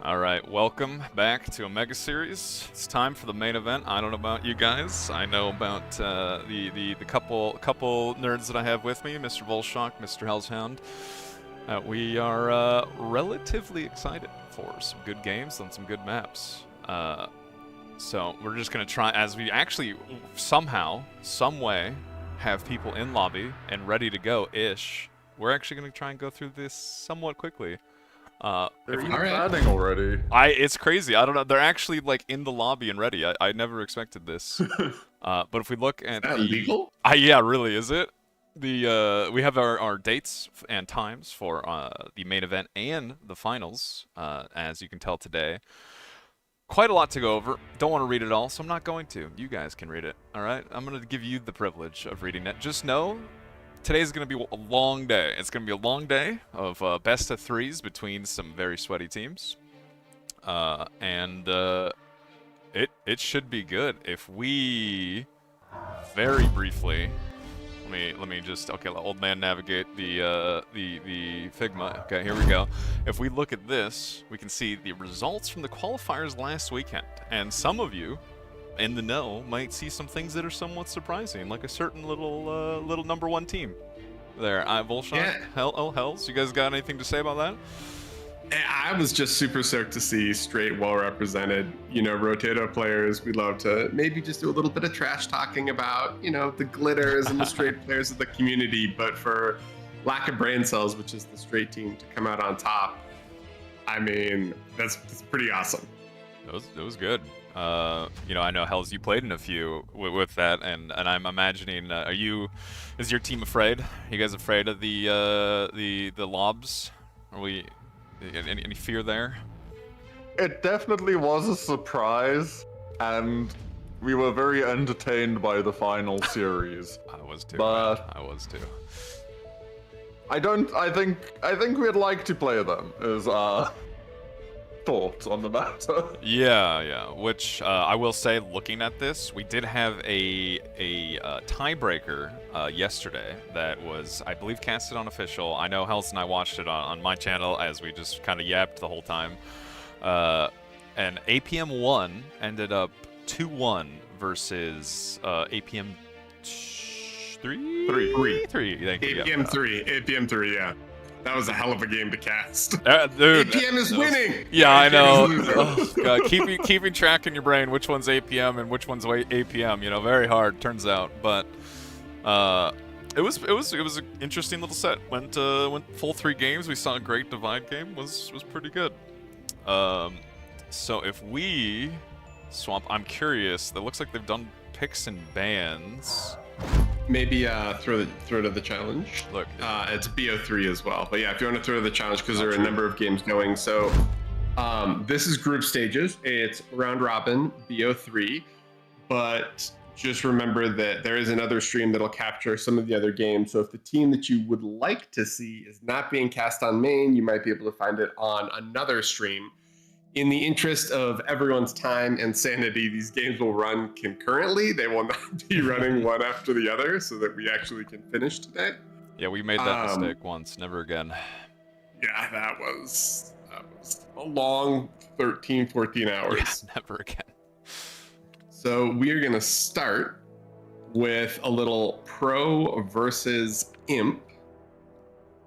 All right, welcome back to Omega Series. It's time for the main event. I don't know about you guys. I know about the couple nerds that I have with me, Mr. Volshock, Mr. Hellshound. We are relatively excited for some good games and some good maps. So we're just gonna try, as we actually somehow, some way, have people in lobby and ready to go-ish. We're actually gonna try and go through this somewhat quickly. They're batting already. It's crazy. I don't know. They're actually like in the lobby and ready. I never expected this. But if we look at Is that legal? yeah, really, is it? We have our dates and times for the main event and the finals. As you can tell today, quite a lot to go over. Don't want to read it all, so I'm not going to. You guys can read it. All right. I'm gonna give you the privilege of reading it. Just know, today's going to be a long day. It's going to be a long day of best of threes between some very sweaty teams. It should be good. If we very briefly, let me just, okay, let old man navigate the Figma. Okay, here we go. If we look at this, we can see the results from the qualifiers last weekend. And some of you in the know might see some things that are somewhat surprising, like a certain little number one team there. Volshon, Yeah. Hells, you guys got anything to say about that? I was just super stoked to see straight, well-represented, Rotato players. We love to maybe just do a little bit of trash talking about, the glitters and the straight players of the community, but for lack of brain cells, which is the straight team, to come out on top, I mean, that's pretty awesome. It was good. I know, Hells, you played in a few with that, and I'm imagining, is your team afraid? Are you guys afraid of the lobs? Are we, any fear there? It definitely was a surprise, and we were very entertained by the final series. I was too. But I was too. I think we'd like to play them, is our thoughts on the matter. Yeah. Which I will say, looking at this, we did have a tiebreaker yesterday that was, I believe, casted on official. I know Hells and I watched it on my channel as we just kind of yapped the whole time. And APM 1 ended up 2-1 versus APM 3. 3. Thank you. APM 3, yeah. That was a hell of a game to cast. Dude, APM is winning! Yeah, I know. APM is losing. Oh, God. Keeping track in your brain which one's APM and which one's APM, very hard, turns out. But it was an interesting little set. Went full 3 games. We saw a great divide game. Was pretty good. So if we swap, I'm curious. It looks like they've done picks and bans. Maybe throw to the challenge. Look, it's BO3 as well. But yeah, if you want to throw to the challenge, because there are a number of games going. So this is group stages. It's round robin, BO3. But just remember that there is another stream that'll capture some of the other games. So if the team that you would like to see is not being cast on main, you might be able to find it on another stream. In the interest of everyone's time and sanity, these games will run concurrently. They will not be running one after the other, so that we actually can finish today. yeah, we made that mistake once. Never again. Yeah, that was a long 13, 14 hours. Yeah, never again. So we are going to start with a little pro versus imp.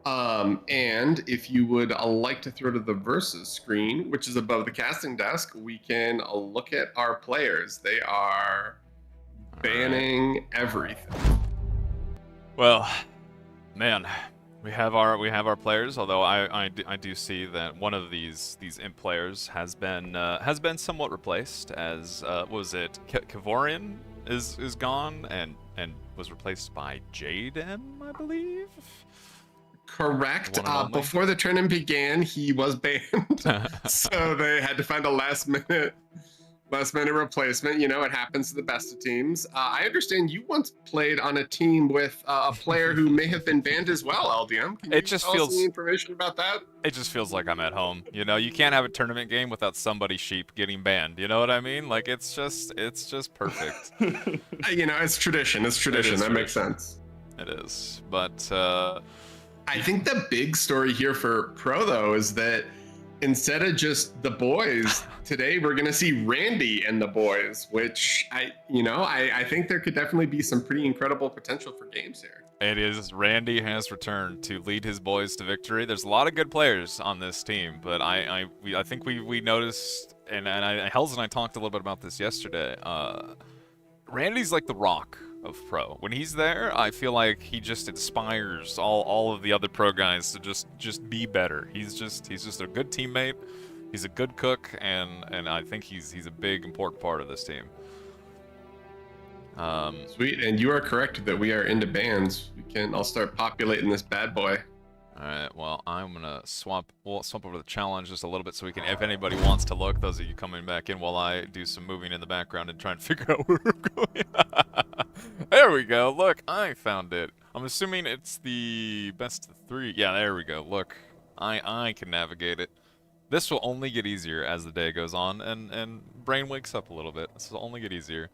And if you would like to throw to the versus screen, which is above the casting desk, we can look at our players. They are banning everything. Well, man, we have our players. Although I do see that one of these imp players has been somewhat replaced. As what was it? Kavorian is gone and was replaced by Jaden, I believe. Correct. Before the tournament began, he was banned, so they had to find a last minute replacement. It happens to the best of teams. I understand you once played on a team with a player who may have been banned as well. LDM, can you tell us any information about that? It just feels like I'm at home. You can't have a tournament game without somebody sheep getting banned. You know what I mean? Like it's just perfect. It's tradition. It's tradition. That makes sense. It is, but. I think the big story here for Pro, though, is that instead of just the boys, today we're gonna see Randy and the boys, which I think there could definitely be some pretty incredible potential for games here. It is. Randy has returned to lead his boys to victory. There's a lot of good players on this team, but I think we noticed, and Hells and I talked a little bit about this yesterday. Randy's like the Rock of pro. When he's there, I feel like he just inspires all of the other pro guys to just be better. He's just a good teammate. He's a good cook, and I think he's a big important part of this team. Sweet, and you are correct that we are into bands. I'll start populating this bad boy. All right, well, I'm gonna we'll swap over the challenge just a little bit so we can, if anybody wants to look, those of you coming back in while I do some moving in the background and try and figure out where we're going. There we go, look, I found it. I'm assuming it's the best of 3. Yeah, there we go, look, I can navigate it. This will only get easier as the day goes on and brain wakes up a little bit. This will only get easier.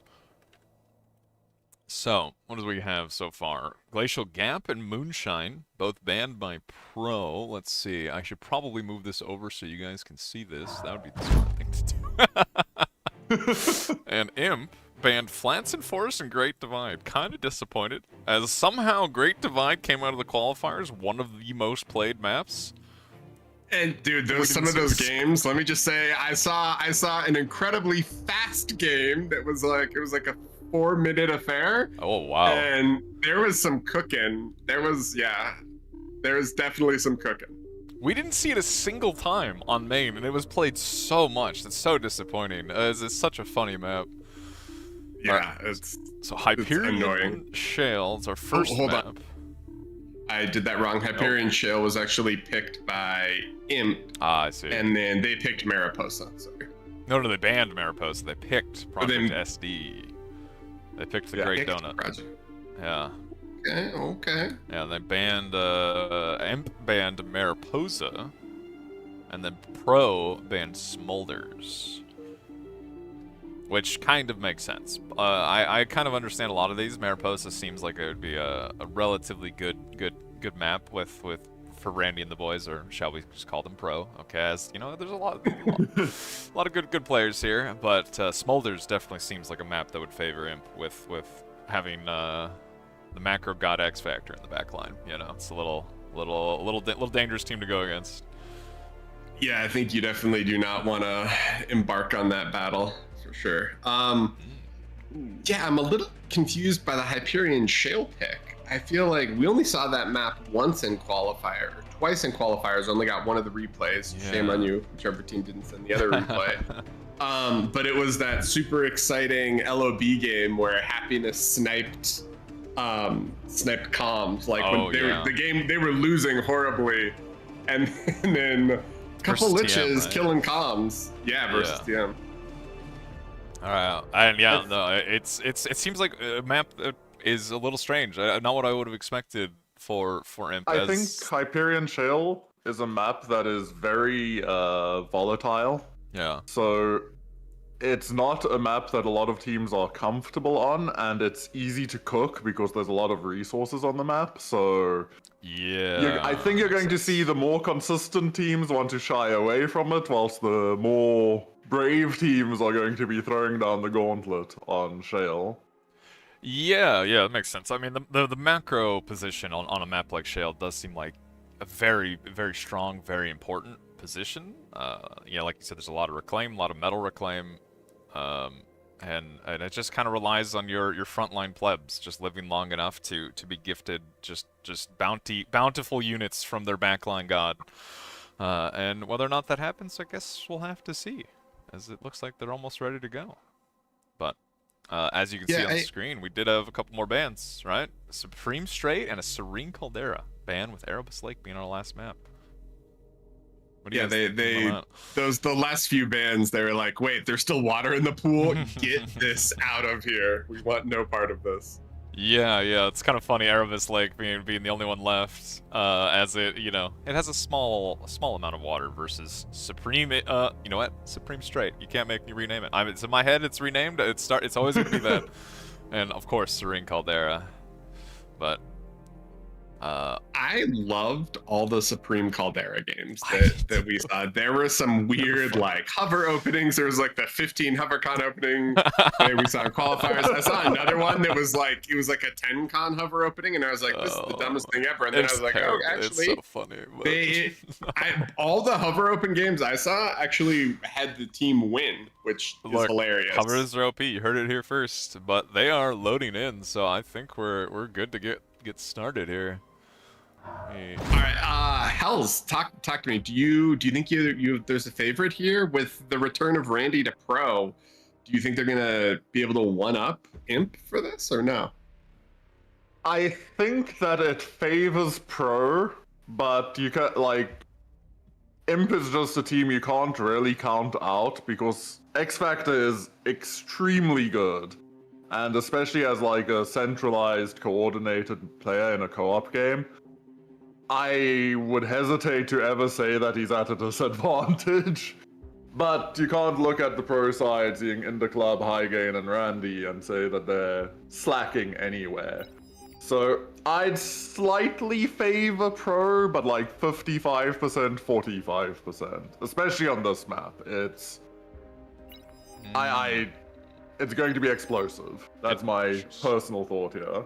So, what do we have so far? Glacial Gap and Moonshine, both banned by Pro. Let's see. I should probably move this over so you guys can see this. That would be the smart thing to do. And Imp banned Flats and Forest and Great Divide. Kind of disappointed, as somehow Great Divide came out of the qualifiers, one of the most played maps. And dude, some of those games, let me just say, I saw an incredibly fast game that was like, it was like a 4-minute affair. Oh wow. And there was some cooking. There was definitely some cooking. We didn't see it a single time on main, and it was played so much. That's so disappointing. It's such a funny map. Yeah, so Hyperion Shale is our first hold map. On. I did that wrong. Hyperion Shale was actually picked by Imp. Ah, I see. And then they picked Mariposa. Sorry. No, they banned Mariposa. They picked Project SD. They picked the Great Donut. Project. Yeah. Okay. Yeah, they banned Imp banned Mariposa, and then Pro banned Smolders, which kind of makes sense. I kind of understand a lot of these. Mariposa seems like it would be a relatively good map for Randy and the boys, or shall we just call them Pro? Okay, as you know, there's a lot of good players here, but Smolders definitely seems like a map that would favor Imp with having the macro god X Factor in the back line. You know, it's a little dangerous team to go against. Yeah, I think you definitely do not want to embark on that battle for sure. Yeah, I'm a little confused by the Hyperion Shale pick. I feel like we only saw that map once in qualifier, twice in qualifiers. Only got one of the replays. Yeah. Shame on you, whichever team didn't send the other replay. But it was that super exciting LOB game where Happiness sniped comms. Like the game they were losing horribly, and then a couple liches TM, right? Killing comms. Yeah, versus TM. All right, and yeah, no, it seems like a map that is a little strange. Not what I would have expected for Imp. I think Hyperion Shale is a map that is very volatile. Yeah. So it's not a map that a lot of teams are comfortable on, and it's easy to cook because there's a lot of resources on the map. So yeah, I think you're going to see the more consistent teams want to shy away from it, whilst the more brave teams are going to be throwing down the gauntlet on Shale. Yeah, that makes sense. I mean, the macro position on a map like Shale does seem like a very, very strong, very important position. Yeah, like you said, there's a lot of reclaim, a lot of metal reclaim, and it just kind of relies on your frontline plebs just living long enough to be gifted just bountiful units from their backline god. And whether or not that happens, I guess we'll have to see, as it looks like they're almost ready to go. But as you can see on the screen, we did have a couple more bans, right? A Supreme Strait and a Serene Caldera ban, with Erebus Lake being our last map. Yeah, the last few bans, they were like, wait, there's still water in the pool? Get this out of here. We want no part of this. Yeah, it's kind of funny, Erebus Lake being the only one left, as it has a small amount of water versus Supreme. You know what? Supreme Strait. You can't make me rename it. It's in my head. It's renamed. It's always gonna be that. And of course, Serene Caldera. But I loved all the Supreme Caldera games I that we saw. There were some weird like hover openings. There was like the 15 HoverCon opening that we saw in qualifiers. I saw another one that was like it was like a 10-con hover opening, and I was like, this is the dumbest thing ever. And then I was like, oh, actually, it's so funny. But... all the hover open games I saw actually had the team win, which is hilarious. Hovers are OP. You heard it here first, but they are loading in, so I think we're good to get started here. Hey. All right, Hells, talk to me. Do you think you there's a favorite here with the return of Randy to pro? Do you think they're gonna be able to one up Imp for this or no? I think that it favors pro, but you can like Imp is just a team you can't really count out because X Factor is extremely good, and especially as like a centralized, coordinated player in a co-op game. I would hesitate to ever say that he's at a disadvantage, but you can't look at the pro side, seeing Interclub, Highgain, and Randy, and say that they're slacking anywhere. So I'd slightly favor pro, but like 55%, 45%, especially on this map. It's it's going to be explosive. That's my personal thought here.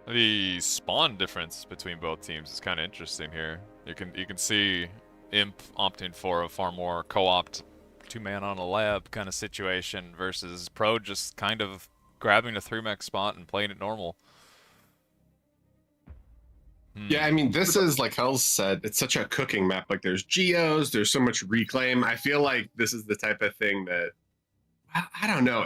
The spawn difference between both teams is kind of interesting here. You can see Imp opting for a far more co-opt, 2-man on a lab kind of situation versus Pro just kind of grabbing a 3-mech spot and playing it normal. Yeah, I mean, this is like Hells said, it's such a cooking map. Like there's geos, there's so much reclaim. I feel like this is the type of thing that I don't know.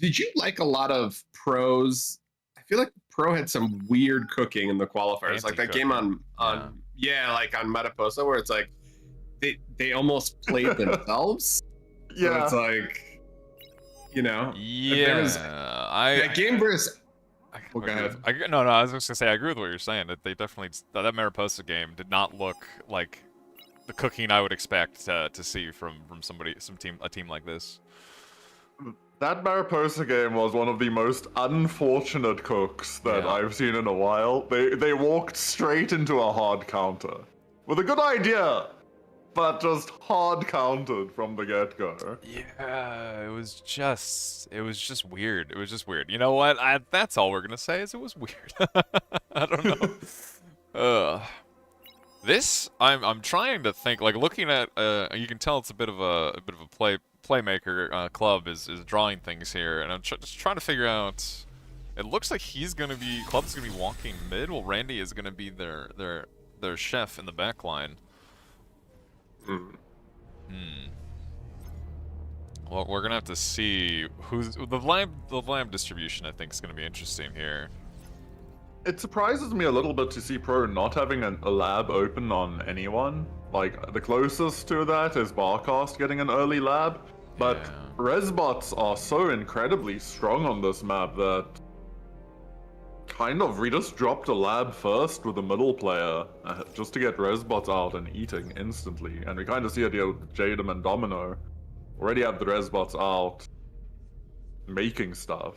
Did you like a lot of Pros? I feel like Pro had some weird cooking in the qualifiers, like that game on like on Mariposa, where it's like they almost played themselves. Yeah, so it's like, you know, that game versus. No, I was just gonna say I agree with what you're saying. That they definitely that Mariposa game did not look like the cooking I would expect to see from a team like this. That Mariposa game was one of the most unfortunate cooks that I've seen in a while. They walked straight into a hard counter. With a good idea, but just hard countered from the get-go. Yeah, it was just weird. It was just weird. You know what? That's all we're gonna say is it was weird. I don't know. This I'm trying to think. Like looking at, you can tell it's a bit of a playmaker club is drawing things here, and I'm just trying to figure out. It looks like Club's gonna be walking mid, while Randy is gonna be their chef in the back line. Well, we're gonna have to see who's the lab distribution. I think is gonna be interesting here. It surprises me a little bit to see Pro not having a lab open on anyone. Like, the closest to that is Barcast getting an early lab, but Resbots are so incredibly strong on this map that we just dropped a lab first with the middle player just to get Resbots out and eating instantly, and we kind of see it here with Jadem and Domino. Already have the Resbots out making stuff.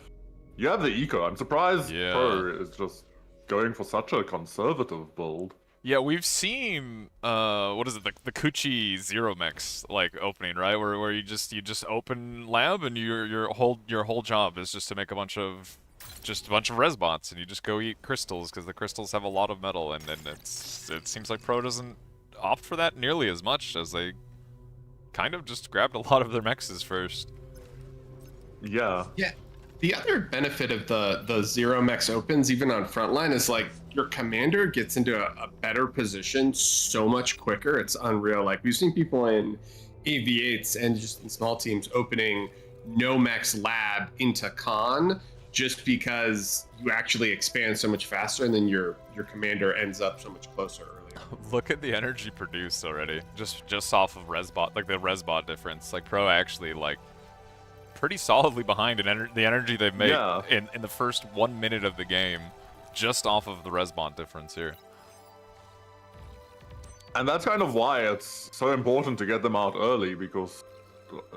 You have the eco. I'm surprised Pro is just going for such a conservative build. Yeah, we've seen what is it, the Kuchi Zero Mix like opening, right? Where you just open lab and your whole job is just to make a bunch of resbots, and you just go eat crystals because the crystals have a lot of metal, and it seems like Pro doesn't opt for that nearly as much as they kind of just grabbed a lot of their mexes first. Yeah. Yeah. The other benefit of the Zero Mex opens, even on frontline, is like your commander gets into a better position so much quicker. It's unreal. Like we've seen people in AV8s and just in small teams opening no Mex lab into con just because you actually expand so much faster, and then your commander ends up so much closer earlier. Look at the energy produced already, just off of Resbot, like the Resbot difference. Like Pro actually like pretty solidly behind the energy they've made in the first 1 minute of the game, just off of the Resbot difference here. And that's kind of why it's so important to get them out early, because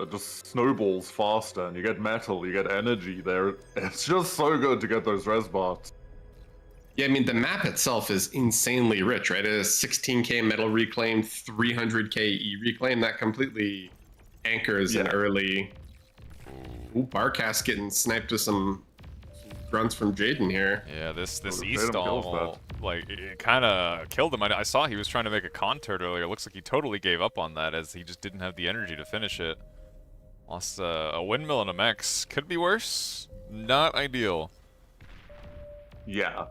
it just snowballs faster, and you get metal, you get energy there. It's just so good to get those Resbots. Yeah, I mean, the map itself is insanely rich, right? It is 16k metal reclaim, 300k E reclaim. That completely anchors an early. Ooh, Barcast getting sniped with some grunts from Jaden here. Yeah, this Jaden East kills stall, like, it kind of killed him. I saw he was trying to make a con turret earlier. It looks like he totally gave up on that as he just didn't have the energy to finish it. Lost a windmill and a mechs. Could be worse. Not ideal. Yeah.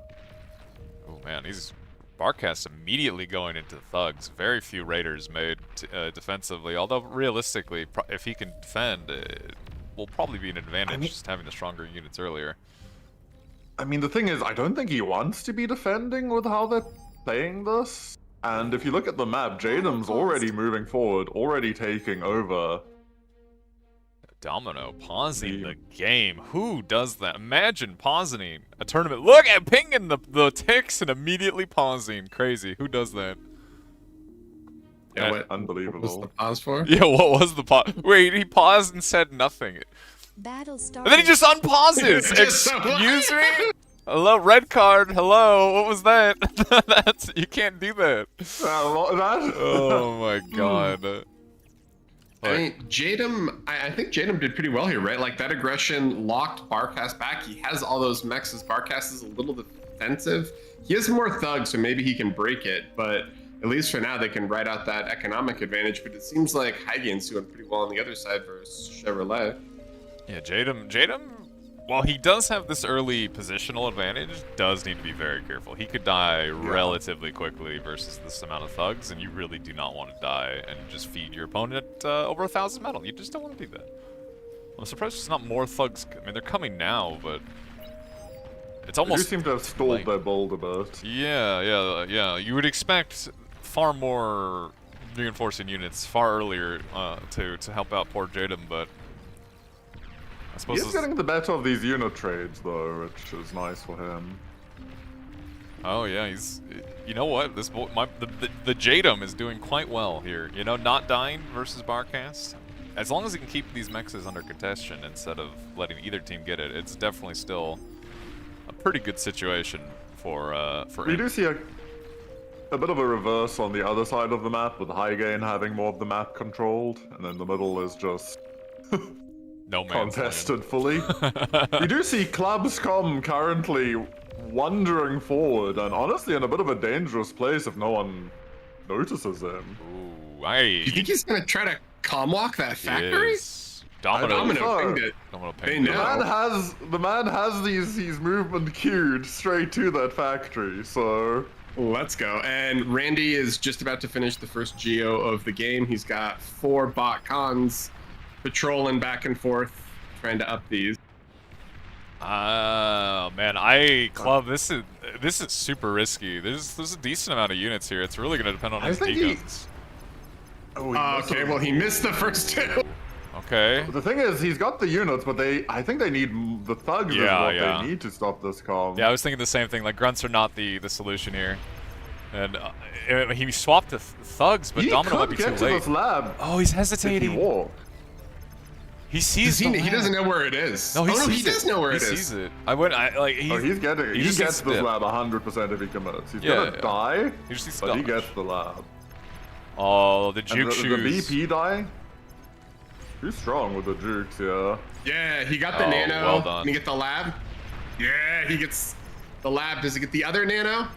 Oh man, he's Barcast immediately going into thugs. Very few raiders made defensively. Although realistically, if he can defend, it will probably be an advantage just having the stronger units earlier. I mean, the thing is, I don't think he wants to be defending with how they're playing this. And if you look at the map, Jaden's already moving forward, already taking over. Domino pausing the game. Who does that? Imagine pausing a tournament. Look at pinging the ticks and immediately pausing. Crazy. Who does that? Yeah, what Unbelievable. was the pause for? Yeah, what was the pause? Wait, he paused and said nothing. Battle started. And then he just unpauses. Excuse me? Hello, red card. Hello, what was that? You can't do that. Oh my god. I mean, Jadam, I think Jadam did pretty well here, right? Like, that aggression locked Barcast back. He has all those mechs. His Barcast is a little defensive. He has more thugs, so maybe he can break it. But at least for now, they can ride out that economic advantage. But it seems like Hygien's doing pretty well on the other side versus Chevrolet. Yeah, Jadam, while he does have this early positional advantage, does need to be very careful. He could die relatively quickly versus this amount of thugs, and you really do not want to die and just feed your opponent over 1,000 metal. You just don't want to do that. I'm surprised there's not more thugs. I mean, they're coming now, but it's almost. They do seem to have stalled like, their build a bit. Yeah. You would expect far more reinforcing units far earlier to help out poor Jadam, but. He's getting the better of these unit trades, though, which is nice for him. Oh yeah, he's. You know what? This the Jadam is doing quite well here. You know, not dying versus Barcast. As long as he can keep these mexes under contention instead of letting either team get it, it's definitely still a pretty good situation for We him. do see a bit of a reverse on the other side of the map, with Hygain having more of the map controlled, and then the middle is just. No man's contested fully. You do see Clubscom currently wandering forward, and honestly in a bit of a dangerous place if no one notices him. Ooh, You think he's gonna try to comwalk that factory? Domino pinged it. Domino They pinged it. know. The man has these movement queued straight to that factory, so Let's go. And Randy is just about to finish the first Geo of the game. He's got 4 bot cons patrolling back and forth, trying to up these. Man, Club, this is super risky. There's a decent amount of units here. It's really gonna depend on his D-guns. Okay, well, he missed the first 2. Okay. The thing is, he's got the units, but I think they need the thugs is what they need to stop this calm. Yeah, I was thinking the same thing. Like, grunts are not the solution here. And he swapped to thugs, but Domino might be too late. This lab Oh, he's hesitating. He sees he doesn't know where it is. No, he does know where it is. He sees it. He gets this lab 100% if he commits. He's gonna die, but he gets the lab. Oh, the juke shoes. The BP die? Too strong with the jukes, yeah. Yeah, he got the nano. Well done. Can he get the lab? Yeah, he gets the lab. Does he get the other nano?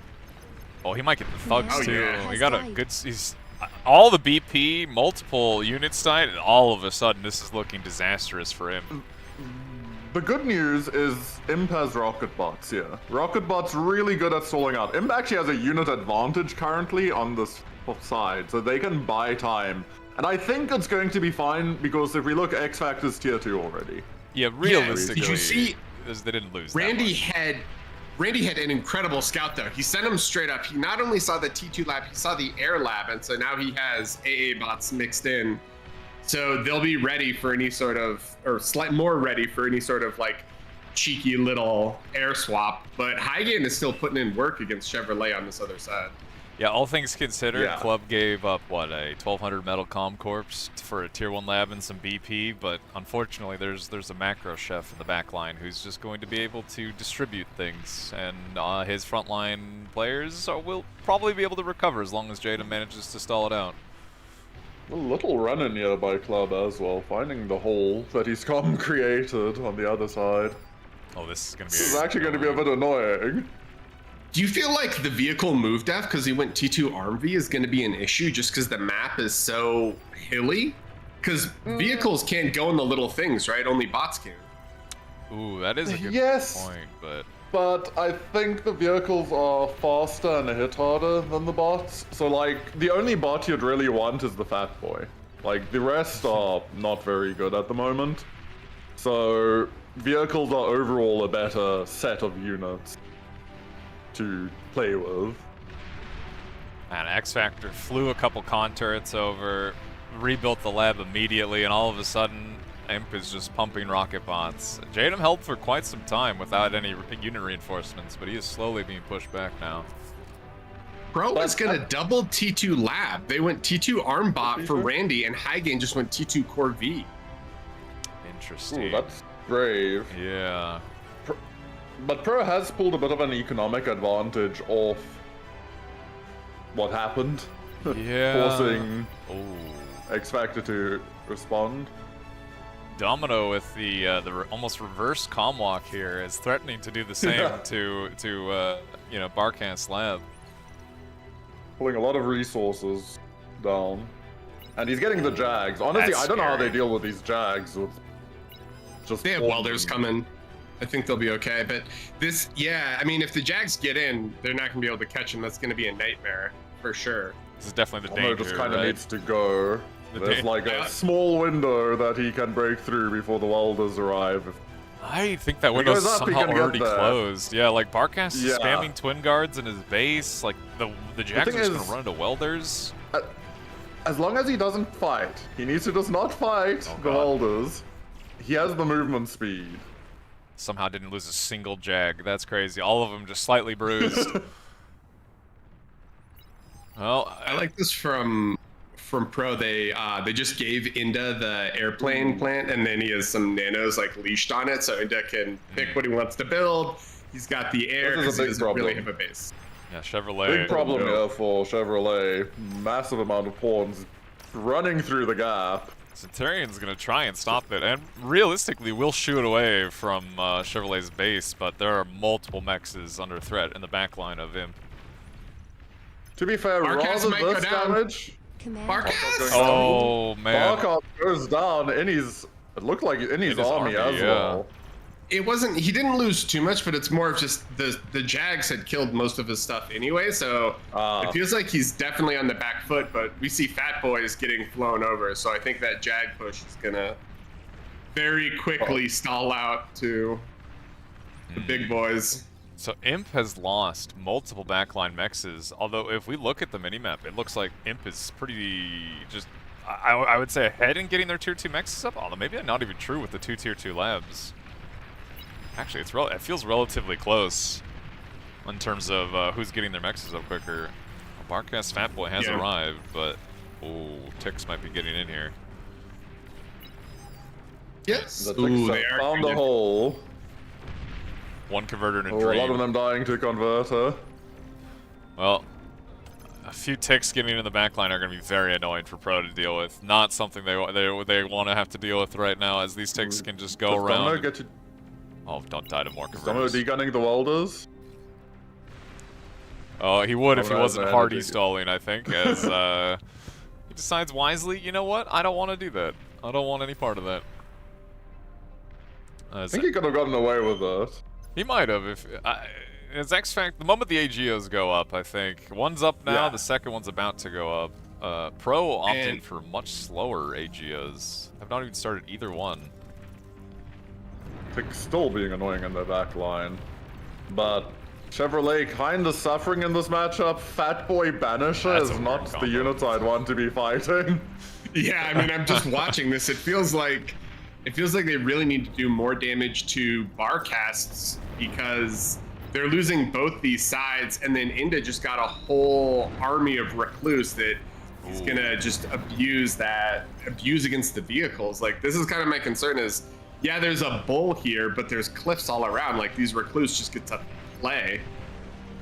Oh, he might get the thugs too. Yeah. He got a good. He's all the BP, multiple units died, and all of a sudden this is looking disastrous for him. The good news is Imp has rocket bots, yeah. Rocket bots really good at stalling out. Imp actually has a unit advantage currently on this side, so they can buy time. And I think it's going to be fine, because if we look, X Factor's tier 2 already. Yeah, realistically, did you see? They didn't lose. Randy had an incredible scout though. He sent him straight up. He not only saw the T2 lab, he saw the air lab, and so now he has AA bots mixed in. So they'll be ready for any sort of, or slightly more ready for any sort of like cheeky little air swap. But Hygain is still putting in work against Chevrolet on this other side. Yeah, all things considered, Yeah. Club gave up, what, a 1200 metal comm corps for a tier 1 lab and some BP, but unfortunately there's a macro chef in the back line who's just going to be able to distribute things, and his frontline players will probably be able to recover as long as Jada manages to stall it out. A little run in here by Club as well, finding the hole that he's created on the other side. Oh, this is going to be... This is actually going to be a bit annoying. Do you feel like the vehicle move def, because he went T2 arm V, is going to be an issue just because the map is so hilly? Because vehicles can't go in the little things, right? Only bots can. Ooh, that is a good point, but... But I think the vehicles are faster and a hit harder than the bots. So, like, the only bot you'd really want is the Fat Boy. Like, the rest are not very good at the moment. So, vehicles are overall a better set of units to play with. And X Factor flew a couple con turrets over, rebuilt the lab immediately, and all of a sudden, Imp is just pumping rocket bots. Jadam held for quite some time without any unit reinforcements, but he is slowly being pushed back now. Pro was gonna double T2 lab. They went T2 arm bot for Randy, and Hygain just went T2 core V. Interesting. Ooh, that's brave. Yeah. But Pro has pulled a bit of an economic advantage off what happened. Yeah. Forcing Ooh. X Factor to respond. Domino with the almost reverse comm walk here is threatening to do the same to you know, Barcast Lab. Pulling a lot of resources down. And he's getting the Jags. Honestly, That's I don't know how they scary. deal with these Jags. With just They have all- welders coming. I think they'll be okay. But this, yeah, I mean, if the Jags get in, they're not gonna be able to catch them. That's gonna be a nightmare for sure. This is definitely the Domino danger, just kind of right? needs to go. The There's like a small window that he can break through before the welders arrive. I think that he window's goes up, he somehow can get already there. closed. Yeah, like Barcast is Yeah. spamming twin guards in his base. Like the Jags are thing just is- gonna run into welders. As long as he doesn't fight, he needs to just not fight Oh, the God. welders. He has the movement speed. Somehow didn't lose a single Jag. That's crazy. All of them just slightly bruised. Well, I like this from Pro. They just gave Inda the airplane plant, and then he has some nanos like leashed on it, so Inda can pick what he wants to build. He's got the air This is a because he big doesn't really problem. have a base. yeah, Chevrolet. Big problem here for Chevrolet. Massive amount of pawns running through the gap. Centurion's gonna try and stop it, and realistically will shoot away from Chevrolet's base, but there are multiple mexes under threat in the backline of Imp. To be fair, Barcast rather might go this down. damage, Command. Barcast! Oh man. Barcast goes down in his. It looked like in his army as yeah. well. It wasn't. He didn't lose too much, but it's more of just the Jags had killed most of his stuff anyway, so it feels like he's definitely on the back foot. But we see Fat Boys getting flown over, so I think that Jag push is gonna very quickly stall out to the big boys. So Imp has lost multiple backline mexes, although if we look at the minimap, it looks like Imp is pretty just, I would say ahead in getting their tier 2 mexes up, although maybe not even true with the 2 tier 2 labs. Actually, it feels relatively close in terms of who's getting their mexes up quicker. Barcast Fat Boy has arrived, but ooh, Tix might be getting in here. Yes. The Ooh, Tix they are found kind a of- hole. One converter and a Oh, dream. a lot of them dying to converter. Well, a few ticks getting in the backline are going to be very annoying for Pro to deal with. Not something they want to have to deal with right now, as these ticks can just go Does around. Domino and- get to Oh, don't die to more Domino converters. degunning the welders? Oh, he would if he Alright, wasn't man, hardy I think- stalling, I think, as he decides wisely, you know what? I don't want to do that. I don't want any part of that. I think he could have gotten away with it. He might have if as X Fact. The moment the AGOs go up, I think one's up now. Yeah. The second one's about to go up. Pro opted And- for much slower AGOs. I've not even started either one. Tix still being annoying in the back line. But Chevrolet kinda suffering in this matchup. Fat Boy Banisher That's is a not weird the combo. units I'd want to be fighting. Yeah, I mean, I'm just watching this. It feels like they really need to do more damage to Barcasts because they're losing both these sides, and then Inda just got a whole army of Recluse that he's gonna just abuse against the vehicles. Like, this is kind of my concern is, yeah, there's a bull here, but there's cliffs all around. Like, these Recluse just get to play.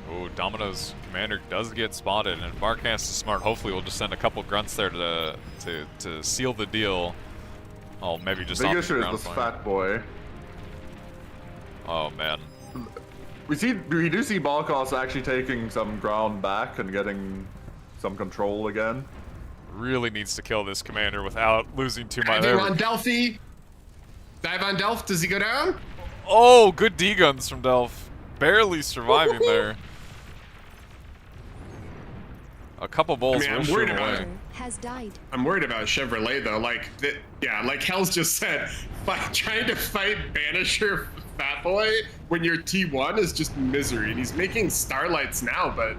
Oh, Domino's commander does get spotted, and Barcast is smart. Hopefully, we'll just send a couple grunts there to seal the deal. Oh, maybe just Big off issue the is ground this point. fat boy. Oh man. We do see Barkas actually taking some ground back and getting some control again. Really needs to kill this commander without losing too much. Diving on Delphi. Dive on Delph. Does he go down? Oh, good D-guns from Delph. Barely surviving there. A couple bowls will shoot away. Has died. I'm worried about Chevrolet though. Like, like Hell's just said, trying to fight Banisher Fat Boy when you're T1 is just misery. And he's making Starlights now, but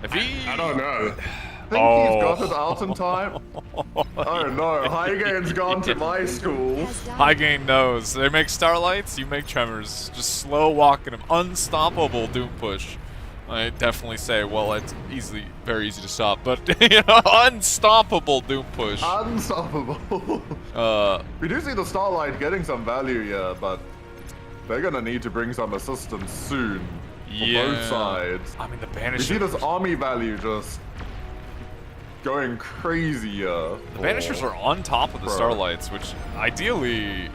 If he, I don't know. I think he's got it out in time. Oh no, High Gain's gone to my school. High Gain knows. They make Starlights, you make Tremors. Just slow walking them. Unstoppable Doom Push. I definitely say, well, it's very easy to stop, but you know, unstoppable Doom Push. Unstoppable. We do see the Starlight getting some value here, but they're gonna need to bring some assistance soon. For both sides. I mean, the We see Banishers. this army value just going crazy here. The Banishers are on top of the Starlights, which ideally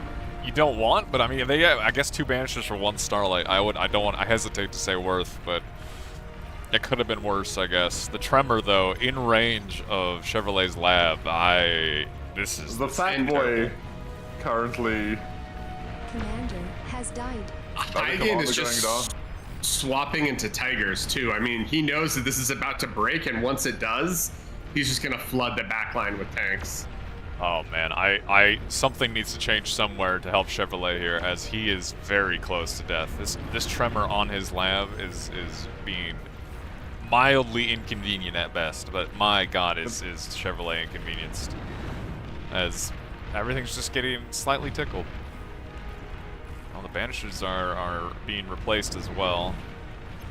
you don't want, but I mean, I guess 2 Banishers for 1 Starlight. I hesitate to say worth, but it could have been worse, I guess. The Tremor, though, in range of Chevrolet's lab, this is The Fat Boy currently. Commander has died. Hygen is Commander just going down. swapping into Tigers too. I mean, he knows that this is about to break, and once it does, he's just gonna flood the backline with tanks. Oh man, something needs to change somewhere to help Chevrolet here, as he is very close to death. This Tremor on his lab is being mildly inconvenient at best, but my god, is Chevrolet inconvenienced, as everything's just getting slightly tickled. Well, the Banishers are being replaced as well,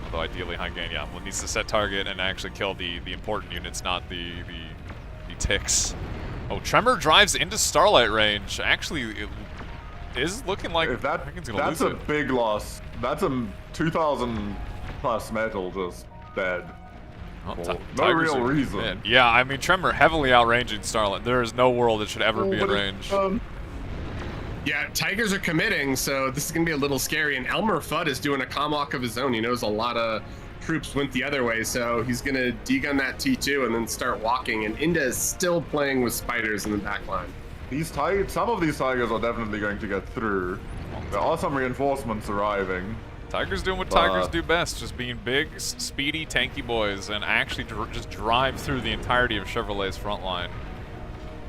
although ideally High Gain, yeah, needs to set target and actually kill the important units, not the ticks. Oh, Tremor drives into Starlight range. Actually, it is looking like If Hygen's gonna that's lose a it. big loss. That's a 2,000 plus metal just dead. Oh, For no Tigers real are reason. dead. Yeah, I mean, Tremor heavily outranging Starlight. There is no world it should ever be in range. Yeah, Tigers are committing, so this is gonna be a little scary. And Elmer Fudd is doing a comm-walk of his own. He knows a lot of troops went the other way, so he's gonna degun that T2 and then start walking. And Inda is still playing with spiders in the back line. Some of these Tigers are definitely going to get through. There are some reinforcements arriving. Tigers doing what Tigers do best, just being big, speedy, tanky boys, and actually just drive through the entirety of Chevrolet's front line.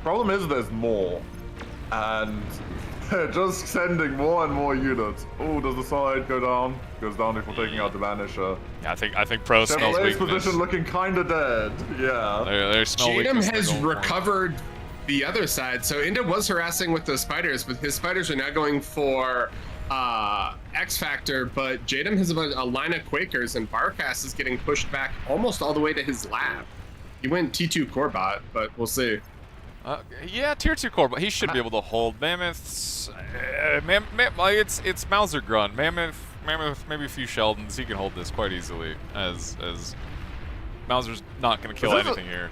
Problem is there's more. And they're just sending more and more units. Oh, does the side go down? Goes down if we're taking out the Vanisher. Yeah, I think Pro smells Chevrolet's weakness. position looking kinda dead. Yeah. They smell Jadam weakness, has they're going for it. recovered the other side, so Inda was harassing with those spiders, but his spiders are now going for X Factor, but Jadam has a line of Quakers, and Barcast is getting pushed back almost all the way to his lab. He went T2 Corebot, but we'll see. Yeah, tier 2 core, but he should be able to hold Mammoths. It's Mauser Grunt. Mammoth, maybe a few Sheldons. He can hold this quite easily, as Mauser's not going to kill anything here.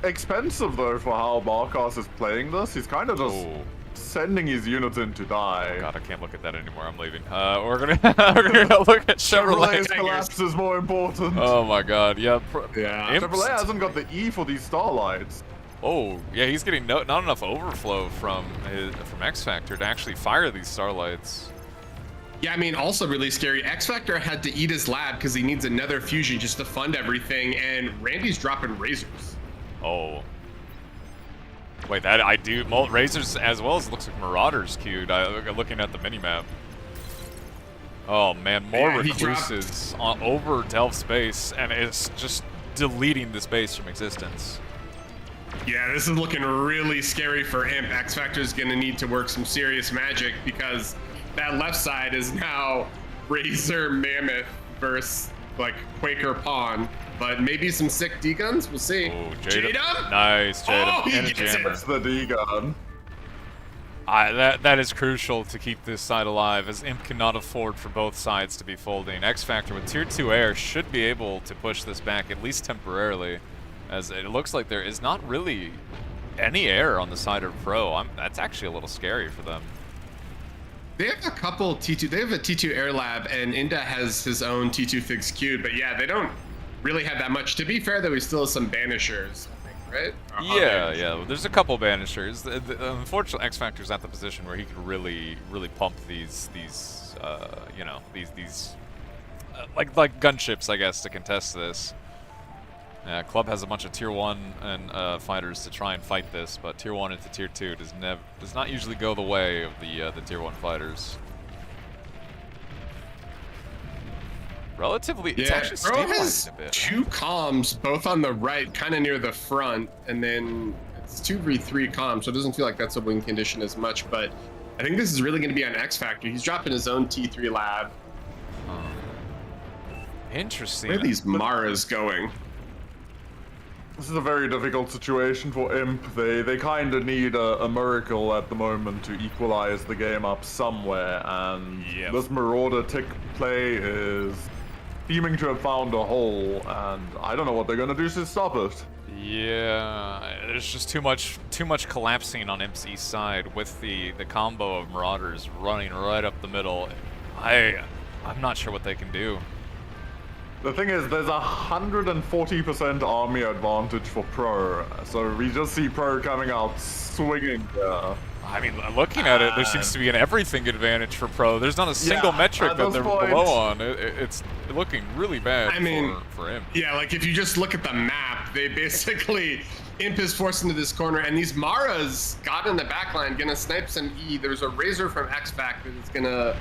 Expensive though for how Barkas is playing this. He's kind of just sending his units in to die. God, I can't look at that anymore. I'm leaving. We're gonna look at Chevrolet's Chevrolet. collapse is more important. Oh my God, yeah. Chevrolet hasn't got the E for these Starlights. Oh, yeah, he's getting not enough overflow from X Factor to actually fire these Starlights. Yeah, I mean, also really scary. X Factor had to eat his lab because he needs another fusion just to fund everything, and Randy's dropping Razors. Oh. Wait, that I do. Razors as well as looks like Marauders queued. Looking at the minimap. Oh man, more Recluses over Delph space, and it's just deleting the space from existence. Yeah, this is looking really scary for Imp. X Factor's gonna need to work some serious magic because that left side is now Razor Mammoth versus like Quaker Pawn, but maybe some sick D guns. We'll see. Ooh, Jadam? Nice, Jadam. Oh, he And a gets it. jammer. It's the D gun. That is crucial to keep this side alive, as Imp cannot afford for both sides to be folding. X Factor with tier 2 air should be able to push this back, at least temporarily, as it looks like there is not really any air on the side of Pro. That's actually a little scary for them. They have a couple T2. They have a T2 Air Lab, and Inda has his own T2 Figs queued. But yeah, they don't really have that much. To be fair, though, he still has some banishers, I think, right? Yeah. There's a couple banishers. Unfortunately, X Factor's at the position where he could really pump these like gunships, I guess, to contest this. Yeah, Club has a bunch of tier 1 and fighters to try and fight this, but tier 1 into tier 2 does not usually go the way of the tier 1 fighters. It's actually Pro stabilized has a bit. 2 comms, both on the right, kind of near the front, and then it's 2v3 comms, so it doesn't feel like that's a win condition as much, but I think this is really going to be on X Factor. He's dropping his own T3 lab. Interesting. Where are these Maras going? This is a very difficult situation for Imp. They kind of need a miracle at the moment to equalize the game up somewhere, and Yep. this Marauder tick play is seeming to have found a hole, and I don't know what they're gonna do to stop it. Yeah, there's just too much collapsing on Imp's east side with the combo of Marauders running right up the middle. I'm not sure what they can do. The thing is, there's 140% army advantage for Pro, so we just see Pro coming out swinging there. I mean, looking at it, there seems to be an everything advantage for Pro. There's not a single Yeah, metric at that this they're point- below on. It's looking really bad I mean, for Imp. Yeah, like if you just look at the map, they basically Imp is forced into this corner, and these Maras got in the backline, gonna snipe some E. There's a Razor from X Factor that's gonna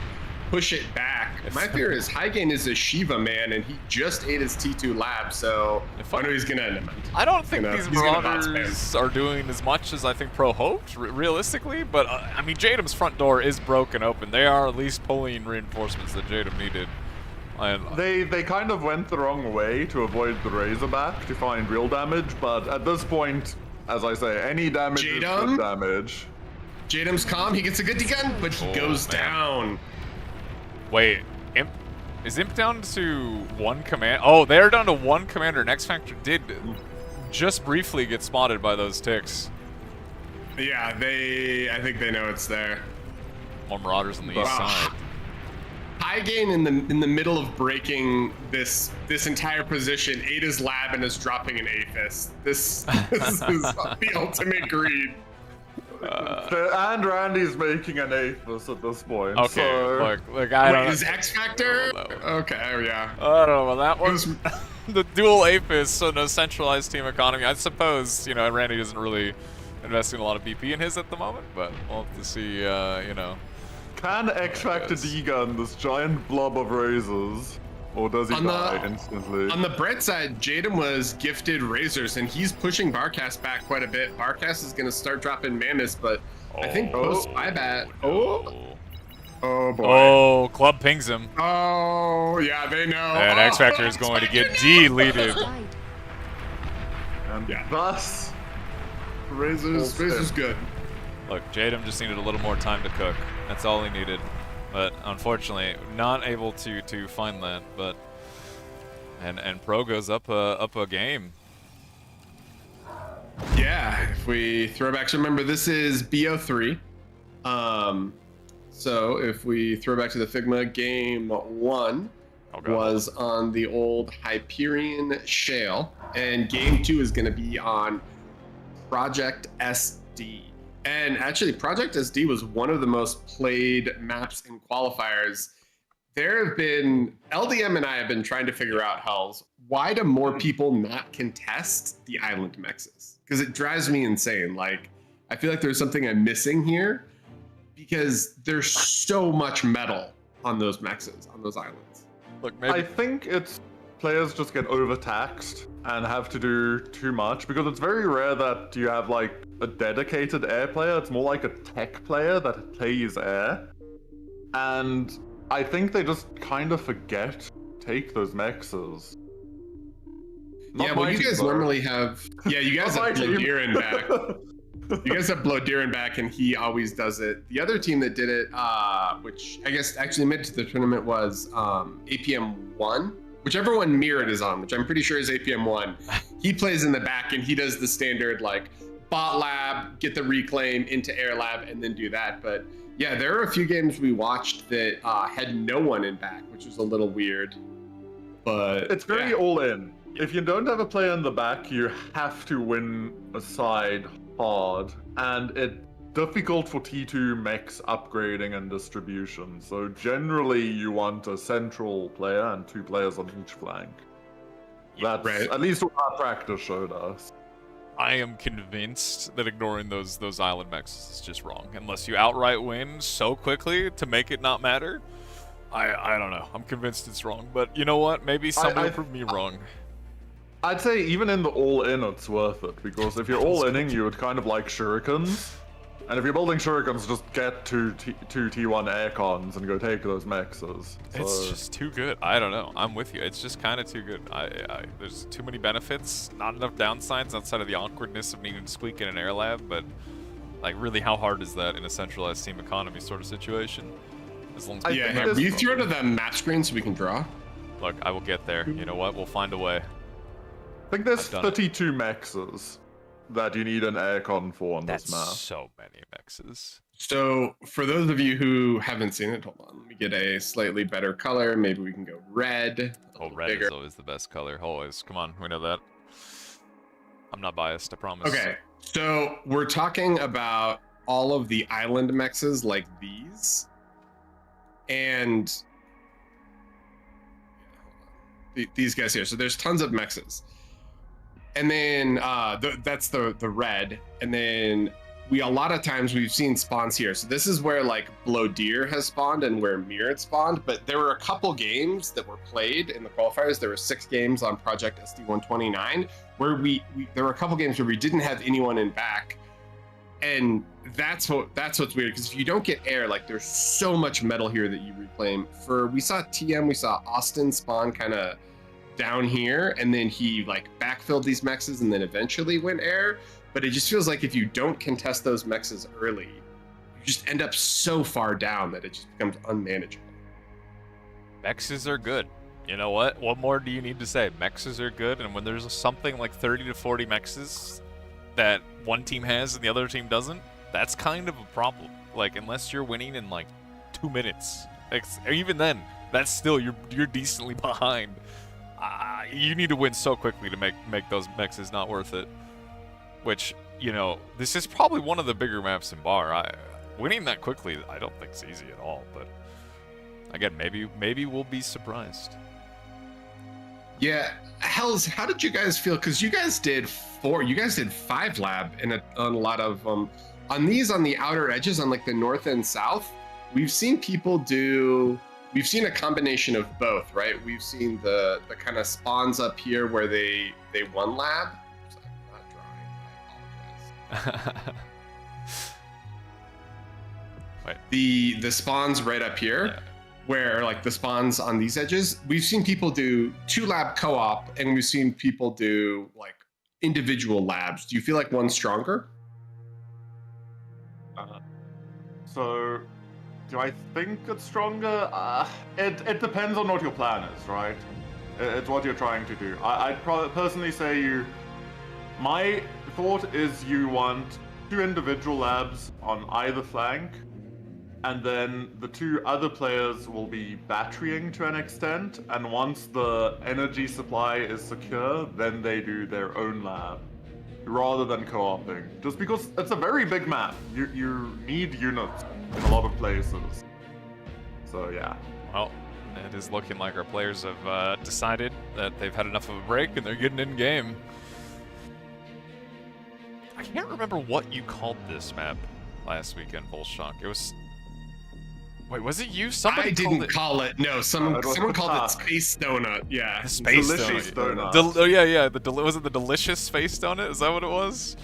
push it back. My fear is High Gain is a Shiva man, and he just ate his T2 lab, so I know he's gonna end it. I don't think these he's gonna bounce back. Marauders are doing as much as I think Pro hoped, realistically, but I mean, Jadam's front door is broken open. They are at least pulling reinforcements that Jadam needed. And They kind of went the wrong way to avoid the Razorback to find real damage, but at this point, as I say, any damage is Jadam? good damage. Jadam's calm, he gets a good gun, but he goes man. down. wait, is Imp down to 1 command? Oh, they're down to 1 commander, and X Factor did just briefly get spotted by those ticks. Yeah, I think they know it's there. More Marauders on the east side. High Gain in the middle of breaking this entire position, ate his lab and is dropping an Aphis. This is the ultimate greed. And Randy's making an Aphis at this point. Okay, so... look, I don't Wait, know. is X Factor? I don't know. Okay, yeah. I don't know about that one. was- The dual Apis, so no centralized team economy. I suppose, Randy isn't really investing a lot of BP in his at the moment, but we'll have to see, Can X Factor D-gun this giant blob of razors? Or does he die instantly? On the bright side, Jadam was gifted Razors, and he's pushing Barcast back quite a bit. Barcast is going to start dropping Mammoths, but I think post buyback. Oh boy. Oh, Club pings him. Oh, yeah, they know. And X Factor is going to get Has deleted. died. And Yeah. thus, Razors good. Look, Jadam just needed a little more time to cook. That's all he needed. But unfortunately, not able to find that. But and Pro goes up a game. Yeah, if we throw back, so remember this is BO3. So if we throw back to the Figma, game 1 was on the old Hyperion Shale, and game 2 is going to be on Project SD. And actually, Project SD was one of the most played maps in qualifiers. There have been, LDM and I have been trying to figure out, Hells, why do more people not contest the island mexes? Because it drives me insane. Like, I feel like there's something I'm missing here because there's so much metal on those mexes, on those islands. Look, I maybe think it's players just get overtaxed and have to do too much because it's very rare that you have like a dedicated air player. It's more like a tech player that plays air. And I think they just kind of forget to take those mexes. Not Yeah, well, my you team, guys though. normally have. Yeah, you guys Not have my team. Blodirin back. You guys have Blodirin back, and he always does it. The other team that did it, which I guess actually made it to the tournament, was APM 1. Whichever one Mirrored is on, which I'm pretty sure is APM 1. He plays in the back, and he does the standard, like, bot lab, get the reclaim into air lab, and then do that. But yeah, there are a few games we watched that had no one in back, which was a little weird. But It's very all in. If you don't have a player in the back, you have to win a side hard, and it's difficult for T2 mechs upgrading and distribution. So generally, you want a central player and 2 players on each flank. That's right. at least what our practice showed us. I am convinced that ignoring those island mechs is just wrong. Unless you outright win so quickly to make it not matter. I don't know. I'm convinced it's wrong. But you know what? Maybe somebody will prove me wrong. I'd say even in the all-in, it's worth it, because if you're all-inning, you would kind of like shurikens. And if you're building shurikens, just get two T1 aircons and go take those mexes. It's just too good. I don't know. I'm with you. It's just kind of too good. There's too many benefits, not enough downsides outside of the awkwardness of needing to squeak in an air lab, but like really how hard is that in a centralized team economy sort of situation? As long as yeah, will you throw to the map screen so we can draw? Look, I will get there. You know what? We'll find a way. I think there's 32 mexes that you need an aircon for on this map. That's so many mexes. So for those of you who haven't seen it, hold on. Let me get a slightly better color. Maybe we can go red. Oh, red bigger. is always the best color. Always. Come on, we know that. I'm not biased, I promise. Okay, so we're talking about all of the island mexes like these. And these guys here. So there's tons of mexes. And then that's the red. And then a lot of times we've seen spawns here. So this is where like Blodirin has spawned and where Mirrored spawned. But there were a couple games that were played in the qualifiers. There were 6 games on Project SD129 where there were a couple games where we didn't have anyone in back. And that's what's weird, because if you don't get air, like there's so much metal here that you reclaim. We saw TM, we saw Austin spawn kind of down here, and then he like backfilled these mexes and then eventually went air. But it just feels like if you don't contest those mexes early, you just end up so far down that it just becomes unmanageable. Mexes are good. You know what? What more do you need to say? Mexes are good, and when there's something like 30 to 40 mexes that one team has and the other team doesn't, that's kind of a problem. Like, unless you're winning in like 2 minutes, or even then, that's still you're decently behind. You need to win so quickly to make those mexes not worth it. Which, you know, this is probably one of the bigger maps in Bar. Winning that quickly, I don't think is easy at all. But again, maybe we'll be surprised. Yeah, Hells, how did you guys feel? Because you guys did 5 lab on a lot of on the outer edges, on like the north and south. We've seen a combination of both, right? We've seen the kind of spawns up here where they won lab. Sorry, I'm not drawing, I apologize. Wait. The spawns right up here. Yeah. Where like the spawns on these edges, we've seen people do 2 lab co-op, and we've seen people do like individual labs. Do you feel like one's stronger? So, do I think it's stronger? It depends on what your plan is, right? It's what you're trying to do. I'd personally say my thought is you want 2 individual labs on either flank, and then the 2 other players will be batterying to an extent, and once the energy supply is secure, then they do their own lab, rather than co-oping. Just because it's a very big map. You need units in a lot of places. So yeah. Well, it is looking like our players have decided that they've had enough of a break and they're getting in game. I can't remember what you called this map last weekend, Volshock. It was... Wait, was it you? Somebody I didn't call it. No, someone called it Space Donut. Yeah, the Space Delicious Donut. donut. Was it the Delicious Space Donut? Is that what it was?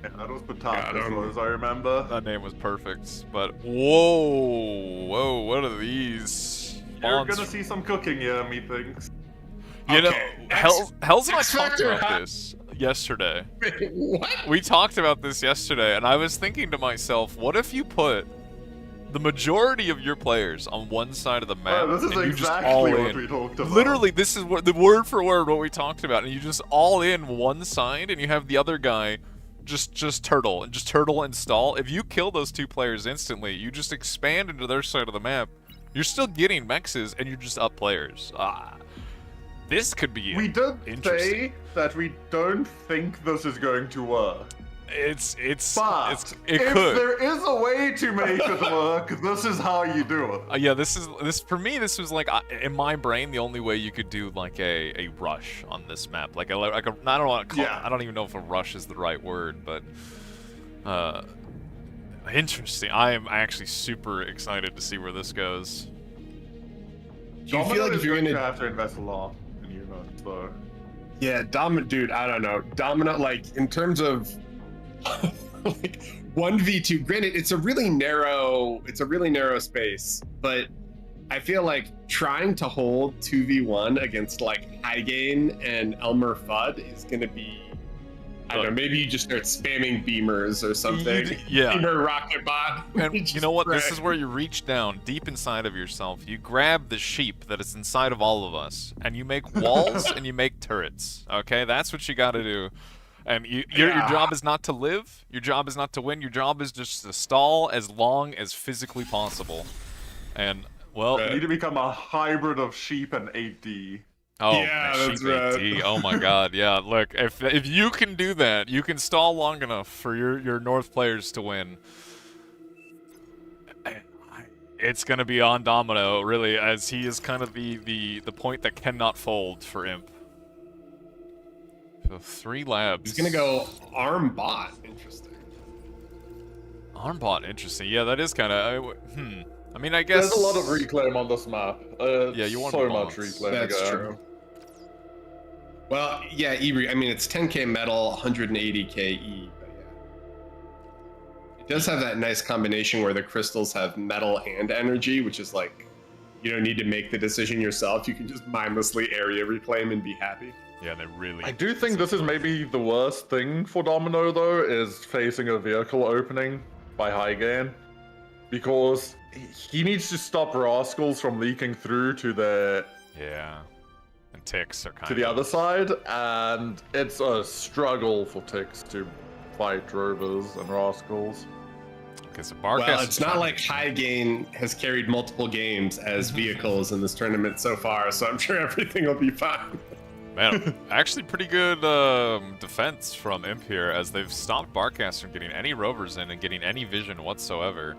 Yeah, that was Got 'em. Potatoes, as I remember. That name was perfect. But whoa, what are these? You're gonna see some cooking here, methinks. You know, Okay, Hells and I X talked Factor about ha- this yesterday. What? We talked about this yesterday, and I was thinking to myself, what if you put the majority of your players on one side of the map, This is and you just all exactly what in? we talked about. Literally, this is what the word for word what we talked about, and you just all in one side, and you have the other guy just turtle and stall. If you kill those two players instantly, you just expand into their side of the map. You're still getting mexes, and you're just up players. This could be We did interesting. say that we don't think this is going to work. It But it if could. there is a way to make it work, this is how you do it. Yeah, this for me. This was like in my brain the only way you could do like a rush on this map, like a I don't want to call. Yeah. I don't even know if a rush is the right word, but interesting. I am actually super excited to see where this goes. Do you feel like if you're going to gonna have to invest a lot in units, though? Yeah, dude, I don't know. Domino, like, in terms of like 1v2, granted, it's a really narrow space, but I feel like trying to hold 2v1 against like Highgain and Elmer Fudd is gonna be, I don't know, maybe you just start spamming beamers or something. Yeah. Beamer rocket bot. And you know what? This is where you reach down deep inside of yourself. You grab the sheep that is inside of all of us, and you make walls and you make turrets. Okay, that's what you got to do. And your job is not to live. Your job is not to win. Your job is just to stall as long as physically possible. And well, You need to become a hybrid of sheep and 8D. oh, Yeah, my that's sheep right. AT. Oh my God, yeah. Look, if you can do that, you can stall long enough for your North players to win. It's gonna be on Domino, really, as he is kind of the point that cannot fold for Imp. So 3 labs. He's gonna go arm bot. Interesting. Armbot, interesting. Yeah, that is kind of. I mean, I guess. There's a lot of reclaim on this map. Yeah, you want so balance. much reclaim. That's again. true. Well, yeah, Ebri. I mean, it's 10k metal, 180k E. But yeah, it does have that nice combination where the crystals have metal and energy, which is like, you don't need to make the decision yourself. You can just mindlessly area reclaim and be happy. Yeah, they really. I do think this is maybe the worst thing for Domino, though, is facing a vehicle opening by Highgain. Because he needs to stop Rascals from leaking through to the Yeah. And ticks are kind to of. the other side, and it's a struggle for ticks to fight Rovers and Rascals. Because the Well, Barcast it's not like Highgain has carried multiple games as vehicles in this tournament so far, so I'm sure everything will be fine. Man, actually pretty good defense from Imp here, as they've stopped Barcast from getting any rovers in and getting any vision whatsoever.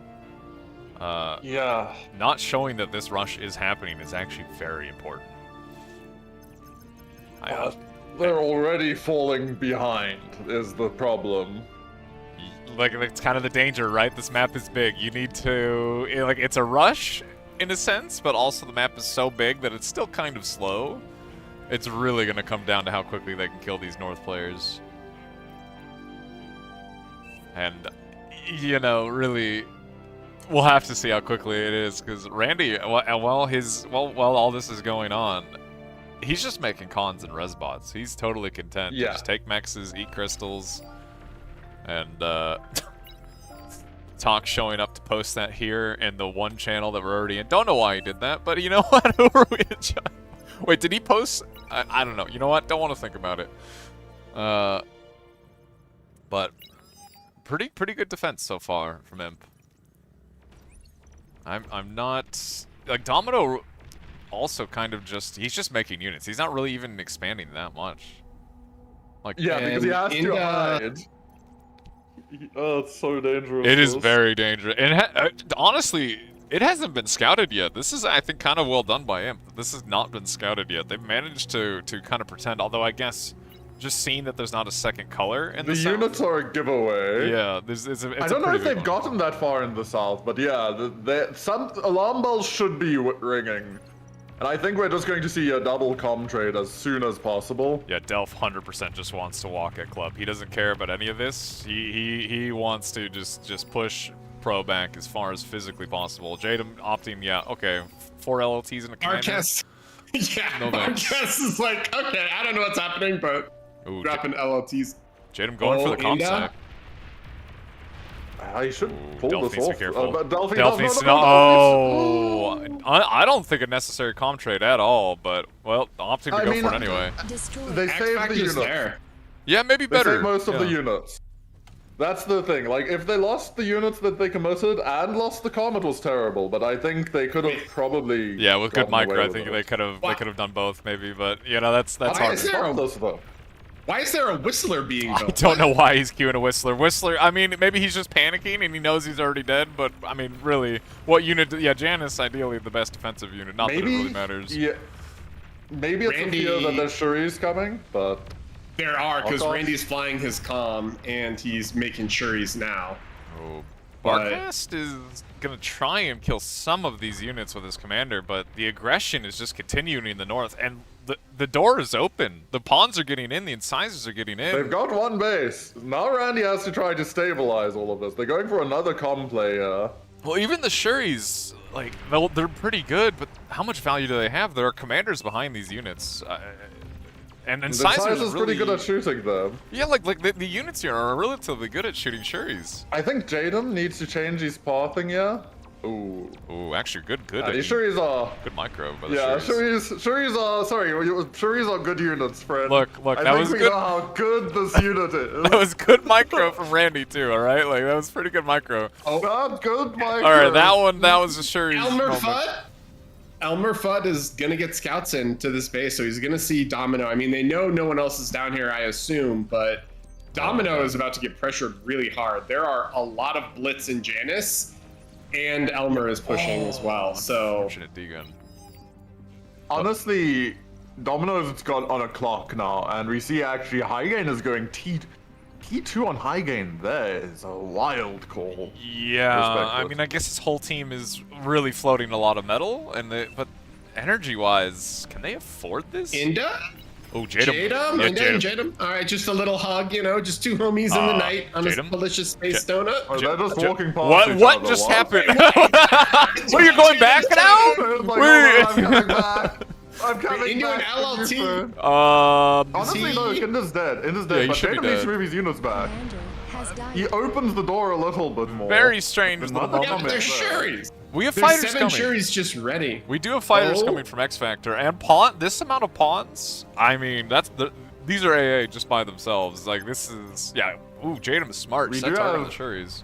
Yeah. Not showing that this rush is happening is actually very important. They're already falling behind, is the problem. Like, it's kind of the danger, right? This map is big. You need to... Like, it's a rush, in a sense, but also the map is so big that it's still kind of slow. It's really going to come down to how quickly they can kill these North players. And, you know, really... We'll have to see how quickly it is, because Randy, while all this is going on, he's just making cons and resbots. He's totally content to Yeah. just take mexes, eat crystals, and Talk showing up to post that here in the one channel that we're already in. Don't know why he did that, but you know what? Who are we to judge? Wait, did he post? I don't know. You know what? Don't want to think about it. But pretty good defense so far from Imp. I'm not like Domino. Also, kind of he's just making units. He's not really even expanding that much. Like Yeah, because he has And to in, hide. Oh, it's so dangerous. it is this. very dangerous. And honestly, it hasn't been scouted yet. This is, I think, kind of well done by Imp. This has not been scouted yet. They've managed to kind of pretend. Although I guess just seeing that there's not a second color in the south. units are a giveaway. Yeah, it's I don't know if they've got gotten that far in the south, but yeah, some alarm bells should be ringing. And I think we're just going to see a double com trade as soon as possible. Yeah, Delph 100% just wants to walk at club. He doesn't care about any of this. He wants to just push Pro back as far as physically possible. Jadem opting, yeah, okay, 4 LLTs in a commander. Marquez. Yeah, No thanks. Marquez is like, okay, I don't know what's happening, but Ooh, dropping LLTs. Jadem going for the comp Inda? stack. I should pull Delph this needs to off. be careful. But Delphi Delph does needs to not- know. Oh, I don't think a necessary comp trade at all, but, well, opting to I go mean, for it anyway. Destroyed. They X saved the Factor's units. there. Yeah, maybe They better. saved most of the Yeah. units. That's the thing. Like, if they lost the units that they committed and lost the com, it was terrible. But I think they could have probably. Yeah, with good gotten away micro, I with think it. they could have Wow. done both maybe, but you know that's Why hard. is there a- Fuck this, though. Why is there a Whistler being I built? don't know why he's queuing a Whistler. Whistler, I mean, maybe he's just panicking and he knows he's already dead, but I mean, really, what unit? Yeah, Janus, ideally the best defensive unit. Not that it Maybe. really matters. Yeah. Maybe it's Randy- a fear that there's Shuri's coming, but There are, because Also- Randy's flying his comm, and he's making sure he's now. Oh, But- Barcast is gonna try and kill some of these units with his commander, but the aggression is just continuing in the north, and the door is open. The pawns are getting in, the incisors are getting in. they've got one base. Now Randy has to try to stabilize all of this. They're going for another com player. Well, even the Shuris, like, they're pretty good, but how much value do they have? There are commanders behind these units. And The incisors Size is really pretty good at shooting them. Yeah, like the units here are relatively good at shooting Shuris. I think Jadem needs to change his pathing, yeah? Ooh. Ooh, actually, good. These Shuris are. Good micro by the Yeah, Shuris. Shuris are. Sorry, Shuris are good units, friend. Look, I that think was we good. know how good this unit is. That was good micro from Randy too. All right, like that was pretty good micro. Not good, Mike. All right, that was a Shuri's Elmer moment. Fudd? Elmer Fudd is going to get scouts into this base, so he's going to see Domino. I mean, they know no one else is down here, I assume, but Domino is about to get pressured really hard. There are a lot of Blitz in Janus, and Elmer is pushing as well, so... Unfortunate D-gun. Honestly, Domino's got on a clock now, and we see actually Highgain is going T2 on Highgain. There is a wild call. Yeah, Respect I it. mean, I guess his whole team is really floating a lot of metal, but energy-wise, can they afford this? Inda? Oh, Jadem. Jadem? Yeah, Inda and Jadem? All right, just a little hug, you know, just two homies in the night on Jadem? a delicious space donut. Oh, they're just walking past What? each What other. just What? happened? What, you're going back now? It's like, Wait. oh, I'm coming back. I'm coming Into an back. to you, LLT. friend. He- Honestly, no, Inda's dead. Inda's Yeah, dead, he but should be Jadem needs dead. to move his units back. Commander has died. He opens the door a little bit more. Very strange But little not Yeah, moment. but they're there. Shuris. We have There's fighters 7 coming. Shuris just ready. We do have fighters Oh. coming from X Factor and pawn. This amount of pawns, I mean, these are AA just by themselves. Like this is, yeah. Ooh, Jadem is smart. We Set do target on have- the Shuris.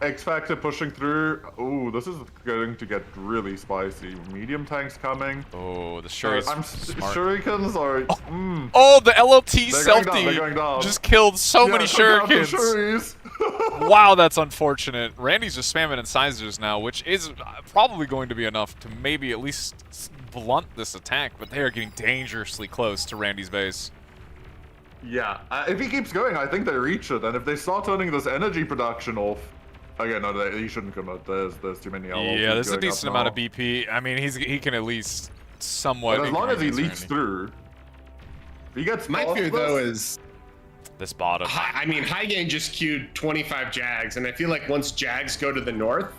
X Factor pushing through. Ooh, this is going to get really spicy. Medium tanks coming. Oh, the Shuris. smart. Shurikens are. Oh, the LLT They're going down, selfie they're going down. just killed so Yeah, many come down to shurikens. Shuris. Wow, that's unfortunate. Randy's just spamming incisors now, which is probably going to be enough to maybe at least blunt this attack, but they are getting dangerously close to Randy's base. Yeah, if he keeps going, I think they reach it. And if they start turning this energy production off, again, no, he shouldn't commit. There's too many LLTs Yeah, there's a going up decent amount now. of BP. I mean, he can at least somewhat. But as long as he inconvenience leaks Randy. through, if he gets My past fear, this, though, is... This bottom. I mean, Highgain just queued 25 Jags, and I feel like once Jags go to the north,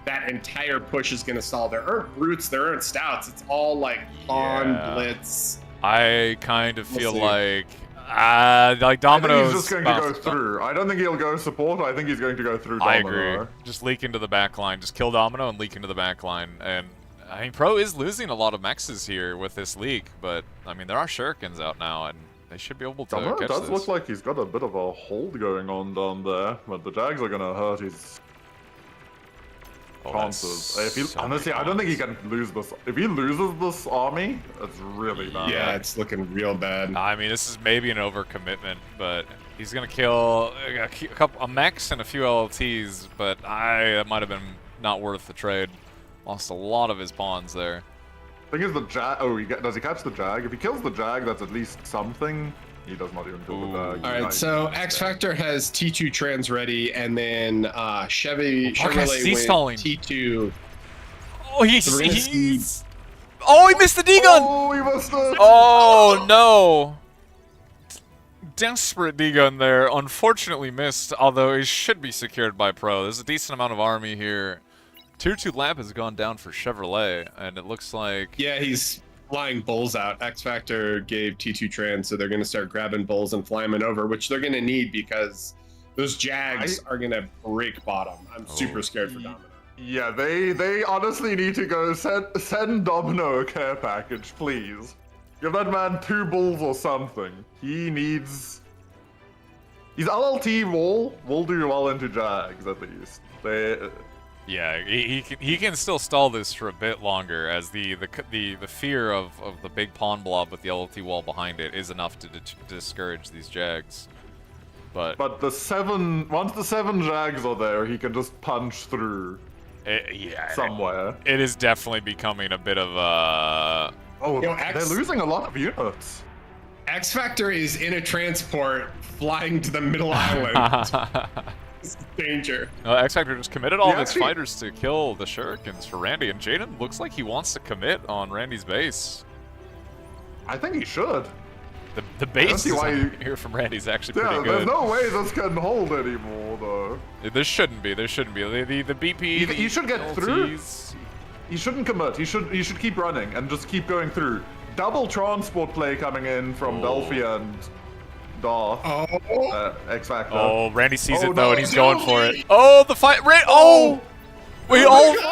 that entire push is going to stall. There aren't Brutes, there aren't Stouts. It's all like Pawn, Yeah. Blitz. I kind of We'll feel see. like I think Domino's. he's just going to go bounced- through. I don't think he'll go support. I think he's going to go through I Domino. agree. Just leak into the back line. Just kill Domino and leak into the back line. And I mean, Pro is losing a lot of mexes here with this leak, but I mean, there are shurikens out now, and they should be able to Domino catch does this. look like he's got a bit of a hold going on down there, but the Jags are going to hurt his Oh, chances. that's If he, so many honestly, I don't think he pawns. can lose this. If he loses this army, it's really bad. Yeah, it's looking real bad. I mean, this is maybe an overcommitment, but he's gonna kill a mex and a few LLTs, but that might have been not worth the trade. Lost a lot of his pawns there. Thing is, the Jag. Oh, does he catch the Jag? If he kills the Jag, that's at least something. He does not even kill the Jag. All right, so X Factor has T2 trans ready, and then Marquez Chevrolet is stalling. went T2. Oh, So we're gonna see- Oh, he missed the D-gun! Oh, he must have. Oh, no. Desperate D-gun there. Unfortunately missed, although he should be secured by Pro. There's a decent amount of army here. Tier 2 lab has gone down for Chevrolet, and it looks like... Yeah, he's flying bulls out. X Factor gave T2 trans, so they're going to start grabbing bulls and flying them over, which they're going to need because those Jags are going to break bottom. I'm super scared for Domino. Yeah, they honestly need to go send Domino a care package, please. Give that man 2 bulls or something. He needs... His LLT will do well into Jags, at least. Yeah, he can still stall this for a bit longer, as the fear of the big pawn blob with the LLT wall behind it is enough to discourage these Jags. But once the 7 Jags are there, he can just punch through somewhere. It is definitely becoming a bit of a... Oh, they're losing a lot of units. X Factor is in a transport flying to the middle island. It's danger. X Factor just committed all of its fighters to kill the Shurikens for Randy, and Jaden looks like he wants to commit on Randy's base. I think he should. The base here from Randy's actually pretty good. There's no way this can hold anymore, though. There shouldn't be. There shouldn't be. The BP. He should get through. He shouldn't commit. He should keep running and just keep going through. Double transport play coming in from Delphi and Darth. X Factor. Oh, Randy sees it though, and he's going for it. Oh, the fight! Wait, all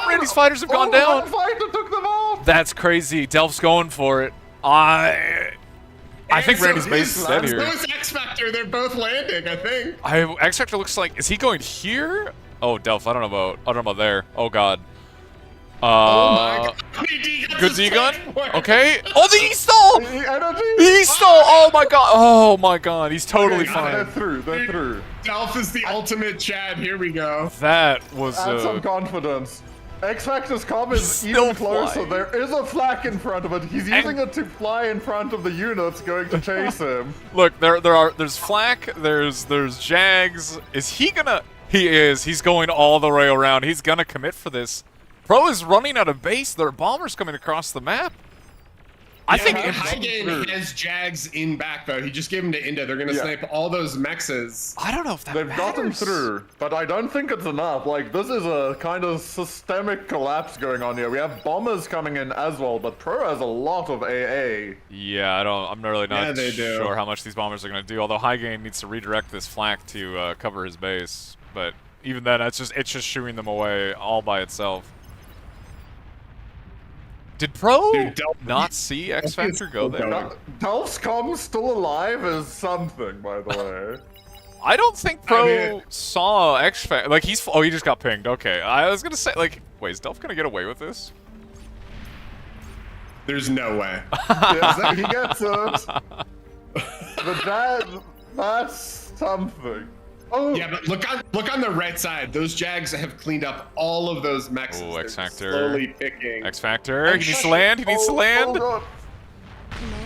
Randy's fighters have gone down. One fighter took them out. That's crazy. Delph's going for it. I think Randy's base is dead here. So is X Factor. They're both landing, I think. X Factor looks like, is he going here? Oh, Delph, I don't know about there. Oh god. Oh my god. Good D-gun? Okay. Oh, the E-stall! The E-stall! Oh my god. Oh my god. He's totally fine. They're through. Delph is the ultimate Chad. Here we go. That was Add some confidence. X Factor's comm is Still even closer. flying. There is a flak in front of it. He's using it to fly in front of the units going to chase him. Look, there's flak, there's Jags. Is he gonna? He is. He's going all the way around. He's gonna commit for this. Pro is running out of base. There are bombers coming across the map. I think High Gain has Jags in back though. He just gave him to Inda. They're gonna snipe all those mexes. I don't know if that They've gotten through, but I don't think it's enough. Like, this is a kind of systemic collapse going on here. We have bombers coming in as well, but Pro has a lot of AA. Yeah, I'm really not sure how much these bombers are gonna do. Although High Gain needs to redirect this flak to cover his base, but even then, it's just shooing them away all by itself. Did Pro not see X Factor go there? Delph's comm still alive is something, by the way. I don't think Pro saw X Factor. Like, he just got pinged. Okay, I was gonna say, like, wait, is Delph gonna get away with this? There's no way. Yes, he gets it. But that's something. Oh. Yeah, but look on the right side. Those Jags have cleaned up all of those mexes. Oh, X Factor. Slowly picking. X Factor. He needs to land. He needs to land. God.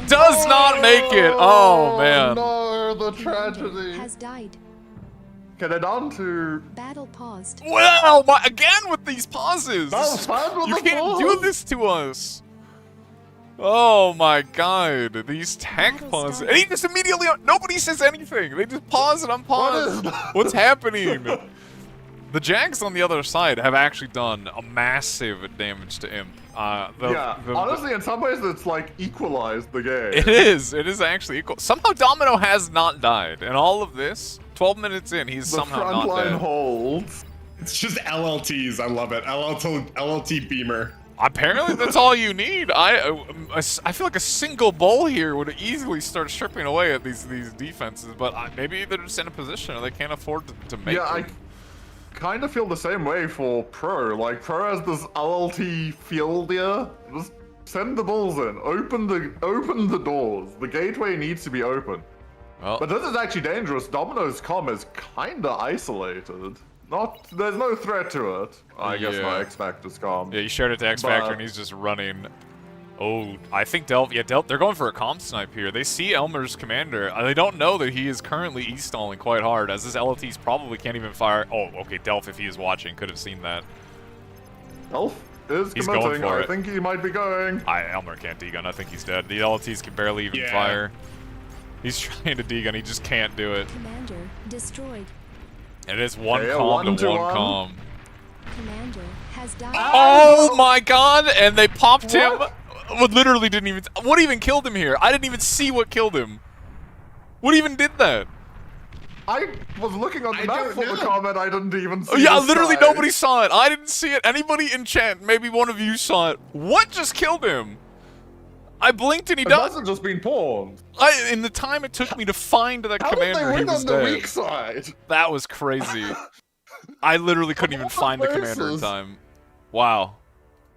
Does not make it. Oh man. No, the tragedy. Has died. Get it on to. Battle paused. Well, again with these pauses. You can't pause. do this to us. Oh my god, these tech pauses. And he just immediately, nobody says anything. They just pause and unpause. What's happening? The Jags on the other side have actually done a massive damage to Imp. Honestly, in some ways, it's like equalized the game. It is actually equal. Somehow Domino has not died. And all of this, 12 minutes in, he's somehow not dead. The frontline holds. It's just LLTs. I love it. LLT Beamer. Apparently, that's all you need. I feel like a single bull here would easily start stripping away at these defenses, but maybe they're just in a position or they can't afford to make it. I kind of feel the same way for Pro. Like, Pro has this LLT field here. Just send the bulls in. Open the doors. The gateway needs to be open. Well, but this is actually dangerous. Domino's comm is kind of isolated. There's no threat to it. I guess my X Factor's comm. Yeah, you shared it to X Factor and he's just running. Oh, I think Delph, they're going for a comm snipe here. They see Elmer's commander. They don't know that he is currently E-stalling quite hard, as his LLTs probably can't even fire. Oh, okay, Delph, if he is watching, could have seen that. Delph is He's going committing. for I it. think he might be going. Elmer can't degun. I think he's dead. The LTs can barely even Yeah. fire. He's trying to degun. He just can't do it. Commander destroyed. It is one Okay, calm one to to one one. calm. Commander has died. Oh my god! And they popped him. What? What literally didn't even. What even killed him here? I didn't even see what killed him. What even did that? I was looking on the I map don't for the know. comment. I didn't even see. Oh, yeah, this literally guy. nobody saw it. I didn't see it. Anybody in chat, maybe one of you saw it. What just killed him? I blinked and he It died. must have just been pawned. In the time it took me to find that How did they commander, he win was on the dead. weak side? That was crazy. I literally couldn't even find the commander in Bases. time. Wow.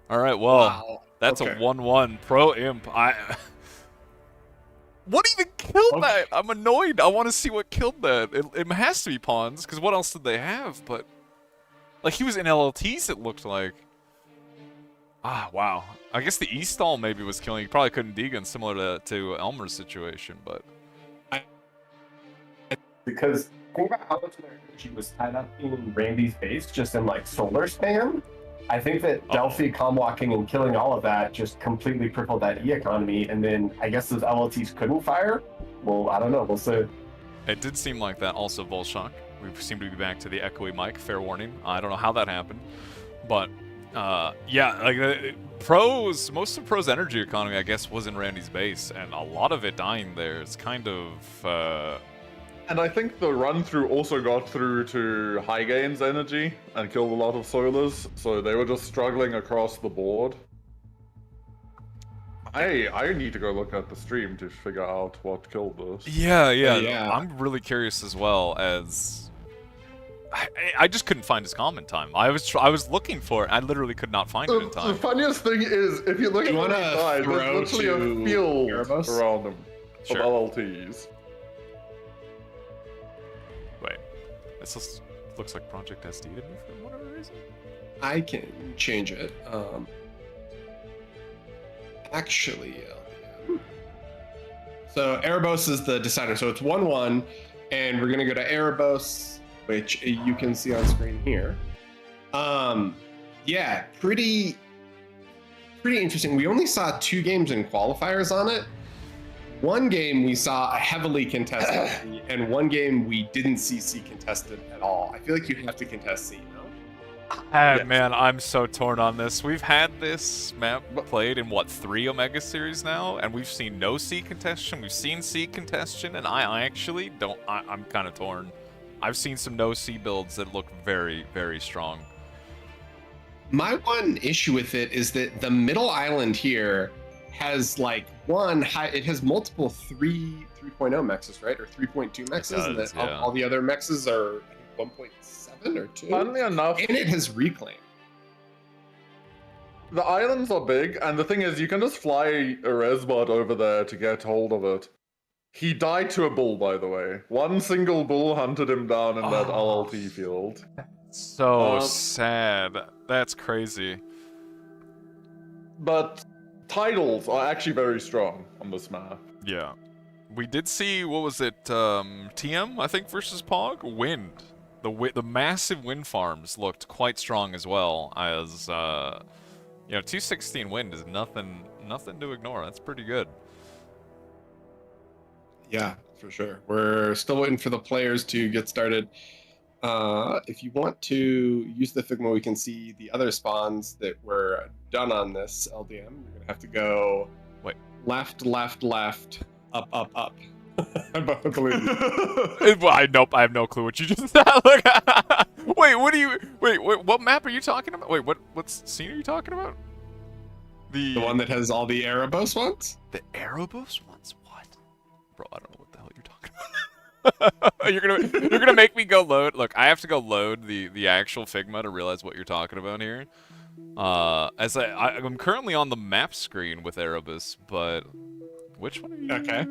All right, well, Wow. that's Okay. a 1-1 pro imp. What even killed Okay. that? I'm annoyed. I want to see what killed that. It has to be pawns, because what else did they have? But like he was in LLTs, it looked like. Ah, wow. I guess the E-stall maybe was killing. He probably couldn't degun, similar to Elmer's situation, but Because think about how much of their energy was tied up in Randy's base, just in like solar spam. I think that Delphi calm walking and killing all of that just completely crippled that E economy, and then I guess those LLTs couldn't fire. Well, I don't know. We'll see. it did seem like that. Also, Volshock. We seem to be back to the echoey mic. Fair warning. I don't know how that happened, but yeah, like pros. Most of pros' energy economy, I guess, was in Randy's base, and a lot of it dying there. It's kind of. And I think the run through also got through to High Gains energy and killed a lot of solars, so they were just struggling across the board. I need to go look at the stream to figure out what killed this. Yeah, Yeah. I'm really curious as well as. I just couldn't find his comment time. I was looking for it. I literally could not find it in The time. funniest thing is, if you look at You the wanna side, throw there's literally to a field Erebos? around them Sure. of LLTs. Wait, this looks like Project SD to me for whatever reason. I can change it. Actually, so Erebos is the decider. So it's 1-1, and we're gonna go to Erebos, which you can see on screen here. Yeah, pretty interesting. We only saw 2 games in qualifiers on it. One game we saw a heavily contested C, and one game we didn't see C contested at all. I feel like you have to contest C, you know? Yes. Man, I'm so torn on this. We've had this map played in what 3 Omega series now, and we've seen no C contestation. We've seen C contestation, and I actually don't. I'm kind of torn. I've seen some no C builds that look very, very strong. My one issue with it is that the middle island here has like it has multiple 3.0 mexes, right? Or 3.2 mexes, and does, then yeah. all the other mexes are I think 1.7 or 2. Funnily enough, And it has reclaim. the islands are big, and the thing is, you can just fly a Resbot over there to get hold of it. He died to a bull, by the way. One single bull hunted him down in that Oh. LLT field. So Um, sad. That's crazy. But titles are actually very strong on this map. Yeah. We did see, what was it, TM, I think, versus Pog? Wind. The massive wind farms looked quite strong as well as, 216 wind is nothing to ignore. That's pretty good. Yeah, for sure. We're still waiting for the players to get started. If you want to use the Figma, we can see the other spawns that were done on this LDM. You're gonna have to go left, up. I believe you. Well, I have no clue what you just said. Look, wait, what map are you talking about? Wait, what scene are you talking about? The one that has all the Erebos ones? The Erebos ones? What? Bro, I don't know what the hell you're talking about. you're gonna make me go load. Look, I have to go load the actual Figma to realize what you're talking about here. As I'm currently on the map screen with Erebus, but which one are you? Okay.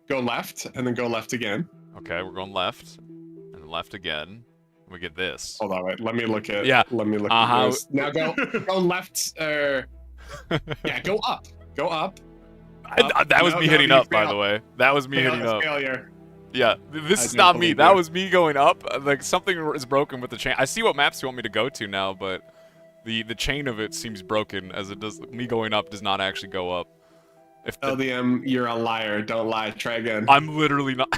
Go left, and then go left again. Okay, we're going left, and then left again. We get this. Hold on, wait. Let me look at. Yeah. Let me look Uh-huh. at this. Now go left. Yeah, go up. Go up. That was No, me no, hitting you up, by failed. the way. That was me hitting up. Failure. Yeah, this I is don't not me. believe That you. was me going up. Like, something is broken with the chain. I see what maps you want me to go to now, but The chain of it seems broken, as it does. Me going up does not actually go up. If the, LDM, you're a liar. Don't lie. Try again. I'm literally not.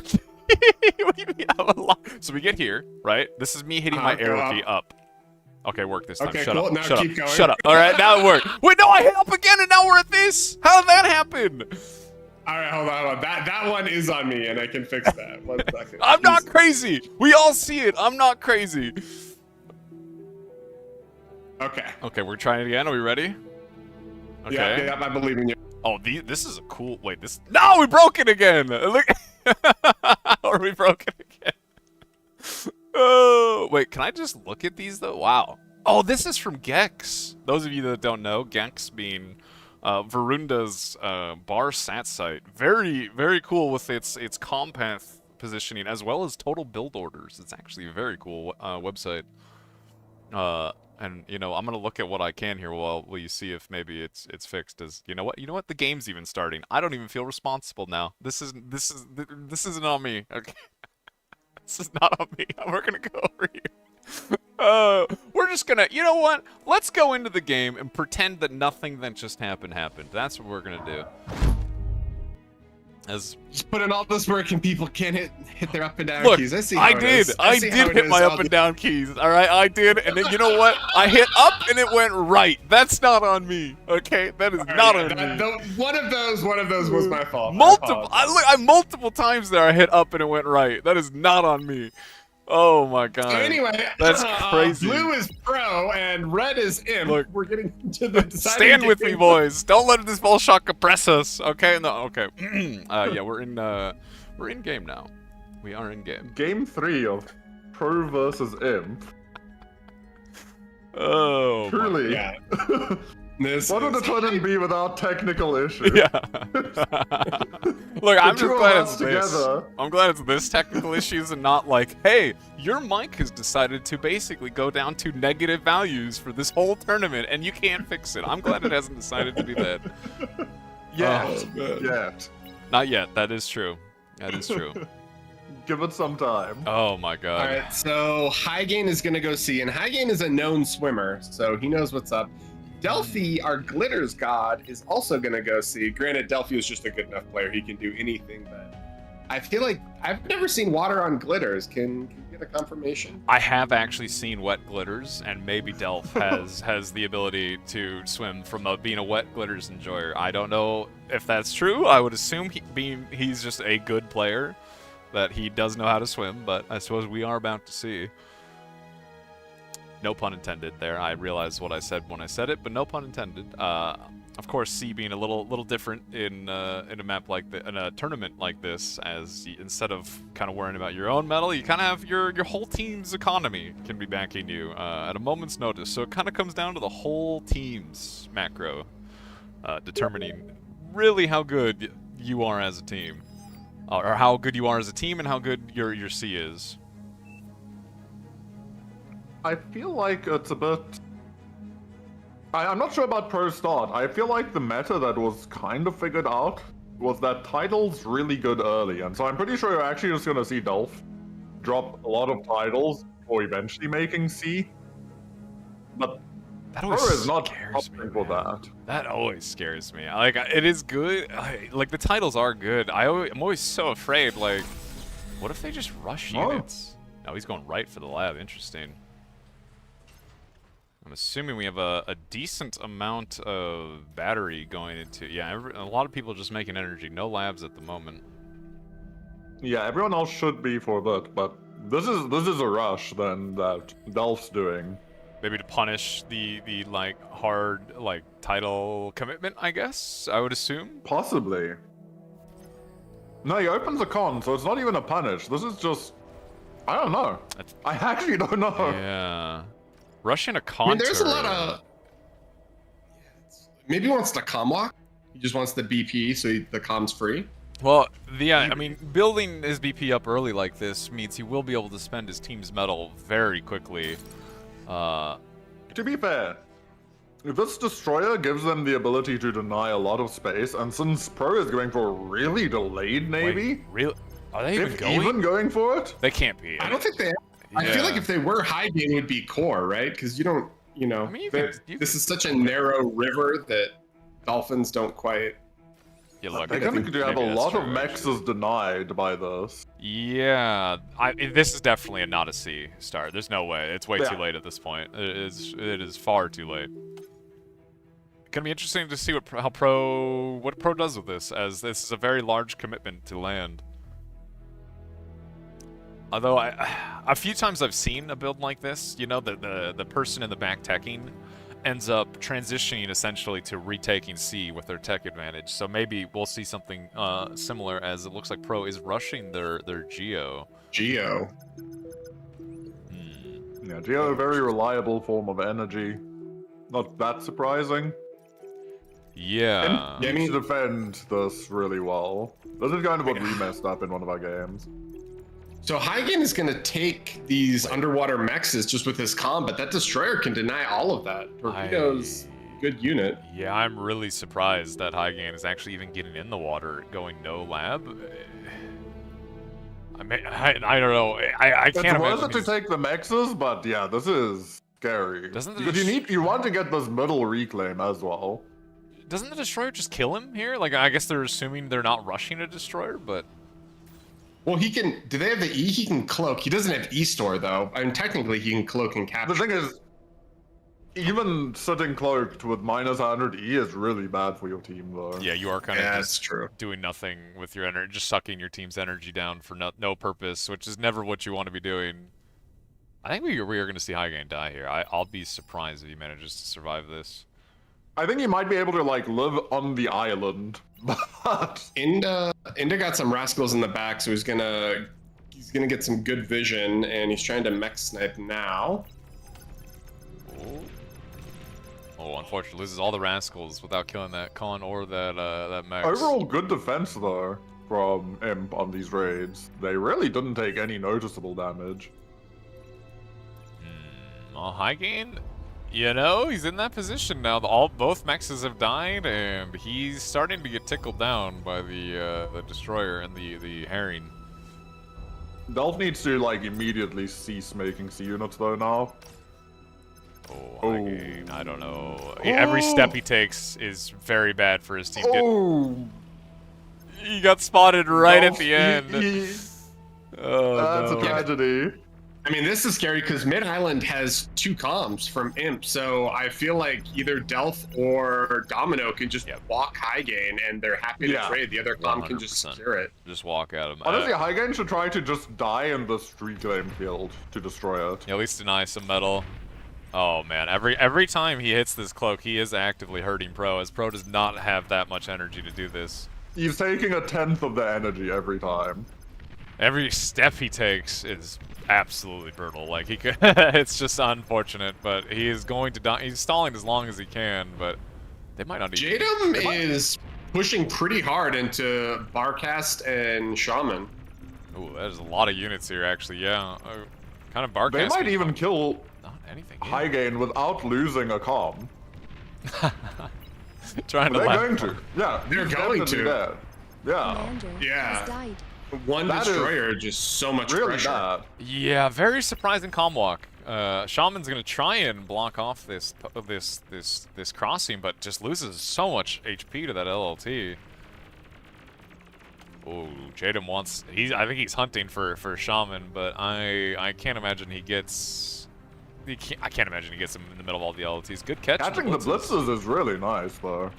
What do you mean I'm a liar? So we get here, right? This is me hitting my Go arrow up. key up. Okay, work this time. Okay, Shut cool. up. Now Shut keep up. going. Shut up. All right, now it worked. Wait, no, I hit up again, and now we're at this. How did that happen? All right, hold on. That one is on me, and I can fix that. 1 second. I'm not crazy. We all see it. I'm not crazy. Okay. Okay, we're trying it again. Are we ready? Okay. Yeah, I believe in you. Oh, this is a cool. Wait, this. No, we broke it again. Look. Or we broke it again. Oh, wait. Can I just look at these though? Wow. Oh, this is from Gex. Those of you that don't know, Gex being Varunda's bar sat site. Very, very cool with its compath positioning as well as total build orders. It's actually a very cool website. And you know, I'm gonna look at what I can here while you see if maybe it's fixed. As you know what, the game's even starting. I don't even feel responsible now. This isn't on me. Okay, this is not on me. We're gonna go over here. We're just gonna, you know what? Let's go into the game and pretend that nothing that just happened. That's what we're gonna do. As Just put in all this work and people can't hit their up and down look, keys. I see. I how it did. is. I see how did it hit is. my up I'll and do- down keys. All right, I did, and then you know what? I hit up and it went right. That's not on me. Okay, that is All right, not yeah, on me. one of those was my fault. Multiple. I multiple times there. I hit up and it went right. That is not on me. Oh my god. So anyway, That's crazy. Blue is pro and red is imp. Look. We're getting to the deciding Stand with me, game. boys. Don't let this ball shock oppress us. Okay. No. Okay. Yeah, we're in game now. We are in game. Game 3 of Pro versus Imp. Oh. my- Truly. Yeah. This What would is- the tournament be without technical issues? Yeah. Look, I'm two just of glad us it's this. together. I'm glad it's this technical issues and not like, hey, your mic has decided to basically go down to negative values for this whole tournament and you can't fix it. I'm glad it hasn't decided to do that. Yet. man. Yet. Not yet. That is true. That is true. Give it some time. Oh my god. All right, so Hygain is going to go see, and Hygain is a known swimmer, so he knows what's up. Delphi, our glitters god, is also going to go see. Granted, Delphi is just a good enough player. He can do anything, but I feel like I've never seen water on glitters. Can you get a confirmation? I have actually seen wet glitters, and maybe Delph has the ability to swim from being a wet glitters enjoyer. I don't know if that's true. I would assume he's just a good player, that he does know how to swim, but I suppose we are about to see. No pun intended there. I realized what I said when I said it, but no pun intended. Of course, C being a little different in a map like in a tournament like this, as instead of kind of worrying about your own medal, you kind of have your whole team's economy can be backing you at a moment's notice. So it kind of comes down to the whole team's macro determining really how good you are as a team, or how good you are as a team, and how good your C is. I feel like it's a bit... I'm not sure about Pro Start. I feel like the meta that was kind of figured out was that titles really good early, and so I'm pretty sure you're actually just gonna see Dolph drop a lot of titles before eventually making C. But That Pro always is not scares me, opting for man. that. That always scares me. Like, it is good. Like, the titles are good. I'm always so afraid, like, what if they just rush Oh. units? No, he's going right for the lab. Interesting. I'm assuming we have a decent amount of battery going into... Yeah, a lot of people just making energy. No labs at the moment. Yeah, everyone else should be for that, but this is a rush then that Dolph's doing. Maybe to punish the like, hard, like, title commitment, I guess? I would assume? Possibly. No, he opens a con, so it's not even a punish. This is just... I don't know. I actually don't know. Yeah. Rushing a I contour. mean, there's a lot of... Maybe he wants the comm walk. He just wants the BP, so the comm's free. Well, I mean, building his BP up early like this means he will be able to spend his team's metal very quickly. To be fair, this destroyer gives them the ability to deny a lot of space, and since Pro is going for a really delayed Navy, Wait, really? Are they even if going? even going for it, They can't be. I don't think they... I feel like if they were Hygain, it would be core, right? Because you don't... you know, I mean, this is such a narrow river that dolphins don't quite. You look. They're going to have a lot of mexes denied by this. Yeah, this is definitely not a C star. There's no way. It's way too Yeah. late at this point. It is far too late. Gonna be interesting to see what Pro does with this, as this is a very large commitment to land. Although a few times I've seen a build like this, you know, the person in the back teching ends up transitioning essentially to retaking C with their tech advantage. So maybe we'll see something similar, as it looks like Pro is rushing their Geo. Geo. Yeah, Geo, a very reliable form of energy. Not that surprising. Yeah. And needs to defend this really well. This is kind of what we messed up in one of our games. So Hygen is going to take these underwater mexes just with his comm, but that destroyer can deny all of that. Torpedo's good unit. Yeah, I'm really surprised that Hygain is actually even getting in the water, going no lab. I mean, I don't know. I can't It's imagine. worth it to take the mexes, but yeah, this is scary. Doesn't the Because you want to get this middle reclaim as well. Doesn't the destroyer just kill him here? Like, I guess they're assuming they're not rushing a destroyer, but Well, he can. Do they have the E? He can cloak. He doesn't have E store though. I mean, technically, he can cloak and capture. The thing is, even sitting cloaked with minus 100 E is really bad for your team, though. yeah, you are kind of Yeah, just that's true. doing nothing with your energy, just sucking your team's energy down for no purpose, which is never what you want to be doing. I think we are going to see Hygain die here. I'll be surprised if he manages to survive this. I think he might be able to, like, live on the island, but... Inda got some rascals in the back, so he's gonna get some good vision, and he's trying to mech snipe now. Oh, unfortunately, loses all the rascals without killing that con or that Max. Overall, good defense, though, from Imp on these raids. They really didn't take any noticeable damage. Well, Hygain, you know, he's in that position now. Both mexes have died, and he's starting to get tickled down by the destroyer and the herring. Delph needs to, like, immediately cease making C units, though, now. Oh, Hygain, I don't know. Every step he takes is very bad for his team. Oh! He got spotted right at Delph, the end. Oh, That's no. a tragedy. I mean, this is scary because Mid Island has 2 comms from Imp, so I feel like either Delph or Domino can just walk Hygain, and they're happy to trade. The other comm can just 100%. secure it. Just walk at him. Honestly, Hygain should try to just die in the street claim field to destroy it. At least deny some metal. Oh man, every time he hits this cloak, he is actively hurting Pro, as Pro does not have that much energy to do this. He's taking 1/10 of the energy every time. Every step he takes is absolutely brutal. Like, he could, it's just unfortunate, but he is going to die. He's stalling as long as he can, but they might not even. Jadam is pushing pretty hard into Barcast and Shaman. Ooh, there's a lot of units here, actually. Yeah, kind of Barcast. They might even kill not anything. Hygain without losing a comm. Trying to. They're laugh. going to. Yeah, They're he's going definitely to. dead. Yeah, Commander Yeah. has died. One That is destroyer, just so much really pressure. bad. Yeah, very surprising comm walk. Shaman's gonna try and block off this crossing, but just loses so much HP to that LLT. Oh, Jadam wants. I think he's hunting for Shaman, but I can't imagine he gets. I can't imagine he gets him in the middle of all the LLTs. Good catch. Catching the blitzes is really nice, though.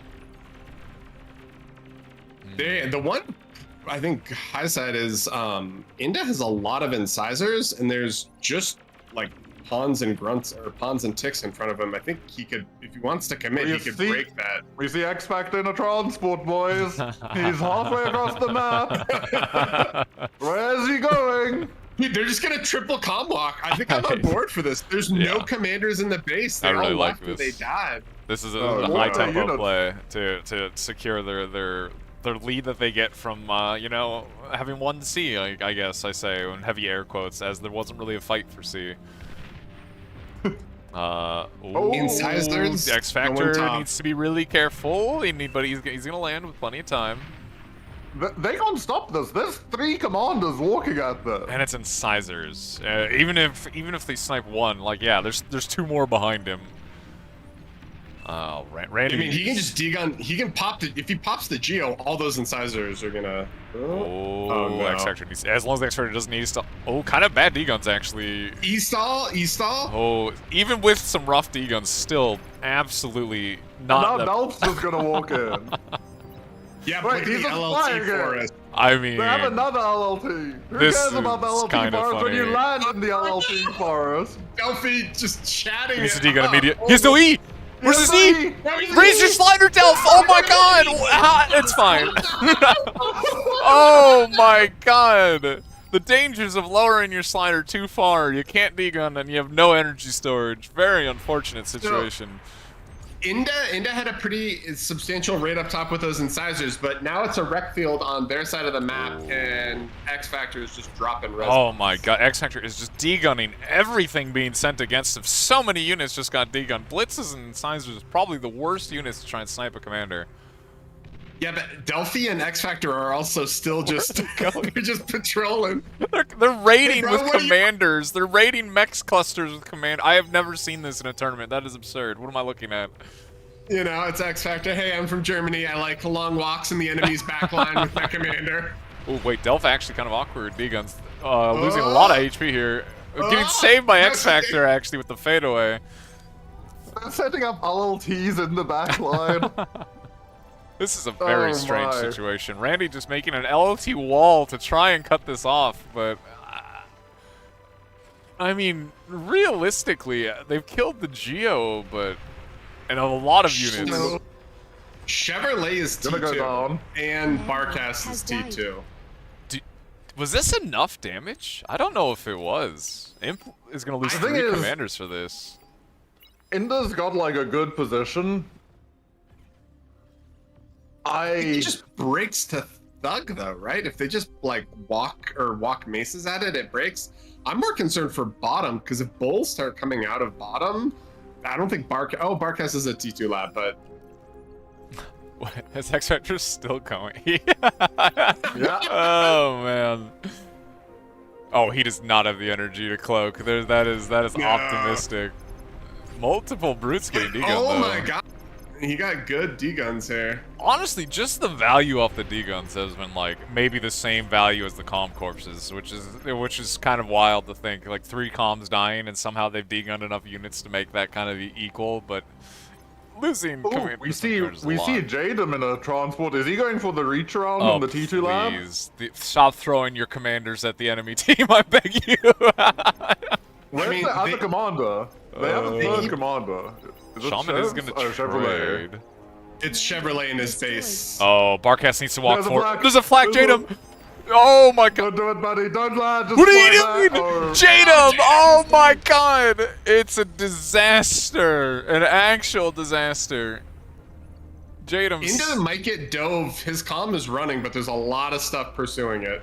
The one I think high side is Inda has a lot of incisors, and there's just like pawns and grunts or pawns and ticks in front of him. I think he could, if he wants to commit, he could break that. We see X-Factor in a transport, boys. He's halfway across the map. Where's he going? Dude, they're just gonna triple comm walk. I think I'm on board for this. There's no commanders in the base. They're really all like left where this. they died. This is a Oh, high yeah. tempo Units. play to secure their lead that they get from you know, having won C, I guess I say, in heavy air quotes, as there wasn't really a fight for C. Incisors X going Factor top. needs to be really careful. But he's gonna land with plenty of time. They can't stop this. There's 3 commanders walking at them. And it's incisors. Even if they snipe one, like, yeah, there's 2 more behind him. Randy. I mean, he can just degun. He can pop the. If he pops the Geo, all those incisors are gonna. Oh, no. X Factor needs. As long as X Factor doesn't need to. Oh, kind of bad D-guns actually. E-stall. Oh, even with some rough D-guns, still absolutely not. Now Delph's just gonna walk in. Yeah, Wait, but he's the just LLT flying for it. us. I mean, They have another LLT. Who this cares about the is LLT kinda forest when you funny. land in the LLT forest? Delphi just chatting. he needs a it D-gun up. immediate. He has no E. Where's his E? Raise your slider, Delph! Oh my god! It's fine. Oh my god! The dangers of lowering your slider too far. You can't D-gun and you have no energy storage. Very unfortunate situation. Inda had a pretty substantial raid up top with those incisors, but now it's a wreck field on their side of the map, and X Factor is just dropping res. Oh my god, X Factor is just D-gunning everything being sent against him. So many units just got D-gunned. Blitzes and incisors is probably the worst units to try and snipe a commander. Yeah, but Delphi and X Factor are also still just they're just patrolling. They're raiding Hey, bro, with what are you- commanders. They're raiding mechs clusters with command. I have never seen this in a tournament. That is absurd. What am I looking at? You know, it's X Factor. Hey, I'm from Germany. I like long walks in the enemy's backline with my commander. Oh wait, Delph actually kind of awkward. D-guns losing a lot of HP here. Getting saved by X Factor actually with the fadeaway. They're setting up LLTs in the back line. This is a very Oh strange my. situation. Randy just making an LLT wall to try and cut this off, but I mean, realistically, they've killed the Geo, but and a lot of units. So, Chevrolet is Gonna go T2, down. and Commander Barcast has is died. T2. Was this enough damage? I don't know if it was. Imp is going to lose The thing 3 is- commanders for this. Inda's got like a good position. He just breaks to Thug though, right? If they just like walk maces at it, it breaks. I'm more concerned for bottom because if bulls start coming out of bottom, I don't think Barcast is a T2 lab, but What? Is X Factor still going? Yeah. Oh man. Oh, he does not have the energy to cloak. That is No. optimistic. Multiple brutes getting D-gun oh though. my god, he got good D-guns here. Honestly, just the value off the D-guns has been like maybe the same value as the comm corpses, which is kind of wild to think. Like 3 comms dying and somehow they've D-gunned enough units to make that kind of equal, but losing. Ooh, we see Jadem in a transport. Is he going for the reach around Oh, on the T2 lab? please. Stop throwing your commanders at the enemy team, I beg you. Where's mean, the other they- commander? They have a third commander. Is it Shaman is Chevs? going to Oh, Chevrolet. trade. It's Chevrolet in his base. Oh, Barcast needs to walk There's a forward. flag. There's a flag, There's a- Jadem! Oh my god. Don't do it, buddy. Don't land. Just What are you fly back. doing? Oh. Jadem! Oh my god! It's a disaster. An actual disaster. Jadem. Inda might get dove. His comm is running, but there's a lot of stuff pursuing it.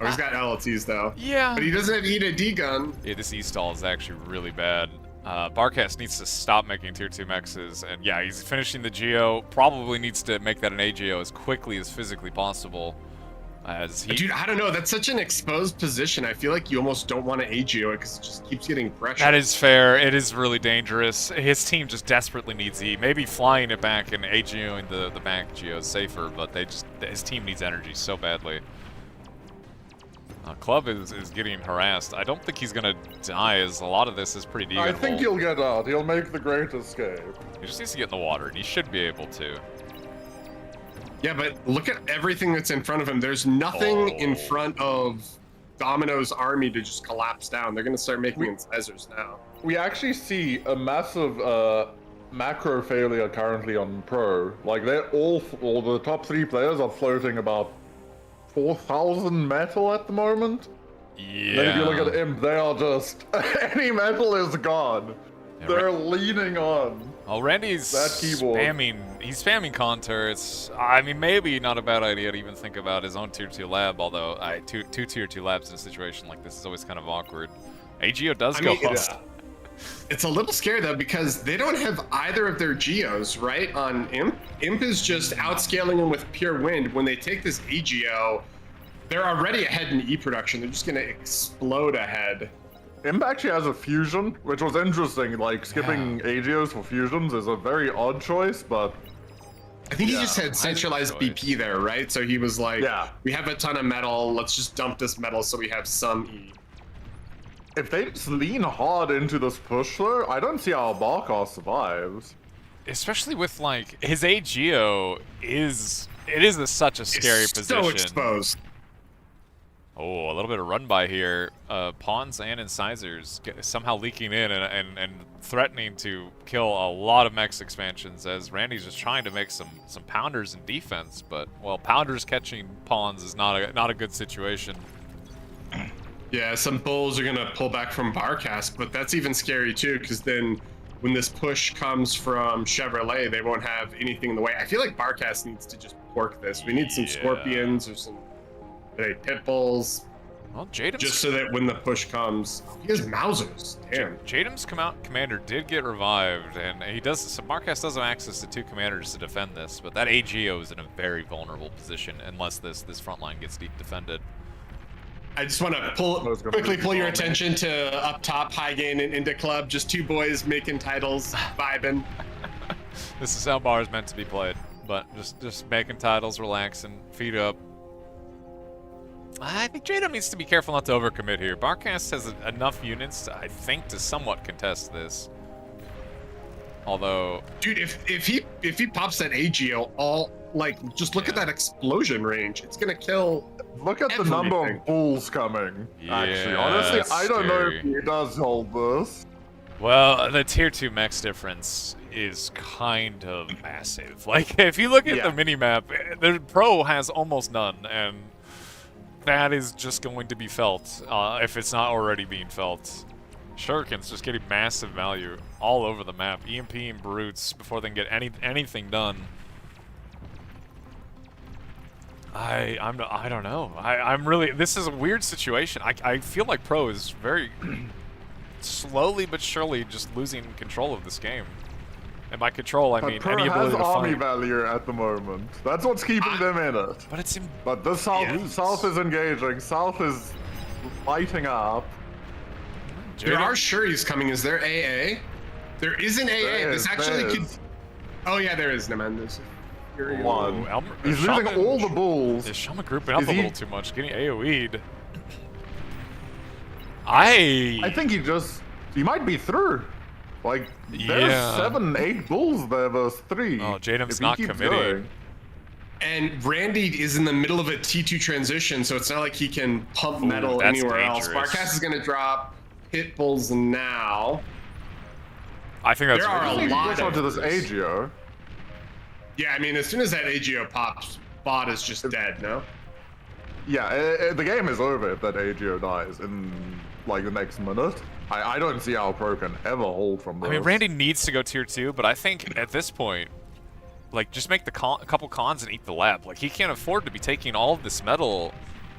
Oh, he's got LLTs though. Yeah. But he doesn't have E to D gun. Yeah, this E-stall is actually really bad. Barcast needs to stop making tier 2 mexes, and yeah, he's finishing the Geo. Probably needs to make that an AGO as quickly as physically possible. As he, Dude, I don't know. That's such an exposed position. I feel like you almost don't want to AGO it because it just keeps getting pressure. that is fair. It is really dangerous. His team just desperately needs E. Maybe flying it back and AGOing the back Geo is safer, but his team needs energy so badly. Club is getting harassed. I don't think he's gonna die, as a lot of this is pretty I degenerable. think he'll get out. He'll make the great escape. He just needs to get in the water, and he should be able to. Yeah, but look at everything that's in front of him. There's nothing in Oh. front of Domino's army to just collapse down. They're gonna start making incisors now. We actually see a massive macro failure currently on Pro. Like they're all the top 3 players are floating about 4,000 metal at the moment. Yeah. Then if you look at Imp, they are just any metal is gone. Yeah, They're leaning on. Oh, Randy's that keyboard. He's spamming contour. I mean, maybe not a bad idea to even think about his own tier 2 lab, although two tier 2 labs in a situation like this is always kind of awkward. AGO does I go mean, it's a little scary though because they don't have either of their Geos, right? On Imp. Imp is just outscaling them with pure wind. When they take this AGO, they're already ahead in E production. They're just gonna explode ahead. Imp actually has a fusion, which was interesting. Like, skipping AGOs for fusions is a very odd choice, but I think he Yeah, just had centralized choice. BP there, right? So he was like, Yeah. we have a ton of metal, let's just dump this metal so we have some E. if they just lean hard into this push, though, I don't see how Barkar survives. Especially with like his AGO is such a scary It's position. so exposed. Oh, a little bit of run by here. Pawns and incisors somehow leaking in and threatening to kill a lot of mechs expansions as Randy's just trying to make some pounders in defense, but well, pounders catching pawns is not a good situation. Yeah, some bulls are gonna pull back from Barcast, but that's even scary too, because then when this push comes from Chevrolet, they won't have anything in the way. I feel like Barcast needs to just pork this. We need some Yeah. scorpions or some pit bulls, Well, Jadam's just so that when the push comes, he has Mausers. Damn. Jadam's commander did get revived, and he does. So Marquez does have access to 2 commanders to defend this, but that AGO is in a very vulnerable position unless this front line gets deep defended. I just want to was gonna quickly be pull your bombing. attention to up top, high gain and into club. Just 2 boys making titles, vibing. This is how bar is meant to be played, but just making titles, relaxing, feet up. I think Jadam needs to be careful not to overcommit here. Barcast has enough units, I think, to somewhat contest this. Although, Dude, if he pops that AGO, just look at that explosion range. It's gonna kill. Look at the number Everything. of bulls coming. Actually, Yeah, honestly, that's I don't know if scary. he does hold this. well, the tier 2 mechs difference is kind of massive. Like, if you look at the Yeah. minimap, the Pro has almost none, and that is just going to be felt, if it's not already being felt. Shuriken's just getting massive value all over the map. EMP and Brutes before they can get anything done. I don't know. I'm really, this is a weird situation. I feel like Pro is very slowly but surely just losing control of this game. And by control, I But mean Pro any has ability to army fight. value at the moment. That's what's keeping them in it. But it's in, But the south, Yes. south is engaging. South is lighting up. There are Shuris coming. Is there AA? There is an AA. There This is, actually there could. is. Oh yeah, there is Nemendes. One. Elmer, He's losing all the bulls. Is Shaman grouping up Is a he- little too much, getting AoE'd. I think he might be through. Like, there's Yeah. 7, 8 bulls there versus 3. Oh, Jadam's if he not keeps committing. going. And Randy is in the middle of a T2 transition, so it's not like he can pump metal that's anywhere else. dangerous. Barcast is gonna drop hit bulls now. I think that's There are I a think he lot goes of onto this those. AGO. Yeah, I mean, as soon as that AGO pops, bot is just dead. No. Yeah, the game is over if that AGO dies in, like, the next minute. I don't see how Pro can ever hold from this. I mean, Randy needs to go tier 2, but I think at this point, like, just make the a couple cons and eat the lab. Like, he can't afford to be taking all of this metal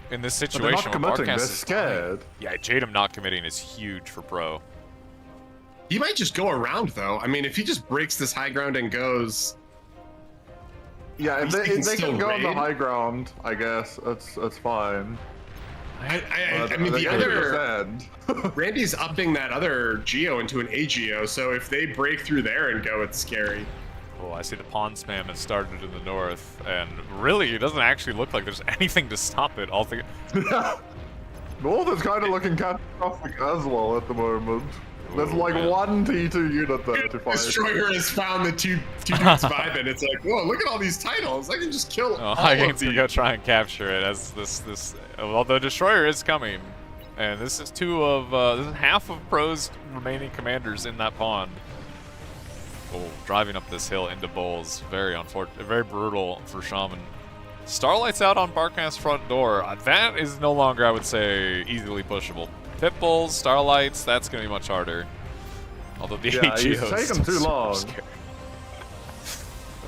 in this But they're situation. not where committing, Barcast they're is scared. dying. Yeah, Jadam not committing is huge for Pro. He might just go around though. I mean, if he just breaks this high ground and goes, Yeah, if He's they, thinking if they still can go on the raid? high ground, I guess, it's fine. I But mean, they the can other defend. Randy's upping that other Geo into an AGO, so if they break through there and go, it's scary. Oh, I see the pawn spam has started in the north, and really, it doesn't actually look like there's anything to stop it altogether. North is kind of looking catastrophic as well at the moment. There's Ooh, like man. one T2 unit there to fight. Destroyer has found the two dudes vibing. It's like, whoa, look at all these titles. I can just kill Oh, all I of need to these. go try and capture it as this. Well, the destroyer is coming, and this is this is half of Pro's remaining commanders in that pond. Oh, driving up this hill into bowls, very unfortunate, very brutal for Shaman. Starlight's out on Barcast's front door. That is no longer, I would say, easily pushable. Pit bulls, Starlights, that's gonna be much harder. Although the Yeah, he's AGO is taken too super long. scary.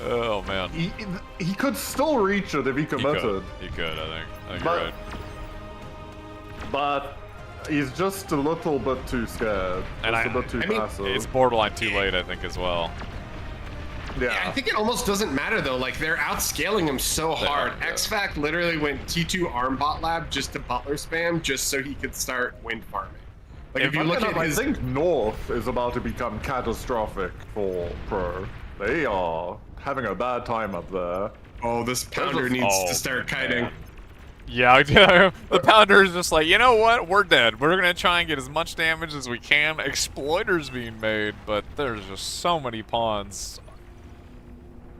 Oh man. He could still reach it if he He committed, could, I think you're But- right. but he's just a little bit too scared. And Just a bit too I mean, passive. It's borderline too late, I think, as well. Yeah, I think it almost doesn't matter though. Like they're outscaling him so They hard. are, yeah. XFAC literally went T2 arm bot lab just to butler spam just so he could start wind farming. Like if you look at I his, think North is about to become catastrophic for Pro. They are having a bad time up there. oh, this pounder needs to start kiting. man. Yeah, the Pounder is just like, you know what? We're dead. We're gonna try and get as much damage as we can. Exploiters being made, but there's just so many pawns.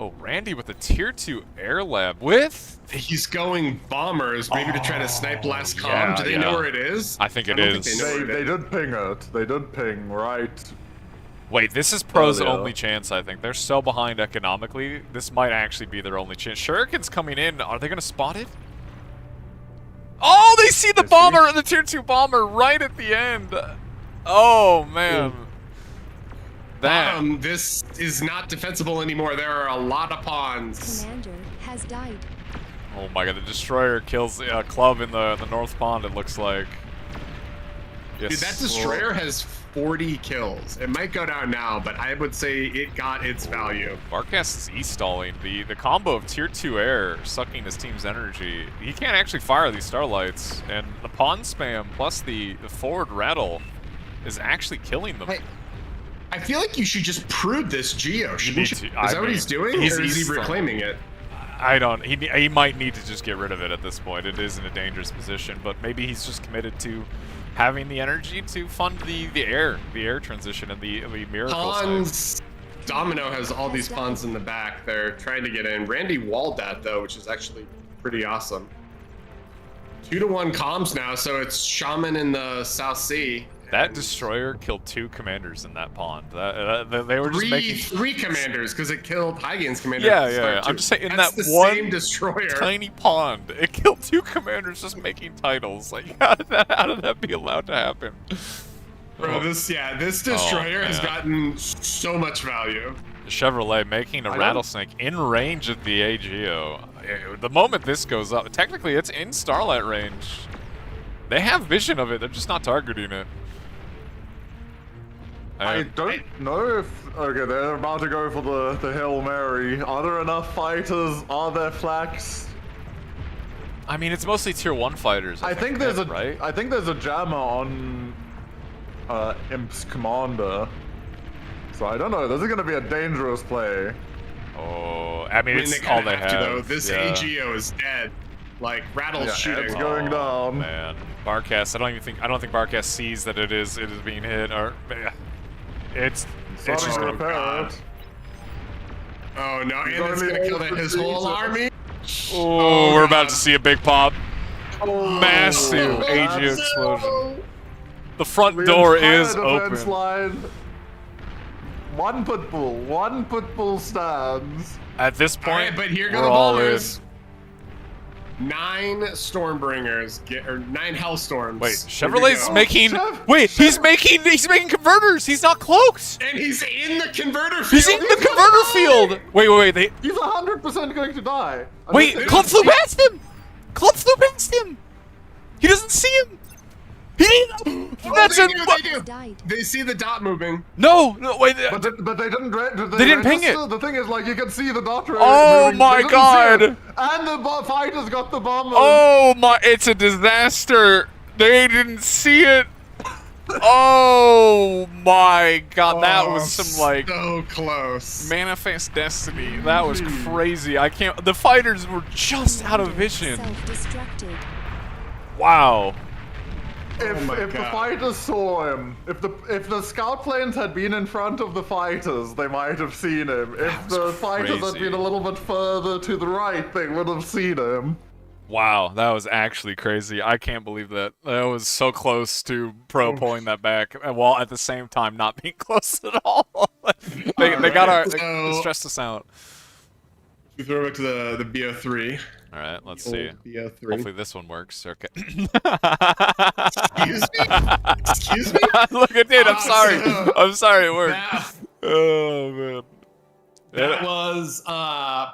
Oh, Randy with the tier 2 air lab with? He's going bombers, maybe to try to snipe last comm. yeah, Do they know where it is? I think it don't is. think they know where They it is. did ping it. They did ping right. Wait, this is Pro's yeah. only chance, I think. They're so behind economically, this might actually be their only chance. Shuriken's coming in. Are they gonna spot it? Oh, they see the bomber, the tier 2 bomber right at the end. Oh, man. That. This is not defensible anymore. There are a lot of pawns. Commander has died. Oh my god, the destroyer kills a club in the North Pond, it looks like. Yes. Dude, that destroyer has 40 kills. It might go down now, but I would say it got its value. Barcast is e-stalling. The combo of tier 2 air sucking his team's energy. He can't actually fire these starlights, and the pawn spam plus the forward rattle is actually killing them. Hey, I feel like you should just prude this Geo. Shouldn't you? need to. Is that what he's doing? Or is he reclaiming it? I don't. He might need to just get rid of it at this point. It is in a dangerous position, but maybe he's just committed to having the energy to fund the air transition and the miracle Pawns. side. Domino has all these pawns in the back. They're trying to get in. Randy walled that though, which is actually pretty awesome. 2-1 comms now, so it's Shaman in the South Sea. That destroyer killed 2 commanders in that pond. They were just making three commanders because it killed Hygien's commander. Yeah, at the yeah, start, yeah. too. I'm just saying in That's that the one same destroyer. tiny pond, it killed 2 commanders just making titles. Like, how did that be allowed to happen? Bro, this destroyer has man. gotten so much value. Chevrolet making a rattlesnake in range of the AGO. The moment this goes up, technically it's in Starlight range. They have vision of it, they're just not targeting it. I don't know if... Okay, they're about to go for the Hail Mary. Are there enough fighters? Are there flags? I mean, it's mostly tier 1 fighters. I think there's a... right? I think there's a jammer on... Imp's commander. So I don't know, this is gonna be a dangerous play. Oh, I mean, they it's kinda all they have to, have. though. This yeah. AGO is dead. Like, Rattle's Yeah, shooting. it's going down. Man, Barcast. I don't think Barcast sees that it is being hit. Or it's It's just gonna gonna. parrot. Oh no, and He's it's only gonna kill over his whole Jesus. army. Oh, we're about God. to see a big pop. Oh, Massive that's AGO explosion. No. The front The door entire is defense open. line. One pit bull stands. At this All point, right, but here we're go the all bombers. 9 Stormbringers, 9 Hellstorms. Wait, Here we Chevrolet's go. making. Chev- Wait, he's making converters. He's not cloaked. And he's in the converter field. He's in the converter field. Wait. He's 100% going to die. Wait, Club flew past him. Club flew past him. He doesn't see him. He didn't. That's they a. do, they do. Died. They see the dot moving. No, wait. But they didn't. They didn't ping register. it. The thing is, like, you can see the dot. Oh moving. my They didn't see God. it. And the fighters got the bomber. Oh my! It's a disaster. They didn't see it. Oh my God! That was some like so close. manifest destiny. That was crazy. I can't. The fighters were just out of vision. Self-destructed. Wow. If my the God. fighters saw him, if the scout planes had been in front of the fighters, they might have seen him. If was the fighters had crazy. been a little bit further to the right, they would have seen him. Wow, that was actually crazy. I can't believe that. That was so close to Pro pulling that back, while at the same time not being close at all. they stressed us out. We throw it to the BO3. All right, let's Old see. BO3. Hopefully this one works. Okay. Excuse me? Excuse me? Look, it did. I'm sorry. Awesome. I'm sorry. It worked. That, Oh man. that was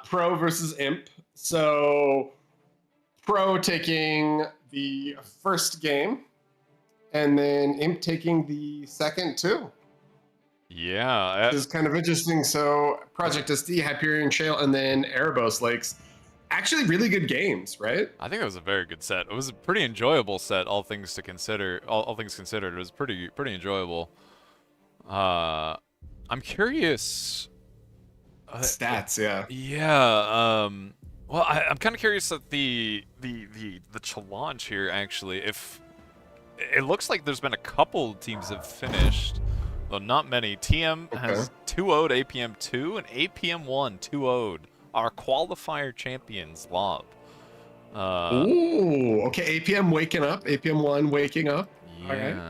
Pro versus Imp. So Pro taking the first game, and then Imp taking the second too. Yeah. Which is kind of interesting. So Project SD, Hyperion Shale, and then Erebos Lakes. actually really good games, right? I think it was a very good set. It was a pretty enjoyable set, all things to consider. All things considered, it was pretty enjoyable. I'm curious. Stats, yeah. Yeah. Well, I'm kind of curious at the challenge here. Actually, if it looks like there's been a couple teams have finished, though not many. TM has 2-0'd APM 2 and APM 1 2-0'd our qualifier champions Lob. Ooh, okay. APM waking up. APM 1 waking up. Yeah.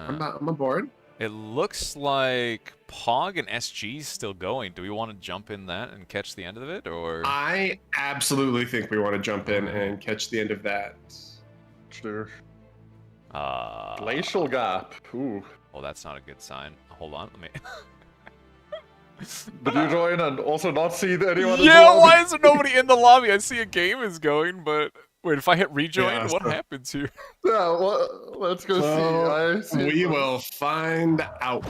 All right, I'm on board. It looks like Pog and SG is still going. Do we want to jump in that and catch the end of it, or? I absolutely think we want to jump in and catch the end of that. Sure. Uh, Glacial gap. Ooh. Well, that's not a good sign. Hold on, let me. Did you join and also not see anyone? Yeah, why is there nobody in the lobby? I see a game is going, but wait, if I hit rejoin, Yeah, what so- happens here? Yeah, well, let's go see. We will find out.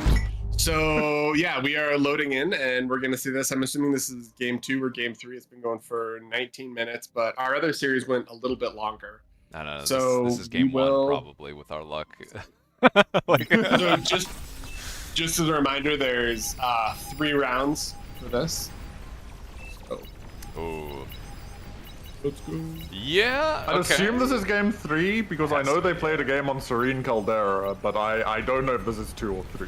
So yeah, we are loading in and we're gonna see this. I'm assuming this is game 2 or game 3. It's been going for 19 minutes, but our other series went a little bit longer. No, So this is game we 1 will- probably with our luck. Like, So just as a reminder, there's 3 rounds for this. So ooh. let's go. Yeah. I Okay. assume this is game 3 because I know they played a game on Serene Caldera, but I don't know if this is 2 or 3.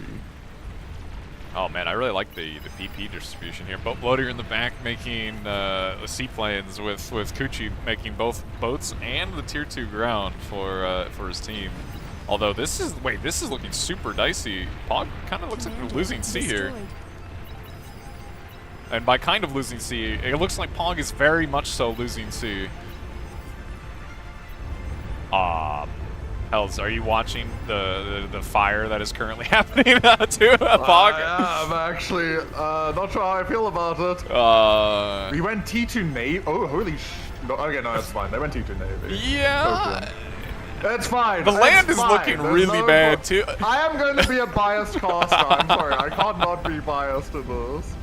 Oh man, I really like the PP distribution here. Boat Bloater in the back making seaplanes with Kuchi making both boats and the tier 2 ground for his team. Although this is looking super dicey. Pog kind of looks like they're losing C here. Destroyed. And by kind of losing C, it looks like Pog is very much so losing C. Hells, are you watching the fire that is currently happening to Pog? Yeah, I'm actually not sure how I feel about it. We went T2 Navy. Oh, holy sh! No, okay, no, it's fine. They went T2 Navy. Yeah. Okay. It's fine. The land it's is fine. looking There's really no bad too. I am going to be a biased caster. I'm sorry. I can't not be biased in this.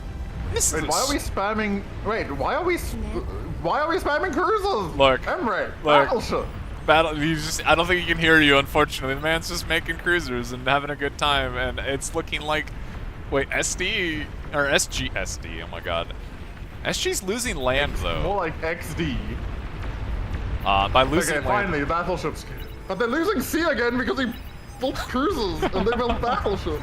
This Wait, is why are we spamming? Wait, why are we spamming cruisers? Look, Emre, look. battleship. battle? I don't think he can hear you, unfortunately. The man's just making cruisers and having a good time, and it's looking like, wait, SD or SD? Oh my God, SG's losing land More though. like XD. By losing Okay, land. finally, battleships. But they're losing C again because he built cruisers and they built battleship.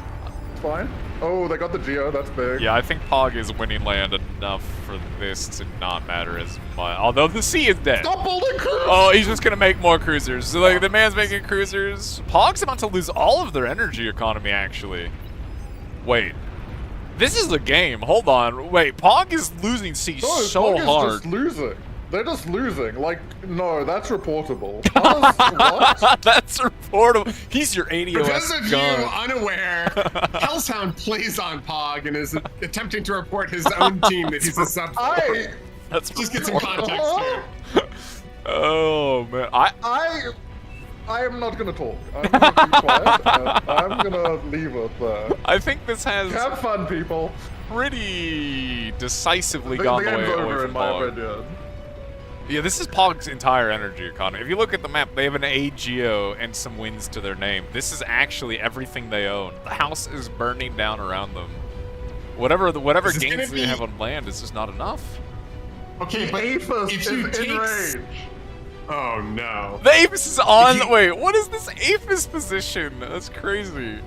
It's fine. Oh, they got the Geo. That's big. Yeah, I think Pog is winning land enough for this to not matter as much. Although the sea is dead. Stop building cruisers. Oh, he's just gonna make more cruisers. So, like, the man's making cruisers. Pog's about to lose all of their energy economy, actually. Wait. This is a game. Hold on. Wait, Pog is losing C No, so Pog is hard. just losing. They're just losing. Like, no, that's reportable. What? That's reportable. He's your For ADOS those of you gun. unaware, Hellshound plays on Pog and is attempting to report his own team that he's a sub. That's Just get some context here. Oh man, I am not gonna talk. I'm gonna be quiet. And I'm gonna leave it there. I think this has Have fun, people. pretty decisively The gone the game's way away over, from in my Pog. opinion. Yeah, this is Pog's entire energy economy. If you look at the map, they have an A Geo and some wins to their name. This is actually everything they own. The house is burning down around them. Whatever This is gains gonna they be- have on land is just not enough. Okay, but Aphis if is you in take... range. Oh no. The Apis is on. If you- Wait, what is this Apis position? That's crazy.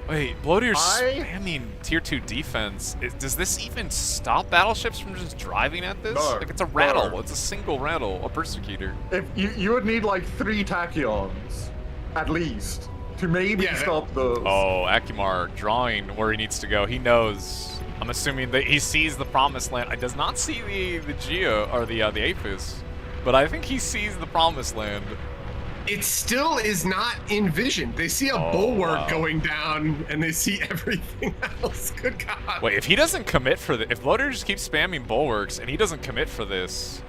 Wait, Bloatier's spamming tier 2 defense. Does this even stop battleships from just driving at this? No, Like, it's a rattle. no. It's a single rattle, a persecutor. If you would need like 3 tachyons, at least, to maybe Yeah, that- stop those. Oh, Akimar drawing where he needs to go. He knows. I'm assuming that he sees the promised land. I does not see the Geo or the Apis, but I think he sees the promised land. It still is not envisioned. They see a Oh, bulwark wow. going down and they see everything else. Good God. Wait, if he doesn't commit for this, if Bloater just keeps spamming bulwarks and he doesn't commit for this,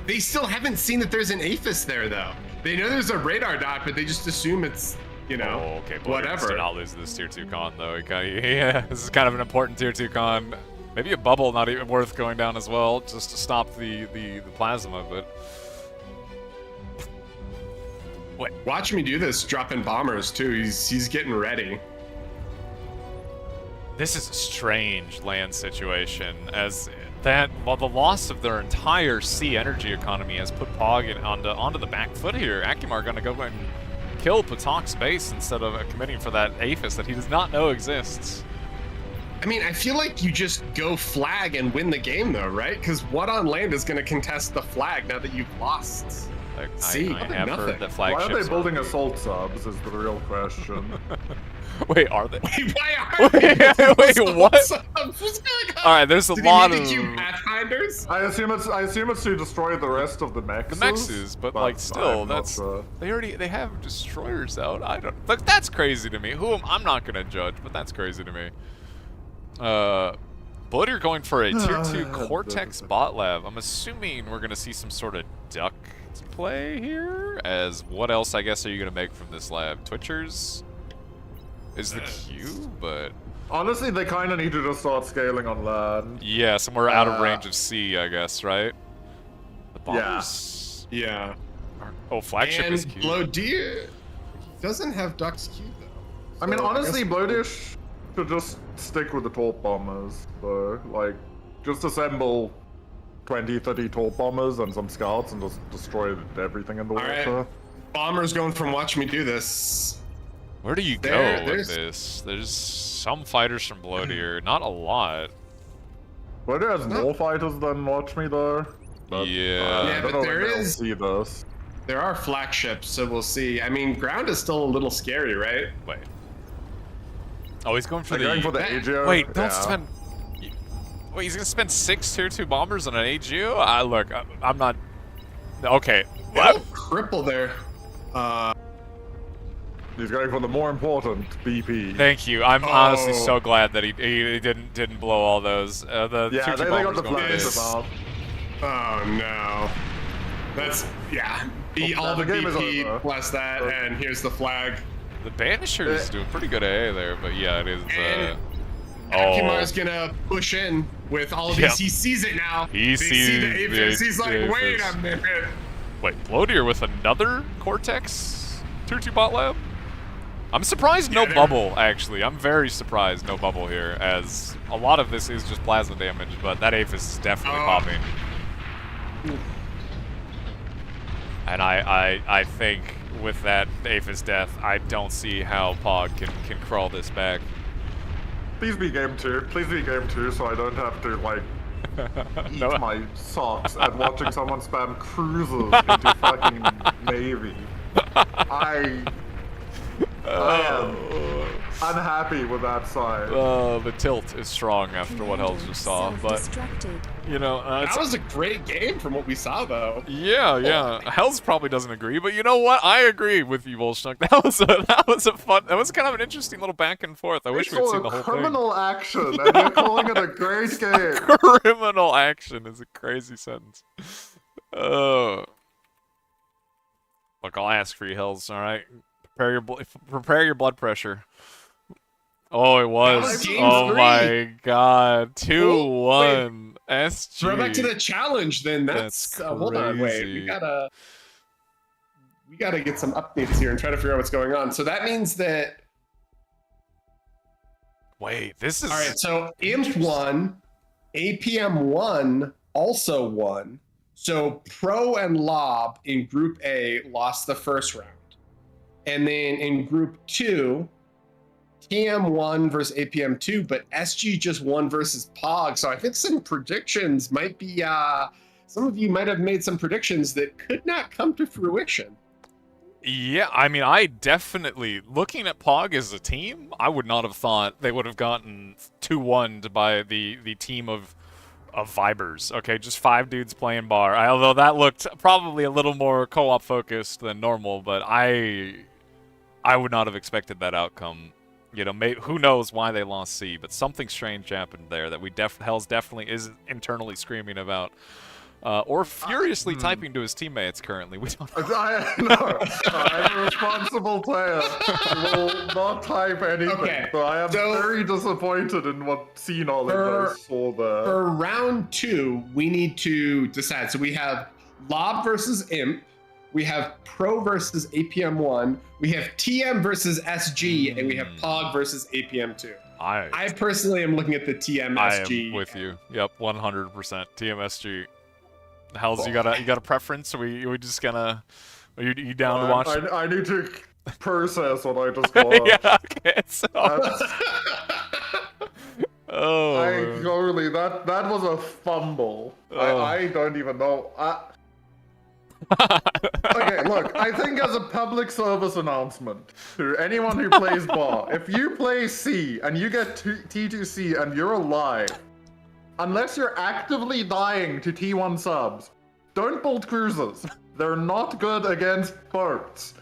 They still haven't seen that there's an Aphis there, though. They know there's a radar dot, but they just assume it's, you know, oh, okay, Bloater whatever. did not lose this tier 2 con though. Yeah, this is kind of an important tier 2 con. Maybe a bubble not even worth going down as well, just to stop the plasma, but... Wait. Watch me do this, dropping bombers too. He's getting ready. This is a strange land situation, as that, well, the loss of their entire sea energy economy has put Pog onto the back foot here. Akimar gonna go and kill Patak's base instead of committing for that Aphis that he does not know exists. I mean, I feel like you just go flag and win the game though, right? Because what on land is going to contest the flag now that you've lost? Like, See, I have nothing. heard that Why flagships are they building assault subs is the real question. Wait, are they? Wait, why are Wait, what? What's going on? Alright, there's a Did lot he of... make it you Pathfinders? I assume it's to destroy the rest of the mexes. The mexes, but like still, I'm not that's sure. they have destroyers out. I don't like that's crazy to me. I'm not gonna judge, but that's crazy to me. Bloodier going for a tier 2 Cortex bot lab. I'm assuming we're gonna see some sort of duck play here. As what else I guess are you gonna make from this lab? Twitchers is the Q, but Honestly, they kind of need to just start scaling on land. yeah, somewhere out of range of C, I guess, right? The bombers. Yeah. Oh, flagship And is Q. Blodeer doesn't have Duck's Q though. I mean, So honestly, guess- Blodish should just stick with the torp bombers. So, like, just assemble 20, 30 torp bombers and some scouts and just destroy everything in the right. water. Bomber's going from watch me do this. Where do you There- go with there's- this? There's some fighters from Bloodier, not a lot. Blodish has more fighters than Watch Me, though. But, Yeah. Yeah, I don't but know there when they'll is- see this. There are flagships, so we'll see. I mean, ground is still a little scary, right? Wait. Oh, he's going for They're going for the that- AGO. Wait, don't yeah. spend. Wait, he's gonna spend 6 tier 2 bombers on an AGO? Look, I'm not. Okay. What? What? Cripple there. He's going for the more important BP. Thank you. I'm honestly Oh. so glad that he didn't blow all those. The Yeah, tier 2 they got bombers the going for flags this. about. Oh no. That's yeah. All the the game is BP over. plus that, and here's the flag. The Banisher is doing pretty good AA there, but yeah, it is. And Oh, Akimar's gonna push in with all of Yeah. these. He sees it now. He They see the sees Aphis. the He's like, wait Aphis. a minute. wait, Bloodier with another Cortex tier 2 bot lab? I'm surprised no they're- bubble, actually. I'm very surprised no bubble here, as a lot of this is just plasma damage, but that Aphis is definitely Oh. popping. And I think with that Aphis death, I don't see how Pog can crawl this back. Please be game 2. Please be game 2 so I don't have to, like, eat No. my socks at watching someone spam cruisers into fucking Navy. I am unhappy with that side. The tilt is strong after what Hells just saw, but, Self-destructed. you know, That was a great game from what we saw, though. yeah. Hells probably doesn't agree, but you know what? I agree with you, Volschuk. That was kind of an interesting little back and forth. I wish It's we'd all seen the whole criminal action, and you're calling it a great game. thing. Criminal action is a crazy sentence. Look, I'll ask for you, Hells. All right, prepare your blood pressure. Oh, it was. was game Oh 3. my God, 2-1 SG. Throw back to the challenge, then. That's hold on, wait. crazy. We gotta get some updates here and try to figure out what's going on. So that means that. Wait, this is All right, so Imp won, APM won, also won. So Pro and Lob in Group A lost the first round. And then in Group 2, TM won versus APM 2, but SG just won versus Pog. So I think some predictions might be, some of you might have made some predictions that could not come to fruition. Yeah, I mean, I definitely, looking at Pog as a team, I would not have thought they would have gotten 2-1 by the team of Vibers. Okay, just 5 dudes playing bar. Although that looked probably a little more co-op focused than normal, but I would not have expected that outcome. You know, who knows why they lost C, but something strange happened there that Hells definitely is internally screaming about. or furiously typing to his teammates currently. We don't know. I'm a responsible player. Will not type anything. Okay, But I am so- very disappointed in what scene all For- of I saw there. For round 2, we need to decide. So we have Lob versus Imp. We have Pro versus APM1. We have TM versus SG, and we have Pog versus APM2. I personally am looking at the TM I SG. am with you. Yep, 100%. TMSG. How's you got a preference? Are we just gonna? Are you down to watch? I need to process what I just watched. Yeah. Okay. So. That's- Oh. man. totally. That was a fumble. Oh. I don't even know. Okay, look, I think as a public service announcement to anyone who plays bar, if you play C and you get T2C and you're alive, unless you're actively dying to T1 subs, don't build cruisers. They're not good against boats.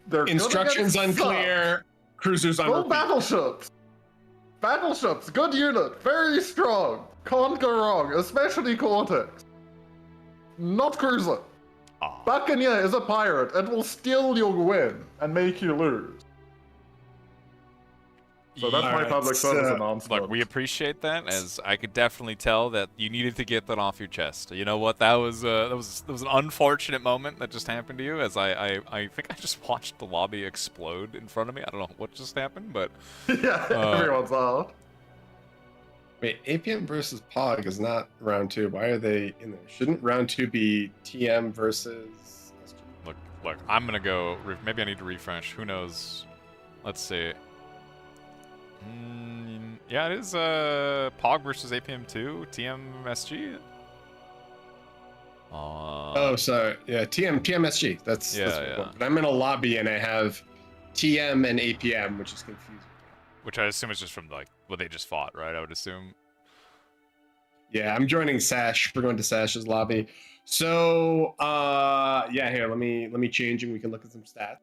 They're good Instructions against unclear. Cruisers on Build repeat. battleships. Battleships, good unit, very strong. Can't go wrong, especially Cortex. Not cruiser. Aw. Buccaneer is a pirate. It will steal your win and make you lose. So that's my Alright, public so- service announcement. Look, we appreciate that, as I could definitely tell that you needed to get that off your chest. You know what? That was an unfortunate moment that just happened to you. As I think I just watched the lobby explode in front of me. I don't know what just happened, but Yeah, everyone's out. Wait, APM versus Pog is not round 2. Why are they in there? Shouldn't round 2 be TM versus SG? look, I'm gonna go. Maybe I need to refresh. Who knows? Let's see. Yeah, it is Pog versus APM2, TM SG. Oh, sorry. Yeah, TMSG. That's Yeah, that's what yeah. I want. But I'm in a lobby and I have TM and APM, which is confusing. Which I assume is just from like what they just fought, right? I would assume. Yeah, I'm joining Sash. We're going to Sash's lobby. So, yeah, here, let me change and we can look at some stats.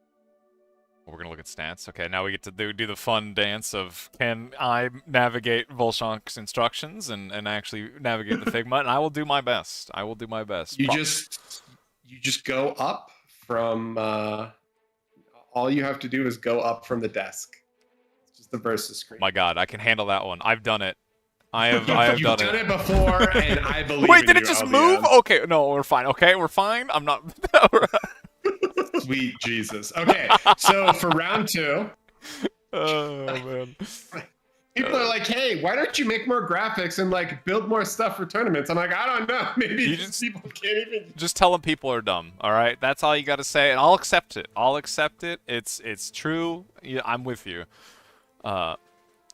We're gonna look at stats. Okay, now we get to do the fun dance of can I navigate Volshonk's instructions and actually navigate the Figma, and I will do my best. I will do my best. You just go up from all you have to do is go up from the desk. It's just the versus screen. My God, I can handle that one. I've done it. I have done You've it. before, and I believe. Wait, in did you, it just LDM. move? Okay, no, we're fine. Okay, we're fine. I'm not. Sweet Jesus. Okay, so for round 2, Oh man. people are like, "Hey, why don't you make more graphics and like build more stuff for tournaments?" I'm like, I don't know. Maybe You these just- people can't even. Just tell them people are dumb. All right, that's all you got to say, and I'll accept it. I'll accept it. It's true. Yeah, I'm with you.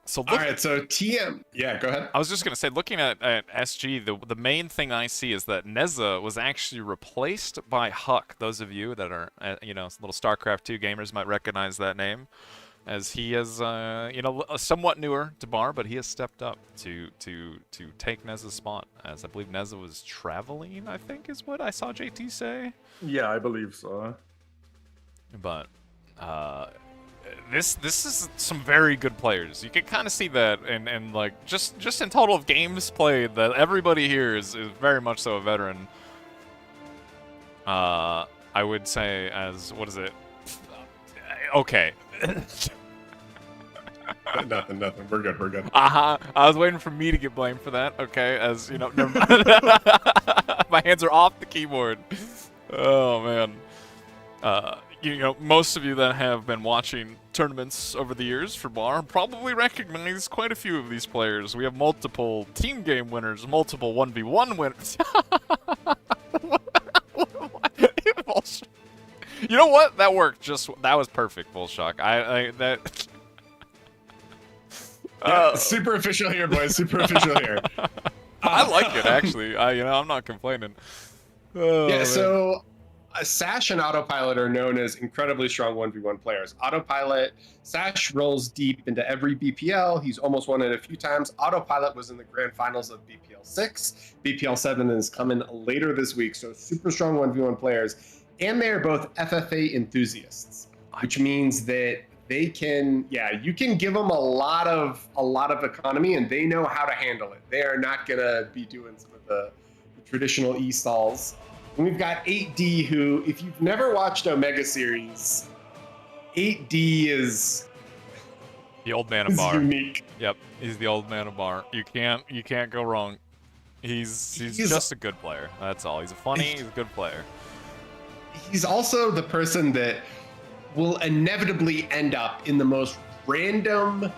So look, All right, so TM. Yeah, go ahead. I was just gonna say, looking at SG, the main thing I see is that Neza was actually replaced by Huck. Those of you that are little StarCraft 2 gamers might recognize that name, as he is somewhat newer to Bar, but he has stepped up to take Neza's spot. As I believe Neza was traveling, I think is what I saw JT say. Yeah, I believe so. But this is some very good players. You can kind of see that, and like just in total of games played, that everybody here is very much so a veteran. I would say as what is it? Okay. Nothing. We're good. I was waiting for me to get blamed for that. Okay, as you know, never mind. My hands are off the keyboard. Oh man. Most of you that have been watching tournaments over the years for Bar probably recognize quite a few of these players. We have multiple team game winners, multiple 1v1 winners. You know what? That worked. That was perfect, Volshok. Super official here, boys. Super official here. I like it actually. I'm not complaining. Oh, Yeah, man. so Sash and Autopilot are known as incredibly strong 1v1 players. Autopilot, Sash rolls deep into every BPL. He's almost won it a few times. Autopilot was in the grand finals of BPL 6. BPL 7 is coming later this week. So super strong 1v1 players. And they're both FFA enthusiasts, which means that they can, you can give them a lot of economy and they know how to handle it. They are not going to be doing some of the traditional E-stalls. And we've got 8D, who, if you've never watched Omega Series, 8D is The old man of bar. unique. Yep, he's the old man of bar. You can't go wrong. He's just a good player. That's all. He's he's a good player. He's also the person that will inevitably end up in the most random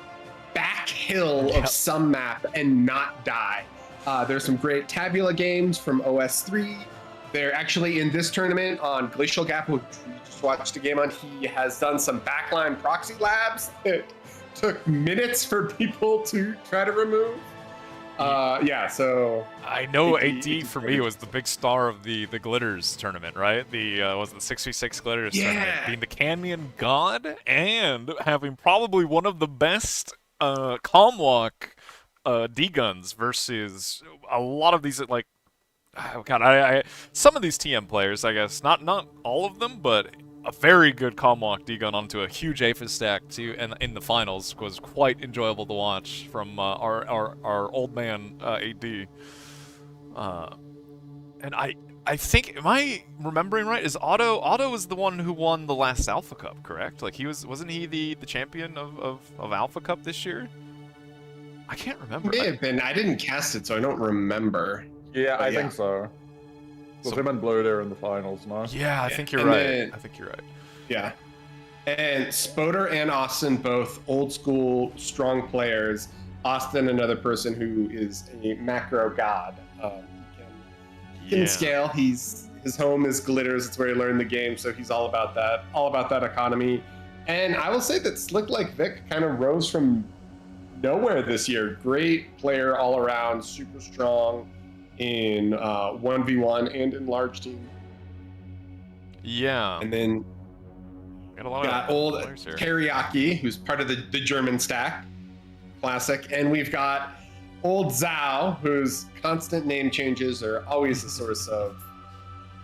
back hill of some map and not die. There's some great Tabula games from OS3. They're actually in this tournament on Glacial Gap, which we just watched a game on. He has done some backline proxy labs that took minutes for people to try to remove. So I know 8D AD for me was the big star of the Glitters tournament, right? Was it the 6v6 Glitters tournament, being the Canyon God and having probably one of the best Calmwalk D-guns versus a lot of these like, oh god, I some of these TM players, I guess, not all of them, but a very good Calmwalk D-gun onto a huge Aphis stack too, and in the finals was quite enjoyable to watch from our old man AD. And I think, am I remembering right? Is Otto was the one who won the last Alpha Cup, correct? Like wasn't he the champion of Alpha Cup this year? I can't remember. May have been. I didn't cast it, so I don't remember. Yeah, I think so. So him and Blue there in the finals, no? Yeah, I think you're And right. then- I think you're right. Yeah. And Spoder and Austin, both old school, strong players. Austin, another person who is a macro god. He can scale. His home is Glitters. It's where he learned the game, so he's all about that economy. And I will say that Slick Like Vic kind of rose from nowhere this year. Great player all around, super strong in 1v1 and in large team. Yeah. And then Got a lot got of old players here. Teriyaki, who's part of the German stack, classic. And we've got old Zhao, whose constant name changes are always a source of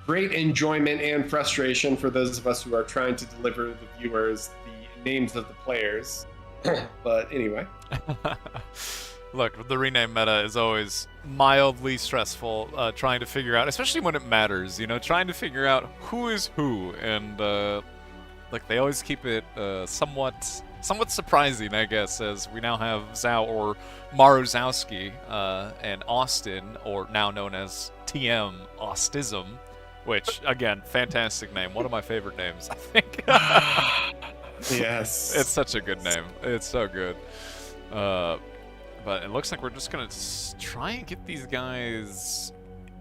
great enjoyment and frustration for those of us who are trying to deliver the viewers the names of the players. But anyway. Look, the rename meta is always mildly stressful, trying to figure out, especially when it matters, trying to figure out who is who, and like they always keep it somewhat surprising, I guess, as we now have Zhao or Maruzowski and Austin, or now known as TM Austism, which again, fantastic name, one of my favorite names, I think. Yes. It's such a good name. It's so good. But it looks like we're just gonna try and get these guys.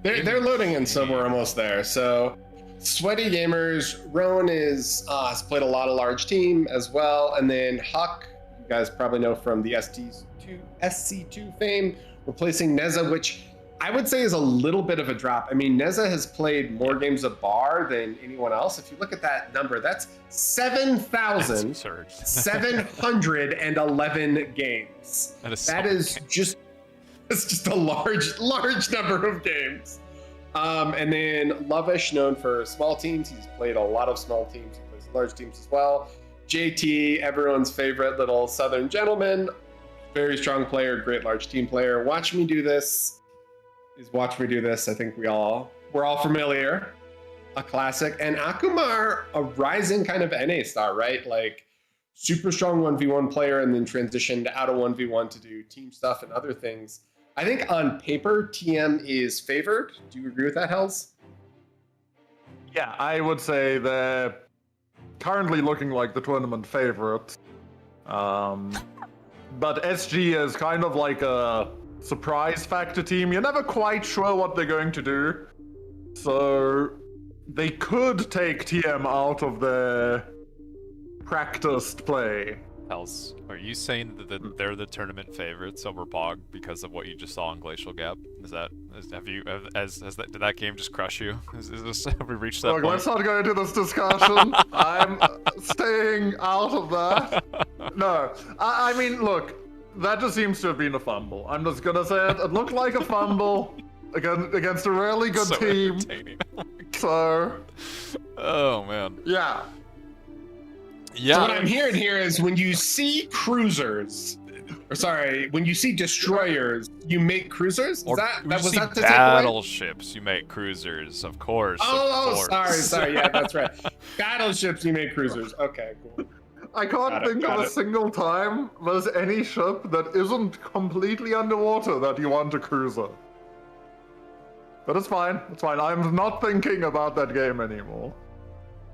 They're loading in, so we're almost there. So, Sweaty Gamers, Roan has played a lot of large team as well, and then Huck, you guys probably know from the SC2 fame, replacing Neza, which I would say is a little bit of a drop. I mean, Neza has played more games of bar than anyone else. If you look at that number, that's 7,711 games. That is It's just a large number of games. And then Lovish, known for small teams. He's played a lot of small teams. He plays large teams as well. JT, everyone's favorite little Southern gentleman. Very strong player, great large team player. Watch Me Do This. Watch Me Do This. I think we're all familiar. A classic. And Akumar, a rising kind of NA star, right? Like super strong 1v1 player and then transitioned out of 1v1 to do team stuff and other things. I think on paper, TM is favored. Do you agree with that, Hells? Yeah, I would say they're currently looking like the tournament favorite. But SG is kind of like a surprise factor team. You're never quite sure what they're going to do. So they could take TM out of their practiced play. Hells, are you saying that they're the tournament favorites over Pog because of what you just saw in Glacial Gap? Did that game just crush you? Have we reached that Look, point? let's not go into this discussion. I'm staying out of that. No, I mean, look, that just seems to have been a fumble. I'm just gonna say it. It looked like a fumble against a really good So team. entertaining. So, Oh man. yeah. Yeah. So what I'm hearing here is when you see cruisers, or sorry, when you see destroyers, you make cruisers. Or that you was see that the takeaway? battleships, you make cruisers, of course. Oh, of course. sorry. Yeah, that's right. Battleships, you make cruisers. Okay, cool. I can't think of a single time there's any ship that isn't completely underwater that you want a cruiser. But it's fine. It's fine. I'm not thinking about that game anymore.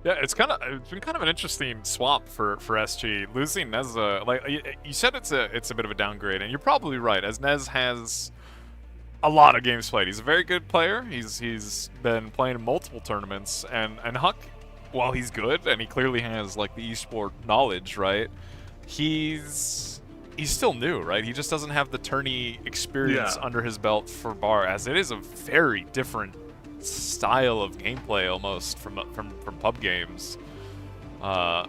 Yeah, it's been kind of an interesting swap for SG. Losing Neza, like you said, it's a bit of a downgrade, and you're probably right. As Nez has a lot of games played, he's a very good player. He's been playing in multiple tournaments, and Huck, while he's good and he clearly has like the esport knowledge, right? He's still new, right? He just doesn't have the tourney experience under his belt for Bar, as it is a very different style of gameplay almost from pub games. But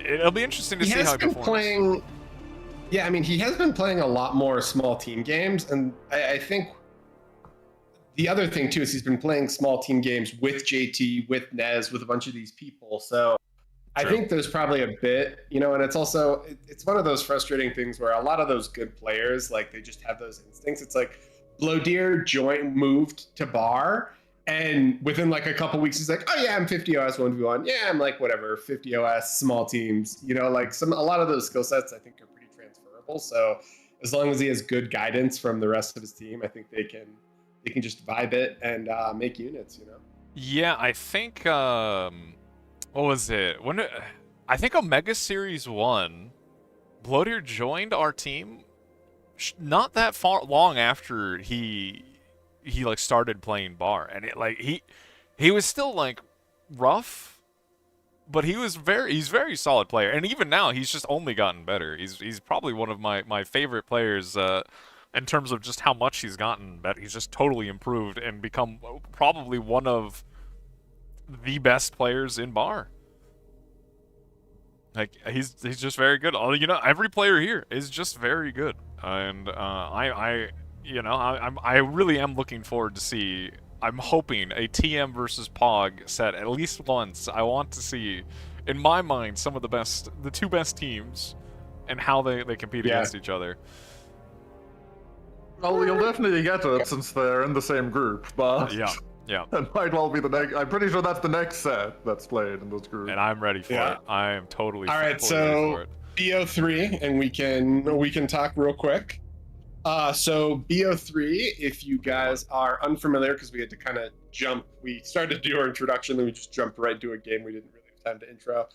it'll be interesting to see how he performs. Yeah, I mean, he has been playing a lot more small team games, and I think the other thing too is he's been playing small team games with JT, with Nez, with a bunch of these people. So I think there's probably a bit, and it's also it's one of those frustrating things where a lot of those good players, like, they just have those instincts. It's like Blodier moved to Bar, and within like a couple weeks he's like, oh yeah, I'm 50 OS 1v1. Yeah, I'm like whatever 50 OS small teams. Like a lot of those skill sets I think are pretty transferable. So as long as he has good guidance from the rest of his team, I think they can just vibe it and make units. Yeah, I think what was it? I think Omega Series 1, Blodier joined our team not that long after he like started playing Bar, and he was still like rough, but he's very solid player, and even now he's just only gotten better. He's probably one of my favorite players in terms of just how much he's gotten better. He's just totally improved and become probably one of the best players in Bar. Like, he's just very good. Every player here is just very good, and I really am looking forward to see. I'm hoping a TM versus Pog set at least once. I want to see, in my mind, some of the two best teams, and how they compete against each other. Well, you'll definitely get it since they're in the same group, but yeah. That might well be the next. I'm pretty sure that's the next set that's played in this group. And I'm ready for it. I am totally. All right, ready so for it. BO3, and we can talk real quick. So BO3, if you guys are unfamiliar, because we had to kind of jump. We started to do our introduction, then we just jumped right to a game. We didn't really have time to intro.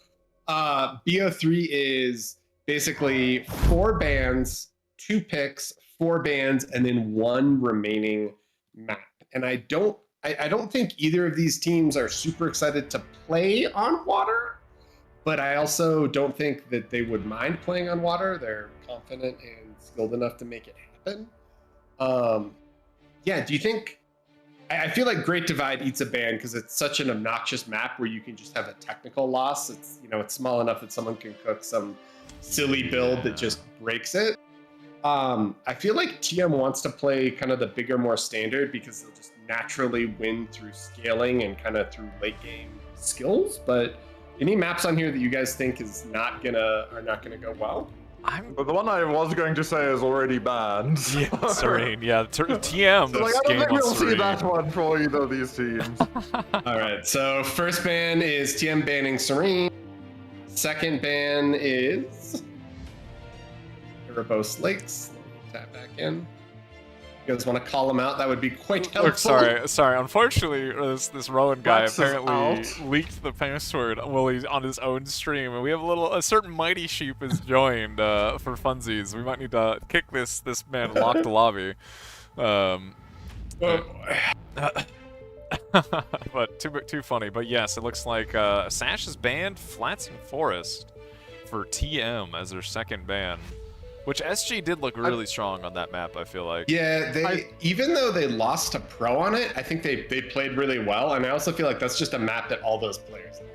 BO3 is basically 4 bands, 2 picks, 4 bands, and then 1 remaining map. And I don't think either of these teams are super excited to play on water, but I also don't think that they would mind playing on water. They're confident and skilled enough to make it happen. Do you think... I feel like Great Divide eats a ban because it's such an obnoxious map where you can just have a technical loss. It's it's small enough that someone can cook some silly build that just breaks it. I feel like TM wants to play kind of the bigger, more standard because they'll just naturally win through scaling and kind of through late game skills. But any maps on here that you guys think are not gonna go well? But the one I was going to say is already banned. Yeah, Serene. Yeah, TM. So, I don't think we'll see that one for either of these teams. All right. So first ban is TM banning Serene. Second ban is Erebos Lakes. Let me tap back in. You guys want to call them out? That would be quite helpful. Look, sorry. Unfortunately, this Rowan guy Rex is apparently out. leaked the password while he's on his own stream, and we have a certain mighty sheep has joined for funsies. We might need to kick this man and lock the lobby. But too funny. But yes, it looks like Sash is banned Flatsing Forest for TM as their second ban. Which SG did look really strong on that map, I feel like. Yeah, even though they lost to Pro on it, I think they played really well, and I also feel like that's just a map that all those players love.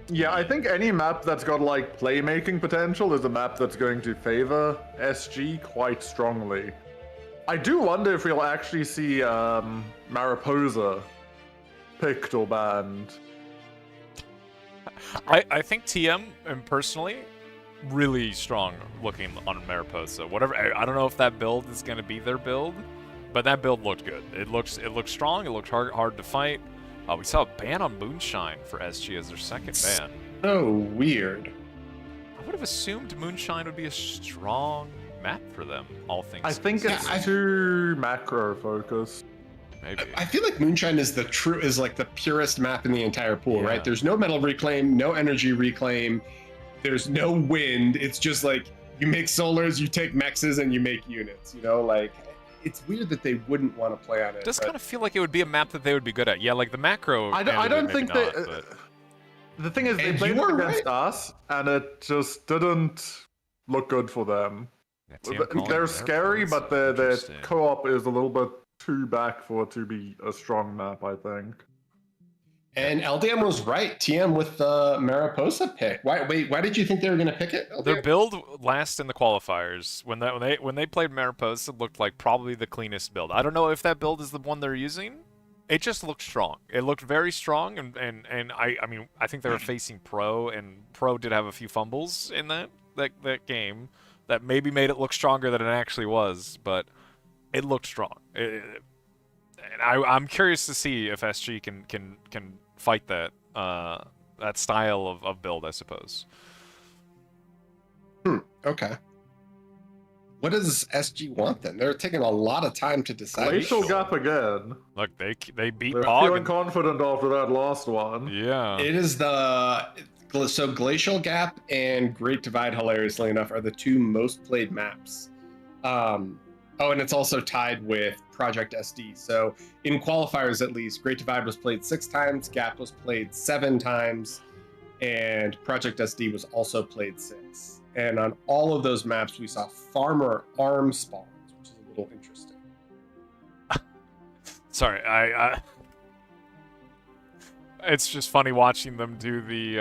Yeah, I think any map that's got like playmaking potential is a map that's going to favor SG quite strongly. I do wonder if we'll actually see Mariposa picked or banned. I think TM, and personally, really strong looking on Mariposa. Whatever, I don't know if that build is going to be their build, but that build looked good. It looks strong. It looked hard to fight. We saw a ban on Moonshine for SG as their second ban. So weird. I would have assumed Moonshine would be a strong map for them, all things I think considered. it's too macro focused. Maybe. I feel like Moonshine is like the purest map in the entire pool, Yeah. right? There's no metal reclaim, no energy reclaim, there's no wind. It's just like you make solars, you take mexes, and you make units. You know, like it's weird that they wouldn't want to play on it. It does but- kind of feel like it would be a map that they would be good at. Yeah, like the macro. I end of don't it, think maybe that. not, but The thing is, they And played you it were against us, and it just didn't look good for them. yeah, TM calling They're their scary, plays. but the Interesting. co-op is a little bit too back for it to be a strong map, I think. And LDM was right. TM with the Mariposa pick. Why did you think they were going to pick it? Their LDM? build last in the qualifiers. When they played Mariposa, it looked like probably the cleanest build. I don't know if that build is the one they're using. It just looked strong. It looked very strong, and I mean I think they were facing Pro, and Pro did have a few fumbles in that game that maybe made it look stronger than it actually was, but it looked strong. And I'm curious to see if SG can fight that style of build, I suppose. Okay. What does SG want then? They're taking a lot of time to decide. Glacial Gap again. Look, they beat They're Pog. feeling And, confident after that last one. yeah. It is so Glacial Gap and Great Divide, hilariously enough, are the two most played maps. And it's also tied with Project SD. So in qualifiers, at least, Great Divide was played 6 times, Gap was played 7 times, and Project SD was also played 6. And on all of those maps, we saw farmer arm spawns, which is a little interesting. Sorry, I it's just funny watching them do the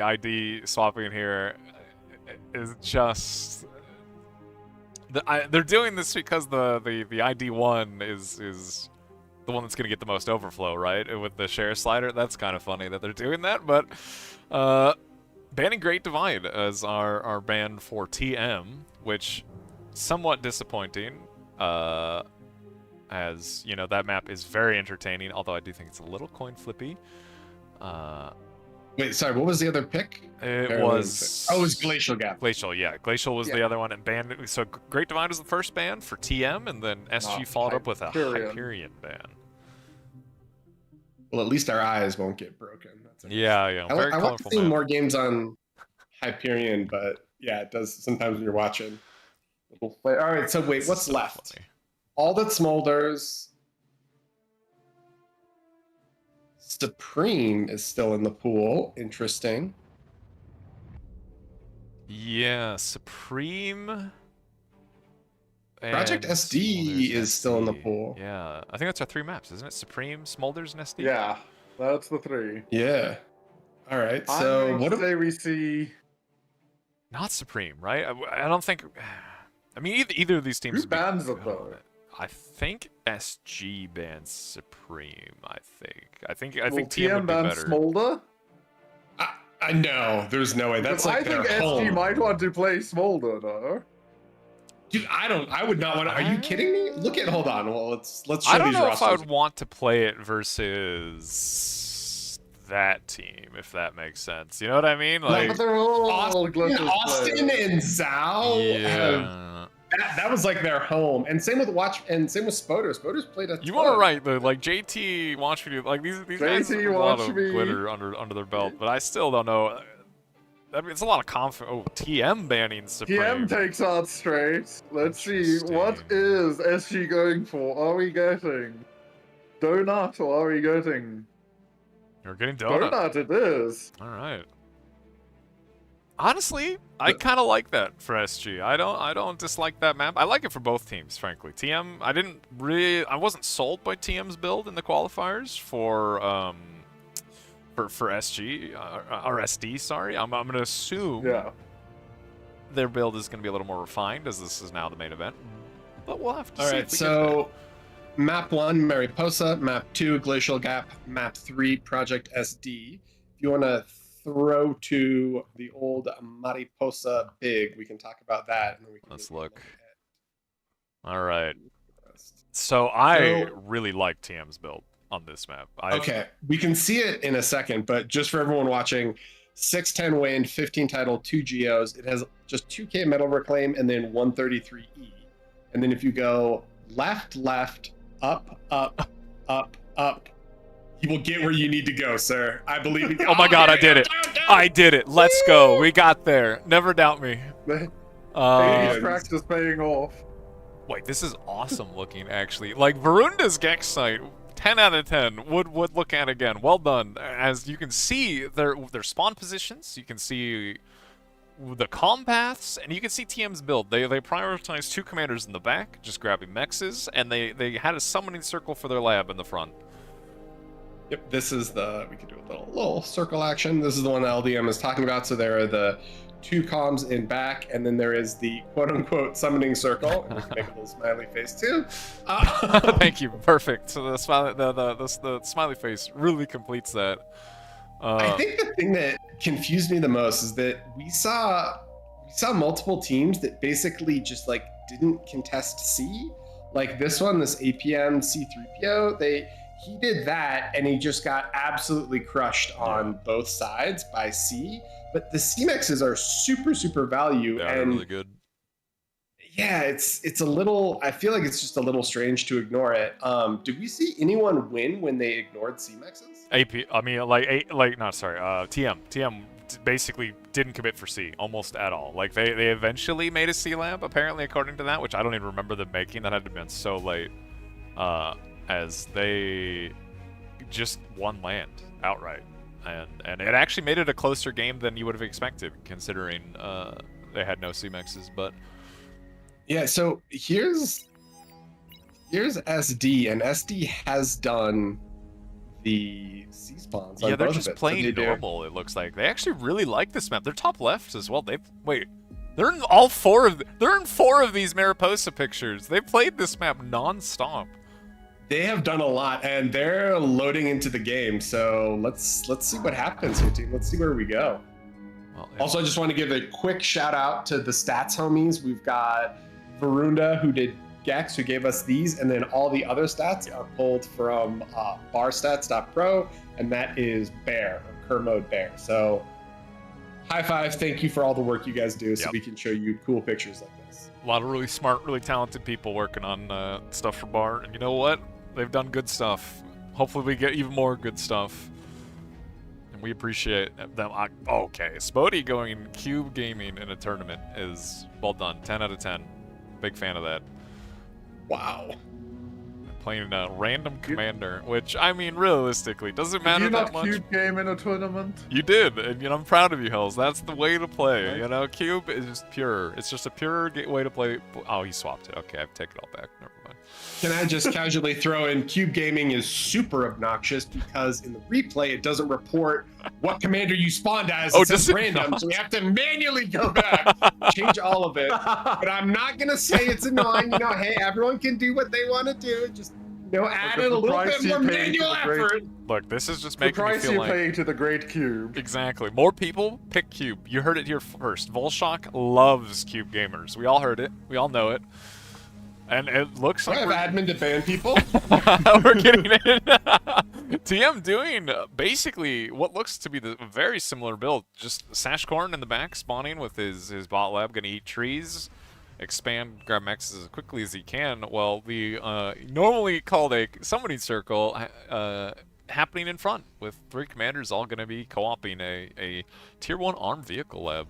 ID swapping here. Is just they're doing this because the ID one is the one that's gonna get the most overflow, right? With the share slider. That's kind of funny that they're doing that, but banning Great Divide as our ban for TM, which somewhat disappointing. As you know, that map is very entertaining, although I do think it's a little coin flippy. Wait, sorry, what was the other pick? It was it was Glacial Gap. Glacial, yeah. Glacial was the other one, and banned. So Great Divide was the first ban for TM, and then SG followed up with a Hyperion. Hyperion ban. Well, at least our eyes won't get broken. That's okay. Yeah. I, Very I want to colorful see map. more games on Hyperion, but yeah, it does sometimes when you're watching. All right, so wait, This what's is so left? funny. All that smolders. Supreme is still in the pool. Interesting. Yeah, Supreme. Project and SD Smolders is still in the SD. pool. Yeah, I think that's our 3 maps, isn't it? Supreme, Smolders, and SD. Yeah, that's the 3. Yeah. All right. I'm So going what? to say we see Not Supreme, right? I don't think. I mean, either of these teams. who would be bans good it on though. it. I think SG bans Supreme. I think Will TM TM would be ban better. Smolder? I know. There's no way. That's I like think their SG home. might want to play Smolder though. Dude, I would not want to. Are you kidding me? Look at. Hold on. Well, let's show I don't these know if I rosters. would want to play it versus that team, if that makes sense. You know what I mean? No, Like, but they're all Austin, glitches Austin players. and Zhao have yeah. that was like their home. And same with Spoder. Spoder's played a You ton. are right though. Like JT Watch Me, like these guys have JT a lot Watch of Me. glitter under their belt, but I still don't know. I mean, it's a lot of confidence. Oh, TM banning Supreme. TM takes out straight. Let's see, what Interesting. is SG going for? Are we getting Donut or are we getting You're getting donut. Donut? It is. All right. Honestly, I kind of like that for SG. I don't dislike that map. I like it for both teams, frankly. TM, I wasn't sold by TM's build in the qualifiers for SG or SD. Sorry, I'm gonna assume Yeah. their build is gonna be a little more refined as this is now the main event. But we'll have to All see. right. if we So map 1, Mariposa. Map 2, Glacial Gap. Map 3, Project SD. If you want to throw to the old Mariposa Big. We can talk about that. And then we can Let's maybe look. at All right. the rest. So I So- really like TM's build on this map. Okay, we can see it in a second, but just for everyone watching, 610 wind, 15 title, 2 geos. It has just 2k metal reclaim and then 133e. And then if you go left, left, up, up, up, up, you will get where you need to go, sir. I believe in you. Oh my God, I did it. I did it. Let's go. We got there. Never doubt me. Baby's Uh, practice paying off. Wait, this is awesome looking, actually. Like, Varunda's Gex site, 10 out of 10. Would look at again. Well done. As you can see, their spawn positions. You can see the comm paths, and you can see TM's build. They prioritized 2 commanders in the back, just grabbing mexes, and they had a summoning circle for their lab in the front. Yep, this is we could do a little circle action. This is the one that LDM is talking about. So there are the 2 comms in back, and then there is the quote-unquote summoning circle. And we can make a little smiley face too. Thank you. Perfect. So the smiley face really completes that. I think the thing that confused me the most is that we saw multiple teams that basically just like didn't contest C. Like this one, this APM C3PO, he did that and he just got absolutely crushed on both sides by C. But the C-Mexes are super value. They are and really good. yeah, it's a little, I feel like it's just a little strange to ignore it. Did we see anyone win when they ignored C-Mexes? TM basically didn't commit for C almost at all. Like they eventually made a C lab, apparently, according to that, which I don't even remember them making. That had to have been so late. As they just won land outright. And it actually made it a closer game than you would have expected, considering they had no C-Mexes, but Yeah, so here's SD, and SD has done the C spawns. yeah, they're both just of it. playing normal. It looks like they actually really like this map. They're top left as well. They're in all 4 of they're in 4 of these Mariposa pictures. They played this map non-stop. They have done a lot, and they're loading into the game. So let's see what happens here, team. Let's see where we go. Well, Also, I just want to give a quick shout out to the stats homies. We've got Varunda, who did Gex, who gave us these, and then all the other stats are pulled from barstats.pro, and that is Bear, or Kermode Bear. So high five, thank you for all the work you guys do, so we can show you cool pictures like this. a lot of really smart, really talented people working on stuff for Bar, and you know what? They've done good stuff. Hopefully we get even more good stuff. And we appreciate them. Okay, Spody going Cube Gaming in a tournament is well done. 10 out of 10. Big fan of that. Wow. Playing a random commander, which, I mean, realistically, doesn't Did matter you that not much. cube game in a tournament? You did, and I'm proud of you, Hells. That's the way to play. You know, Cube is just pure. It's just a pure way to play. Oh, he swapped it. Okay, I've taken it all back. Never mind. Can I just casually throw in Cube Gaming is super obnoxious because in the replay it doesn't report what commander you spawned as. Oh, It says does it random, not? so we have to manually go back, change all of it. But I'm not gonna say it's annoying. You know, hey, everyone can do what they want to do. Just add in a little bit more manual effort. Look, this is just The making me price feel you like... pay to the great cube. Exactly. More people pick Cube. You heard it here first. Volshock loves Cube gamers. We all heard it. We all know it. And it looks Do I like have admin to ban people? we're getting it. TM doing basically what looks to be the very similar build. Just Sashcorn in the back, spawning with his bot lab, gonna eat trees, expand, grab mexes as quickly as he can, while the normally called a summoning circle happening in front, with 3 commanders all gonna be co-oping a tier 1 armed vehicle lab.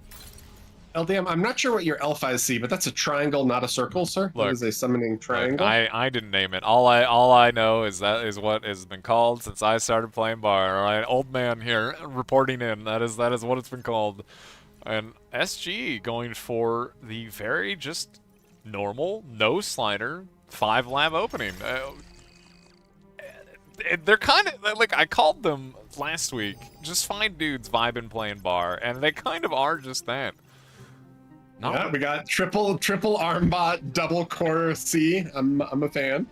LDM, I'm not sure what your L5 see, but that's a triangle, not a circle, sir. Look, it is a summoning triangle. Look, I didn't name it. All I know is that is what has been called since I started playing Bar. All right, old man here reporting in. That is what it's been called. And SG going for the very just normal, no slider, 5 lab opening. They're kind of like I called them last week. Just fine dudes vibing playing Bar, and they kind of are just that. No. Yeah, we got triple armbot, double core C. I'm a fan.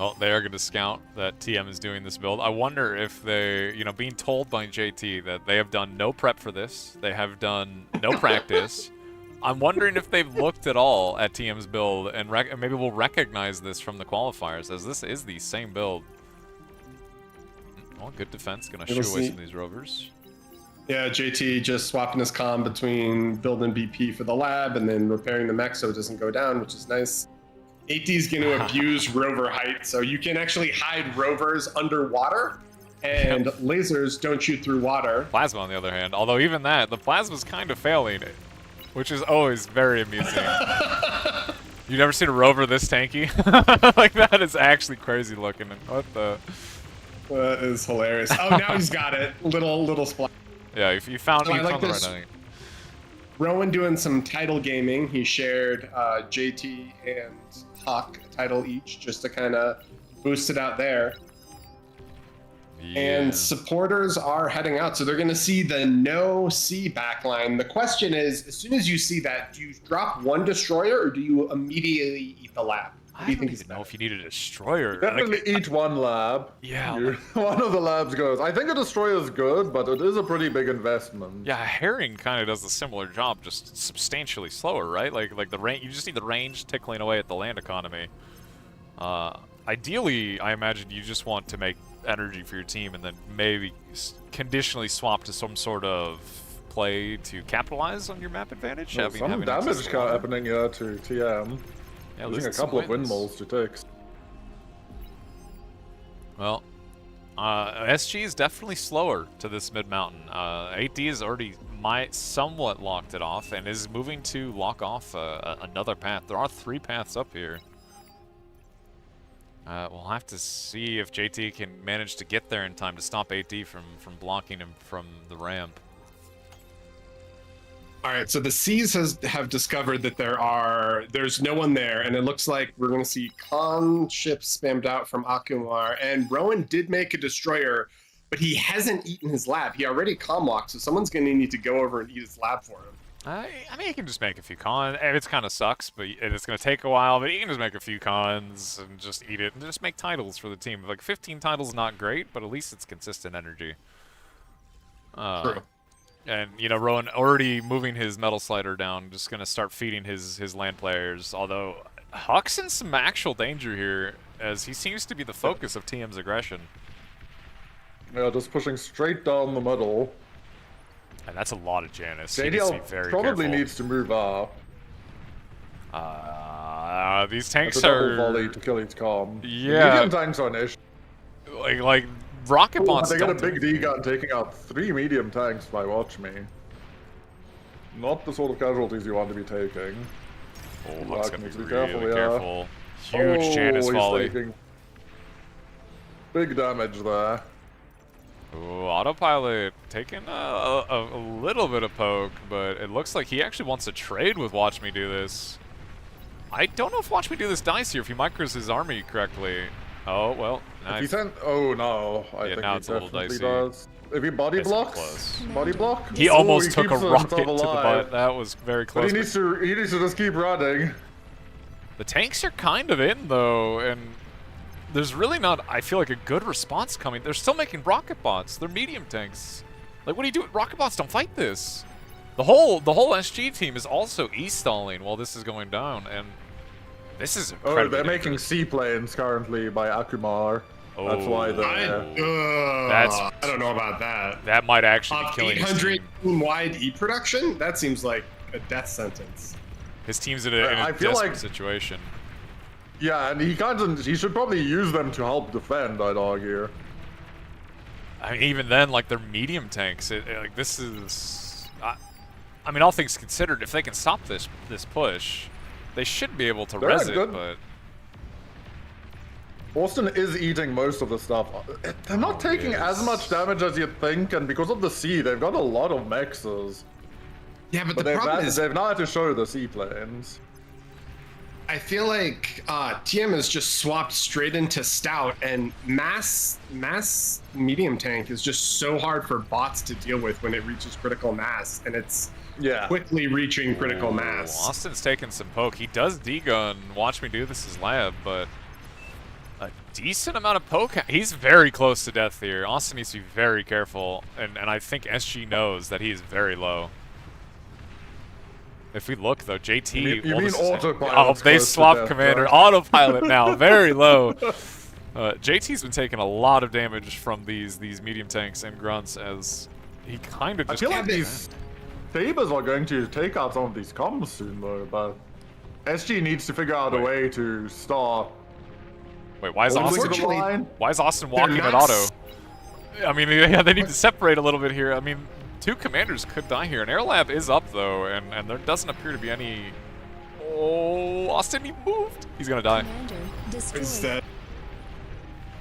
Well, they are going to scout that TM is doing this build. I wonder if they, being told by JT that they have done no prep for this, they have done no practice. I'm wondering if they've looked at all at TM's build and maybe we'll recognize this from the qualifiers as this is the same build. Well, good defense, going to shoo away some of these rovers. Yeah, JT just swapping his comm between building BP for the lab and then repairing the mech so it doesn't go down, which is nice. AT is going to abuse rover height, so you can actually hide rovers underwater, and lasers don't shoot through water. Plasma, on the other hand, although even that, the plasma's kind of failing, which is always very amusing. You've never seen a rover this tanky? Like, that is actually crazy looking. What the? That is hilarious. Oh, now he's got it. Little splash. Yeah, if you found So it, I you like found the this. right thing. Rowan doing some title gaming. He shared JT and Huck a title each just to kind of boost it out there. Yeah. And supporters are heading out, so they're going to see the no C backline. The question is, as soon as you see that, do you drop one destroyer or do you immediately eat the lab? What do you I think don't is even know better? if you need a destroyer. Definitely eat one lab. Yeah, One of the labs goes. I think a destroyer is good, but it is a pretty big investment. Yeah, Herring kind of does a similar job, just substantially slower, right? Like the range, you just need the range tickling away at the land economy. Ideally, I imagine you just want to make energy for your team and then maybe conditionally swap to some sort of play to capitalize on your map advantage. There's some damage happening here to TM. Yeah, Losing a couple of windmills to ticks. Well, SG is definitely slower to this mid-mountain. 8D has already somewhat locked it off and is moving to lock off another path. There are 3 paths up here. We'll have to see if JT can manage to get there in time to stop 8D from blocking him from the ramp. All right, so the C's have discovered that there's no one there, and it looks like we're going to see con ships spammed out from Akumar, and Rowan did make a destroyer, but he hasn't eaten his lab. He already con walked, so someone's going to need to go over and eat his lab for him. I mean, you can just make a few cons. It kind of sucks, but it's going to take a while, but you can just make a few cons and just eat it and just make titles for the team. Like, 15 titles not great, but at least it's consistent energy. True. And, Rowan already moving his metal slider down, just going to start feeding his land players. Although, Huck's in some actual danger here, as he seems to be the focus of TM's aggression. Yeah, just pushing straight down the middle. And that's a lot of Janus. He needs to be JDL very probably careful. needs to move up. These tanks It's a double are... volley to kill each com. Yeah. Medium tanks are an issue. Like rocket Oh, bots. they got a don't do big D anything. gun taking out 3 medium tanks by Watch Me. Not the sort of casualties you want to be taking. Oh, Huck's gonna Needs be to be careful, really yeah. careful. Huge Janus he's volley. taking big damage there. Ooh, autopilot taking a little bit of poke, but it looks like he actually wants to trade with Watch Me do this. I don't know if Watch Me do this dies here if he micros his army correctly. Oh, well. If he sent, oh no, I Yeah, think now he it's a little definitely dicey. does. If he body It's gonna be blocks, close. body block. He Oh, almost took a keeps rocket to himself the alive. butt. That was very But close. he needs to just keep running. The tanks are kind of in, though, and there's really not, I feel like, a good response coming. They're still making rocket bots. They're medium tanks. Like, what do you do? Rocket bots don't fight this. The whole SG team is also e-stalling while this is going down, and this is Oh, incredibly they're making dangerous. seaplanes currently by Akumar. That's why Oh, they're... I don't know about that. that might actually be killing his 800 team. team-wide E-production? That seems like a death sentence. His team's in a I feel desperate like- situation. Yeah, and he should probably use them to help defend, I'd argue. I mean, even then, like, they're medium tanks. Like, this is... I mean, all things considered, if they can stop this push, they should be able to They're res a it, good- but... Boston is eating most of the stuff. They're not taking as much damage as you'd think, and because of the sea, they've got a lot of mexes. Yeah, but But the problem is, they've not had to show the seaplanes. I feel like TM has just swapped straight into Stout, and mass medium tank is just so hard for bots to deal with when it reaches critical mass, and it's Yeah. quickly reaching critical Ooh, mass. Austin's taking some poke. He does D-gun. Watch Me do this is lab, but a decent amount of poke. He's very close to death here. Austin needs to be very careful, and I think SG knows that he is very low. If we look though, JT. You mean autopilot? Oh, they swapped commander. Right? Autopilot now, very low. JT's been taking a lot of damage from these medium tanks and grunts as he kind of I just. feel like these Sabers are going to take out some of these comms soon though, but SG needs to figure out a way to start. Wait, why is Unfortunately, Austin? Why is Austin walking not at auto? I mean, yeah, they need to separate a little bit here. I mean, 2 commanders could die here. An air lab is up though, and there doesn't appear to be any. Oh, Austin, he moved. He's gonna die. Commander He's destroyed. dead.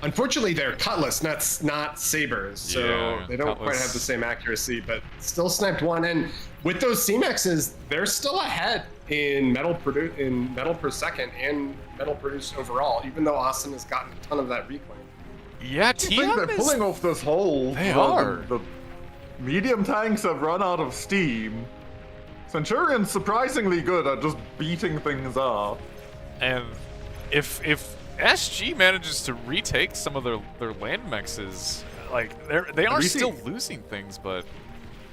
Unfortunately, they're cutlass, not sabers, so Yeah, they don't quite cutlass. have the same accuracy, but still sniped one. And with those C-Maxes, they're still ahead in metal per second and metal produced overall, even though Austin has gotten a ton of that reclaim. Yeah, I think they're TM pulling is. off this hole. They The- are. The medium tanks have run out of steam. Centurion's surprisingly good at just beating things up. And if SG manages to retake some of their land mexes, like they are still losing things, but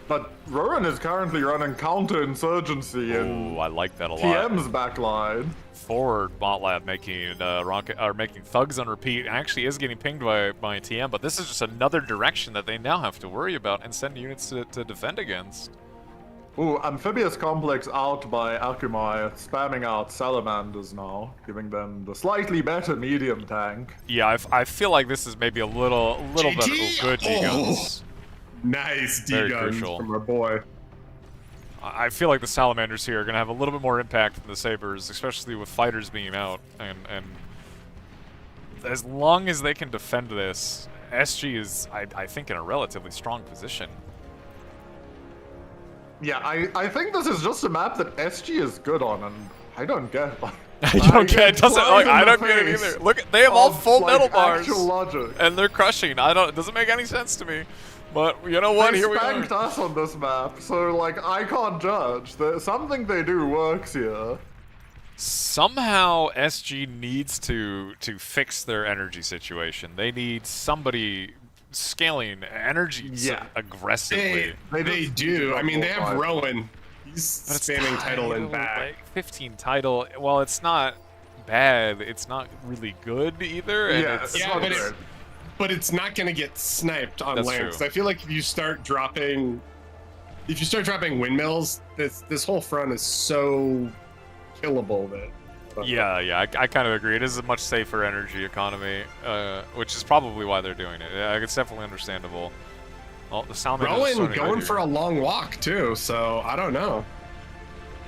But Rowan is currently running counterinsurgency in oh, I like that a lot. TM's backline. Forward bot lab making making thugs on repeat actually is getting pinged by TM, but this is just another direction that they now have to worry about and send units to defend against. Ooh, Amphibious Complex out by Akumai, spamming out Salamanders now, giving them the slightly better medium tank. Yeah, I feel like this is maybe a little better. JT? Oh, good D-guns. Nice Very D-guns crucial. from our boy. I feel like the Salamanders here are going to have a little bit more impact than the Sabers, especially with fighters being out. And as long as they can defend this, SG is, I think, in a relatively strong position. Yeah, I think this is just a map that SG is good on, and I don't get. I don't get it. Doesn't flies like in I the don't get it face either. Look, they have all of, full like, metal bars, actual logic. and they're crushing. It doesn't make any sense to me. But you know what? They Here we spanked are. us on this map, so like I can't judge. Something they do works here. Somehow SG needs to fix their energy situation. They need somebody scaling energy Yeah. aggressively. They just do. I mean, they have five. Rowan. He's But it's spamming title and like back. 15 title. Well, it's not bad. It's not really good either. And Yeah, it's, it's Yeah, not but good. but it's not going to get sniped on That's land. true. 'Cause I feel like if you start dropping windmills, this whole front is so killable that. yeah, I kind of agree. It is a much safer energy economy, which is probably why they're doing it. Yeah, it's definitely understandable. Well, the Salamanders Rowan going for a long walk too, so I don't know.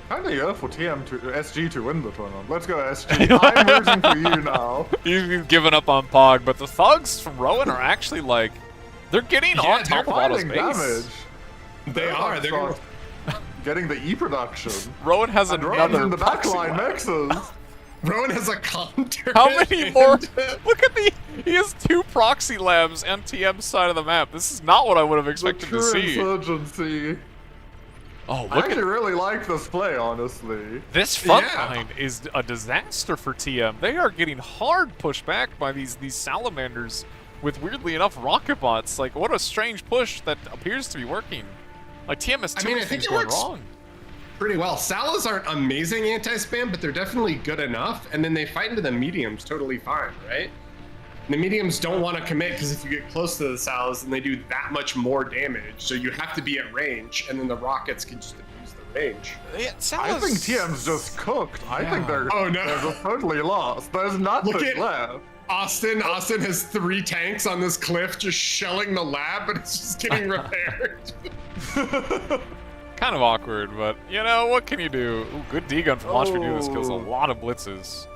Kind of yeah for SG to win the tournament. Let's go SG. I'm rooting for you now. You've given up on Pog, but the thugs from Rowan are actually like, they're getting Yeah, on top of Auto's Fighting base. damage. They are. They're gonna, getting the E production. Rowan has And Rowan's another in the proxy backline lab. nexus. Rowan has a counter. How many more? and- Look at he has 2 proxy labs on TM's side of the map. This is not what I would have The expected to true see. insurgency. Oh, I look actually at really like this play, honestly. this front Yeah. line is a disaster for TM. They are getting hard pushed back by these salamanders with, weirdly enough, rocket bots. Like, what a strange push that appears to be working. Like, TM has too I many think things it going works wrong. pretty well. Salas aren't amazing anti-spam, but they're definitely good enough. And then they fight into the mediums totally fine, right? And the mediums don't want to commit because if you get close to the Salas, then they do that much more damage. So you have to be at range, and then the rockets can just abuse the range. Yeah, I Salas- think TM's just cooked. I think Yeah. they're, Oh, no. they're just totally lost. There's nothing Look at- left. Austin has 3 tanks on this cliff just shelling the lab, but it's just getting repaired. Kind of awkward, but you know, what can you do? Ooh, good D-gun from Launch this kills a Oh. lot of blitzes.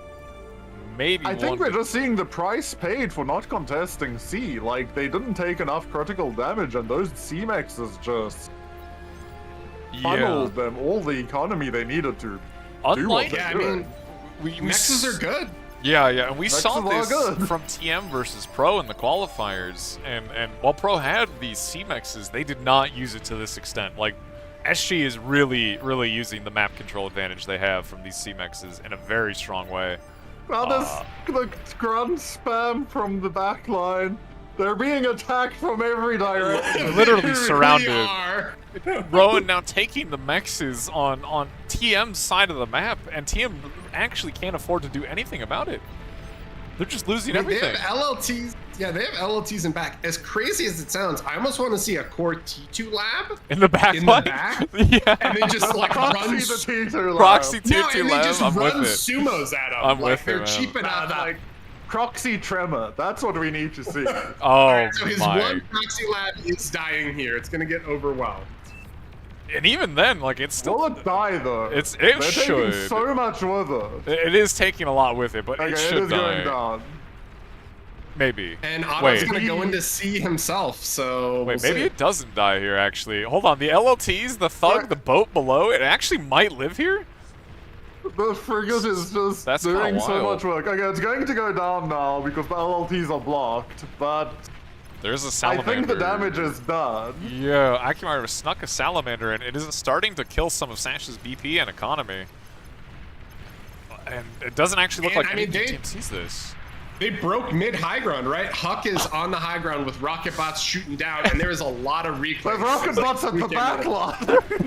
Maybe I one. think we're just seeing the price paid for not contesting C. Like, they didn't take enough critical damage, and those C-Maxes just yeah. funneled them all the economy they needed to do what Unlike, they're Yeah, I doing. mean, we Nexus are good. Yeah, and we Nexus saw are this good. from TM versus Pro in the qualifiers, and while Pro had these C-Mexes, they did not use it to this extent. Like, SG is really using the map control advantage they have from these C-Mexes in a very strong way. Now the grunt spam from the back line. They're being attacked from every direction. Literally They surrounded. are. Rowan now taking the mexes on TM's side of the map, and TM actually can't afford to do anything about it. They're just losing I mean, everything. They have LLTs. Yeah, they have LLTs in back. As crazy as it sounds, I almost want to see a core T2 lab In the back in the line. back, Yeah. and then just like Proxy run the teaser lab. Proxy no, T2 and they lab. just I'm run with it. sumos at them. I'm like, with it, they're man. cheap enough. Like, Proxy tremor. That's what we need to see. Oh so his my. one proxy lab is dying here. It's gonna get overwhelmed. And even then, like, it's still. Will it die though? It They're should. taking so much with it. It is taking a lot with it, but Okay, it it should is die. going down. Maybe. And Otto's Wait. gonna go into C himself. So Wait, we'll maybe see. it doesn't die here, actually. Hold on, the LLTs, the Thug, What? the boat below, it actually might live here? The frigate is just That's kinda doing so wild. much work. Okay, it's going to go down now because the LLTs are blocked, but There's a I salamander. think the damage is done. Yeah, Akimara snuck a salamander, and it is starting to kill some of Sash's BP and economy. And it doesn't actually look And, like I mean, any they- team sees this. They broke mid high ground, right? Huck is on the high ground with rocket bots shooting down, and there is a lot of replays. There's rocket It's like bots at the 3K back minutes. line.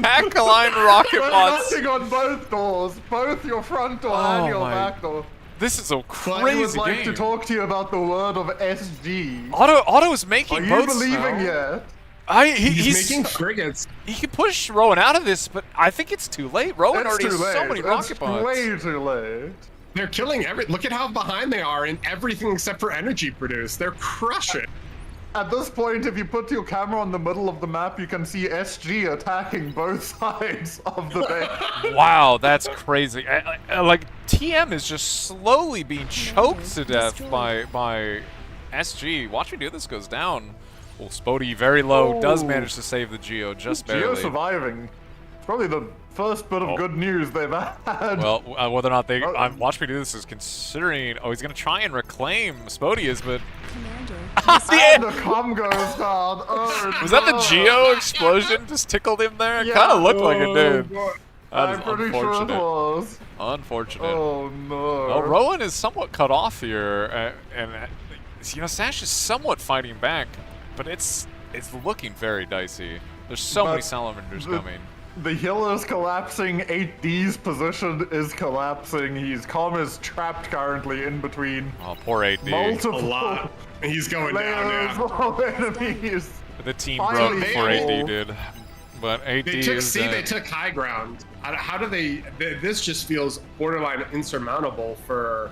Backline rocket They're bots. knocking on both doors, both your front door Oh and your my- back door. This is a I would crazy like game. to talk to you about the word of SG. Otto is Are making you boats believing now. yet? He's making frigates. He can push Rowan out of this, but I think it's too late. Rowan It's already too has late. so many rocket It's bots. way too late. They're killing Look at how behind they are in everything except for energy produced. They're crushing. At this point, if you put your camera on the middle of the map, you can see SG attacking both sides of the base. Wow, that's crazy. Like TM is just slowly being choked to death by SG. Watch me do this goes down. Well, Spody very low does Oh. manage to save the Geo just Geo barely. surviving. It's probably the first bit of good news they've had. Well, whether or not they Oh. watch me do this is considering. Oh, he's gonna try and reclaim Spodius, but Commander. and the comm goes down. Oh, was that the no. Geo explosion just tickled him there? It Yeah. kind of looked like it did. Oh, That I'm is pretty sure it unfortunate. was. Unfortunate. Oh no. Well, Rowan is somewhat cut off here, and you know Sash is somewhat fighting back, but it's looking very dicey. There's so many But salamanders the- coming. The hill is collapsing, 8D's position is collapsing, his comm is trapped currently in between Oh, poor 8D. multiple A lot. He's going down layers now. of enemies. The team Finally, broke before they 8D all- did, but 8D They took is C, they dead. took high ground. How do they? This just feels borderline insurmountable for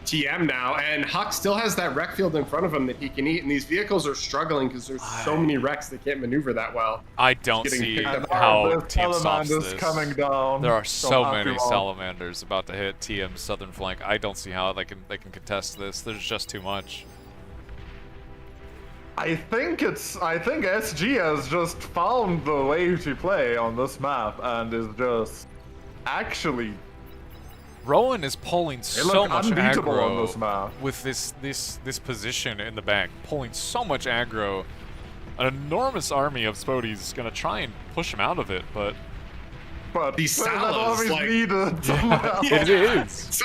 TM now, and Huck still has that wreck field in front of him that he can eat, and these vehicles are struggling because there's so many wrecks they can't maneuver that well. I don't getting see picked up. how There's TM stops salamanders this. coming down. There are so from many Akimara. salamanders about to hit TM's southern flank. I don't see how they can contest this. There's just too much. I think SG has just found the way to play on this map and is just actually Rowan is pulling they so look much unbeatable aggro on this map. with this position in the back, pulling so much aggro. An enormous army of Spodies is gonna try and push him out of it, but But These that salas, army's like- needed somewhere. it is.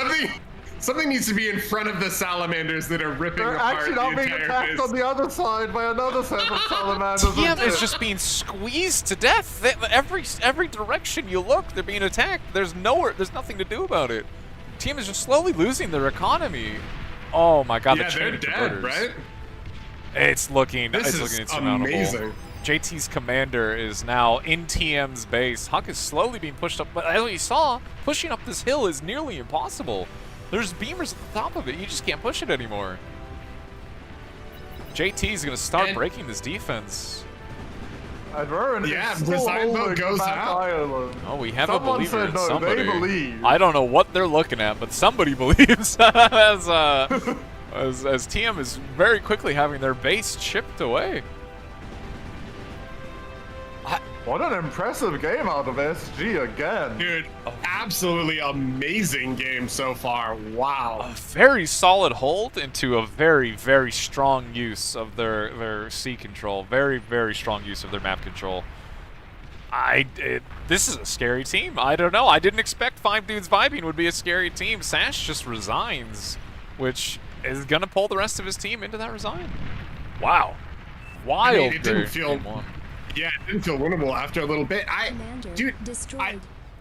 Something needs to be in front of the salamanders that are ripping They're apart actually the not being entire attacked base. on the other side by another set of salamanders. TM is instead. just being squeezed to death. Every direction you look, they're being attacked. There's nothing to do about it. TM is just slowly losing their economy. Oh my god, Yeah, the they're chain dead, converters. right? It's looking This is insurmountable. amazing. JT's commander is now in TM's base. Huck is slowly being pushed up, but as we saw, pushing up this hill is nearly impossible. There's beamers at the top of it. You just can't push it anymore. JT's gonna start And- breaking this defense. And Rowan Yeah, is still Resign vote holding goes back out. Island. Oh, we have Someone a believer said in no, somebody. they believe. I don't know what they're looking at, but somebody believes as TM is very quickly having their base chipped away. What an impressive game out of SG again. Dude, absolutely amazing game so far. Wow. A very solid hold into a very, very strong use of their sea control. Very, very strong use of their map control. This is a scary team. I don't know. I didn't expect 5 dudes vibing would be a scary team. Sash just resigns, which is gonna pull the rest of his team into that resign. Wow, wild. I mean, it didn't game feel. one. Yeah, it didn't feel winnable after a little bit. Commander Dude, destroyed.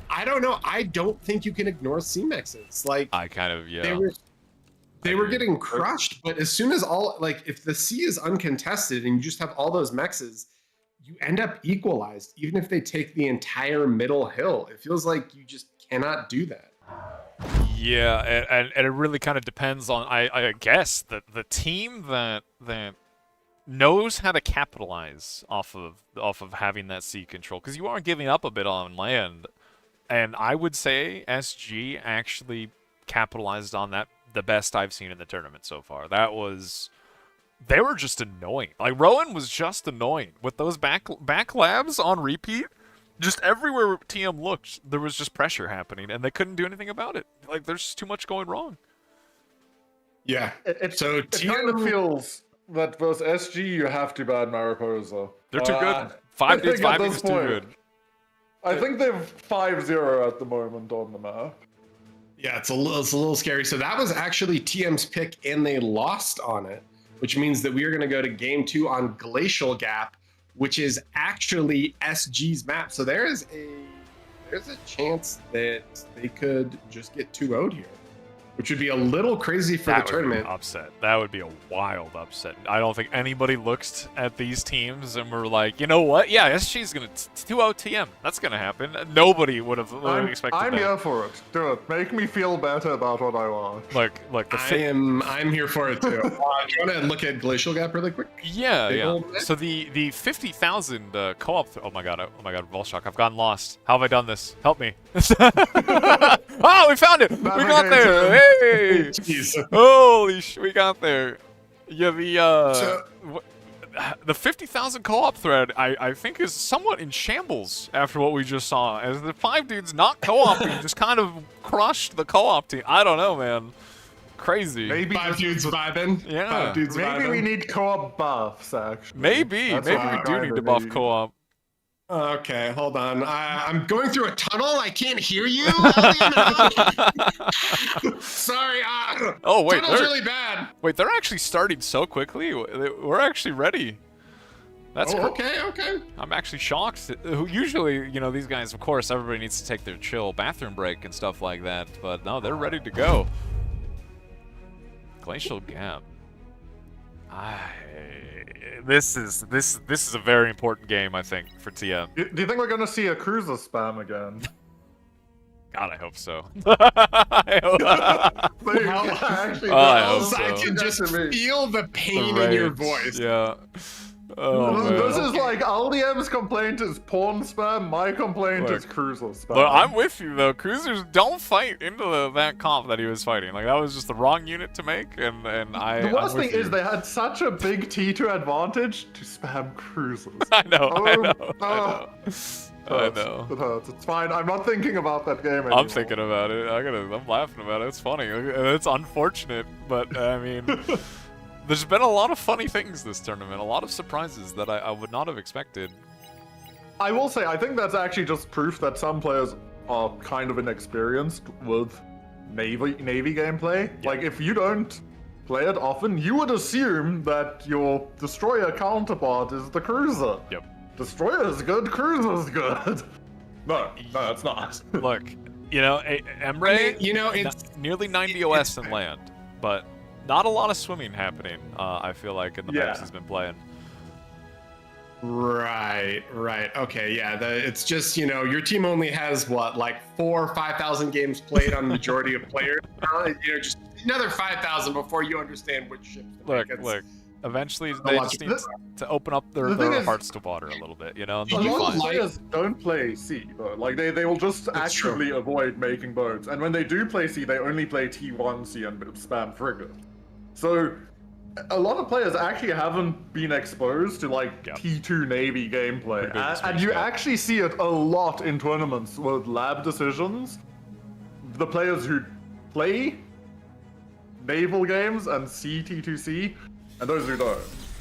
I don't know. I don't think you can ignore C-Mexes. Like, I kind of they were agree. getting crushed, but as soon as if the C is uncontested and you just have all those mexes, you end up equalized, even if they take the entire middle hill. It feels like you just cannot do that. Yeah, and it really kind of depends on, I guess, the team that knows how to capitalize off of having that sea control, because you are giving up a bit on land, and I would say SG actually capitalized on that the best I've seen in the tournament so far. They were just annoying. Like, Rowan was just annoying with those back labs on repeat. Just everywhere TM looked, there was just pressure happening, and they couldn't do anything about it. Like, there's just too much going wrong. Yeah. It So kind of feels that versus SG you have to ban Mariposa. They're too good. I 5 dudes think at vibing this is too point- good. I think they're 5-0 at the moment on the map. Yeah, it's a little scary. So that was actually TM's pick, and they lost on it, which means that we are going to go to game 2 on Glacial Gap, which is actually SG's map. So there's a chance that they could just get 2-0'd here, which would be a little crazy for the That would tournament. be an upset. That would be a wild upset. I don't think anybody looked at these teams and were like, you know what? Yeah, SG's going to 2-0 TM. That's going to happen. Nobody would have expected I'm that. here for it. Do it. Make me feel better about what I want. Look, I'm here for it too. Do you want to look at Glacial Gap really quick? Yeah, Big yeah. old net? So the 50,000 co-op. Oh my god, Volshock, I've gotten lost. How have I done this? Help me. Oh, we found it. We got there. Hey. Jeez. Holy sh! We got there. Yeah, So- the 50,000 co-op thread, I think, is somewhat in shambles after what we just saw, as the 5 dudes not co-oping just kind of crushed the co-op team. I don't know, man. Crazy. Maybe 5 dudes vibing. Yeah. 5 dudes maybe vibing. we need co-op buffs, actually. Maybe That's we what I do need kinda to buff need. co-op. Okay, hold on. I'm going through a tunnel. I can't hear you. Sorry. Oh wait, tunnel's they're, really bad. wait, they're actually starting so quickly. We're actually ready. That's Oh, cr- okay. I'm actually shocked. Usually, you know, these guys, of course, everybody needs to take their chill bathroom break and stuff like that. But no, they're ready to go. Glacial Gap. This is a very important game, I think, for TM. Do you think we're gonna see a cruiser spam again? God, I hope so. I hope- Like, actually, I hope that's- so. I can just to me. feel the The pain in your rage. voice. Yeah. Oh This man. is like LDM's complaint is porn spam. My complaint Look. is cruiser spam. But I'm with you though. Cruisers don't fight into that comp that he was fighting. Like, that was just the wrong unit to make, and the worst I'm with thing is you. they had such a big T2 advantage to spam cruisers. I know. I Oh, know. oh. I know. It hurts. It's fine. I'm not thinking about that game anymore. I'm thinking about it. I'm laughing about it. It's funny. It's unfortunate, but I mean, there's been a lot of funny things this tournament. A lot of surprises that I would not have expected. I will say, I think that's actually just proof that some players are kind of inexperienced with Navy gameplay. Like, if you don't play it often, you would assume that your destroyer counterpart is the cruiser. Yep. Destroyer is good, cruiser is good. No, it's not. Look, you know, Emre, You know, it's nearly 90 OS in land, but not a lot of swimming happening. I feel like in the maps Yeah. he's been playing. right. Okay, yeah. It's just, you know, your team only has what, like 4,000 or 5,000 games played on the majority of players. You know, just another 5,000 before you understand which ships. to Look, pick. It's- look. Eventually, a they lot just to- need to open up the thing their is- hearts to water a little bit, you know? and A they'll be lot of fine. players don't play C, though. Like, they will just That's true. actively avoid making boats. And when they do play C, they only play T1 C and spam frigate. So, a lot of players actually haven't been exposed to, like, Yeah. T2 Navy gameplay. Pretty big And switch, you yeah. actually see it a lot in tournaments with lab decisions. The players who play naval games and C T2C, and those who don't.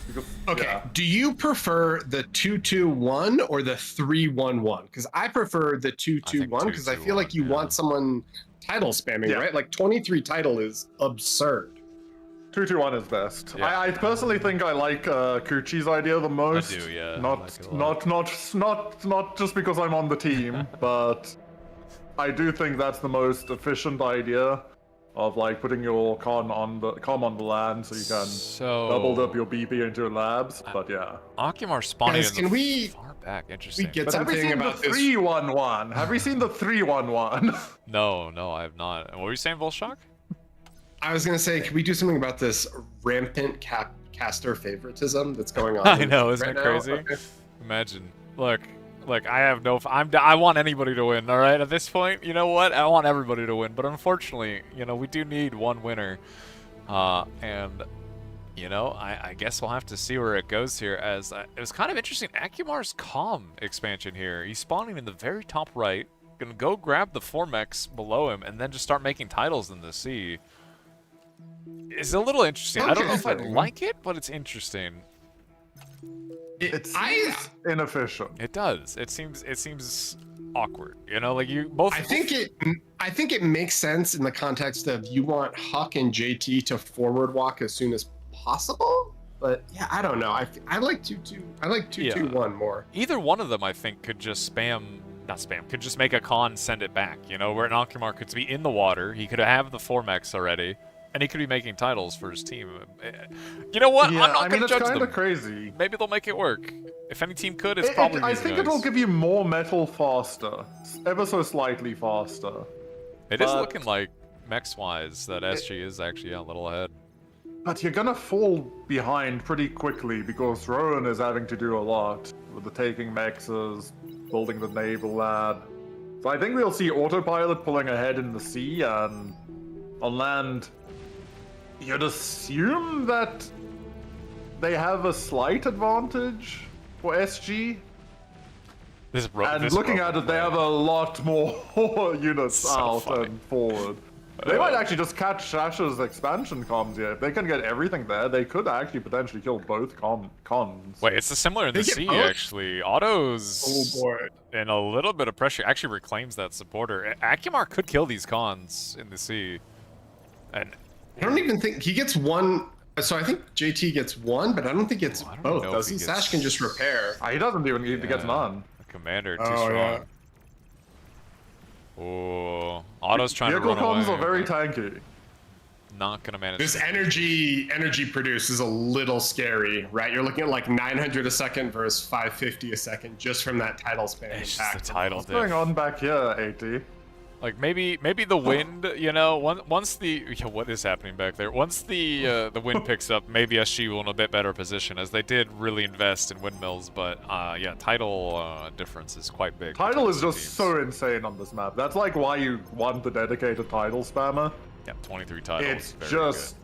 Because, Okay. yeah. Do you prefer the 2-2-1 or the 3-1-1? Because I prefer the 2-2-1 because I feel like you 2-2-1, want someone title spamming, Yeah. right? Like 23 title is absurd. 2-2-1 is best. Yeah. I personally think I like Kuchi's idea the most. do, yeah. I Not like it a lot. not just because I'm on the team, but I do think that's the most efficient idea of like putting your com on the land so you can double up your BP into your labs. But yeah. Okumar spawning Guys, in the can we- far back. Interesting. get But have we something seen the about this? 3-1-1? Have we seen the 3-1-1? No, I have not. What were you saying, Volshock? I was gonna say, can we do something about this rampant caster favoritism that's going on? I know, isn't right it now? crazy? Okay. Imagine. Look, I have no. I want anybody to win. All right. At this point, you know what? I want everybody to win. But unfortunately, we do need one winner. And I guess we'll have to see where it goes here. As it was kind of interesting. Akumar's Calm expansion here. He's spawning in the very top right. Gonna go grab the 4-mechs below him and then just start making titles in the sea. It's a little interesting. I don't know if I Interesting. like it, but it's interesting. It seems inefficient. It does. It seems awkward. Like you both. I think it makes sense in the context of you want Huck and JT to forward walk as soon as possible. But yeah, I don't know. I like 2-2. I like 2-2-1 more. Either one of them, I think, could just could just make a con send it back. Where an Okumar could be in the water. He could have the 4-mechs already. And he could be making titles for his team. You know what? Yeah, I'm not going to judge it's kind them. of crazy. Maybe they'll make it work. If any team could, it's probably I these think guys. it will give you more metal faster, ever so slightly faster. It is but- looking like mechs-wise that SG is actually a little ahead. But you're gonna fall behind pretty quickly because Rowan is having to do a lot with the taking mexes, building the naval lab. So I think we'll see autopilot pulling ahead in the sea, and on land, you'd assume that they have a slight advantage for SG. And looking at it, they have a lot more units So out funny. and forward. They might actually just catch Shasha's expansion comms here. If they can get everything there, they could actually potentially kill both cons. Wait, it's similar in the They get sea, both? actually. Otto's Oh boy. in a little bit of pressure. Actually reclaims that supporter. Akumar could kill these cons in the sea. And I don't even think he gets one. So I think JT gets one, but I don't think it's I don't both. know if Does he he? gets- Sash can just repair. He doesn't even he gets none. the commander, too Oh, strong. yeah. Oh, Otto's trying to Vehicle run comms away. are very but tanky. not going to manage This to- energy produce is a little scary, right? You're looking at like 900 a second versus 550 a second just from that title span. It's just impact. the title What's going diff. on back here, 80? Like maybe the wind, once the what is happening back there? Once the wind picks up, maybe SG will in a bit better position, as they did really invest in windmills. But yeah, title difference is quite big. Title between is the just teams. so insane on this map. That's like why you want the dedicated title spammer. Yeah, 23 titles. It's very just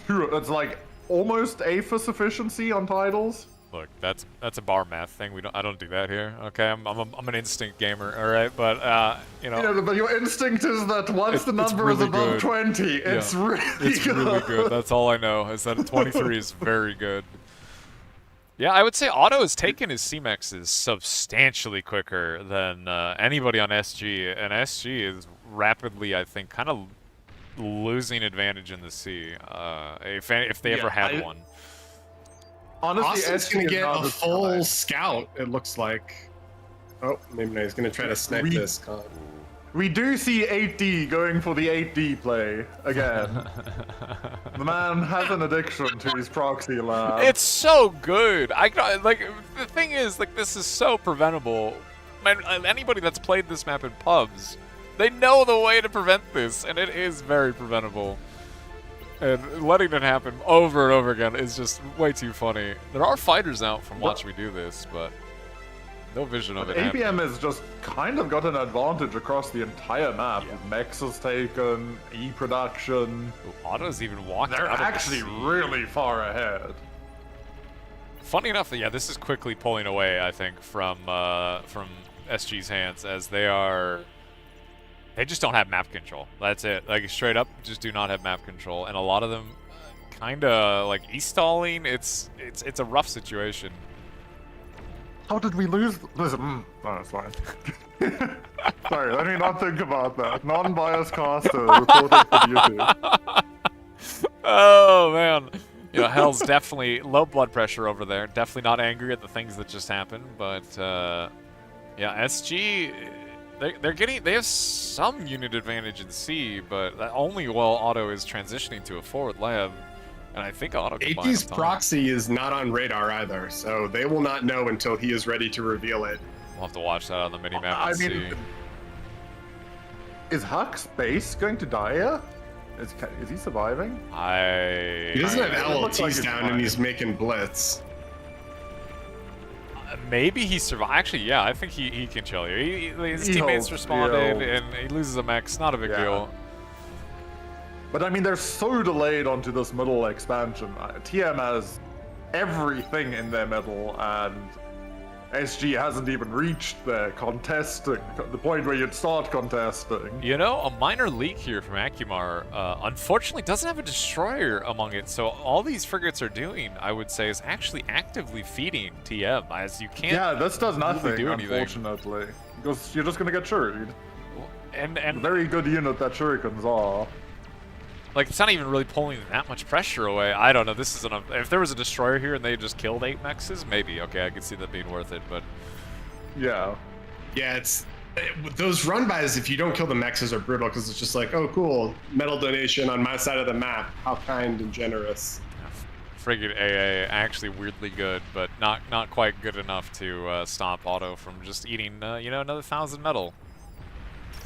it's like almost Aphis efficiency on titles. good. Look, that's a bar math thing. I don't do that here. Okay, I'm an instinct gamer. All right, but But your instinct is that once the It's number is really above good. 20, it's Yeah. really It's good. really good. That's all I know, is that 23 is very good. Yeah, I would say Otto has taken his C-Mexes substantially quicker than anybody on SG, and SG is rapidly, I think, kind of losing advantage in the sea, if they ever had one. Honestly, Austin's SG gonna is get not a as full high. scout, it looks like. Oh, maybe not. He's gonna try to snipe We- this con. We do see 8D going for the 8D play again. The man has an addiction to his proxy lab. It's so good. The thing is, this is so preventable. Man, anybody that's played this map in pubs, they know the way to prevent this, and it is very preventable. And letting it happen over and over again is just way too funny. There are fighters out from watching me do this, but no vision of it happening. ABM has just kind of got an advantage across the entire map. Yeah. With Mex is taken, E-production. Ooh, Otto's even walking They're out of the actually sea. really far ahead. Funny enough, yeah, this is quickly pulling away, I think, from SG's hands, as they just don't have map control. That's it. Like, straight up, just do not have map control. And a lot of them kinda like e-stalling. It's a rough situation. How did we lose? Listen, no, it's fine. Sorry, let me not think about that. Non-biased caster reporting for YouTube. Oh man. You know, Hell's definitely low blood pressure over there. Definitely not angry at the things that just happened, but yeah, SG they have some unit advantage in C, but only while Otto is transitioning to a forward lab. And I think Otto can buy AT's enough time. proxy is not on radar either, so they will not know until he is ready to reveal it. We'll have to watch that on the minimap and I mean, see. is Huck's base going to die yet? Is he surviving? He doesn't have It looks LLTs like it's down fine. and he's making blitz. Maybe he survived. Actually, yeah, I think he can chill here. His He teammates holds, responded, yeah. and he loses a mech. It's not a big Yeah. deal. But I mean, they're so delayed onto this middle expansion. TM has everything in their middle, and SG hasn't even reached the contesting, the point where you'd start contesting. You know, a minor leak here from Akumar, unfortunately doesn't have a destroyer among it, so all these frigates are doing, I would say, is actually actively feeding TM, as you can't Yeah, this does really nothing, do anything. unfortunately. Because you're just gonna get shuried. And Very good unit that shurikens are. like, it's not even really pulling that much pressure away. I don't know, this isn't a... If there was a destroyer here and they just killed 8 mexes, maybe, okay, I could see that being worth it, but... Yeah. Yeah, it's those run-bys, if you don't kill the mexes, are brutal because it's just like, oh, cool, metal donation on my side of the map. How kind and generous. Frigate AA actually weirdly good, but not quite good enough to stop Otto from just eating, you know, another 1,000 metal.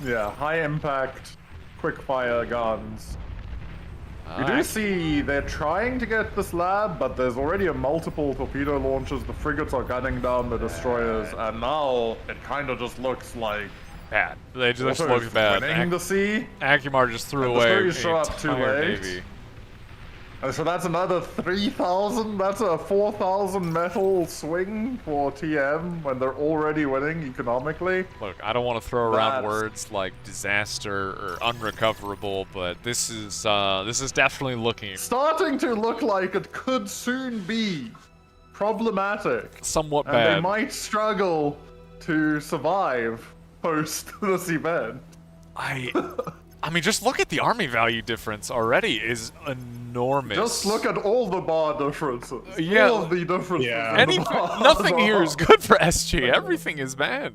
Yeah, high impact, quick fire guns. We do Alright. see they're trying to get this lab, but there's already a multiple torpedo launches. The frigates are gunning down the destroyers, and now it kind of just looks like Bad. They just Otto look is bad. winning the sea. Akumar just threw And the away stories the show up too entire late. navy. And so that's another 3,000. That's a 4,000 metal swing for TM when they're already winning economically. Look, I don't want to throw around That's- words like disaster or unrecoverable, but this is definitely looking Starting to look like it could soon be problematic. somewhat And bad. they might struggle to survive post this event. I mean, just look at the army value difference already is enormous. Just look at all the bar differences. Yeah. All of the differences. Yeah. in the bar. Nothing here is good for SG. Everything is bad.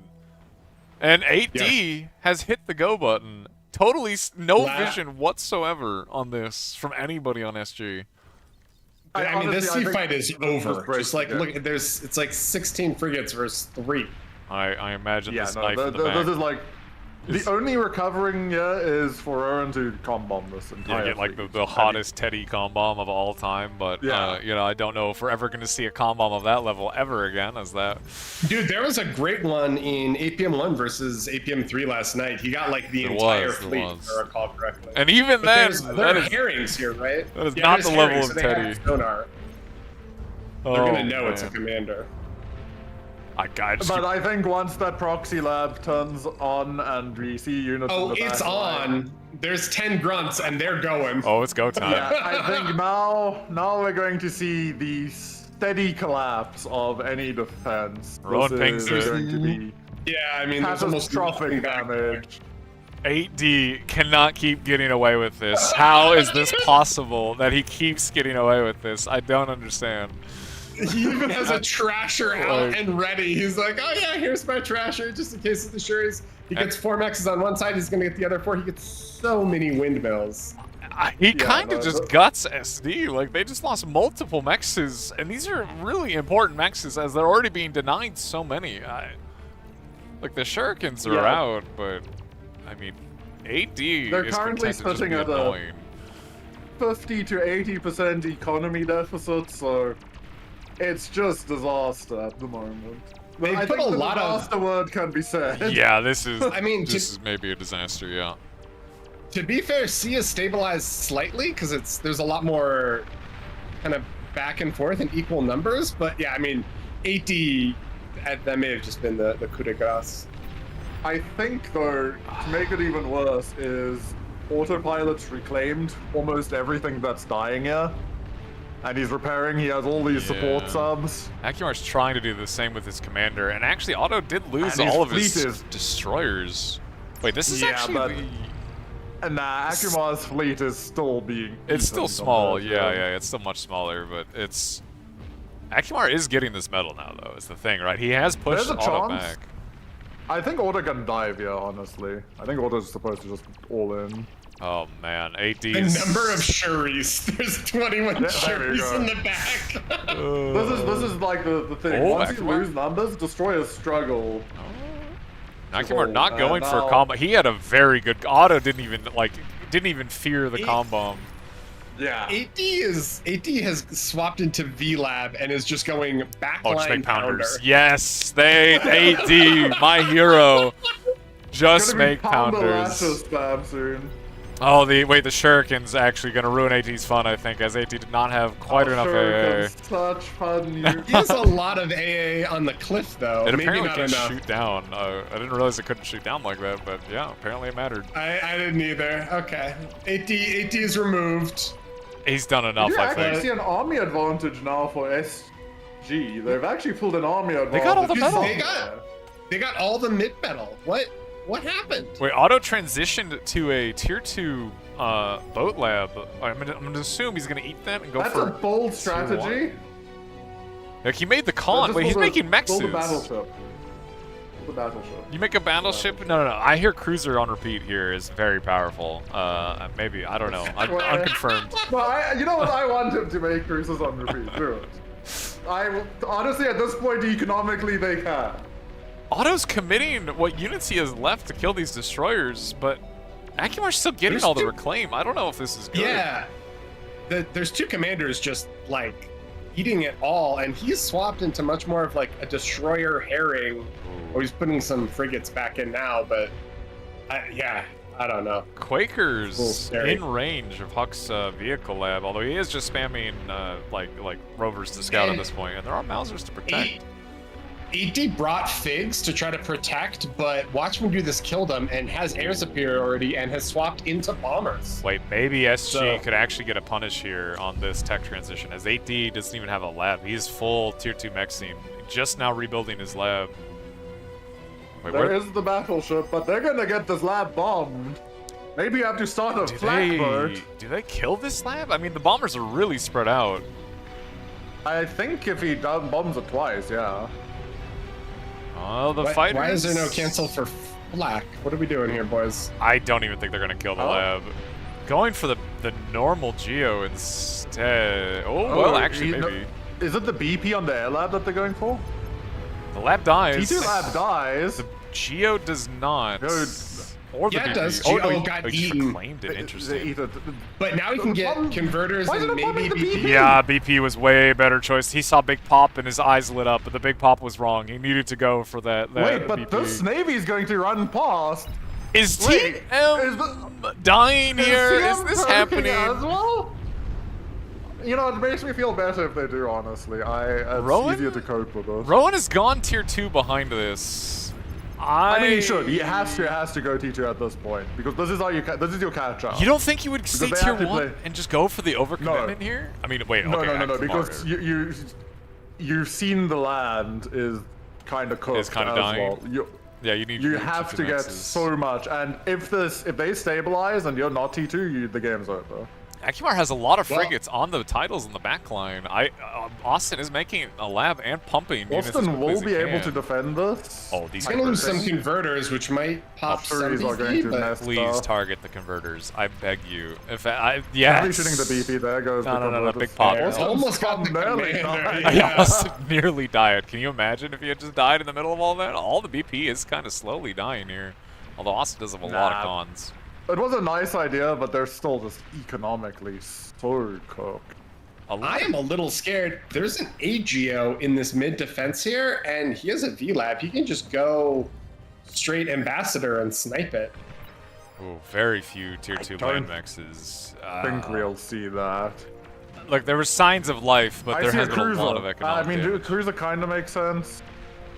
And 8D has hit the go button. Totally no vision whatsoever on this from anybody on SG. I mean, this honestly, sea I fight think is just over. break Just like, it. look, it's like 16 frigates versus 3. I imagine Yeah, this no, knife in the back. this is like the only recovering is for Aaron to comb bomb this Yeah, entire get like fleet. the hottest Teddy com bomb of all time, but Yeah. you know, I don't know if we're ever going to see a com bomb of that level ever again. As that, Dude, there was a great one in APM1 versus APM3 last night. He got like the There entire was, there fleet, was. if I recall correctly. and even But then, there that are is, herrings here, right? that is Yeah, not there's the level herrings, of so they have Teddy. sonar. They're oh, gonna know it's a man. commander. I just But I think once that proxy lab turns on and we see units in Oh, the it's back line- on. There's 10 grunts and they're going. oh, it's go time. Yeah, I think now we're going to see the steady collapse of any defense. Rowan This pings is it. going to be Yeah, I mean, there's almost catastrophic nothing back there. damage. 8D cannot keep getting away with this. How is this possible that he keeps getting away with this? I don't understand. He even has a trasher out Like- and ready. He's like, oh yeah, here's my trasher, just in case of the Shuris. He gets 4 mexes on one side, he's gonna get the other 4. He gets so many windmills. He kind of no, just guts SD. Like, they just lost multiple mexes, and these are really important mexes as they're already being denied so many. Like, the shurikens are Yeah. out, but, I mean, 8D They're is currently content to just sitting be at a- annoying. 50 to 80% economy deficit, so it's just disaster at the moment. They I put think a the lot of- disaster word can be said. Yeah, this is, I mean, this is maybe a disaster, yeah. To be fair, C is stabilized slightly because there's a lot more kind of back and forth in equal numbers. But yeah, I mean, 80 that may have just been the coup de grace. I think, though, to make it even worse, is autopilot's reclaimed almost everything that's dying here. And he's repairing, he has all these support Yeah. subs. Akimar's trying to do the same with his commander, and actually Otto did lose And his all of his fleet is- destroyers. Wait, this is Yeah, actually but- the... And Akumar's fleet is still being... It's still eaten small, compared to yeah, him. yeah, it's still much smaller, but it's... Akumar is getting this medal now, though, is the thing, right? He has pushed There's a Otto chance. back. I think Otto can dive here, honestly. I think Otto's supposed to just all in. Oh, man, AD's... The number of Shuris. There's 21 there you Shuris go. in the back. This is like the thing. Oh, Once you Akumar? lose numbers, destroyers struggle. Akumar not Oh, going for a now- combo. He had a very good... Otto didn't even fear the He- combo. Yeah. AD has swapped into VLab and is just going backline Oh, just make pounder. pounders. Yes, AD, my hero. Just Gonna be make pounder pounders. lashes spam soon. Oh, the shuriken's actually gonna ruin AT's fun, I think, as AT did not have quite enough AA. Such fun use. He has a lot of AA on the cliff, though. It Maybe apparently not can't enough. shoot down. I didn't realize it couldn't shoot down like that, but yeah, apparently it mattered. I didn't either. Okay. AT is removed. He's done enough, You I actually think. see an army advantage now for SG. They've actually pulled an army advantage. got all the medals. They got all the mid medal. What happened? Wait, Otto transitioned to a tier 2 boat lab. I'm gonna assume he's gonna eat that and go That's for a bold tier strategy. 1. Like, he made the con. Just Wait, he's build a- making mech build a suits. battleship. Build a battleship. You make a battleship? No. I hear cruiser on repeat here is very powerful. Maybe, I don't know. Well, Unconfirmed. Well, you know what? I want him to make cruises on repeat. Do it. Honestly, at this point, economically, they can. Otto's committing what units he has left to kill these destroyers, but Akumar's still getting There's all the two- reclaim. I don't know if this is good. Yeah. There's two commanders just like eating it all, and he's swapped into much more of like a destroyer herring. Or he's putting some frigates back in now, but I don't know. Quaker's scary. in range of Huck's vehicle lab, although he is just spamming like rovers to scout at And- this point, and there are Mausers to protect. ED brought Figs to try to protect, but Watchmen do this killed him and has air superiority and has swapped into bombers. Wait, maybe SG So- could actually get a punish here on this tech transition, as 8D doesn't even have a lab. He's full tier 2 mech scene, just now rebuilding his lab. Wait, There where is the battleship, but they're gonna get this lab bombed. Maybe you have to start a flak boat. do they kill this lab? I mean, the bombers are really spread out. I think if he bombs it twice, yeah. Oh, the Why, fighters. why is there no cancel for Flak? What are we doing here, boys? I don't even think they're gonna kill the Oh. lab. Going for the normal Geo instead. Oh, well, actually, no- maybe. Is it the BP on the air lab that they're going for? The lab dies. T2 lab dies. The Geo does not. Dude. Or the Yeah, it BP. does. Oh, Geo no, he, got he eaten. reclaimed it. They Interesting. eat it. But now he can get converters Why is and it not maybe bombing the BP. BP? Yeah, BP was way better choice. He saw Big Pop and his eyes lit up, but the Big Pop was wrong. He needed to go for that Wait, but BP. this Navy's going to run past. Is Wait, TM dying here? Is CM this perking happening? as well? You know, it makes me feel better if they do, honestly. It's Rowan? easier to cope with this. Rowan has gone tier 2 behind this. I mean, he should. He has to go T2 at this point because this is how this is your catch up. You don't think you would stay they tier have to 1 play- and just go for the overcommitment here? I mean, wait, No, okay, no, I'm because smarter. you've seen the land is kind of cooked It's kinda as dying. well. Yeah, you need. You your have T2 to get maxes. so much, and if they stabilize and you're not T2, the game's over. Akumar has a lot of Well- frigates on the titles in the back line. Austin is making a lab and pumping. units as Austin quickly as will he be able can. to defend this. Oh, these He's gonna lose some converters. converters, which might pop some Sure, he's not going BP, to but mess Please up. target the converters. I beg you. If I, He's yes. shooting the BP. There goes No, the no, no, converters. Big Pop. Almost- almost got the Nearly commander, died. I yeah. almost nearly died. Can you imagine if he had just died in the middle of all that? All the BP is kind of slowly dying here. Although Austin does have a lot of Nah. cons. It was a nice idea, but they're still just economically so cooked. I am a little scared. There's an AGO in this mid defense here, and he has a VLAB. He can just go straight ambassador and snipe it. Ooh, very few tier 2 don't land mexes. I think we'll see that. Look, there were signs of life, but I there see has a been a cruiser. lot of economic I mean, damage. cruiser kind of makes sense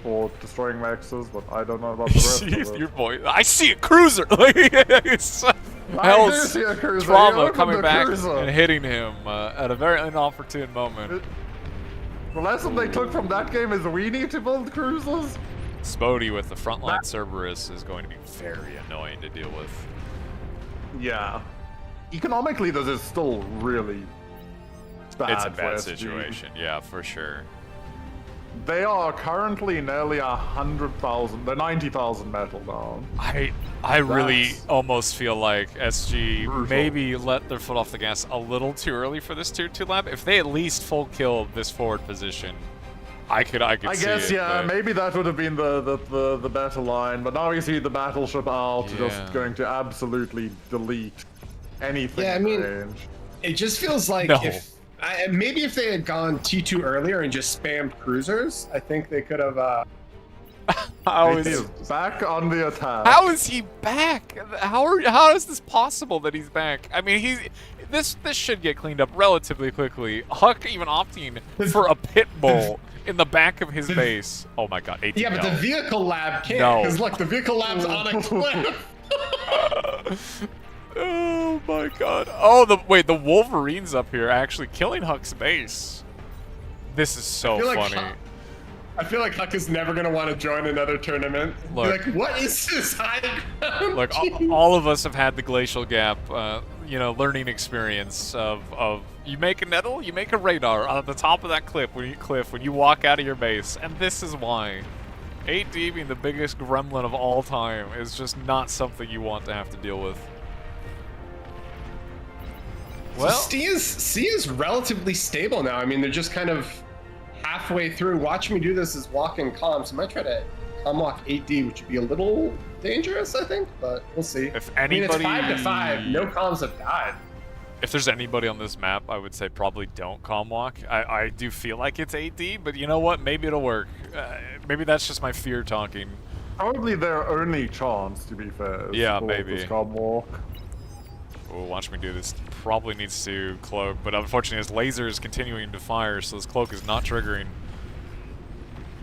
for destroying mexes, but I don't know about the rest of Jeez, it. your boy. I see a cruiser. Like, it's- Hell's see a cruiser. You trauma opened coming the back cruiser. and hitting him at a very inopportune moment. The lesson they took from that game is we need to build cruisers. Spody with the frontline Cerberus is going to be very annoying to deal with. Yeah. Economically, this is still really bad. It's a for bad SG. situation, yeah, for sure. They are currently nearly 100,000. They're 90,000 metal down. I really That's almost feel like SG brutal. maybe let their foot off the gas a little too early for this tier 2 lab. If they at least full killed this forward position, I could I see guess, it, yeah, but- maybe that would have been the better line. But now you see the battleship out, Yeah. just going to absolutely delete anything Yeah, I in mean- range. It just feels like No. maybe if they had gone T2 earlier and just spammed cruisers, I think they could have. How He is is back on the attack. how is he back? How is this possible that he's back? I mean, this should get cleaned up relatively quickly. Huck even opting for a pit bull in the back of his base. Oh my god, 18 Yeah, but the vehicle lab can't. No. Because look, the vehicle lab's on a cliff. Oh my god. Oh, the Wolverine's up here actually killing Huck's base. This is so feel like funny. I feel like Huck is never gonna want to join another tournament. Be Look. like, what is this high ground? Look, Jeez. all of us have had the glacial gap, learning experience of you make a nettle, you make a radar on the top of that cliff when you walk out of your base, and this is why. 8D being the biggest gremlin of all time is just not something you want to have to deal with. Well, So C is relatively stable now. I mean, they're just kind of halfway through. Watch me do this as walk-in comms. I might try to comm walk 8D, which would be a little dangerous, I think, but we'll see. if I mean, it's anybody, 5-5. No comms have died. if there's anybody on this map, I would say probably don't comm walk. I do feel like it's 8D, but you know what? Maybe it'll work. Maybe that's just my fear talking. Probably their only chance, to be fair. is Yeah, to maybe. this comm walk. Oh, watch me do this. Probably needs to cloak, but unfortunately his laser is continuing to fire, so this cloak is not triggering.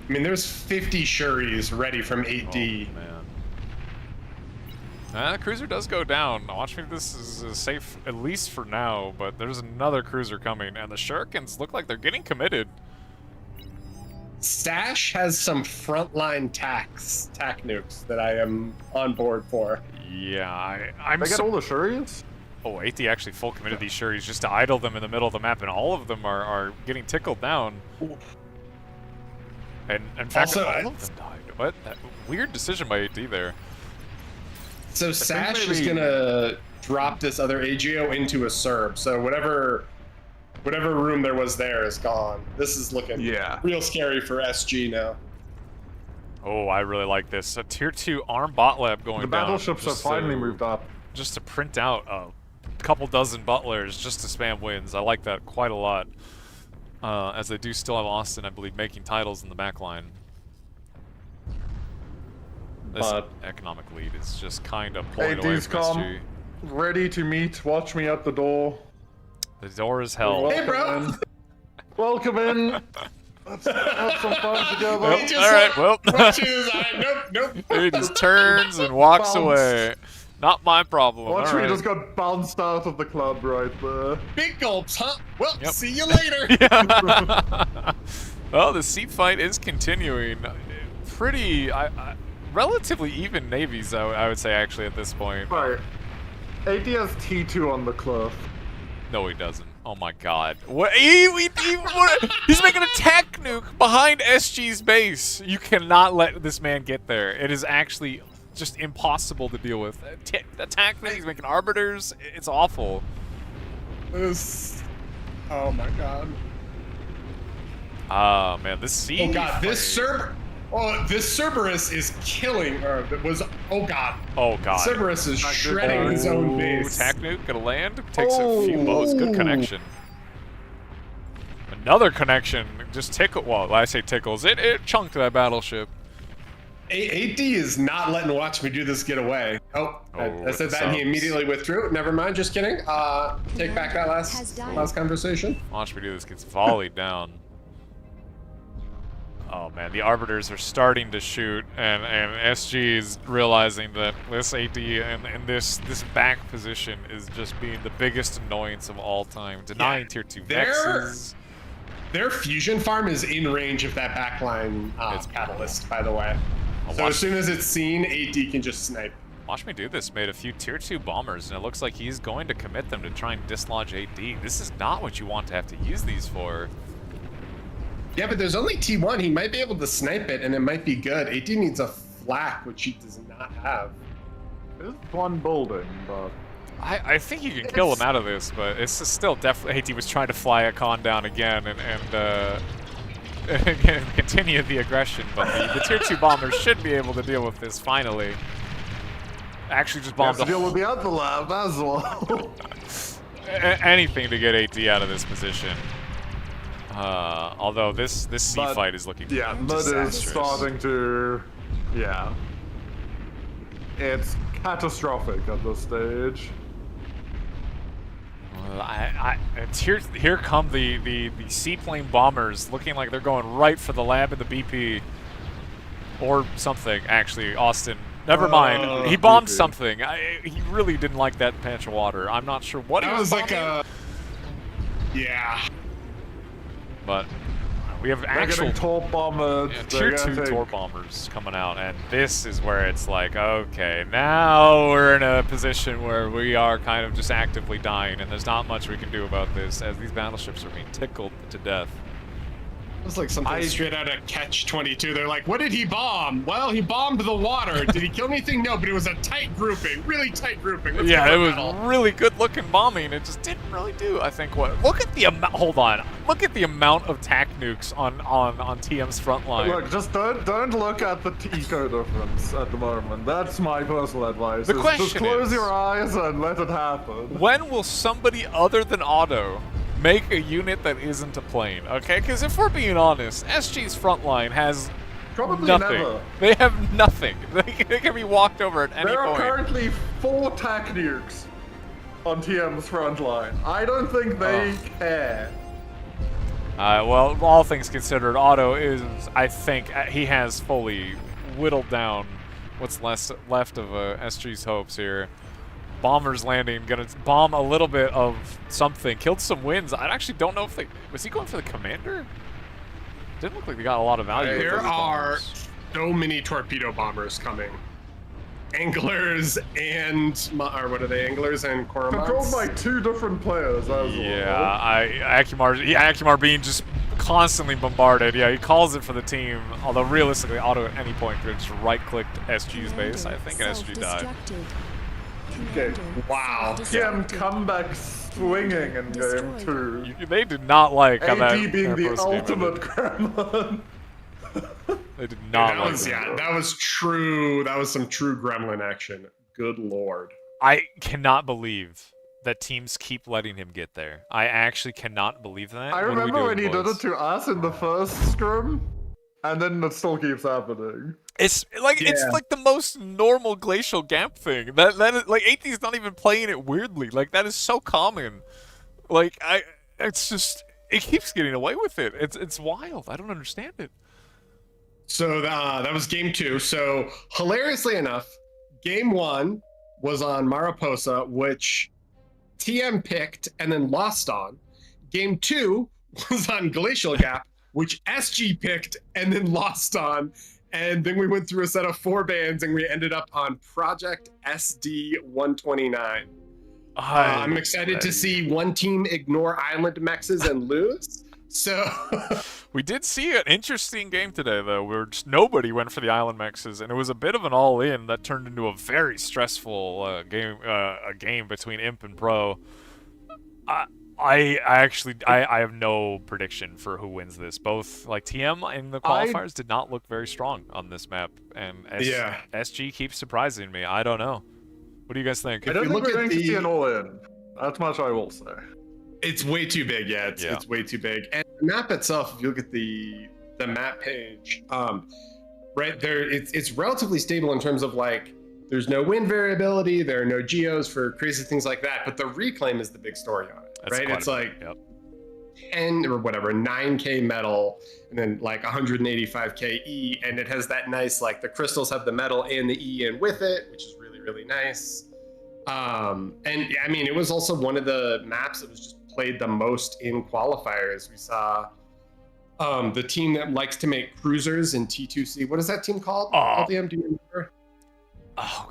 I mean, there's 50 Shuris ready from Oh, 8D. man. The cruiser does go down. Watch me, this is safe, at least for now, but there's another cruiser coming, and the Shurikens look like they're getting committed. Stash has some frontline tac nukes that I am on board for. Yeah, I'm They get all the Shurians? Oh, 8D actually full committed these Shuris just to idle them in the middle of the map, and all of them are getting tickled down. And in fact, Also, all of them died. What? Weird decision by 8D there. So Sash is maybe- gonna drop this other AGO into a Serb. So whatever room there was there is gone. This is looking Yeah. real scary for SG now. Oh, I really like this. A tier 2 arm bot lab going The down. battleships have just finally to- moved up. Just to print out a couple dozen butlers just to spam wins. I like that quite a lot. As they do still have Austin, I believe, making titles in the back line. This But- economic lead is just kind of pulling away AD's from come. SG. Ready to meet. Watch me at the door. The door is held. Hey, bro. In. Welcome in. Let's have some fun together. Well, He just all right, well. watches, nope. He just turns and walks Bounce. away. Not my problem. Watch all me right. just got bounced out of the club right there. Big gulps, huh? Well, Yep. see you later. Well, the seat fight is continuing. Pretty, relatively even navies, I would say, actually, at this point. Right. AD has T2 on the cliff. No, he doesn't. Oh my god. What? He's making a tech nuke behind SG's base. You cannot let this man get there. It is actually just impossible to deal with. Attack nuke, he's making arbiters. It's awful. Oh my god. Ah, man, this siege. Oh god, this Cerberus is killing, or was, oh god. Oh god. Cerberus is shredding his own base. Attack nuke gonna land. Takes a few blows. Good Oh. connection. Another connection. Just tickle. Well, I say tickles. It chunked that battleship. 8D is not letting Watch Me Do This get away. Oh, I with said the that and he subs. immediately withdrew. Never mind, just kidding. Take back that Has died. last conversation. Watch me do this. Gets volleyed down. Oh man, the Arbiters are starting to shoot, and SG is realizing that this AD and this back position is just being the biggest annoyance of all time, denying tier 2 nexus. Their fusion farm is in range of that backline catalyst, by the way. So as soon as it's seen, AD can just snipe. Watch Me Do This made a few tier 2 bombers, and it looks like he's going to commit them to try and dislodge AD. This is not what you want to have to use these for. Yeah, but there's only T1. He might be able to snipe it, and it might be good. AD needs a flak, which he does not have. There's one building, but... I think you can kill him out of this, but it's still definitely... AD was trying to fly a con down again and continue the aggression, but the tier 2 bombers should be able to deal with this finally. Actually just bombed to deal with the other lab as well. Anything to get AD out of this position. Although this C fight is looking Mud is starting to... Yeah. It's catastrophic at this stage. Here come the seaplane bombers, looking like they're going right for the lab and the BP. Or something, actually, Austin. Never mind. He bombed BP. Something. He really didn't like that patch of water. I'm not sure what he was bombing. Yeah. But we have actual torp bombers. Tier 2 torp bombers coming out, and this is where it's like, okay, now we're in a position where we are kind of just actively dying, and there's not much we can do about this as these battleships are being tickled to death. It's like something straight out of Catch-22. They're like, what did he bomb? Well, he bombed the water. Did he kill anything? No, but it was a tight grouping, really tight grouping. Yeah, it was really good-looking bombing. It just didn't really do, I think, what... Look at the amount... Hold on. Look at the amount of TAC nukes on TM's front line. Look, just don't look at the eco difference at the moment. That's my personal advice. The question just close your eyes and let it happen. When will somebody other than Otto make a unit that isn't a plane, okay? Because if we're being honest, SG's front line has probably nothing. Never. They have nothing. They can be walked over at any point. There are currently 4 TAC nukes on TM's front line. I don't think they care. Well, all things considered, Otto is, I think, he has fully whittled down what's left of SG's hopes here. Bombers landing, gonna bomb a little bit of something, killed some wins. I actually don't know if they... Was he going for the commander? Didn't look like they got a lot of value. There are so many torpedo bombers coming. Anglers and... Or what are they? Anglers and Coromants? Controlled by 2 different players as well. Yeah, Akimar being just constantly bombarded. Yeah, he calls it for the team. Although realistically, Otto at any point could just right-clicked SG's base. I think SG died. Okay. Wow. TM comeback swinging in game 2. They did not like how that AD being the ultimate gremlin. They did not like that. That was true. That was some true gremlin action. Good lord. I cannot believe that teams keep letting him get there. I actually cannot believe that. I remember when he did it to us in the first scrim, and then it still keeps happening. It's like it's like the most normal glacial gap thing. That is, like AT's not even playing it weirdly. Like that is so common. Like it's just it keeps getting away with it. It's wild. I don't understand it. So that was game 2. So hilariously enough, game 1 was on Mariposa, which TM picked and then lost on. Game 2 was on Glacial Gap, which SG picked and then lost on. And then we went through a set of 4 bands and we ended up on Project SD 129. I'm excited to see one team ignore Island Mexes and lose. So we did see an interesting game today, though, where just nobody went for the Island Mexes, and it was a bit of an all-in that turned into a very stressful game between Imp and Pro. I have no prediction for who wins this. Both like TM and the qualifiers did not look very strong on this map, and SG keeps surprising me. I don't know. What do you guys think? I don't think we're going to see an all-in. That's much I will say. It's way too big. Yeah, it's way too big. And the map itself, if you look at the map page, right there, it's relatively stable in terms of like there's no wind variability, there are no geos for crazy things like that. But the reclaim is the big story on it. Right? It's like 10 or whatever 9k metal and then like 185k E, and it has that nice, like, the crystals have the metal and the E in with it, which is really, really nice. And I mean, it was also one of the maps that was just played the most in qualifiers. We saw the team that likes to make cruisers in T2C. What is that team called? LDM, do you remember? Oh,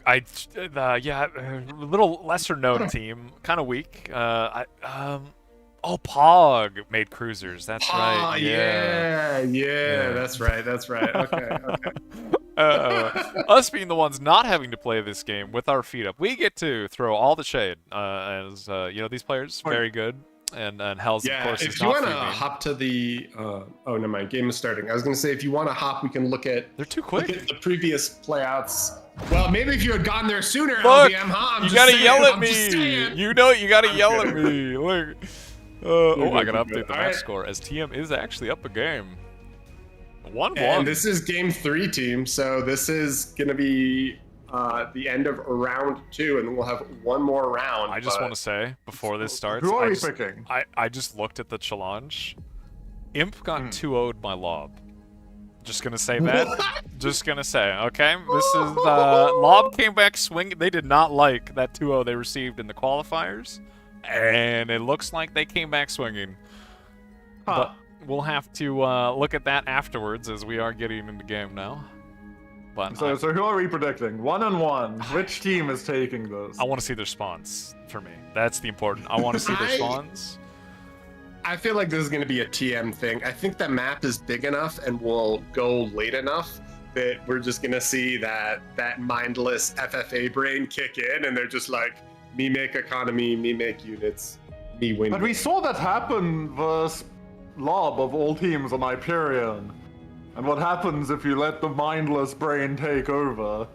yeah, a little lesser known team, kind of weak. Pog made cruisers. That's right. Yeah. That's right. Okay. Us being the ones not having to play this game with our feet up, we get to throw all the shade. As these players very good, and Hells of course if is you not want to free game. hop to the never mind, game is starting. I was gonna say, if you want to hop, we can look at They're too quick. the previous playouts. Well, maybe if you had gone there sooner, Look, LDM, huh? you gotta yell at me. You know you gotta yell at me. Look. I gotta update the match score as TM is actually up a game. 1-1. And this is game 3, team. So this is gonna be the end of round 2, and then we'll have one more round. I just want to say before this starts, Who are we picking? I just looked at the challenge. Imp got 2-0'd my lob. Just gonna say that. Just gonna say, okay? This is lob came back swinging. They did not like that 2-0 they received in the qualifiers, and it looks like they came back swinging. But we'll have to look at that afterwards, as we are getting into game now. But So who are we predicting? 1-1. Which team is taking this? I want to see their spawns for me. That's the important. I want to see their spawns. I feel like this is going to be a TM thing. I think the map is big enough and will go late enough that we're just going to see that mindless FFA brain kick in, and they're just like, me make economy, me make units, me win. But we saw that happen versus Lob of all teams on Hyperion. And what happens if you let the mindless brain take over?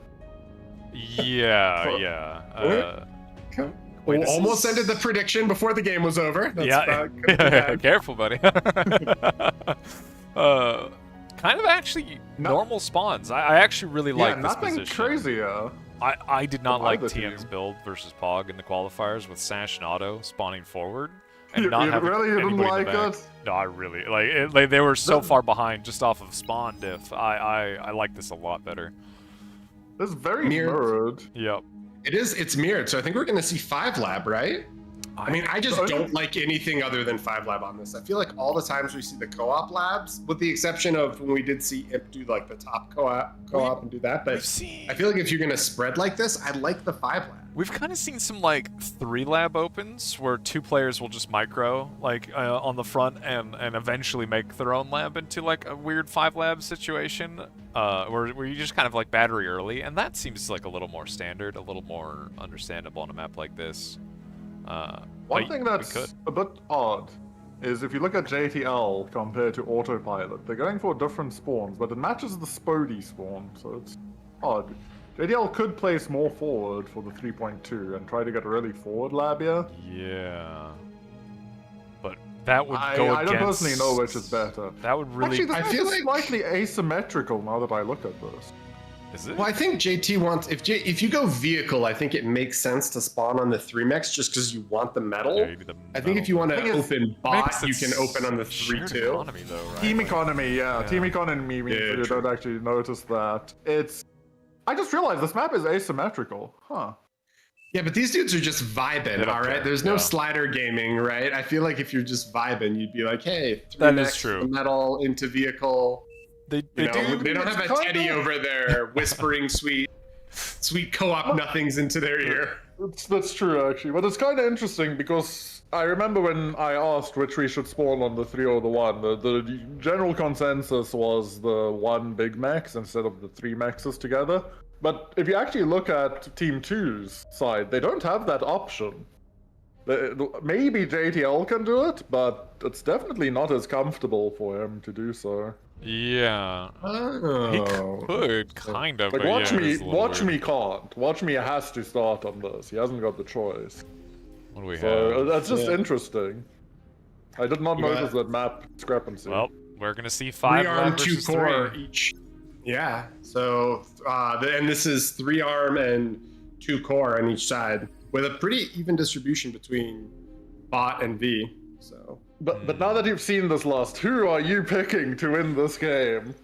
Yeah. We almost ended the prediction before the game was over. That's careful, buddy. Kind of actually normal spawns. I actually really like this position. Nothing crazier. I did not like TM's team. build versus Pog in the qualifiers with Sash and Auto spawning forward. You really didn't like it? No, I really like. They were so far behind just off of spawn diff. I like this a lot better. It's very mirrored. Yep. It's mirrored, so I think we're going to see 5 Lab, right? I mean, I just don't like anything other than 5 Lab on this. I feel like all the times we see the co-op labs, with the exception of when we did see Imp do like the top co-op and do that, but I feel like if you're going to spread like this, I like the 5 Lab. We've kind of seen some like 3 lab opens where 2 players will just micro like on the front and eventually make their own lab into like a weird 5 lab situation where you just kind of like battery early, and that seems like a little more standard, a little more understandable on a map like this. One thing that's a bit odd is if you look at JTL compared to Autopilot, they're going for different spawns, but it matches the Spodey spawn, so it's odd. JTL could place more forward for the 3.2 and try to get a really forward lab here. Yeah. But that would go against... I don't personally know which is better. That would really... Actually, this I feel like slightly asymmetrical now that I look at this. Is it? Well, I think JT wants, if you go vehicle, I think it makes sense to spawn on the 3-mex just because you want the metal. Yeah, you need the I think if you want to open bot, you sense. can open on the 3-2. Economy, though, right? Team economy, yeah. Team economy means you true. don't actually notice that. I just realized this map is asymmetrical. Huh. Yeah, but these dudes are just vibing, all right? There's no slider gaming, right? I feel like if you're just vibing, you'd be like, hey, 3-mex, that is true. Metal into vehicle. They They don't have a Teddy over there whispering sweet co-op nothings into their ear. That's true, actually. But it's kind of interesting because I remember when I asked which we should spawn on the 3 or the 1, the general consensus was the 1 big max instead of the 3 maxes together. But if you actually look at Team 2's side, they don't have that option. Maybe JTL can do it, but it's definitely not as comfortable for him to do so. Yeah. He could, kind of. Like, but watch yeah, me can't. Watch me has to start on this. He hasn't got the choice. What do we So have? that's just interesting. I did not notice that map discrepancy. Well, we're gonna see 5 3-arm, lab 2 versus core 3. each. Yeah. So, and this is 3-arm and 2 core on each side with a pretty even distribution between bot and V. So But now that you've seen this lost, who are you picking to win this game?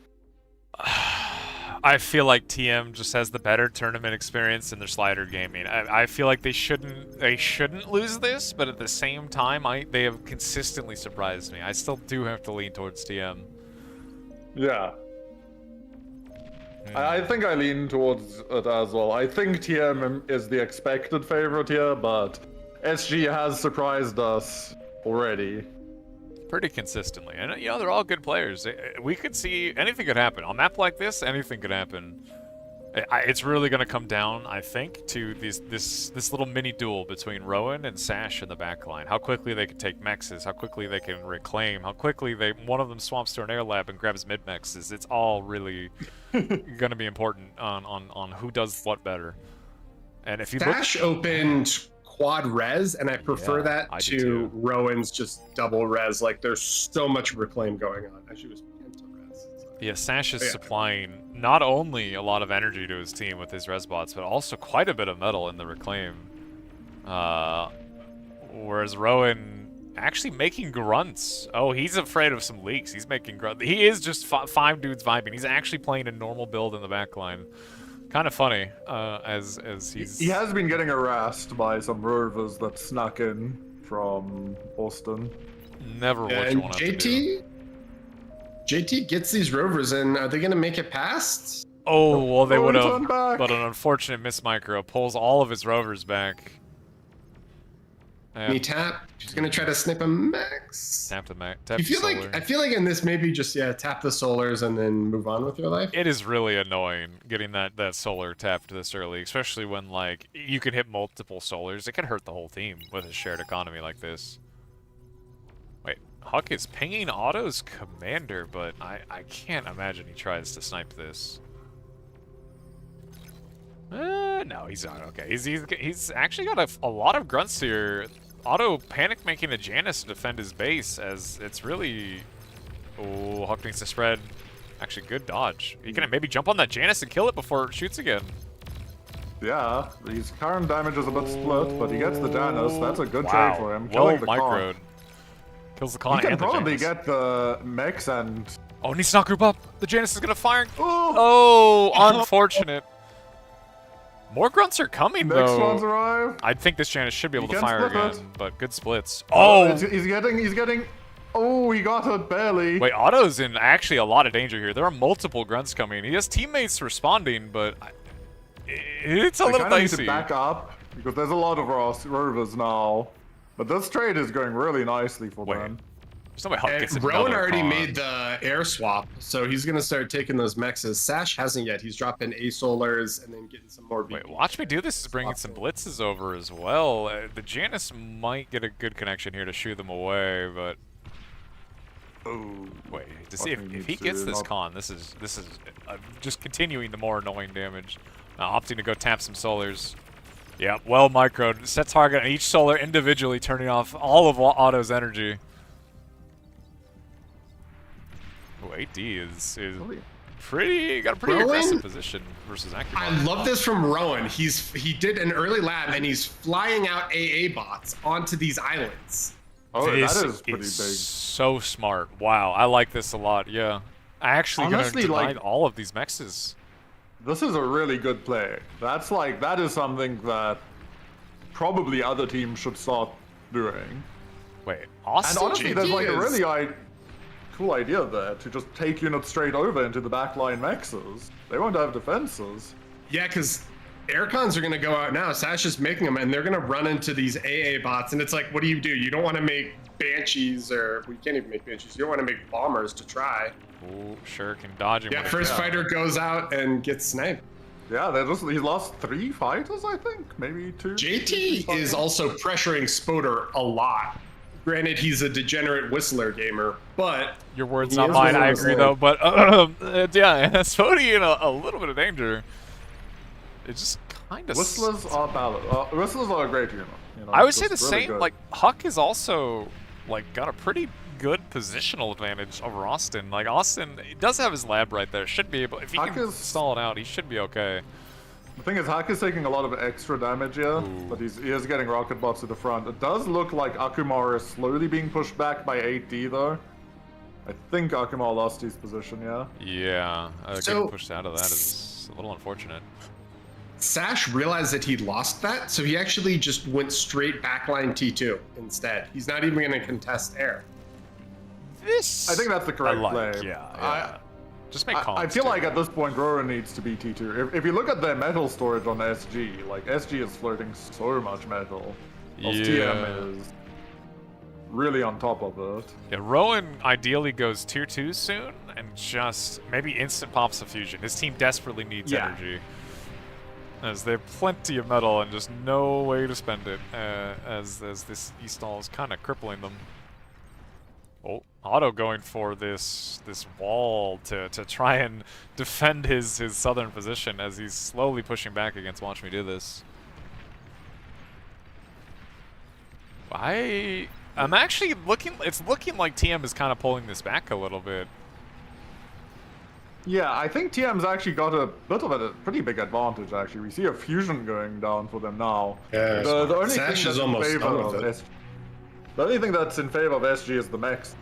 I feel like TM just has the better tournament experience in their slider gaming. I feel like they shouldn't lose this, but at the same time, they have consistently surprised me. I still do have to lean towards TM. Yeah. I think I lean towards it as well. I think TM is the expected favorite here, but SG has surprised us already. Pretty consistently, and you know they're all good players. We could see anything could happen on a map like this. Anything could happen. It's really going to come down, I think, to this little mini duel between Rowan and Sash in the backline. How quickly they can take mexes, how quickly they can reclaim, how quickly one of them swamps to an air lab and grabs mid mexes. It's all really going to be important on who does what better. And if you Sash opened quad res, and I prefer I that do to too. Rowan's just double res. Like there's so much reclaim going on. Actually, it was penta res. Yeah, Sash is Yeah. supplying not only a lot of energy to his team with his res bots, but also quite a bit of metal in the reclaim. Whereas Rowan actually making grunts. Oh, he's afraid of some leaks. He's making grunts. He is just five dudes vibing. He's actually playing a normal build in the backline. Kind of funny, as he's... He has been getting harassed by some rovers that snuck in from Austin. Never what you And want to do. JT gets these rovers in. Are they going to make it past? Oh, well, they Oh, he would have, turned back. but an unfortunate miss micro pulls all of his rovers back. Can he tap? He's going to try to snip a max. Tap the I feel like in this maybe just tap the solars and then move on with your life. It is really annoying getting that solar tapped this early, especially when like you can hit multiple solars. It can hurt the whole team with a shared economy like this. Wait, Huck is pinging Otto's commander, but I can't imagine he tries to snipe this. No, he's not okay. He's actually got a lot of grunts here. Otto panic making a Janus to defend his base as it's really... Oh, Huck needs to spread. Actually, good dodge. He can maybe jump on that Janus and kill it before it shoots again. Yeah, his current damage is a bit split, but he gets the Janus. That's a good Wow. trade for him. Well Killing the microed. Khan. Kills the Khan He can and the probably Janus. get the mechs and... Oh, needs to not group up. The Janus is gonna fire. Oh! Oh, unfortunate. More grunts are coming, Next one's though. arrive. I think this Janus should be able He to can fire split again, it. but good splits. Oh, Oh! he's getting... Oh, he got it barely. Wait, Otto's in actually a lot of danger here. There are multiple grunts coming. He has teammates responding, but it's a They little kinda need dicey. to back up, because there's a lot of rovers now. But this trade is going really nicely for Wait. them. There's no way Huck gets And another Rowan already Khan. made the air swap, so he's going to start taking those mexes. Sash hasn't yet. He's dropping A solars and then getting some more. Wait, watch me do this. Is bringing some blitzes over as well. The Janus might get a good connection here to shoo them away, but Oh. wait to see Fucking if he needs gets to this not- Khan. This is just continuing the more annoying damage. Opting to go tap some solars. Yeah, well microed. Set target on each solar individually, turning off all of Otto's energy. Oh, AD is pretty got a pretty Rowan? aggressive position versus I Acumen. love this from Rowan. He did an early lab and he's flying out AA bots onto these islands. Oh, that This is pretty big. so smart. Wow, I like this a lot. Yeah, I actually Honestly, gonna deny like- all of these mexes. This is a really good play. That is something that probably other teams should start doing. Wait, And Austin? honestly, there's like a is- really cool idea there to just take units straight over into the backline mexes. They won't have defenses. Yeah, because aircons are going to go out now. Sash is making them, and they're going to run into these AA bots. And it's like, what do? You don't want to make Banshees, or we can't even make Banshees. You don't want to make Bombers to try. Ooh, sure can dodge him. Yeah, with first it. fighter goes out and gets sniped. Yeah, he's lost 3 fighters, I think, maybe 2. JT is also pressuring Spoder a lot. Granted, he's a degenerate Whistler gamer, but Your words, He not is mine. one I of agree those, though. But yeah, Spody in a little bit of danger. It's just kind of. Whistlers are ballad. Whistlers are a great unit. You know, I would say the just really same. good. Like Huck is also like got a pretty good positional advantage over Austin. Like Austin, he does have his lab right there. Should be able if he Huck can is- stall it out, he should be okay. The thing is, Hack is taking a lot of extra damage here, but he is getting rocket bots to the front. It does look like Akumar is slowly being pushed back by 8D though. I think Akumar lost his position, yeah? Yeah, So- getting pushed out of that is a little unfortunate. Sash realized that he'd lost that, so he actually just went straight backline T2 instead. He's not even going to contest air. This I think that's the correct play. Yeah. Just make I feel like at this point, Rowan needs to be T2. If you look at the metal storage on SG, like SG is floating so much metal. Whilst TM is really on top of it. Yeah, Rowan ideally goes tier 2 soon and just maybe instant pops a fusion. His team desperately needs energy. As they have plenty of metal and just no way to spend it, as this E-stall is kind of crippling them. Oh, Otto going for this wall to try and defend his southern position as he's slowly pushing back against Watch Me Do This. I'm actually it's looking like TM is kind of pulling this back a little bit. Yeah, I think TM's actually got a bit of a pretty big advantage, actually. We see a fusion going down for them now. Yeah, the only thing Sash that's is in almost favor done of with it. SG, the only thing that's in favor of SG is the mechs.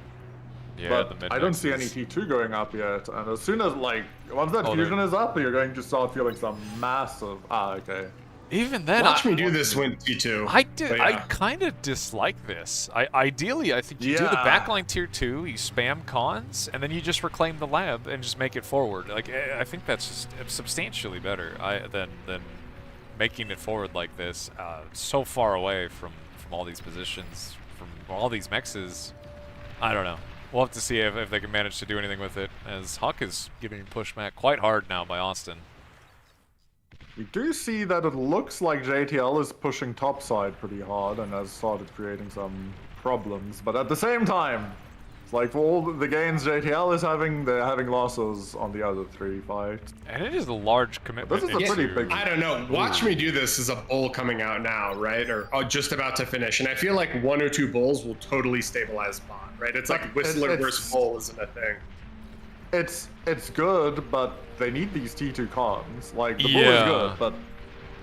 Yeah, But the mid I don't mix see any is- T2 going up yet. And as soon as, like, once that Oh, fusion there- is up, you're going to start feeling some massive... okay. Even then, Watch Me Do This went T2. I but yeah. kind of dislike this. Ideally, I think you do the Yeah. backline tier 2, you spam cons, and then you just reclaim the lab and just make it forward. Like I think that's just substantially better than making it forward like this, so far away from all these positions, from all these mexes. I don't know. We'll have to see if they can manage to do anything with it, as Huck is getting pushed back quite hard now by Austin. We do see that it looks like JTL is pushing topside pretty hard and has started creating some problems. But at the same time, it's like for all the gains JTL is having, they're having losses on the other 3 fights. And it is a large commitment. This is a into- pretty big- I don't know. Watch Me Do This is a bull coming out now, right? Or just about to finish. And I feel like 1 or 2 bulls will totally stabilize bot, right? It's like Whistler it's- versus bull isn't a thing. It's good, but they need these T2 cons. Like, the bull is Yeah. good, but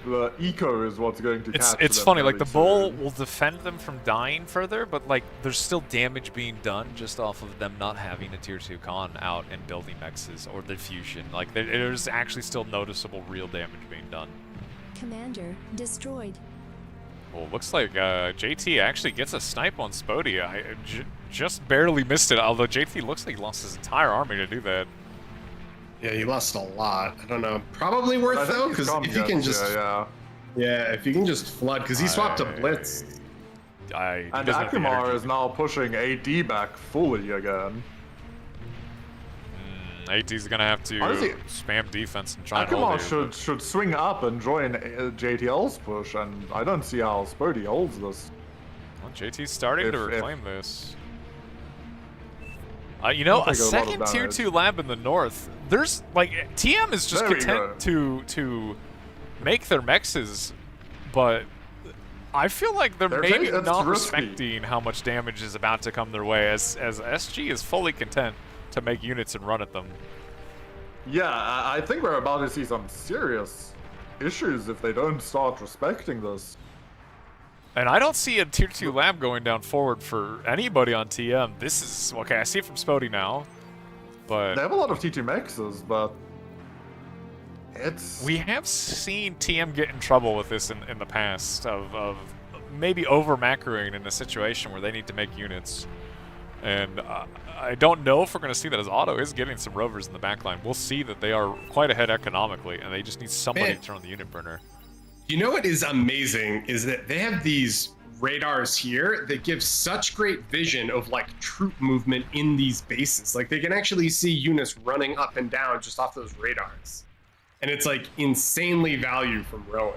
the eco is what's going to catch It's them funny, like the really bull soon. will defend them from dying further, but like there's still damage being done just off of them not having a tier 2 con out and building mexes or the fusion. Like there's actually still noticeable real damage being done. Commander destroyed. Well, looks like JT actually gets a snipe on Spody. Just barely missed it, although JT looks like he lost his entire army to do that. Yeah, he lost a lot. I don't know. Probably I worth think though, he's because come if he yet, can just yeah. if he can just flood, because he swapped to I- blitz. He And doesn't have the Akumar energy. is now pushing AD back fully again. AT's gonna have to Honestly, spam defense and try and hold Akumar here. should swing up and join JTL's push, and I don't see how Spody holds this. Well, JT's starting to if- reclaim this. You know, I'll a take a lot of second tier damage. 2 lab in the north. There's like TM is just There we content to make their mexes, but I feel like they're They're maybe taking- it's not risky. respecting how much damage is about to come their way. As SG is fully content to make units and run at them. Yeah, I think we're about to see some serious issues if they don't start respecting this. And I don't see a tier 2 lab going down forward for anybody on TM. This is okay. I see it from Spody now, but They have a lot of T2 mexes, but it's... we have seen TM get in trouble with this in the past of maybe over macroing in a situation where they need to make units. And I don't know if we're going to see that, as Otto is getting some rovers in the backline. We'll see that they are quite ahead economically, and they just need somebody Man. to turn on the unit burner. You know what is amazing is that they have these radars here that give such great vision of like troop movement in these bases. Like they can actually see units running up and down just off those radars. And it's like insanely value from Rowan.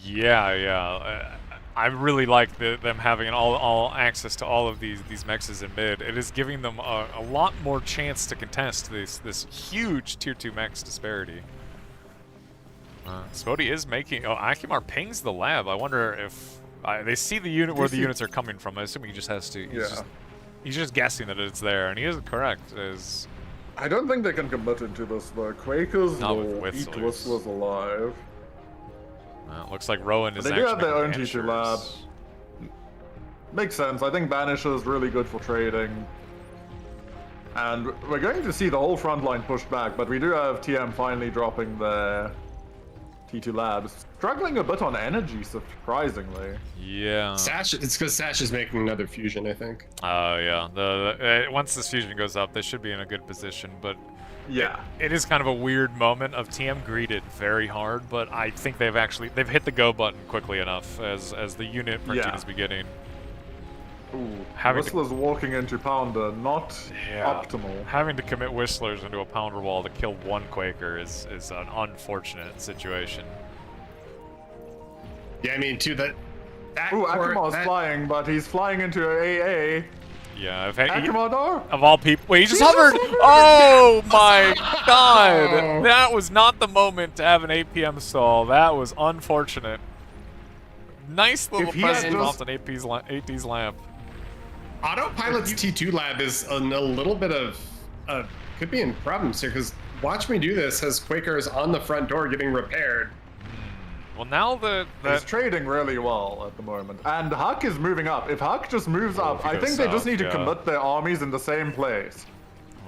Yeah. I really like them having all access to all of these mexes in mid. It is giving them a lot more chance to contest this huge tier 2 mex disparity. Spody is making... Oh, Akumar pings the lab. I wonder if... they see the unit where the units are coming from. I assume he just has to... He's just guessing that it's there, and he is correct. As I don't think they can commit into this though. Quakers Not with will eat Whistlers. Whistlers alive. Well, looks like Rowan is They do actually have their own making T2 lab. Banishers. Makes sense. I think Banisher is really good for trading. And we're going to see the whole front line pushed back, but we do have TM finally dropping their T2 labs. Struggling a bit on energy, surprisingly. Yeah. Sash, it's because Sash is making another fusion, I think. Oh yeah. The once this fusion goes up, they should be in a good position. But Yeah. it is kind of a weird moment of TM greeted very hard, but I think they've hit the go button quickly enough as the unit printing Yeah. is beginning. Ooh, Having to- Whistler's walking into Pounder, not Yeah. optimal. Having to commit Whistlers into a Pounder wall to kill one Quaker is an unfortunate situation. Yeah, I mean, too, that Ooh, court- Akimar's that- flying, but he's flying into a AA. Yeah, if Akimar though? of all people, wait, he just He just hovered! hovered! Oh my god! That was not the moment to have an APM stall. That was unfortunate. Nice little If he had present just- off an AP's lamp. Autopilot's T2 lab is in a little bit of could be in problems here because Watch Me Do This has Quakers on the front door getting repaired. Well, now He's trading really well at the moment. And Huck is moving up. If Huck just moves Oh, up, if he I goes think they just south, need to yeah. commit their armies in the same place.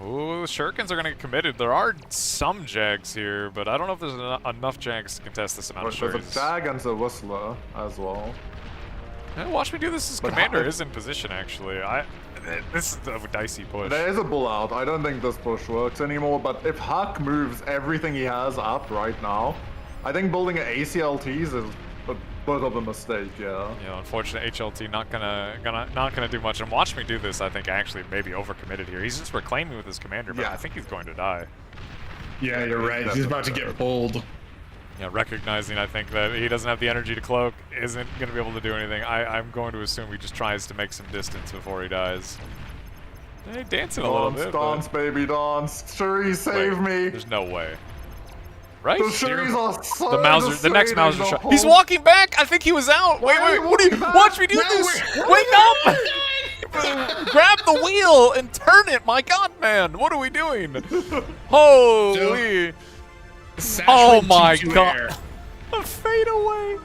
Ooh, the Shurikens are going to get committed. There are some Jags here, but I don't know if there's enough Jags to contest this amount of There's a Shurikens. Jag and a Whistler as well. Yeah, Watch Me Do This. His But commander how- is in position, actually. This is a dicey push. There is a bull out. I don't think this push works anymore, but if Huck moves everything he has up right now, I think building an ACLTs is a bit of a mistake, yeah. You know, unfortunate HLT not gonna do much. And Watch Me Do This, I think, actually maybe overcommitted here. He's just reclaiming with his commander, but Yeah. I think he's going to die. Yeah, you're right. He's about to get pulled. Yeah, recognizing, I think, that he doesn't have the energy to cloak, isn't going to be able to do anything. I'm going to assume he just tries to make some distance before he dies. Hey, dancing a little Dance, bit. dance, baby, dance. Shuri, but- save Wait, me. There's no way. Right? The Shuris are so The Mauser, the next dissuading Mauser the shot. whole- He's walking back. I think he was out. Why Wait, are wait. you What do you? walking back? Watch me do No, this. we're- Wake up! Grab the wheel and turn it. My God, man, what are we doing? Holy! Sash Oh went my T2 God. air. A fadeaway.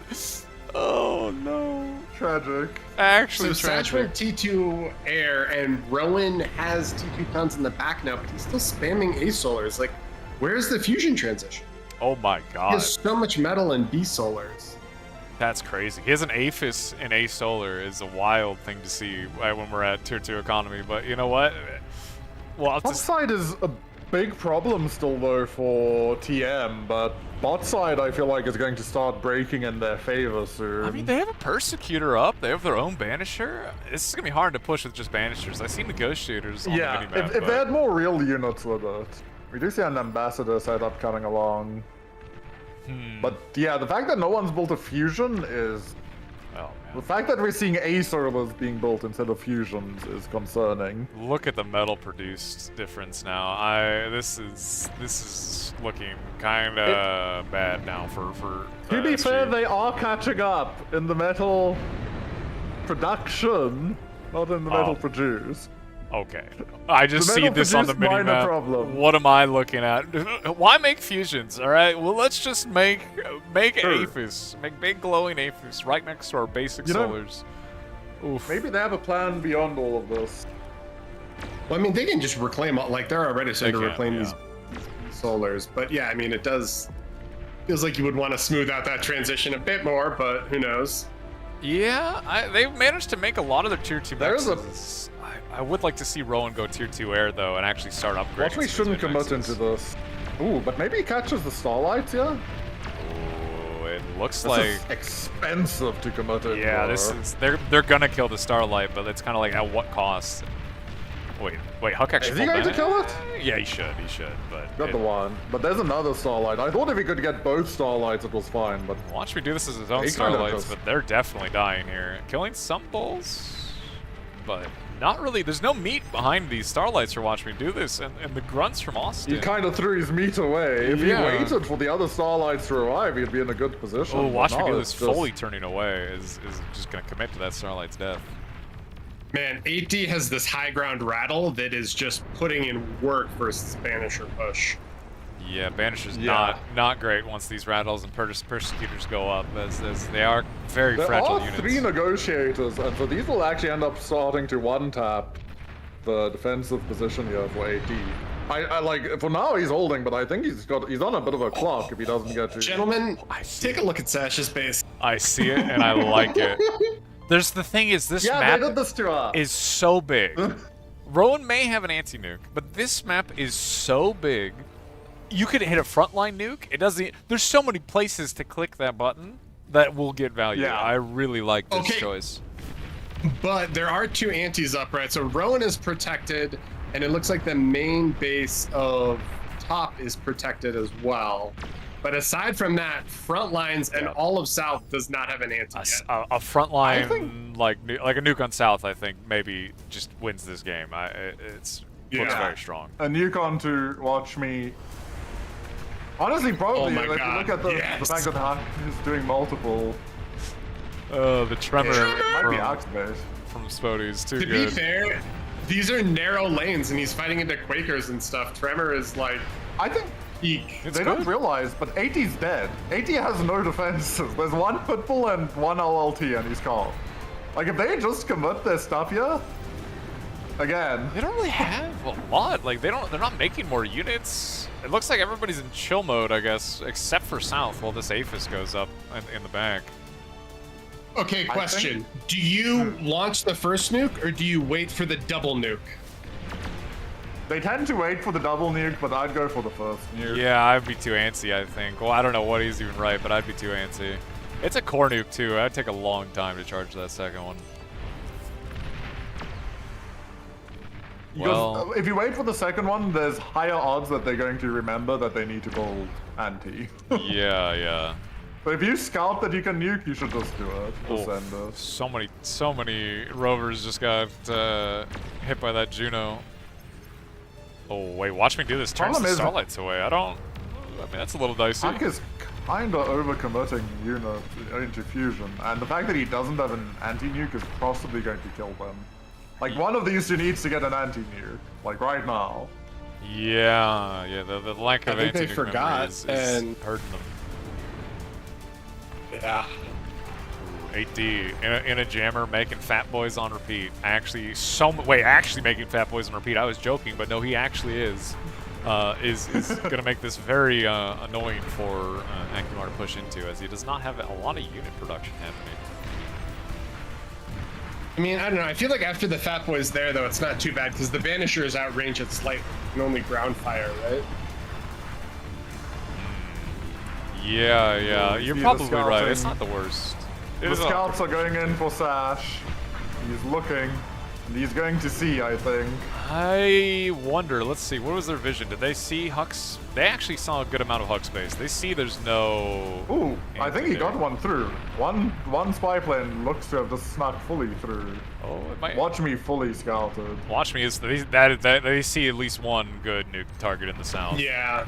Oh no. Tragic. Actually, So Sash tragic. went T2 air, and Rowan has T2 pounds in the back now, but he's still spamming A solars. Like, where's the fusion transition? Oh my He God. has so much metal in B solars. That's crazy. He has an Aphis in A Solar is a wild thing to see when we're at Tier 2 economy, but you know what? Well, I'll Top just, side is a big problem still though for TM, but bot side I feel like is going to start breaking in their favor soon. I mean, they have a Persecutor up. They have their own Banisher. This is going to be hard to push with just Banishers. I see Negotiators on yeah, the minimap. if but- they had more real units with it. We do see an ambassador setup coming along. But yeah, the fact that no one's built a fusion is... Oh, The man. fact that we're seeing A servers being built instead of fusions is concerning. Look at the metal produced difference now. This is looking kind of bad now for To be SG. fair, they are catching up in the metal production, not in the metal Oh. produced. Okay. I just The see metal this on the produced minor minimap. problem. What am I looking at? Why make fusions? All right. Well, let's just make Sure. Aphis, make big glowing Aphis right next to our basic You know, solars. Oof. Maybe they have a plan beyond all of this. Well, I mean, they can just reclaim, like, they're already starting to They can, reclaim yeah. these solars. But yeah, I mean, it does. Feels like you would want to smooth out that transition a bit more, but who knows? Yeah, they've managed to make a lot of their tier 2 There's a- mexes. I would like to see Rowan go tier 2 air though and actually start upgrading. Watch me some of shouldn't his commit mexes. into this. Ooh, but maybe he catches the Starlights, yeah? Ooh, it looks This like is expensive to commit into. yeah, this is they're gonna kill the Starlight, but it's kind of like at what cost? Wait, Huck actually Is he pulled going to that? kill it? Yeah, he should, but Got the one. But there's another Starlight. I thought if he could get both Starlights, it was fine, but Watch Me Do This as his own He kinda Starlights, does. but they're definitely dying here. Killing some bulls, but not really. There's no meat behind these Starlights for Watch Me Do This, and the grunts from Austin. he kind of threw his meat away. If Yeah. he waited for the other Starlights to arrive, he'd be in a good position. Oh, but Watch Me now Do it's This just- fully turning away is just going to commit to that Starlight's death. Man, 8D has this high ground rattle that is just putting in work versus Banisher push. Yeah, Banisher's Yeah. not great once these rattles and persecutors go up, as they are very There fragile are units. 3 negotiators, and so these will actually end up starting to one-tap the defensive position here for AD. I like, for now he's holding, but I think he's on a bit of a clock if he doesn't get to. Gentlemen, I see take a look at Sash's base. I see it and I like it. There's the thing is this Yeah, map they did this to us. is so big. Rowan may have an anti-nuke, but this map is so big. You could hit a frontline nuke. It doesn't. There's so many places to click that button that will get value. Yeah. I really like this Okay. choice. But there are 2 antis up, right? So Rowan is protected, and it looks like the main base of top is protected as well. But aside from that, front lines and all of South does not have an anti yet. A frontline I think- like a nuke on South, I think maybe just wins this game. It's looks Yeah. very strong. A nuke on to watch me. Honestly, probably, Oh my if you God, look at the yes. fact that Huck is doing multiple, The tremor it might be from, Huck's base. from Spody is too To good. be fair, these are narrow lanes, and he's fighting into Quakers and stuff. Tremor is like I think peak. It's they good. don't realize, but 80's dead. 80 has no defenses. There's 1 football and 1 OLT, and he's called. Like, if they just convert their stuff here, again, They don't really have a lot. Like they're not making more units. It looks like everybody's in chill mode, I guess, except for South. While this Aphis goes up in the back. Okay, question. Do you launch the first nuke, or do you wait for the double nuke? they tend to wait for the double nuke, but I'd go for the first nuke. Yeah, I'd be too antsy, I think. Well, I don't know what he's even right, but I'd be too antsy. It's a core nuke too. I'd take a long time to charge that second one. Because Well, if you wait for the second one, there's higher odds that they're going to remember that they need to build anti. yeah. So if you scout that you can nuke, you should just do it. Just Oh, send it. so many rovers just got hit by that Juno. Oh wait, watch me do this. Turns Problem the is- starlights away. I mean, that's a little dicey. Huck is kinda overcommitting unit into fusion, and the fact that he doesn't have an anti-nuke is possibly going to kill them. Like, one of these two needs to get an anti-nuke, like right now. Yeah. The lack of I think they anti-nuke memory forgot, is and- hurting them. Yeah. 8D in a jammer making Fat Boys on repeat. Actually, actually making Fat Boys on repeat. I was joking, but no, he actually is gonna make this very annoying for Akumar to push into, as he does not have a lot of unit production happening. I mean, I don't know. I feel like after the Fat Boy's there, though, it's not too bad, because the Banisher is outrange at slightly and only ground fire, right? Yeah, Yeah, you're see the probably right. scouting. It's not the worst. It The is not- scouts are going in for Sash. He's looking, and he's going to see, I think. I wonder. Let's see. What was their vision? Did they see Hux? They actually saw a good amount of Hux space. They see there's no. Ooh, I think he got anti-nuke. one through. One spy plane looks to have just snuck fully through. Oh, it might. Watch me fully scouted. Watch me. They see at least one good nuke target in the south. Yeah.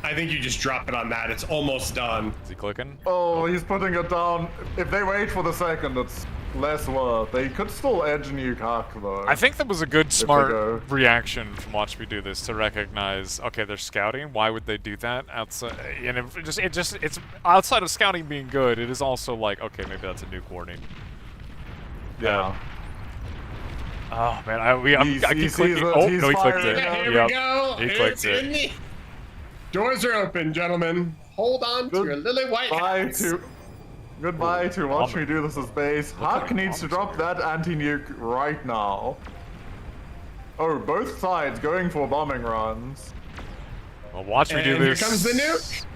I think you just drop it on that. It's almost done. Is he clicking? Oh, he's putting it down. If they wait for the second, it's less worth. They could still edge nuke Huck, though. I think that was a good, they smart go. reaction from Watch Me Do This to recognize, okay, they're scouting. Why would they do that outside? And it's outside of scouting being good. It is also like, okay, maybe that's a nuke warning. Yeah. Oh man, I He keep sees clicking. it, Oh he's no, he clicked firing. it. Yeah, here Yep. we go. He clicked It's it. in the... Doors are open, gentlemen. Hold on to your lily white hats. Goodbye to Watch bomber. Me Do This as base. What Huck kind of needs to bombers drop that anti-nuke right now. Oh, both sides going for bombing runs. Well, watch me do And here this. comes the nuke.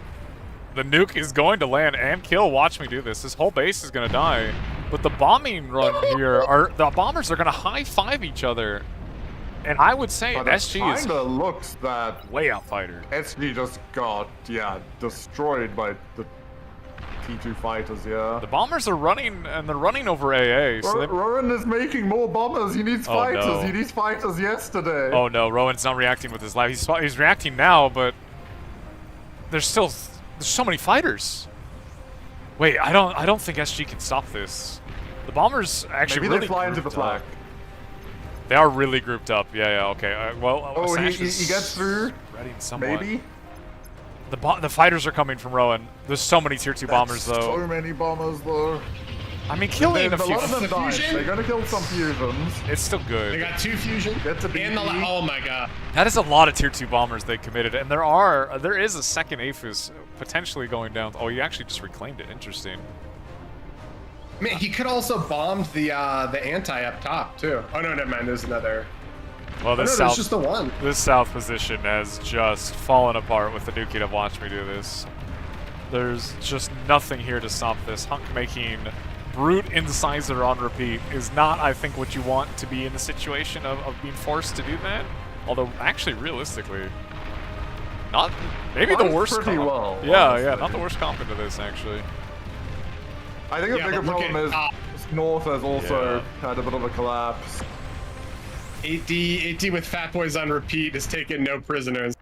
The nuke is going to land and kill. Watch me do this. This whole base is going to die. But the bombing run here, the bombers are going to high-five each other. And I would say But it SG is kinda looks that way outfighter. SG just got, destroyed by the T2 fighters, yeah. The bombers are running, and they're running over AA. So they, Rowan is making more bombers. He needs Oh, fighters. no. He needs fighters yesterday. oh no, Rowan's not reacting with his life. He's reacting now, but there's so many fighters. Wait, I don't think SG can stop this. The bombers actually Maybe really they fly into the grouped up. flag. They are really grouped up. Yeah, okay. Well, Oh, he Sash is gets through. ready somewhat. Maybe. The fighters are coming from Rowan. There's so many tier 2 bombers, though. So many bombers, though. I mean, killing a A few... lot of them died. fusion? They're gonna kill some fusions. It's still They good. got 2 fusion. Get to And the BP. oh my god. That is a lot of tier 2 bombers they committed, and there is a second Aphis potentially going down. Oh, you actually just reclaimed it. Interesting. Man, he could also bombed the anti up top too. Oh no, never mind. There's another. Well, Oh, no, this there's just the one. this south position has just fallen apart with the Dookie to watch me do this. There's just nothing here to stop this. Hunk making brute incisor on repeat is not, I think, what you want to be in the situation of being forced to do that. Although, actually, realistically, not maybe the Runs worst pretty comp. well, Yeah, honestly. not the worst comp into this, actually. I think a Yeah, bigger but look problem at, is North has also had a bit of a collapse. 8D with Fat Boys on repeat is taking no prisoners.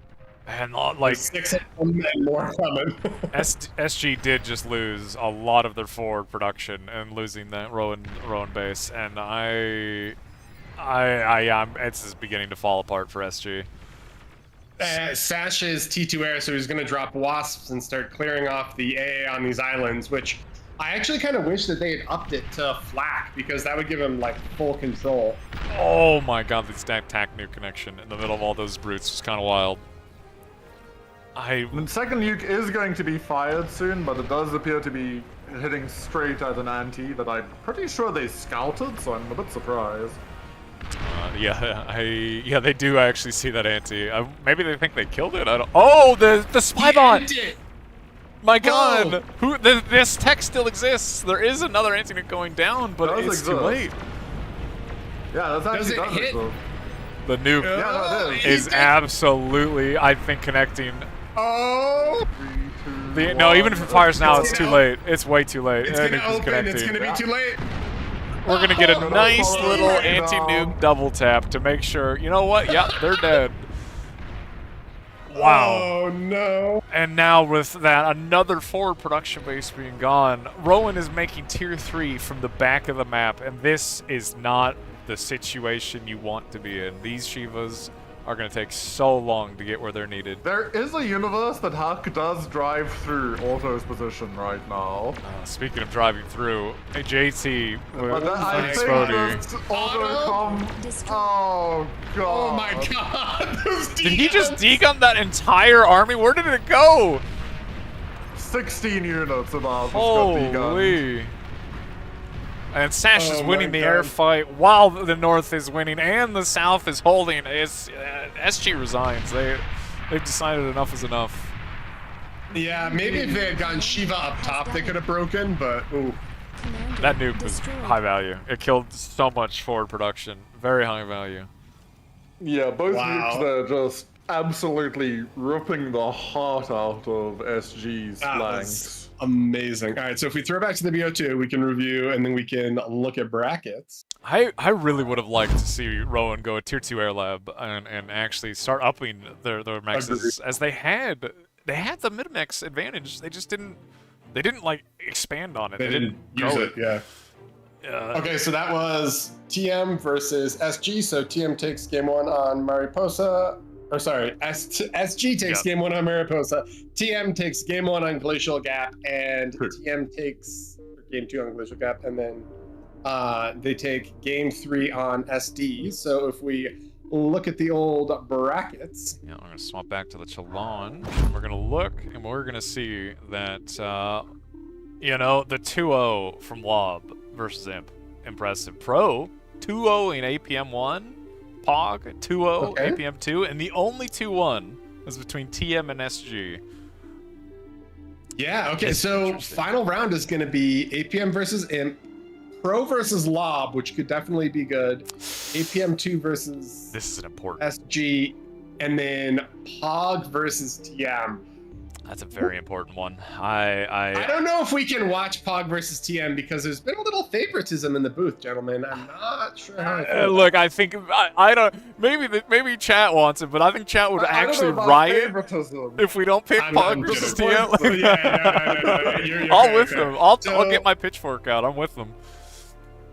And like 6 and more coming. SG did just lose a lot of their forward production and losing that Rowan base, and it's just beginning to fall apart for SG. Sash is T2 air, so he's going to drop wasps and start clearing off the AA on these islands, which I actually kind of wish that they had upped it to flak, because that would give him like full control. Oh my god, the stack tac nuke connection in the middle of all those brutes was kind of wild. The second nuke is going to be fired soon, but it does appear to be hitting straight at an anti that I'm pretty sure they scouted, so I'm a bit surprised. Yeah, they do actually see that anti. Maybe they think they killed it. I don't. Oh, the spy bot! My god! This tech still exists. There is another anti nuke going down, but Does it's too exist. late. Yeah, that's actually it hit? exist. The nuke Yeah, no, it is absolutely, I think, connecting. Oh! No, even if it fires now, it's too late. It's way too late. It's That going nuke to is open. connecting. It's going to be too late. We're gonna get a no, nice follow little right anti-nuke down. double tap to make sure. You know what? Yep, they're dead. Wow. Oh no. And now with that, another forward production base being gone, Rowan is making tier 3 from the back of the map, and this is not the situation you want to be in. These Shivas are going to take so long to get where they're needed. There is a universe that Huck does drive through Auto's position right now. Speaking of driving through, hey, JT But with I Thanks, think Bodie. that's Auto come. Oh god. Oh my god. Those Did he just DMs. degun that entire army? Where did it go? 16 units about just got begun. Holy. And Sash is Oh winning my the God. air fight while the North is winning and the South is holding. SG resigns. They've decided enough is enough. Yeah, maybe if they had gotten Shiva up top, they could have broken, but ooh. Commander That nuke was destroyed. high value. It killed so much forward production. Very high value. Yeah, both Wow. nukes there just absolutely ripping the heart out of SG's That flanks. was amazing. All right, so if we throw back to the BO2, we can review and then we can look at brackets. I really would have liked to see Rowan go a tier 2 air lab and actually start upping their mexes as they had the mid-mex advantage. They just didn't like expand on it. They didn't grow use it, yeah. Uh, Okay, so that was TM versus SG. So TM takes game 1 on Mariposa. Or sorry, SG takes game 1 on Mariposa. TM takes game 1 on Glacial Gap, and TM takes game 2 on Glacial Gap, and then they take game 3 on SD. So if we look at the old brackets, Yeah, I'm gonna swap back to the challenge, and we're gonna look, and we're gonna see that, the 2-0 from Lob versus Imp, impressive. Pro 2-0 in APM 1, Pog 2-0 Okay. APM 2, and the only 2-1 was between TM and SG. yeah, okay, It's so interesting. final round is going to be APM versus Imp, Pro versus Lob, which could definitely be good, APM 2 versus This is an important. SG, and then Pog versus TM. That's a very important one. I don't know if we can watch Pog versus TM because there's been a little favoritism in the booth, gentlemen. I'm not sure how I feel. Look, I think I don't. Maybe chat wants it, but I think chat would I don't know actually about riot favoritism. if we don't pick I'm Pog versus kidding. TM. Yeah, no, you're I'll okay, with okay. them. I'll So- get my pitchfork out. I'm with them.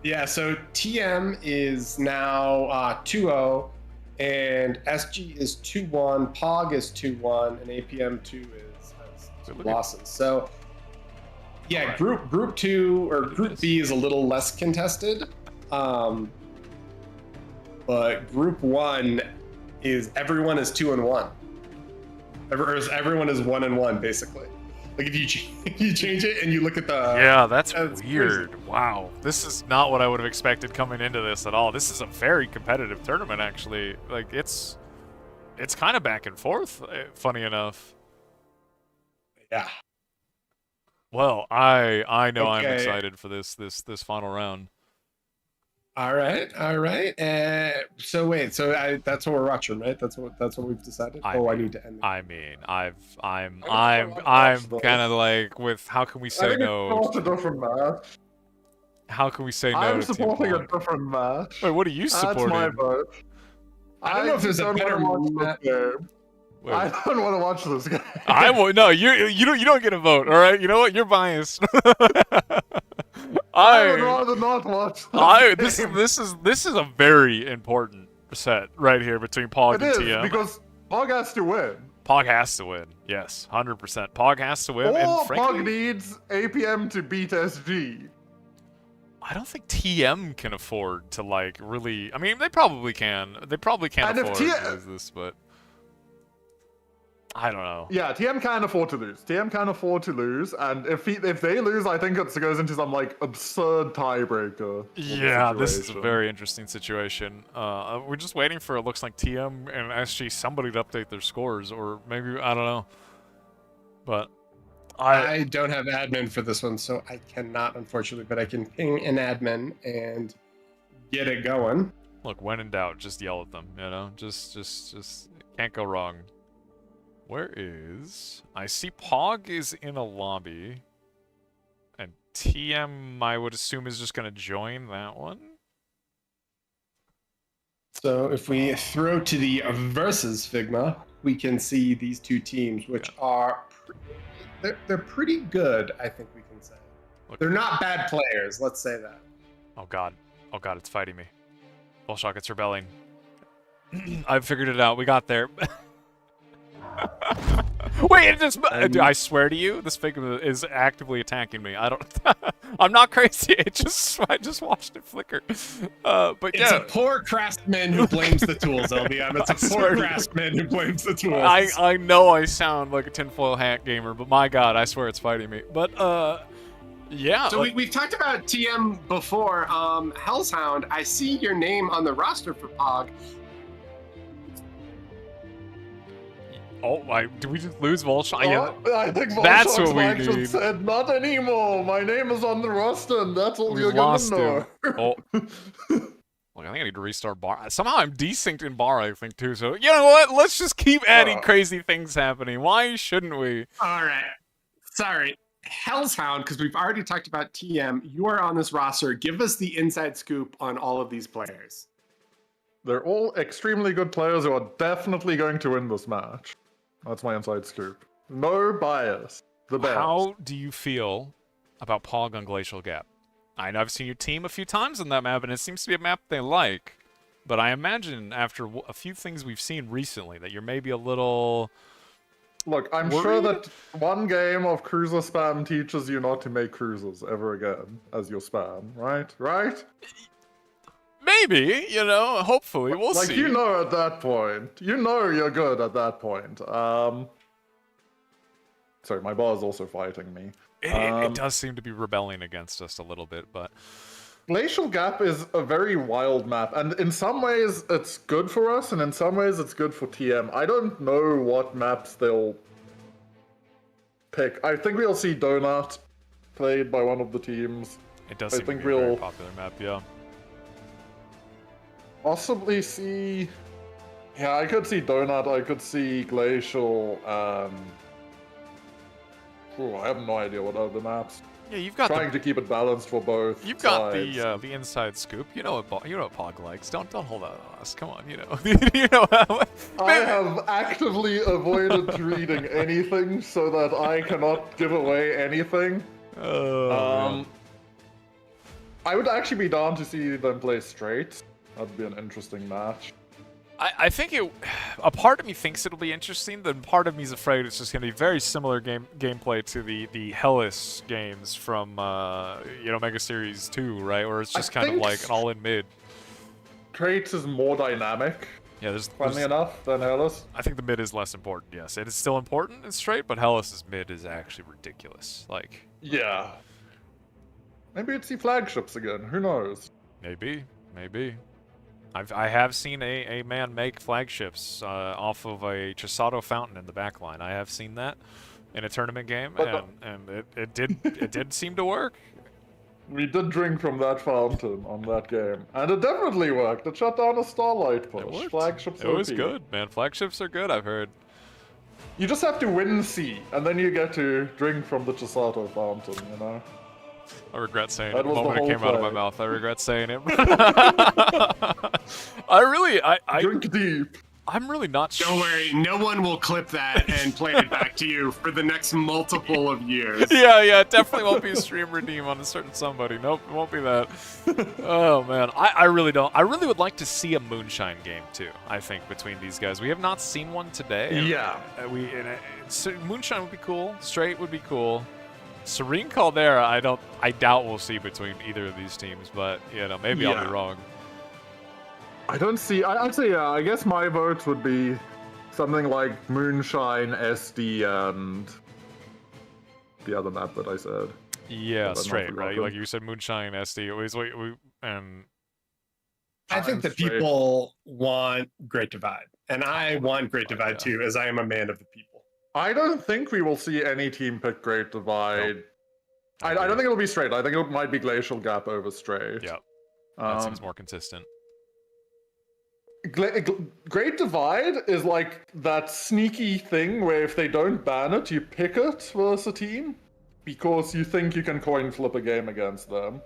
Yeah, so TM is now 2-0, and SG is 2-1, POG is 2-1, and APM2 has two losses. So, yeah, Group 2 or Group B is a little less contested, but Group 1 is everyone is 2-1. Everyone is 1-1 basically. Like if you change it and you look at the Yeah, that's weird. weird. Wow, this is not what I would have expected coming into this at all. This is a very competitive tournament, actually. Like it's kind of back and forth. Funny enough. Yeah. Well, I know I'm Okay. excited for this final round. All right. So wait. So that's what we're watching, right? That's what we've decided. I need to end. I mean, I'm watch those. kind of like with how can we I say think no? it's a different match. How can we say no I'm to Team supporting a Pog? different match. Wait, what are you supporting? That's my vote. I don't know if there's a don't better wanna watch map. this game. Wait, I don't want to watch this game. I will. No, you don't get a vote. All right, you know what? You're biased. I would rather not watch this game. This is a very important set right here between Pog It and is, TM. because Pog has to win. Pog has to win. Yes, 100%. Pog has to win. Or And frankly, Pog needs APM to beat SG. I don't think TM can afford to like really. I mean, they probably can. They probably can't And if afford to lose this, but I don't know. Yeah, TM can afford to lose. TM can afford to lose, and if they lose, I think it goes into some like absurd tiebreaker. Yeah, this is a situation. very interesting situation. We're just waiting for it looks like TM and SG somebody to update their scores, or maybe I don't know. But I don't have admin for this one, so I cannot, unfortunately. But I can ping an admin and get it going. look, when in doubt, just yell at them. You know, just can't go wrong. Where is? I see Pog is in a lobby, and TM I would assume is just gonna join that one. So if we throw to the versus Figma, we can see these two teams, which are they're pretty good. I think we can say Look. they're not bad players. Let's say that. Oh god, it's fighting me. Bullshock, it's rebelling. I've figured it out. We got there. Wait, it just I swear to you, this Figma is actively attacking me. I don't I'm not crazy. I just watched it flicker. But It's yeah. a poor craftsman who blames the tools, LBM. It's a poor craftsman who blames the tools. I know I sound like a tinfoil hat gamer, but my god, I swear it's fighting me. But yeah. So we've talked about TM before. Hellshound, I see your name on the roster for POG. Oh, did we just lose Volshine? Oh, I think That's what Volshock's we mic just need. said, not anymore. My name is on the roster, and that's all We you're gonna lost know. him. Oh. Look, I think I need to restart bar. Somehow I'm desynced in bar, I think, too. So, you know what? Let's just keep adding crazy things happening. Why shouldn't we? All right. Sorry. Hellshound, because we've already talked about TM. You are on this roster. Give us the inside scoop on all of these players. They're all extremely good players who are definitely going to win this match. That's my inside scoop. No bias. The best. How do you feel about Pog on Glacial Gap? I know I've seen your team a few times on that map, and it seems to be a map they like. But I imagine after a few things we've seen recently that you're maybe a little... Look, I'm sure that one game of cruiser spam teaches you not to make cruisers ever again as your spam, right? Right? Maybe, you know, hopefully, we'll see. Like, you know at that point. You know you're good at that point. Sorry, my bar is also fighting me. It does seem to be rebelling against us a little bit, but... Glacial Gap is a very wild map, and in some ways it's good for us, and in some ways it's good for TM. I don't know what maps they'll pick. I think we'll see Donut played by one of the teams. It does I seem think to be a very we'll- popular map, yeah. Possibly see... Yeah, I could see Donut, I could see Glacial, Ooh, I have no idea what other maps. Yeah, you've got Trying to keep it balanced for both You've got sides. the inside scoop. You know what Pog likes. Don't hold out on us. Come on, you know. You know how. I have actively avoided reading anything so that I cannot give away anything. Man. I would actually be down to see them play straight. That'd be an interesting match. I think a part of me thinks it'll be interesting, then part of me is afraid it's just going to be very similar gameplay to the Hellas games from Mega Series 2, right? Or it's just kind of like an all-in mid. Straight is more dynamic. Yeah, Funny enough than Hellas. I think the mid is less important. Yes, it is still important in straight, but Hellas's mid is actually ridiculous. Like, yeah. Maybe it's the flagships again. Who knows? Maybe. I have seen a man make flagships off of a Chisato fountain in the back line. I have seen that in a tournament game, and it did seem to work. We did drink from that fountain on that game, and it definitely worked. It shut down a Starlight push. Flagships. It was good, man. Flagships are good, I've heard. You just have to win C, and then you get to drink from the Chisato fountain. You know. I regret saying That it the was the moment it whole came out of my play. mouth. I regret saying it. Drink deep. I'm really not sure. Don't worry, no one will clip that and play it back to you for the next multiple of years. Yeah, it definitely won't be a stream redeem on a certain somebody. Nope, it won't be that. Oh man, I really don't. I really would like to see a Moonshine game too. I think between these guys, we have not seen one today. Yeah. Moonshine would be cool. Straight would be cool. Serene Caldera, I doubt we'll see between either of these teams, but maybe I'll be wrong. I don't see. I'd say, yeah. I guess my vote would be something like Moonshine, SD, and the other map that I said. Yeah, But straight, not right? forgotten. Like you said, Moonshine, SD. And I think that Straight. people want Great Divide, and I want Great Divide too, as I am a man of the people. I don't think we will see any team pick Great Divide. Nope. I don't think it'll be straight. I think it might be Glacial Gap over straight. yeah, that seems more consistent. Great Divide is like that sneaky thing where if they don't ban it, you pick it versus a team because you think you can coin flip a game against them.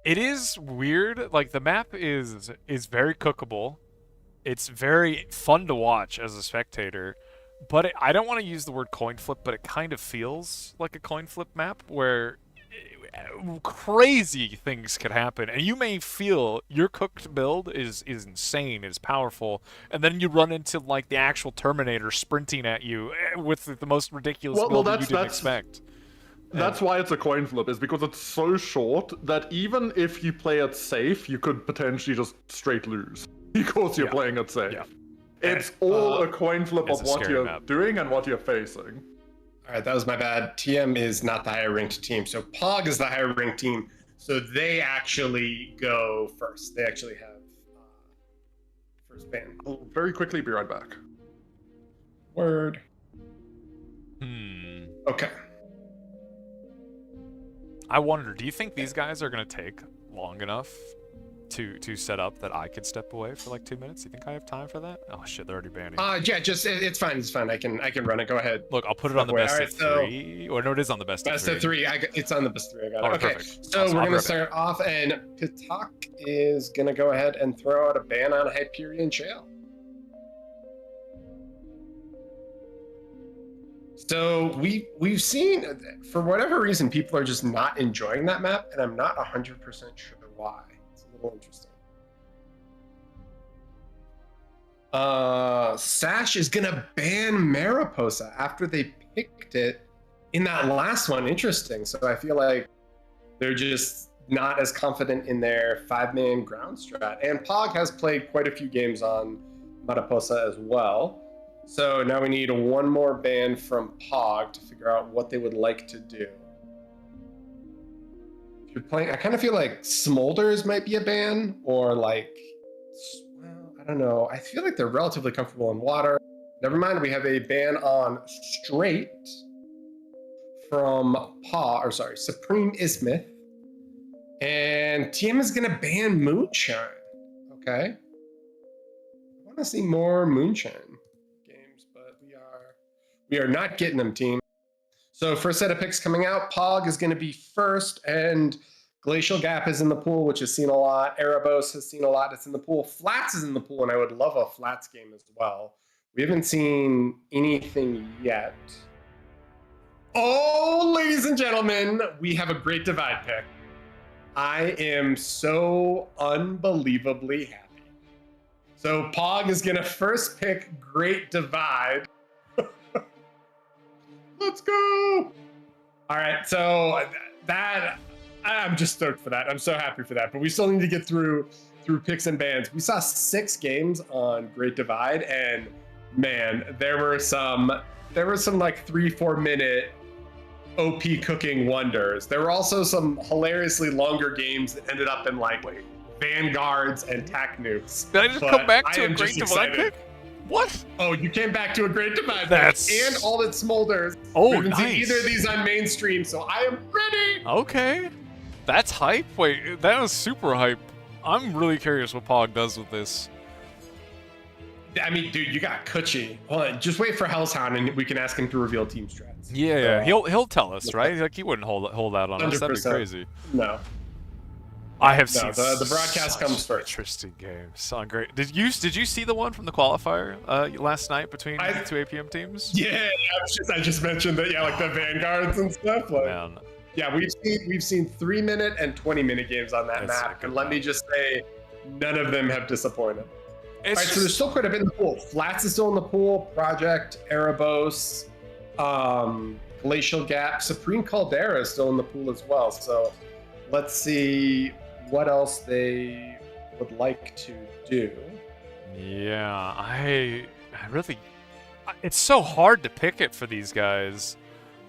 It is weird. Like the map is very cookable. It's very fun to watch as a spectator. But I don't want to use the word coin flip, but it kind of feels like a coin flip map where crazy things could happen, and you may feel your cooked build is insane, is powerful, and then you run into like the actual Terminator sprinting at you with the most ridiculous build that you didn't expect. That's why it's a coin flip, is because it's so short that even if you play it safe, you could potentially just straight lose because you're playing it safe. Yeah. It's all a coin flip it's of a what scary you're map. doing and what you're facing. All right, that was my bad. TM is not the higher ranked team, so POG is the higher ranked team. So they actually go first. They actually have first ban. I'll very quickly be right back. Word. Okay. I wonder, do you think these guys are gonna take long enough to set up that I could step away for like 2 minutes? You think I have time for that? Oh shit, they're already banning. Yeah, just it's fine. It's fine. I can run it. Go ahead. Look, I'll put it on the Wait, best alright, of so- three. Or no, it is on the best Best of three. of three. It's on the best of three. I got it. Alright, Okay. perfect. So Awesome, we're I'll gonna be start off, and Pitak is gonna go ahead and throw out a ban on Hyperion Jail. So we've seen, for whatever reason, people are just not enjoying that map, and I'm not 100% sure why. It's a little interesting. Sash is gonna ban Mariposa after they picked it in that last one. Interesting. So I feel like they're just not as confident in their 5-man ground strat. And Pog has played quite a few games on Mariposa as well. So now we need one more ban from Pog to figure out what they would like to do. If you're playing, I kind of feel like Smolders might be a ban, or like, well, I don't know. I feel like they're relatively comfortable in water. Never mind, we have a ban on Straight from Supreme Ismith. And TM is gonna ban Moonshine. Okay. I want to see more Moonshine games, but we are not getting them, team. So first set of picks coming out, Pog is gonna be first, and Glacial Gap is in the pool, which has seen a lot. Erebos has seen a lot. It's in the pool. Flats is in the pool, and I would love a Flats game as well. We haven't seen anything yet. Oh, ladies and gentlemen, we have a Great Divide pick. I am so unbelievably happy. So Pog is gonna first pick Great Divide. Let's go! All right, so that I'm just stoked for that. I'm so happy for that. But we still need to get through picks and bans. We saw 6 games on Great Divide, and man, there were some like 3-4 minute OP cooking wonders. There were also some hilariously longer games that ended up in like Vanguards and Tac Nukes. Did I just come back to a Great Divide pick? What? Oh, you came back to a Great Divide That's... pick and all that smolders. Oh, we haven't nice. seen either of these on mainstream, so I am ready. Okay. That's hype. Wait, that was super hype. I'm really curious what Pog does with this. I mean, dude, you got Kuchi. Hold on, just wait for Hellshound and we can ask him to reveal team strats. Yeah, he'll tell us, right? Like he wouldn't hold out on us. That'd be 100%. crazy. No. I have No, seen the broadcast comes first. Interesting games. On great. Did you see the one from the qualifier last night between the 2 APM teams? Yeah, I just mentioned that. Yeah, like the Vanguards and stuff. Like, Man. yeah, we've seen 3-minute and 20-minute games on that That's map, a good and let me map. just say, none of them have disappointed. All It's right, so there's still quite a bit in the pool. Flats is still in the pool. Project, Erebos, Glacial Gap, Supreme Caldera is still in the pool as well. So let's see what else they would like to do. Yeah, I really, it's so hard to pick it for these guys,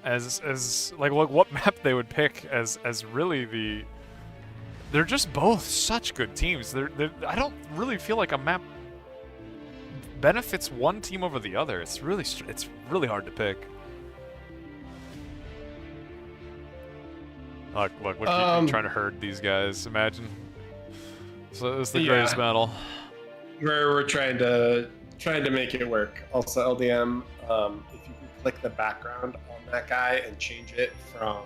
as like what map they would pick as really the. They're just both such good teams. I don't really feel like a map benefits one team over the other. It's really hard to pick. Look, what are you trying to herd these guys? Imagine. So it's the greatest battle. We're trying to make it work. Also, LDM, if you can click the background on that guy and change it from.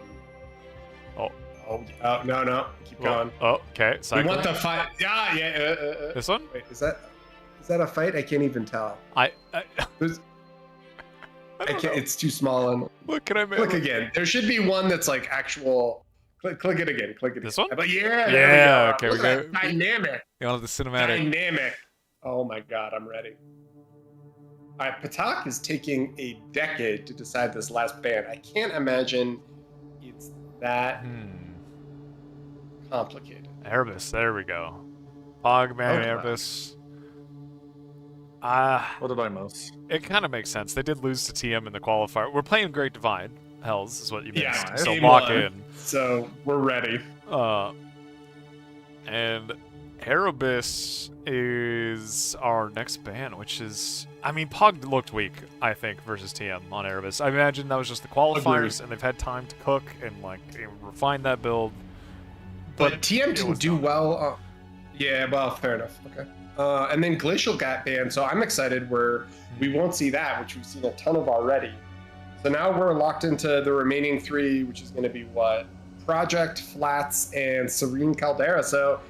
No, keep going. Oh, okay. We want the fight. Yeah. This one? Wait, is that a fight? I can't even tell. I There's- I don't can't. know. It's too small. And What can I make? click again. There should be one that's like actual. Click it again. Click it. This again. one? But yeah. Yeah, there we go. okay, we Look at got- that. Dynamic. You want the cinematic? Dynamic. Oh my god, I'm ready. All right, Patak is taking a decade to decide this last ban. I can't imagine it's that complicated. Erebus, there we go. Pogman, Okay. Erebus. What did I miss? It kind of makes sense. They did lose to TM in the qualifier. We're playing Great Divide. Hells is what you missed. Yeah, So game lock one. in. So we're ready. And Erebus is our next ban, which is... I mean, Pog looked weak, I think, versus TM on Erebus. I imagine that was just the qualifiers, Agreed. and they've had time to cook and, like, refine that build. But TM it didn't was do not. well. Yeah, well, fair enough. Okay. And then Glacial got banned, so I'm excited where we won't see that, which we've seen a ton of already. So now we're locked into the remaining 3, which is going to be what? Project, Flats, and Serene Caldera. So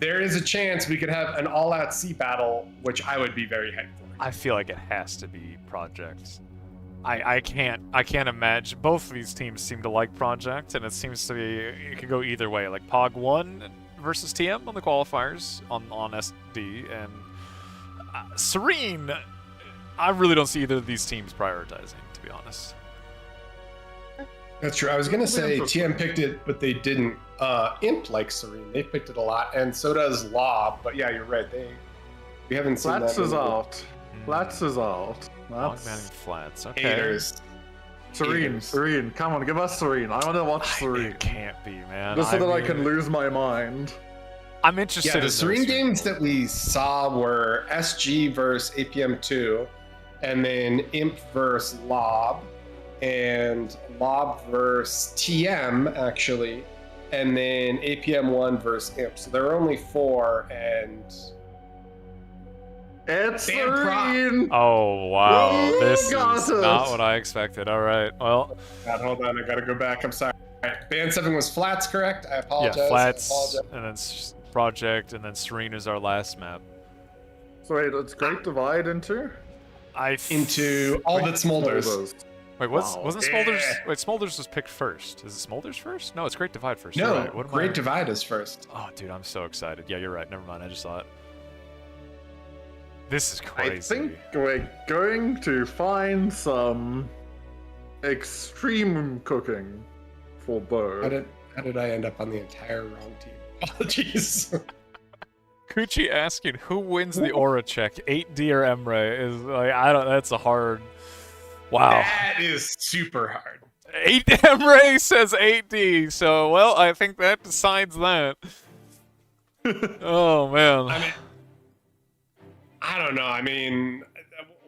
there is a chance we could have an all-out sea battle, which I would be very hyped for. I feel like it has to be Project. I can't imagine. Both of these teams seem to like Project, and it seems to be it could go either way. Like Pog won versus TM on the qualifiers on SD, and Serene. I really don't see either of these teams prioritizing, to be honest. That's true. I was going to say Interesting. TM picked it, but they didn't. Imp likes Serene. They picked it a lot, and so does Lob. But yeah, you're right. We haven't seen Flats that. is many out. Flats is out. Pogman That's Flats. Okay. haters. Serene. Serene. Come on, give us Serene. I want to watch Serene. It can't be, man. Just so that I mean, can lose my mind. I'm interested Yeah, in the those Serene two. games that we saw were SG versus APM2, and then Imp versus Lob, and Lob versus TM, actually, and then APM1 versus Imp. So there are only 4, and It's Damn prop. Serene! Oh wow, Woo, this is got it. not what I expected. All right, well, God, hold on, I gotta go back. I'm sorry. All right, Band 7 was Flats, correct? I apologize. yeah, I Flats, apologize. and then Project, and then Serene is our last map. So wait, it's Great Divide into? I Into all that smolders. Wait, Wow. wasn't Smolders? Wait, Smolders was picked first. Is it Smolders first? No, it's Great Divide first. No, You're right. What am Great I... Divide is first. Oh, dude, I'm so excited. Yeah, you're right. Never mind. I just saw it. This is I crazy. think we're going to find some extreme cooking for Bo. How did I end up on the entire wrong team? Apologies. Kuchi asking who wins the aura check, 8D or Emre, is like, I don't. That's a hard. Wow. That is super hard. 8 Emre says 8D. So well, I think that decides that. Oh man. I mean, I don't know. I mean,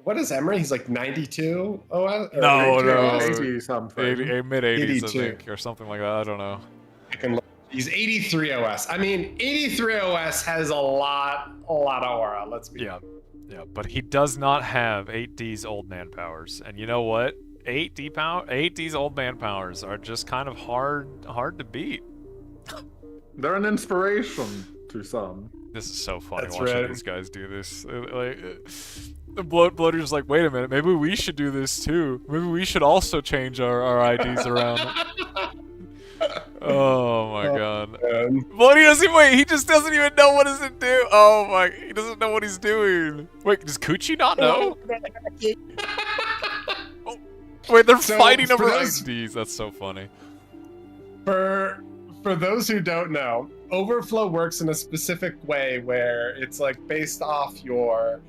what is Emery? He's like 92 OS? Or No. 80 something. Mid 80s, I 82. think, or something like that. I don't know. I can look. He's 83 OS. I mean, 83 OS has a lot of aura. Let's be Yeah, but he does not have 8D's old man powers, and you know what? 8D's old man powers are just kind of hard to beat. They're an inspiration to some. This is so funny That's watching right. these guys do this. The Bloater's like, wait a minute, maybe we should do this too. Maybe we should also change our IDs around. Oh my god. Bloater doesn't even wait. He just doesn't even know what does it do. Oh my, he doesn't know what he's doing. Wait, does Kuchi not know? Oh, wait, they're So, fighting over for those- IDs. That's so funny. For those who don't know, overflow works in a specific way where it's like based off your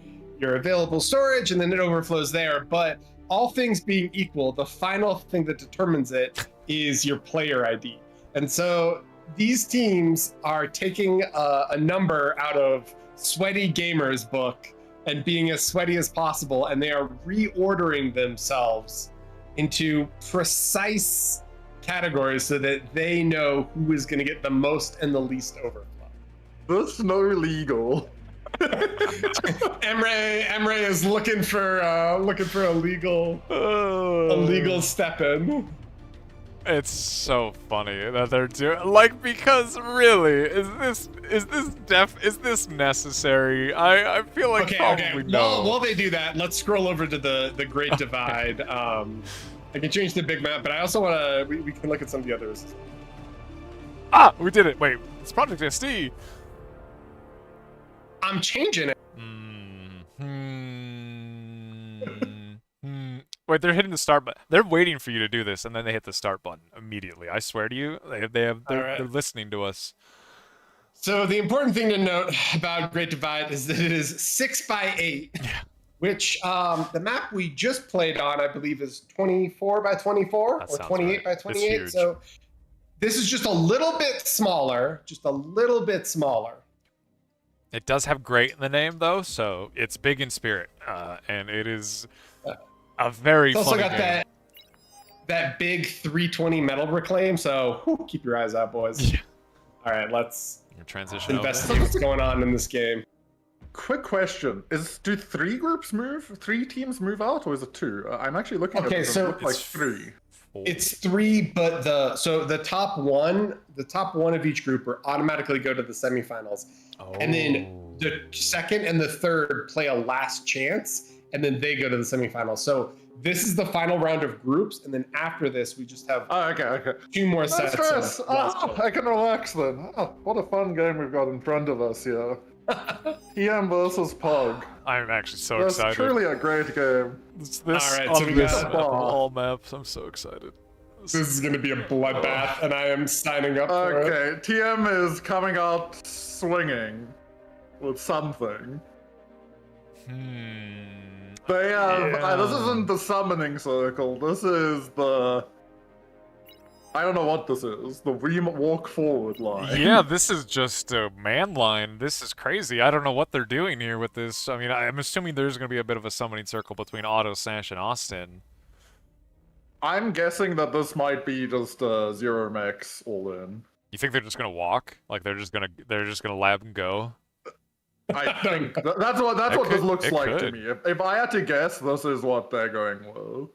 available storage and then it overflows there. But all things being equal, the final thing that determines it is your player ID. And so these teams are taking a number out of Sweaty Gamer's book and being as sweaty as possible, and they are reordering themselves into precise categories so that they know who is going to get the most and the least overflow. That's no legal. Emre is looking for a legal step in. It's so funny that they're doing because really is this necessary? I feel like probably no. While they do that, let's scroll over to the Great Divide. I can change the big map, but I also want to. We can look at some of the others. Ah, we did it. Wait, it's Project SD. I'm changing it. Wait, they're hitting the start button. They're waiting for you to do this, and then they hit the start button immediately. I swear to you, they're listening to us. So the important thing to note about Great Divide is that it is 6x8, which the map we just played on, I believe, is 24 by 24 That or sounds 28 right. by It's 28. huge. So this is just a little bit smaller, It does have great in the name, though, so it's big in spirit, and it is a very It's also funny got game. that big 320 metal reclaim. So whew, keep your eyes out, boys. Yeah. All right, let's Your transition over. investigate what's going on in this game. Quick question: do 3 teams move out, or is it 2? I'm actually looking Okay, at it. so It looks like it's 3. It's 3, but the top one of each group will automatically go to the semifinals, and then the second and the third play a last chance, and then they go to the semifinals. So this is the final round of groups, and then after this, we just have Oh, okay. 2 more No sets. stress. of last chance. I can relax then. Oh, what a fun game we've got in front of us here. TM versus Pug. I'm actually so That's excited. truly a great game. It's this All right, on so we this got- map of all maps. I'm so excited. This is going to be a bloodbath, and I am signing up for it. Okay, TM is coming out swinging with something. They have. This isn't the summoning circle. This is the. I don't know what this is. The walk forward line. Yeah, this is just a man line. This is crazy. I don't know what they're doing here with this. I mean, I'm assuming there's going to be a bit of a summoning circle between Otto, Sash, and Austin. I'm guessing that this might be just Zero Max all in. You think they're just going to walk? Like they're just gonna lab and go? I think that's what this could- looks it like to could. me. If I had to guess, this is what they're going with.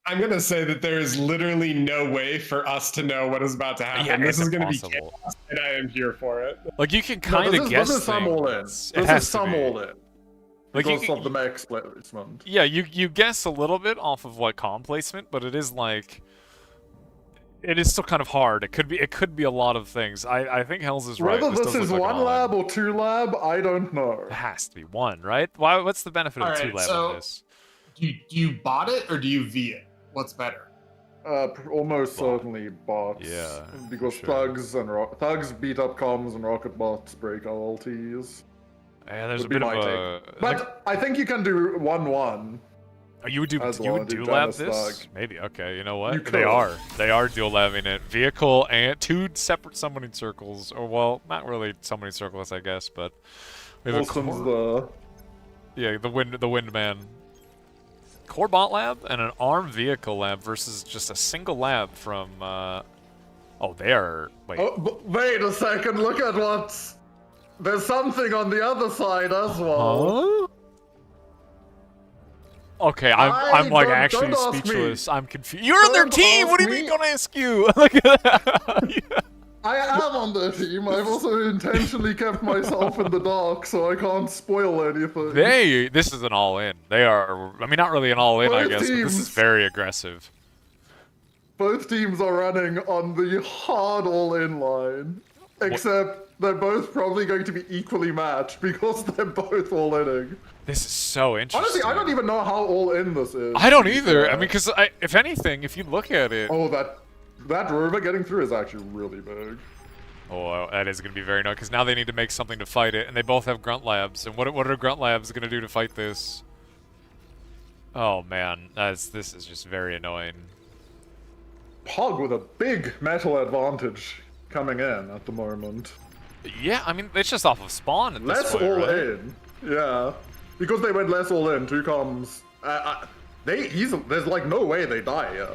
I'm going to say that there is literally no way for us to know what is about to happen. Yeah, this it's is going to be impossible. chaos, and I am here for it. Like you can No, kind this of is- guess This is some all in. things. This It has is to some be. all in. Like because of the mech placement. yeah, you guess a little bit off of like comm placement, but it is like it is still kind of hard. It could be a lot of things. I think Hells is right. Whether this does is look like an one all-in. lab or two lab, I don't know. It has to be one, right? Why? What's the benefit of All two right, lab so- in this? Do you bot it or do you V it? What's better? Almost Bot. certainly bots. Yeah, Because sure. thugs beat up comms and rocket bots break LTs. Yeah, there's a Would be bit of my a. But I think you can do 1-1. You would do as you well, would do dual lab Janus this? Thug. Maybe. Okay, you know You what? could. They are dual labbing it. Vehicle and two separate summoning circles, or well, not really summoning circles, I guess, but we have a Wilson's core, yeah, the wind man. Core bot lab and an armed vehicle lab versus just a single lab from. Oh, they are. Wait. Wait a second, look at what's... There's something on the other side as well. Huh? Okay, I'm like don't actually ask me. speechless. I'm confused. You're on their Don't team. What do you ask mean? me. Don't ask you. Look at that. I am on their team. I've also intentionally kept myself in the dark so I can't spoil anything. This is an all-in. They are. I mean, not really an all-in, I Both guess, but this is teams. very aggressive. Both teams are running on the hard all-in line. Except they're both probably going to be equally matched because they're both all-inning. This is so interesting. Honestly, I don't even know how all-in this is. I don't either. I mean, because if anything, if you look at it, Oh, that rover getting through is actually really big. oh, that is going to be very nice. Because now they need to make something to fight it, and they both have grunt labs. And what are grunt labs going to do to fight this? Oh man, this is just very annoying. Pog with a big metal advantage coming in at the moment. Yeah, I mean, it's just off of spawn at this Less point, all right? in. Yeah. Because they went less all in, two comms. There's like no way they die, yeah.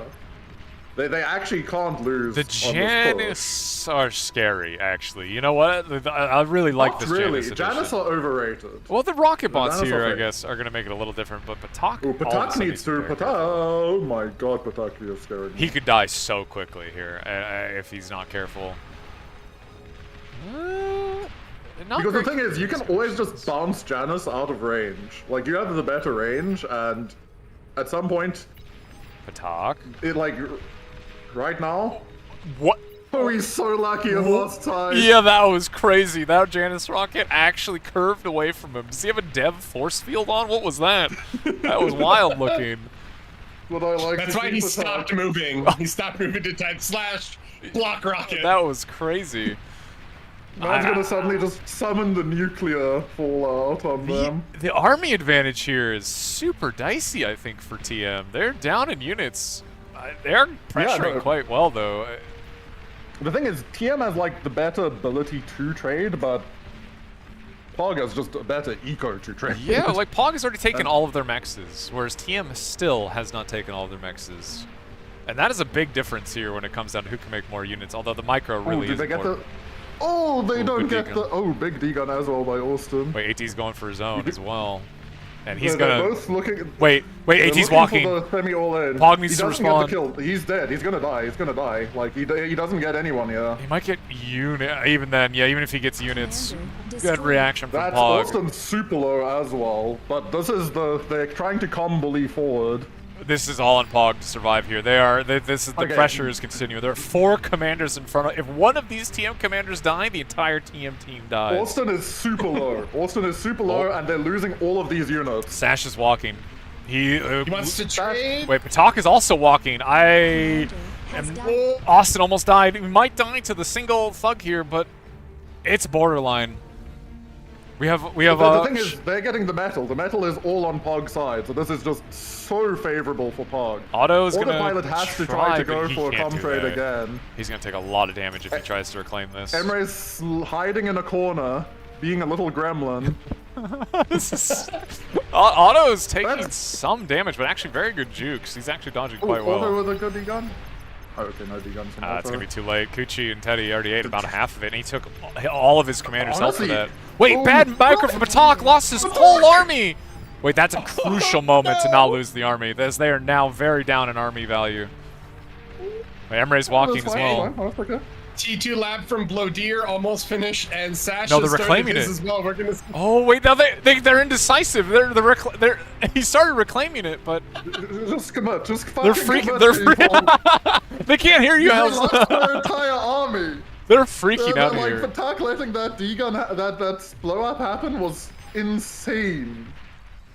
They actually can't lose. The on this Janus are scary, actually. You know what? I really like Not this really. Janus edition. Janus are overrated. Well, the rocket bots Janus here, are I fake. guess, are going to make it a little different, but Patak... Oh, all of a Patak sudden needs to. be very Patak. Oh my god, Patak is scared. He could die so quickly here if he's not careful. Not Because the great thing is, you can always just bounce Janus out of range. Like, you have the better range, and at some point, Patak. it like, right now, What? oh, he's so lucky in last time. Yeah, that was crazy. That Janus rocket actually curved away from him. Does he have a dev force field on? What was that? That was wild looking. What I like That's to why see he Patak. stopped moving. He stopped moving to type / block rocket. That was crazy. Man's gonna suddenly just summon the nuclear fallout on them. The army advantage here is super dicey, I think, for TM. They're down in units. They're pressuring no. quite well, though. The thing is, TM has like the better ability to trade, but Pog has just a better eco to trade. Yeah, like Pog has already taken all of their mexes, whereas TM still has not taken all of their mexes. And that is a big difference here when it comes down to who can make more units, although the micro Oh, really did is they get important. the? Oh, they Ooh, don't good get D-gun. the. Oh, big D-gun as well by Austin. Wait, AT's going for his own as well. And he's They're gonna... both looking. Wait, they're AT's looking walking. For the semi all in. Pog needs he to doesn't respond. Get the kill. He's dead. He's gonna die. He's gonna die. Like he doesn't get anyone here. He might get unit. Even then, yeah, even if he gets units, Commander good destroyed. reaction from That's Pog. Austin super low as well. But this is they're trying to com bully forward. This is all on Pog to survive here. This is the Okay. pressure is continuing. There are 4 commanders in front of. If one of these TM commanders die, the entire TM team dies. Austin is super low. Austin is super low, and they're losing all of these units. Sash is walking. He wants to trade. Wait, Patak is also walking. Commander has died. Austin almost died. He might die to the single thug here, but it's borderline. We have The thing is, they're getting the metal. The metal is all on Pog's side, so this is just so favorable for Pog. Otto's gonna Autopilot has to try to but go he for a can't com do trade that. again. He's gonna take a lot of damage if he tries to reclaim this. Emre's hiding in a corner, being a little gremlin. Otto's taking That's- some damage, but actually very good jukes. He's actually dodging quite Auto well. with a good D-gun? Oh, okay, no D-guns from It's Auto. gonna be too late. Kuchi and Teddy already ate about half of it, and he took all of his commanders' health for Honestly, that. Wait, bad micro from Patak lost his whole army! Wait, that's a crucial moment to not lose the army, as they are now very down in army value. Wait, Emre's walking as That's well. fine, that's okay. T2 Lab from Blowdeer almost finished, and Sash No, has they're started reclaiming his it. as well. We're gonna. Oh wait, now they're indecisive. They're he started reclaiming it, but Just commit. Just they're fucking freaking. commit, They're people. they can't hear you. They Hals. lost their entire army. They're freaking They're out like, here. Fatak letting that D-gun, that blow-up happen was insane.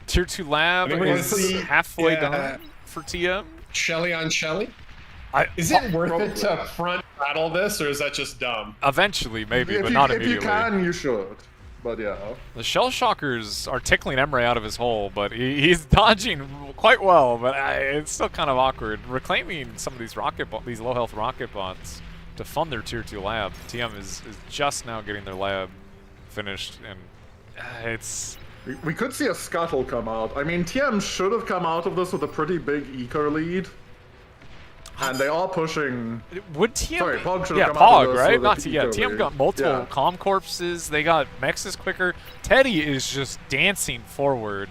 Tier 2 lab I think we're gonna is see- halfway yeah. done for TM. Shelly on Shelly. I, Is it worth it to front battle this, or is that just dumb? eventually, maybe, if but you, not if immediately. you can, you should. But yeah. The Shell Shockers are tickling Emre out of his hole, but he's dodging quite well. But it's still kind of awkward. Reclaiming some of these these low health rocket bots to fund their tier 2 lab. TM is just now getting their lab finished, and it's. We could see a scuttle come out. I mean, TM should have come out of this with a pretty big eco lead. And they are pushing. Would TM? Sorry, Pog should yeah, have come out of Pog, this right? with a Not TM. eco TM lead. got multiple Yeah. comm corpses. They got Mexes quicker. Teddy is just dancing forward,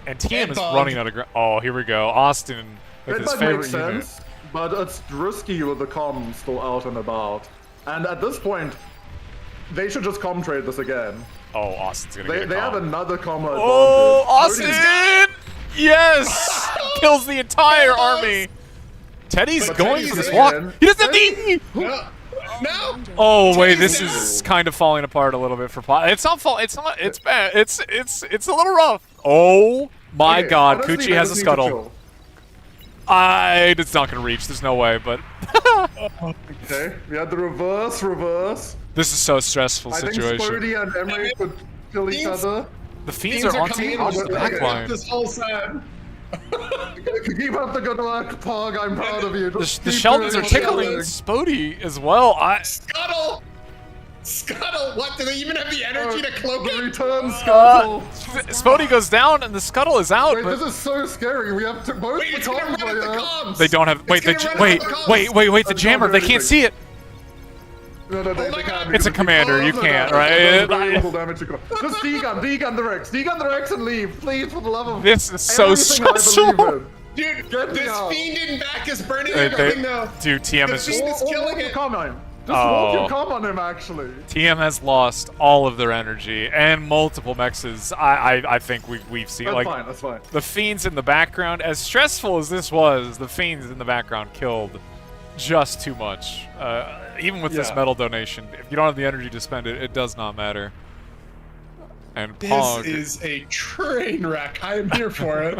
and TM is Pog. running out of ground. Oh, here we go. Austin with his It favorite makes unit. sense, but it's risky with the comm still out and about. And at this point, they should just comm trade this again. Oh, Austin's gonna They get a have comm. another comm advantage. Oh, Cody's- Austin! Yes! Kills the entire army. Teddy's But going Teddy's for this in. walk. He doesn't have the. No. No. Oh wait, this Teddy's is kind of falling apart a little bit for Pot. It's not fall. It's not. It's bad. It's a little rough. Oh my Okay, God, honestly, Kuchi they has a just need to scuttle. chill. It's not gonna reach. There's no way. But Okay, we had the reverse. this is so stressful I think situation. Spurdy and Emery could kill each Fiends- other. The Fiends Teams are on coming team in on with the the back back line. this whole side. Keep up the good work, Pog. I'm proud of you. The Just keep Sheldons doing are what you're tickling doing. Spody as well. Scuttle. Scuttle. What? Do they even have the energy to cloak The it? return scuttle. Spody goes down and the scuttle is out. Wait, but this is so scary. We have to both Wait, the it's gonna comms run at the are here. comms. they don't have. Wait, It's gonna run out the comms. wait. The I jammer. can't They do can't anything. see it. No, my they God. can't. It's a commander, you can't, right? Very little damage to go. Just D-gun the Rex, and leave, please, for the love of This is so everything I stressful. believe in. Dude, Get me this out. fiend in back is burning They- everything though. Dude, TM The is Fiend just. is killing walk your it. comm on him. Just Oh. walk your comm on him, actually. TM has lost all of their energy and multiple mexes. I think we've seen That's like fine, that's fine. the Fiends in the background. As stressful as this was, the Fiends in the background killed just too much. Even with this Yeah. metal donation, if you don't have the energy to spend it, it does not matter. And This Pog. is a train wreck. I am here for it.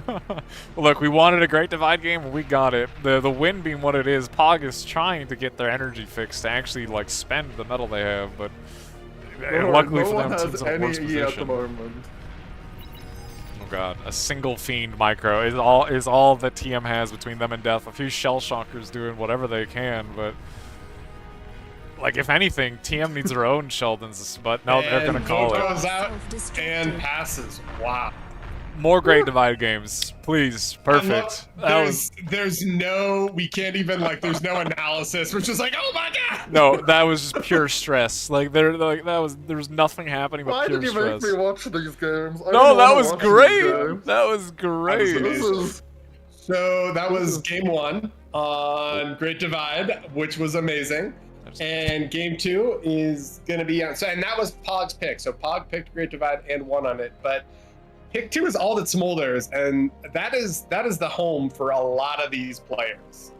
Look, we wanted a great divide game, and we got it. The win being what it is, Pog is trying to get their energy fixed to actually like spend the metal they have, but luckily no for one them, has team's in a any worse E at the position. moment. Oh god, a single fiend micro is all that TM has between them and death. A few shell shockers doing whatever they can, but like if anything, TM needs their own Sheldons, but no, they're gonna And call vote it. goes out and passes. Wow. More great divide games, please. Perfect. That was There's no, we can't even there's no analysis, which is like, oh my god. no, that was just pure stress. Like there was nothing happening but Why pure did you stress. make me watch these games? I No, don't that wanna was watch these great. games. That was great. This is So that was game 1 on Great Divide, which was amazing. And game 2 is gonna be on. So, and that was Pog's pick. So Pog picked Great Divide and won on it. But pick 2 is All That Smolders, and that is the home for a lot of these players.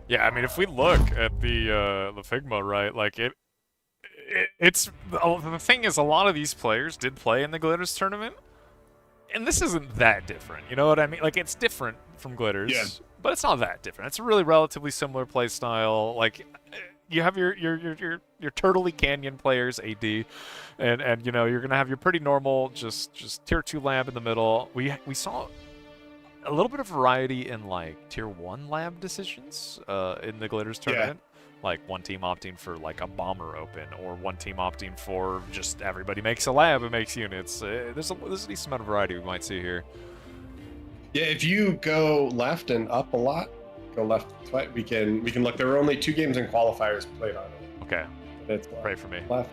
Yeah, I mean, if we look at the Figma, right, like it's the thing is, a lot of these players did play in the Glitters tournament, and this isn't that different. You know what I mean? Like, it's different from Glitters, Yeah. but it's not that different. It's a really relatively similar play style. Like, you have your Turtley Canyon players, AD, and you know you're gonna have your pretty normal just tier 2 lab in the middle. We saw a little bit of variety in like tier 1 lab decisions in the Glitters tournament. Like one team opting for like a bomber open, or one team opting for just everybody makes a lab and makes units. There's a decent amount of variety we might see here. Yeah, if you go left and up a lot, go left twice, we can look. There were only 2 games and qualifiers played on it. Okay, It's pray for me. left.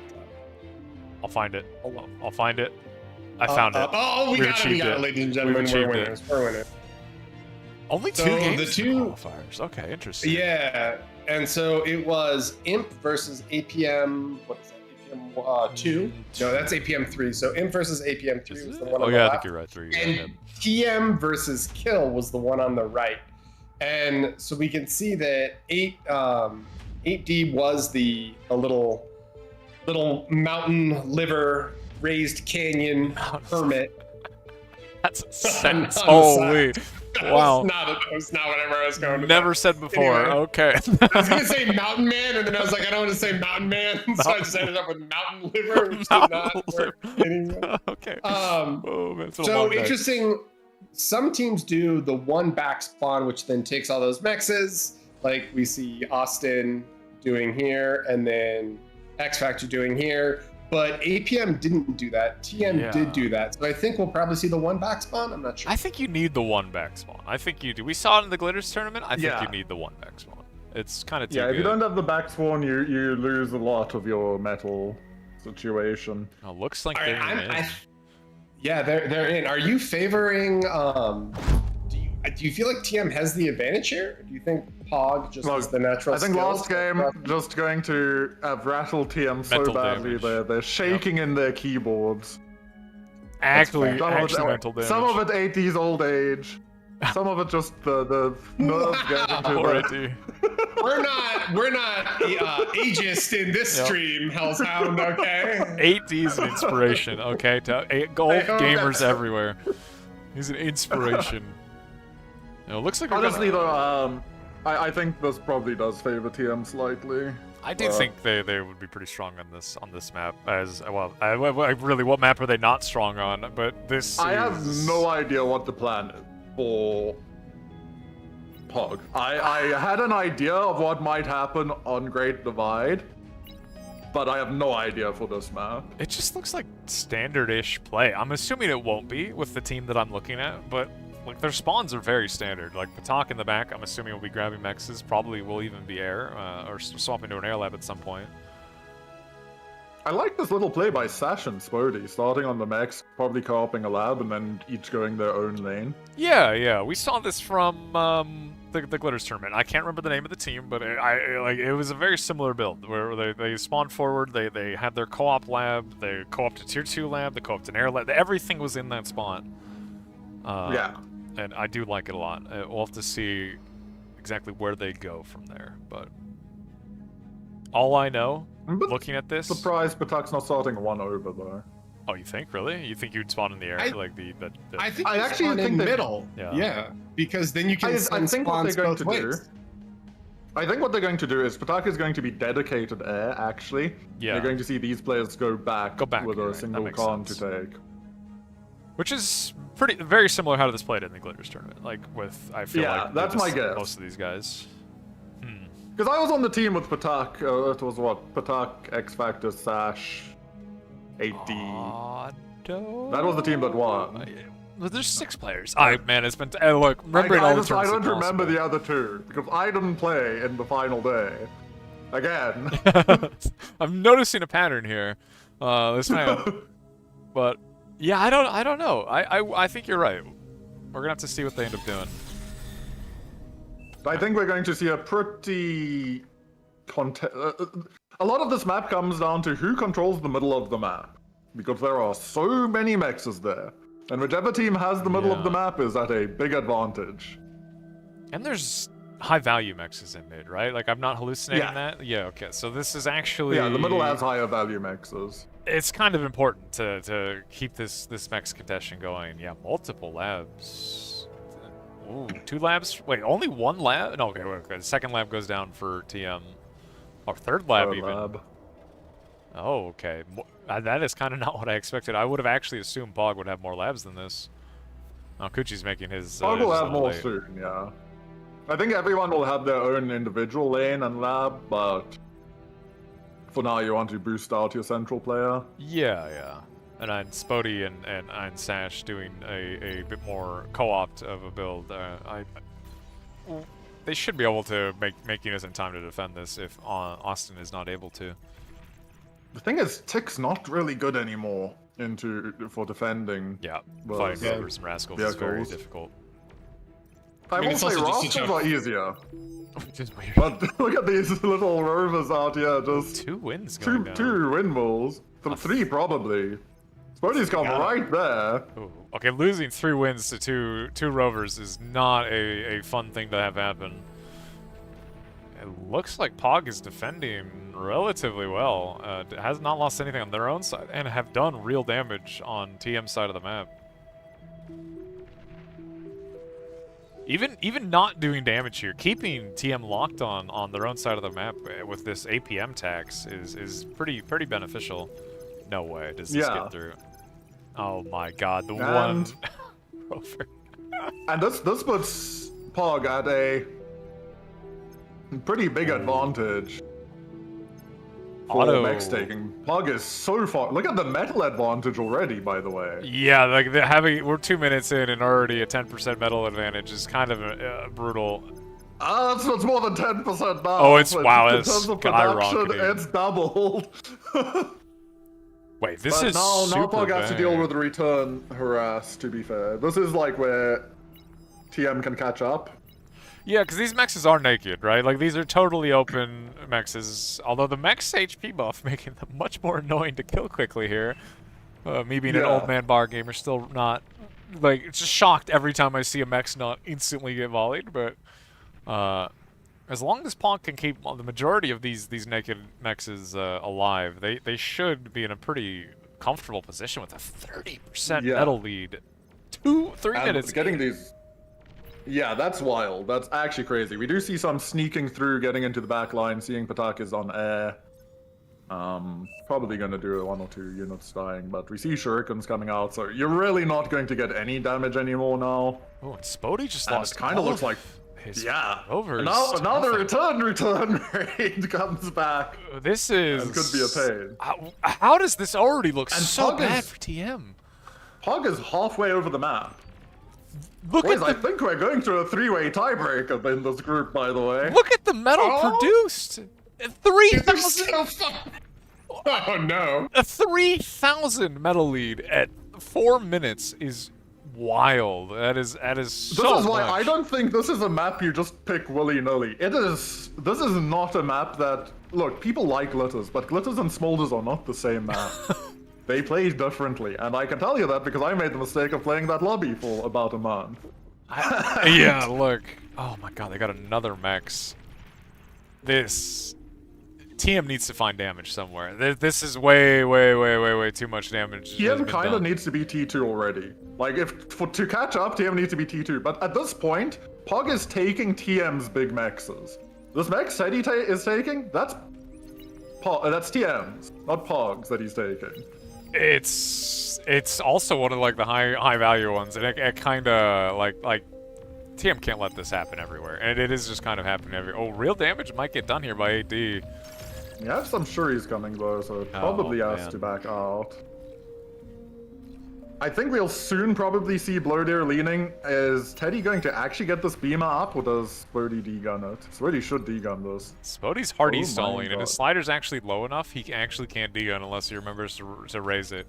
I'll find it. Hold on. I'll find it. I found it. Oh, we We got it, achieved it. ladies and We've gentlemen. achieved We're it. winners. We're winners. Only two So games the for two qualifiers. Okay, interesting. Yeah, and so it was Imp versus APM. What is that? APM 2? No, that's APM 3. So Imp versus APM 3 Is was it? the one Oh on yeah, the I left. think you're right. 3. And TM versus Kill was the one on the right. And so we can see that 8D was the little mountain liver raised canyon hermit. That's a sentence. On the Holy. side. Wow. That was not whatever I was going to Never say. said before. Anyway. Okay. I was gonna say mountain man, and then I was like, I don't want to say mountain man, so I just ended up with mountain liver, which did not work anyway. Okay. Oh, man, it's been a So long day. interesting. Some teams do the one back spawn, which then takes all those mexes, like we see Austin doing here, and then X Factor doing here. But APM didn't do that. TM did do that. So I think we'll probably see the one back spawn. I'm not sure. I think you need the one back spawn. I think you do. We saw it in the Glitters tournament. I think Yeah. you need the one back spawn. It's kind of too Yeah, good. if you don't have the back spawn, you lose a lot of your metal situation. Oh, looks like All they're right, in. yeah, they're in. Are you favoring? Do you feel like TM has the advantage here? Do you think Pog just has the natural? I think skills? last game just going to have rattled TM so Mental badly damage. they're shaking in their keyboards. Actually Some of mental damage. Some of it 80's old age. Some of it just the nerves getting to Poor the... AD. We're not ageist in this stream, Hellshound. Okay. 8D's an inspiration, okay? To gold I hope gamers that's- everywhere. He's an inspiration. It looks like we're Honestly gonna... though, I think this probably does favor TM slightly. I do think they would be pretty strong on this map. As well, I really, what map are they not strong on? But this. I have is- no idea what the plan is for Pog. I had an idea of what might happen on Great Divide, but I have no idea for this map. It just looks like standard-ish play. I'm assuming it won't be with the team that I'm looking at, but like their spawns are very standard. Like Patak in the back, I'm assuming will be grabbing mexes. Probably will even be air or swapping to an air lab at some point. I like this little play by Sash and Spodey, starting on the mechs, probably co-oping a lab, and then each going their own lane. Yeah, we saw this from the Glitters tournament. I can't remember the name of the team, but it was a very similar build where they spawned forward, they had their co-op lab, they co-opted tier 2 lab, they co-opted an air lab. Everything was in that spawn. Yeah. And I do like it a lot. We'll have to see exactly where they go from there, but all I know, But looking at this... surprised Patak's not starting one over though. Oh, you think? Really? You think you'd spawn in the air? I think I I actually actually think in they- middle. Yeah. Because then you can I send think what spawns they're going both to do. ways. I think what they're going to do is Patak is going to be dedicated air, actually. Yeah. You're going to see these players go back Go back, with you're a right. That single makes con sense. to take. Which is very similar how this played in the Glitters tournament. Like with, I feel Yeah, like that's my guess. most of these guys. Because I was on the team with Patak, it was what? Patak, X Factor, Sash, 8D. That was the team that won. Well, there's 6 players. Man, it's been... look, remembering all the I terms don't is remember impossible. the other two, because I didn't play in the final day. Again. I'm noticing a pattern here. This man. But yeah, I don't know. I think you're right. We're gonna have to see what they end up doing. I think we're going to see a pretty... a lot of this map comes down to who controls the middle of the map. Because there are so many mexes there. And whichever team has the middle of the Yeah. map is at a big advantage. And there's high value mexes in mid, right? Like I'm not hallucinating Yeah. that. Yeah. Okay. So this is actually. Yeah, the middle has higher value mexes. It's kind of important to keep this mex contention going. Yeah, multiple labs. Ooh, 2 labs. Wait, only 1 lab? No, okay. The second lab goes down for TM. Or third lab Third even. lab. Oh, okay. That is kind of not what I expected. I would have actually assumed Pog would have more labs than this. Oh, Kuchi's making his. Pog will his have little more late. soon, yeah. I think everyone will have their own individual lane and lab, but for now you want to boost out your central player. Yeah. And then Spodey and Sash doing a bit more co-opt of a build. They should be able to make units in time to defend this if Austin is not able to. The thing is, Tick's not really good anymore for defending. Yeah, Well, fighting yeah. Rovers and Rascals is very Vehicles. difficult. I mean, will it's say also just such rosters a- are easier. Which is weird. But look at these little rovers out here, just 2 wins going down. two windmills. Three probably. Spody's come Got it. right there. Ooh. Okay, losing 3 wins to two rovers is not a fun thing to have happen. It looks like Pog is defending relatively well. Has not lost anything on their own side and have done real damage on TM's side of the map. Even not doing damage here, keeping TM locked on their own side of the map with this APM tax is pretty beneficial. No way does this Yeah. get through. Oh my god, the And- one rover. And this puts Pog at a pretty big advantage for Auto- mech staking. Pog is so far. Look at the metal advantage already, by the way. Yeah, like we're 2 minutes in and already a 10% metal advantage is kind of brutal. It's more than 10% now. Oh, it's- So wow, in it's terms of production, skyrocketing. it's doubled. Wait, this But is now super Pog has to deal bad. with return harass, to be fair. This is like where TM can catch up. Yeah, because these mexes are naked, right? Like, these are totally open mexes. Although the mex HP buff making them much more annoying to kill quickly here. Me being an Yeah. old man bar gamer, still not... Like, just shocked every time I see a mex not instantly get volleyed, but... as long as Pog can keep the majority of these naked mexes alive, they should be in a pretty comfortable position with a 30% Yeah. metal lead. 3 And minutes. getting these. Yeah, that's wild. That's actually crazy. We do see some sneaking through, getting into the back line, seeing Patak is on air. Probably gonna do 1 or 2 units dying, but we see shurikens coming out, so you're really not going to get any damage anymore now. Oh, and Spody just And lost it kind of all looks like. his Yeah. rovers. Now the Nothing. return rate comes back. This is... It could be a pain. How does this already look And so Pog bad is- for TM? Pog is halfway over the map. Look Boys, I at the think we're going to a 3-way tiebreaker in this group, by the way. look at the metal Oh. produced. They're 3,000 so fun. Oh no. a 3,000 metal lead at 4 minutes is wild. That is so This is why much. I don't think this is a map you just pick willy-nilly. This is not a map that... Look, people like glitters, but glitters and smolders are not the same map. They play differently, and I can tell you that because I made the mistake of playing that lobby for about a month. Yeah, look. Oh my god, they got another mex. This TM needs to find damage somewhere. This is way too much damage. has TM been kind of done. needs to be T2 already. Like, to catch up, TM needs to be T2. But at this point, Pog is taking TM's big mexes. This mex said he is taking, that's TM's, not Pog's that he's taking. It's also one of like the high value ones, and it kind of like TM can't let this happen everywhere, and it is just kind of happening everywhere. Oh, real damage might get done here by AD. You have some Shuris coming though, so it probably has man. to back out. I think we'll soon probably see Blowdeer leaning. Is Teddy going to actually get this beamer up, or does Spody degun it? Spody should degun this. Spody's hard Oh my stalling, and his God. slider's actually low enough. He actually can't degun unless he remembers to raise it.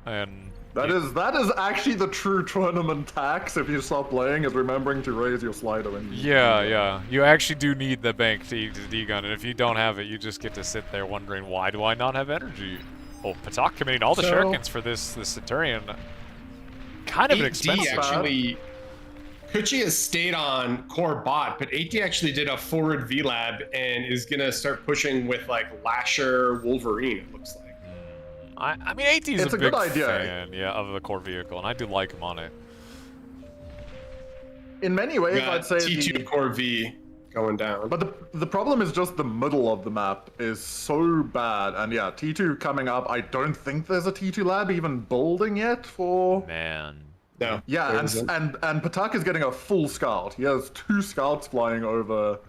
And That is actually the true tournament tax if you stop playing, is remembering to raise your slider when you yeah. You actually do need the bank to degun, and if you don't have it, you just get to sit there wondering, why do I not have energy? Oh, Patak committing all the So- shurikens for this Centurion. Kind of an 8D expensive. actually, Kuchi has stayed on core bot, but 8D actually did a forward VLAB and is gonna start pushing with like Lasher Wolverine. It looks like. I mean, AT's It's a a big good idea. fan, yeah, of the core vehicle, and I do like him on it. In many ways, Yeah, I'd say T2 core V going down. But the problem is just the middle of the map is so bad, and yeah, T2 coming up. I don't think there's a T2 lab even building yet for. Man. no. Yeah, there and isn't. Patak is getting a full scout. He has 2 scouts flying over.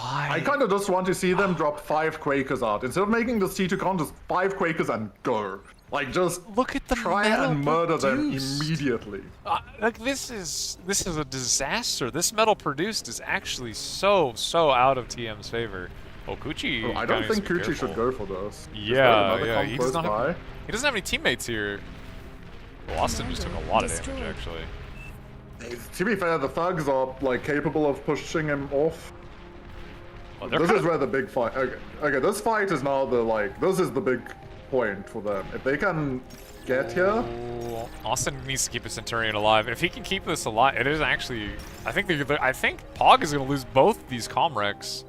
I kind of just want to see them drop 5 Quakers out instead of making this T2 con, just 5 Quakers and go. Like, just Look at the try metal and murder them produced. immediately. Like this is a disaster. This metal produced is actually so out of TM's favor. Oh, Kuchi. I don't kinda think needs to be Kuchi should careful. go for this. Is there Yeah, another yeah. comp He close doesn't by? have any teammates here. Well, Austin just took a lot of damage, actually. To be fair, the thugs are like capable of pushing him off. Well, they're This kind is where the big fight. Okay, this fight is now the this is the big point for them. If they can get here, Ooh, Austin needs to keep his Centurion alive. If he can keep this alive, it is actually. I think Pog is going to lose both these Comrex.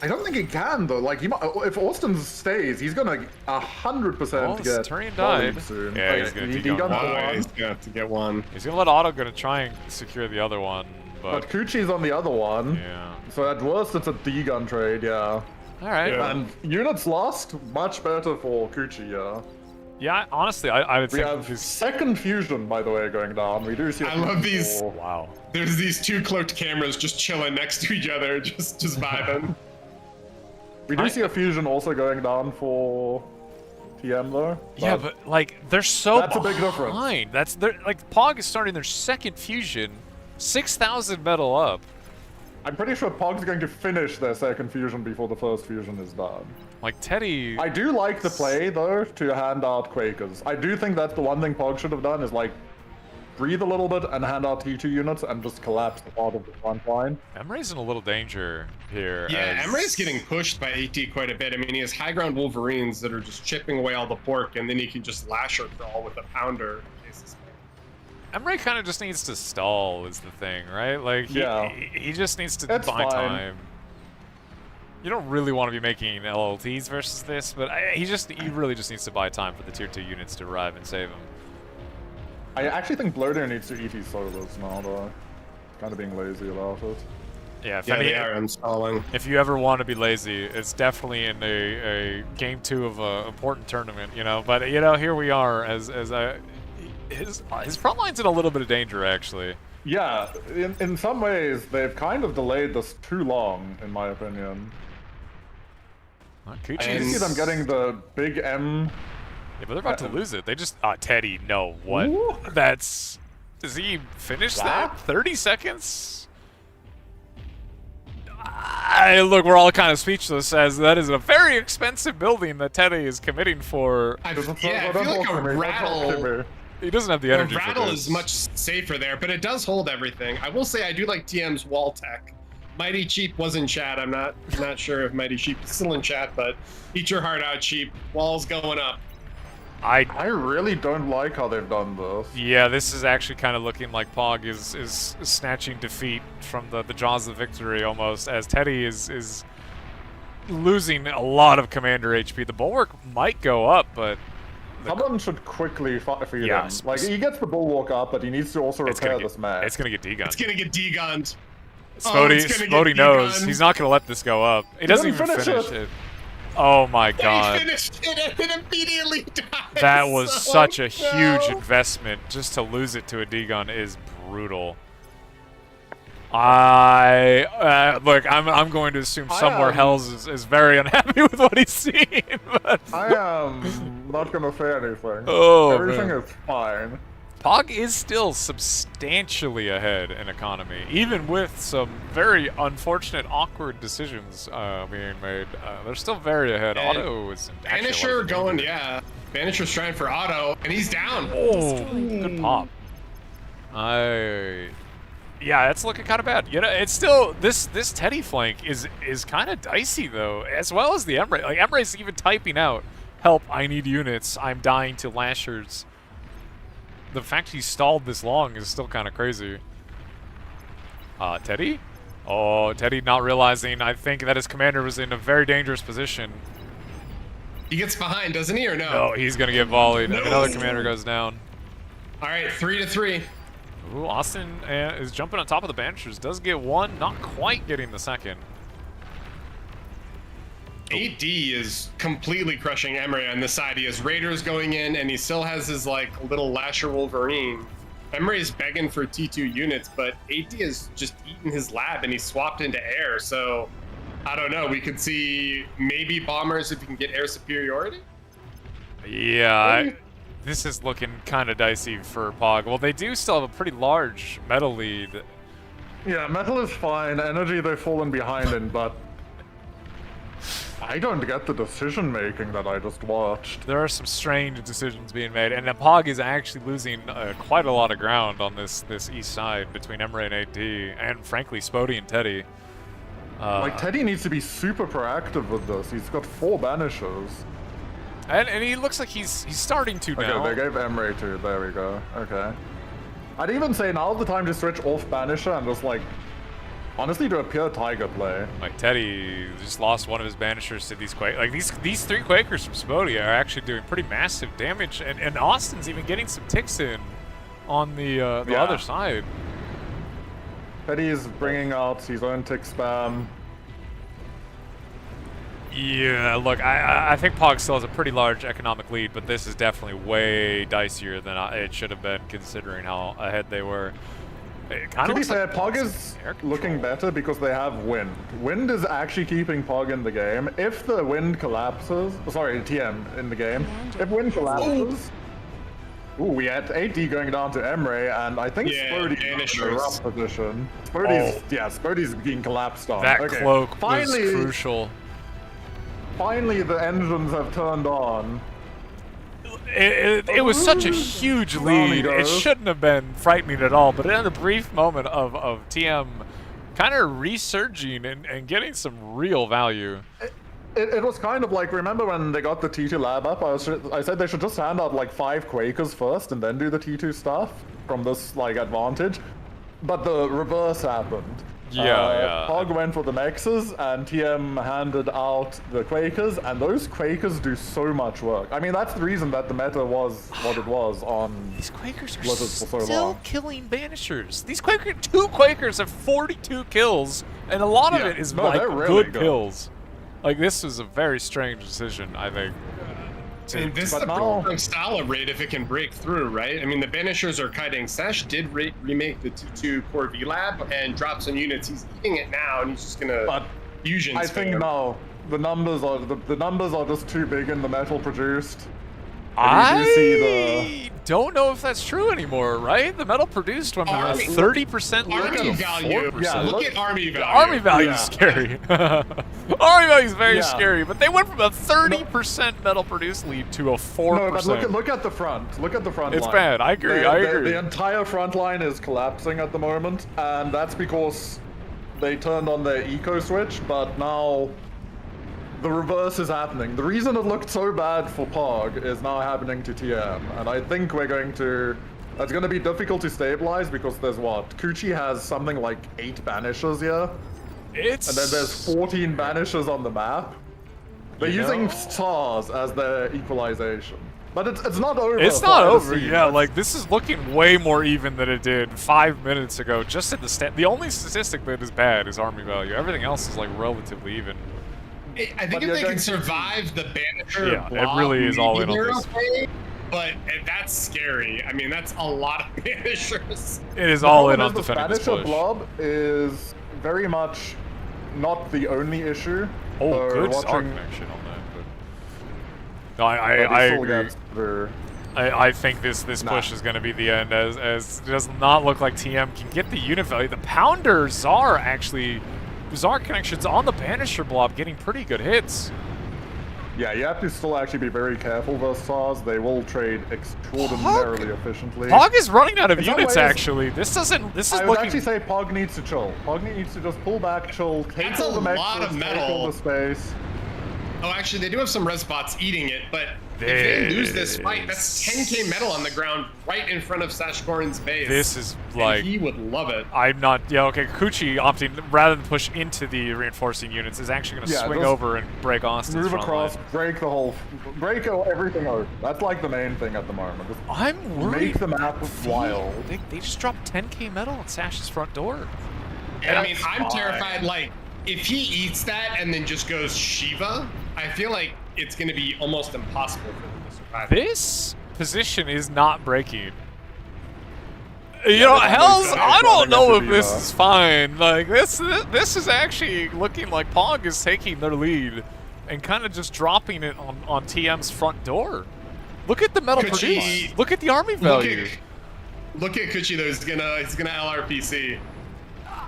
I don't think he can though. Like, if Austin stays, he's gonna 100% Oh, get Centurion volume died. soon. Yeah, he's gonna he degun got one. one. He's gonna have to get one. He's going to let Otto try and secure the other one, But Kuchi's on the other one. yeah. So at worst, it's a D-gun trade, yeah. All right. Yeah. And units lost, much better for Kuchi, yeah. Yeah, honestly, I would We think have his. second fusion, by the way, going down. We do see. I love these. Wow. There's these two cloaked cameras just chilling next to each other, just vibing. We do see a fusion also going down for TM though. Yeah, but like they're so That's a big difference. behind. Like Pog is starting their second fusion, 6,000 metal up. I'm pretty sure Pog's going to finish their second fusion before the first fusion is done. Like Teddy. I do like the play though to hand out Quakers. I do think that's the one thing Pog should have done is like breathe a little bit and hand out T2 units and just collapse the part of the front line. Emre's in a little danger here. Yeah, as- Emre's getting pushed by AT quite a bit. I mean, he has high ground Wolverines that are just chipping away all the pork, and then he can just lasher crawl with a pounder. Emre kind of just needs to stall is the thing, right? Like he just needs to It's buy fine. time. You don't really want to be making LLTs versus this, but he really just needs to buy time for the tier 2 units to arrive and save him. I actually think Bloater needs to eat his solos now though. Kind of being lazy about it. Yeah, Yeah, they are installing. if you ever want to be lazy, it's definitely in a game 2 of an important tournament, you know. But you know, here we are as his front line's in a little bit of danger actually. Yeah, in some ways they've kind of delayed this too long, in my opinion. Kuchi You see them getting the big M. Yeah, but they're about to lose it. They just Teddy, no, what? Ooh. Does he finish that? 30 seconds? Look, we're all kind of speechless as that is a very expensive building that Teddy is committing for. I feel like a rattle. He doesn't have the A energy for rattle this. is much safer there, but it does hold everything. I will say I do like TM's wall tech. Mighty Cheap was in chat. I'm not sure if Mighty Cheap is still in chat, but eat your heart out, Cheap. Walls going up. I really don't like how they've done this. Yeah, this is actually kind of looking like Pog is snatching defeat from the jaws of victory almost, as Teddy is losing a lot of commander HP. The bulwark might go up, but Someone should quickly feed Yeah, him. Like, he gets the bulwark up, but he needs to also it's repair gonna this match. It's gonna get degunned. It's gonna get degunned. Spody knows. He's not gonna let this go up. He doesn't even didn't finish finish it. Oh my He god. finished it and then immediately died. That was such a no. huge investment. Just to lose it to a degun is brutal. Look, I'm going to assume somewhere Hells is very unhappy with what he's seen. But I am not gonna say anything. Oh, Everything man. is fine. Pog is still substantially ahead in economy, even with some very unfortunate, awkward decisions being made. They're still very ahead. And Otto is actually a lot Banisher of going, danger. yeah. Banisher's trying for Otto, and he's down. Oh, good pop. Yeah, it's looking kind of bad. You know, it's still this Teddy flank is kind of dicey though, as well as the Emre. Like Emre's even typing out, "Help! I need units. I'm dying to lashers." The fact he stalled this long is still kind of crazy. Teddy? Oh, Teddy not realizing. I think that his commander was in a very dangerous position. He gets behind, doesn't he, or no? No, he's gonna get volleyed. No. Another commander goes down. All right, 3-3. Ooh, Austin is jumping on top of the Banishers. Does get one, not quite getting the second. AD is completely crushing Emre on this side. He has Raiders going in, and he still has his like little Lasher Wolverine. Emre is begging for T2 units, but AD is just eating his lab, and he's swapped into air. So I don't know. We could see maybe bombers if you can get air superiority. Yeah, this is looking kind of dicey for Pog. Well, they do still have a pretty large metal lead. Yeah, metal is fine. Energy they've fallen behind in, but I don't get the decision making that I just watched. There are some strange decisions being made, and Pog is actually losing quite a lot of ground on this east side between Emre and AD, and frankly, Spodey and Teddy. Like, Teddy needs to be super proactive with this. He's got 4 banishers. And he looks like he's starting to now. Okay, they gave Emre 2. There we go. Okay. I'd even say now's the time to switch off banisher and just, like, honestly do a pure Tiger play. Like, Teddy just lost one of his banishers to these Quakers. Like, these 3 Quakers from Spodey are actually doing pretty massive damage, and Austin's even getting some ticks in on the other side. Teddy is bringing out his own tick spam. Yeah, look, I think Pog still has a pretty large economic lead, but this is definitely way dicier than it should have been, considering how ahead they were. To be fair, Pog is looking better because they have wind. Wind is actually keeping Pog in the game. If the wind collapses, sorry, TM in the game. If wind collapses, we had AD going down to Emre, and I think Spodey's in a rough position. Spodey's being collapsed on. That cloak was crucial. Finally, the engines have turned on. It was such a huge lead. It shouldn't have been frightening at all, but in a brief moment of TM kind of resurging and getting some real value. It was kind of like, remember when they got the T2 lab up? I said they should just hand out like 5 Quakers first and then do the T2 stuff from this like advantage. But the reverse happened. Pog went for the Nexus, and TM handed out the Quakers, and those Quakers do so much work. I mean, that's the reason that the meta was what it was on These Quakers are Blizzard for so still long. killing Banishers. These 2 Quakers have 42 kills, and a lot of it is like really good kills. Like, this was a very strange decision, I think. And this is a pretty style of raid if it can break through, right? I mean, the Banishers are kiting. Sesh did remake the T2 Core V Lab and drop some units. He's eating it now, and he's just gonna fusion. I think no, the numbers are just too big in the metal produced. I don't know if that's true anymore, right? The metal produced went from a 30% army value. Look at army value. Army value is scary. Army value is very scary, but they went from a 30% metal produced lead to a 4%. No, but look at the front. Look at the front line. It's bad. I agree. The entire front line is collapsing at the moment, and that's because they turned on their eco switch, but now the reverse is happening. The reason it looked so bad for Pog is now happening to TM, and I think that's going to be difficult to stabilize because there's Kuchi has something like 8 banishers here. And then there's 14 banishers on the map. They're using stars as their equalization. But it's not over. It's not over, like, this is looking way more even than it did 5 minutes ago. Just in the only statistic that is bad is army value. Everything else is, like, relatively even. I think if they can survive the Banisher it really is all in on this. Okay, but that's scary. I mean, that's a lot of Banishers. It is all in on defending this push. Banisher blob is very much not the only issue. Oh, good star connection on that. But no, I agree. I think this push is going to be the end, as it does not look like TM can get the unit value. The Pounder Czar actually. Czar connections on the Banisher blob getting pretty good hits. Yeah, you have to still actually be very careful versus Czars. They will trade extraordinarily efficiently. Pog is running out of units, actually. I would actually say Pog needs to chill. Pog needs to just pull back, chill, take all the mechs, take all the space. Oh, actually, they do have some res bots eating it, but if they lose this fight, that's 10k metal on the ground right in front of Sashkorn's base. This is like... And he would love it. I'm not... Yeah, okay, Kuchi opting, rather than push into the reinforcing units, is actually going to swing over and break Austin's front across, line. break everything over. That's like the main thing at the moment. Just I'm worried. Make the map wild. They just dropped 10k metal on Sash's front door. And I mean, I'm terrified, like, if he eats that and then just goes Shiva, I feel like it's going to be almost impossible for him to survive. This position is not breaking. You know, Hells, I don't know if this is fine. Like, this is actually looking like Pog is taking their lead and kind of just dropping it on TM's front door. Look at the metal produced. Look at the army value. Look at Kuchi, though. He's gonna LRPC.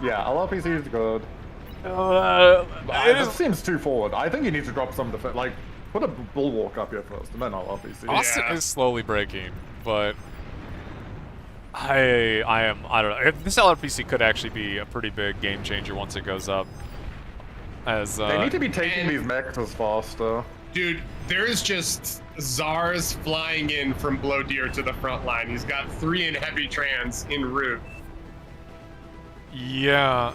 Yeah, LRPC is good. It seems too forward. I think you need to drop some defense. Like, put a bulwark up here first, and then I'll RPC. Austin is slowly breaking, but I don't know. This LRPC could actually be a pretty big game changer once it goes up. As They need to be taking these mechs faster. Dude, there's just Czars flying in from Blow Deer to the front line. He's got 3 in heavy trans en route. Yeah.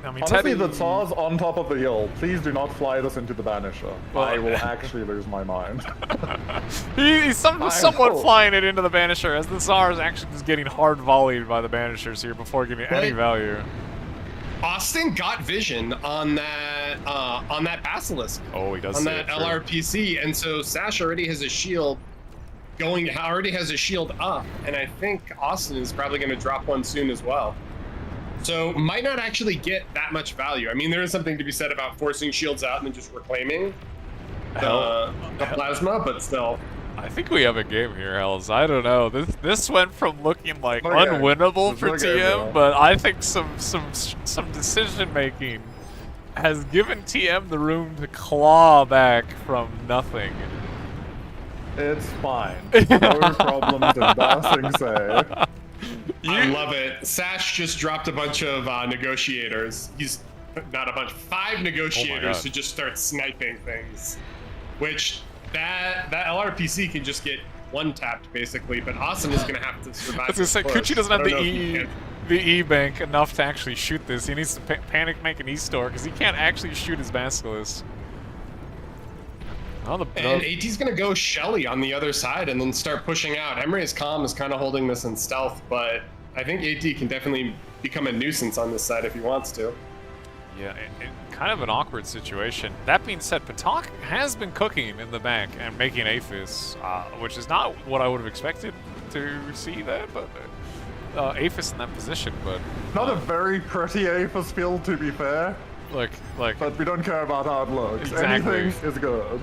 I mean, Honestly, the Tsar's on top of the hill. Please do not fly this into the Banisher. I will actually lose my mind. He's somewhat hope. flying it into the Banisher, as the Tsar is actually just getting hard volleyed by the Banishers here before getting any value. Austin got vision on that Basilisk. Oh, he does on see that it, true. LRPC, and so Sash already has a shield up, and I think Austin is probably going to drop one soon as well. So might not actually get that much value. I mean, there is something to be said about forcing shields out and then just reclaiming the plasma, but still. I think we have a game here, Hells. I don't know. This went from looking like Okay. unwinnable for Okay, TM, yeah. but I think some decision making has given TM the room to claw back from nothing. It's fine. No problems in Basing say. I love it. Sash just dropped a bunch of negotiators. He's not a bunch, 5 negotiators to just start sniping things, which that LRPC can just get one tapped basically, but Austin is gonna have to survive. I was gonna say, this push. Kuchi doesn't I have don't know if he can. the E bank enough to actually shoot this. He needs to panic make an E store because he can't actually shoot his Basilisk. Oh, And AT's gonna go Shelly on the other side and then start pushing out. Emre's Calm is kind of holding this in stealth, but I think AT can definitely become a nuisance on this side if he wants to. Yeah, kind of an awkward situation. That being said, Patak has been cooking in the back and making Aphis, which is not what I would have expected to see that, but Aphis in that position. But Not a very pretty Aphis field, to be fair. like, But we don't care about how it looks. Exactly. Anything is good.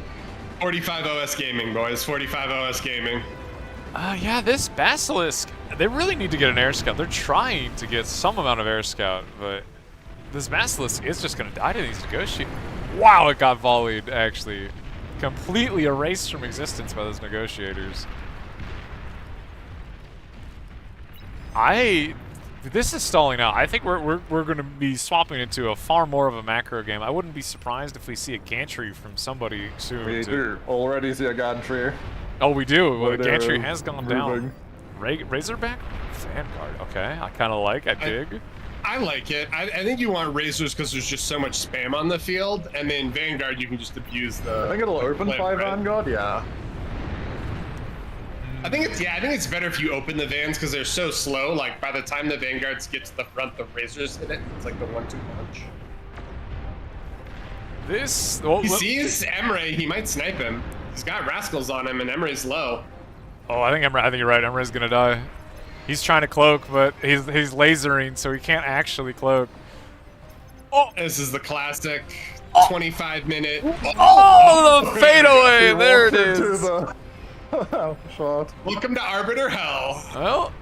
45 OS Gaming, boys. 45 OS Gaming. yeah, this Basilisk, they really need to get an air scout. They're trying to get some amount of air scout, but this Basilisk is just going to die to these negotiators. Wow, it got volleyed, actually. Completely erased from existence by those negotiators. This is stalling out. I think we're going to be swapping into a far more of a macro game. I wouldn't be surprised if we see a gantry from somebody soon. We do already see a gantry. Oh, we do. Well, Right gantry there, has gone moving. down. Razorback? Vanguard. Okay, I kind of like. I dig. I like it. I think you want Razors because there's just so much spam on the field, and then Vanguard you can just abuse the. I think it'll open flip, 5 right? Vanguard, yeah. I think it's better if you open the Vans because they're so slow. Like by the time the Vanguards get to the front, the Razors hit it. It's like the 1-2 punch. This. He sees Emre. He might snipe him. He's got Rascals on him, and Emre's low. Oh, I think you're right. Emre's gonna die. He's trying to cloak, but he's lasering, so he can't actually cloak. Oh, This is the classic 25-minute. oh, the fadeaway! There it Walked into is. the shot. Welcome to Arbiter Hell. Well,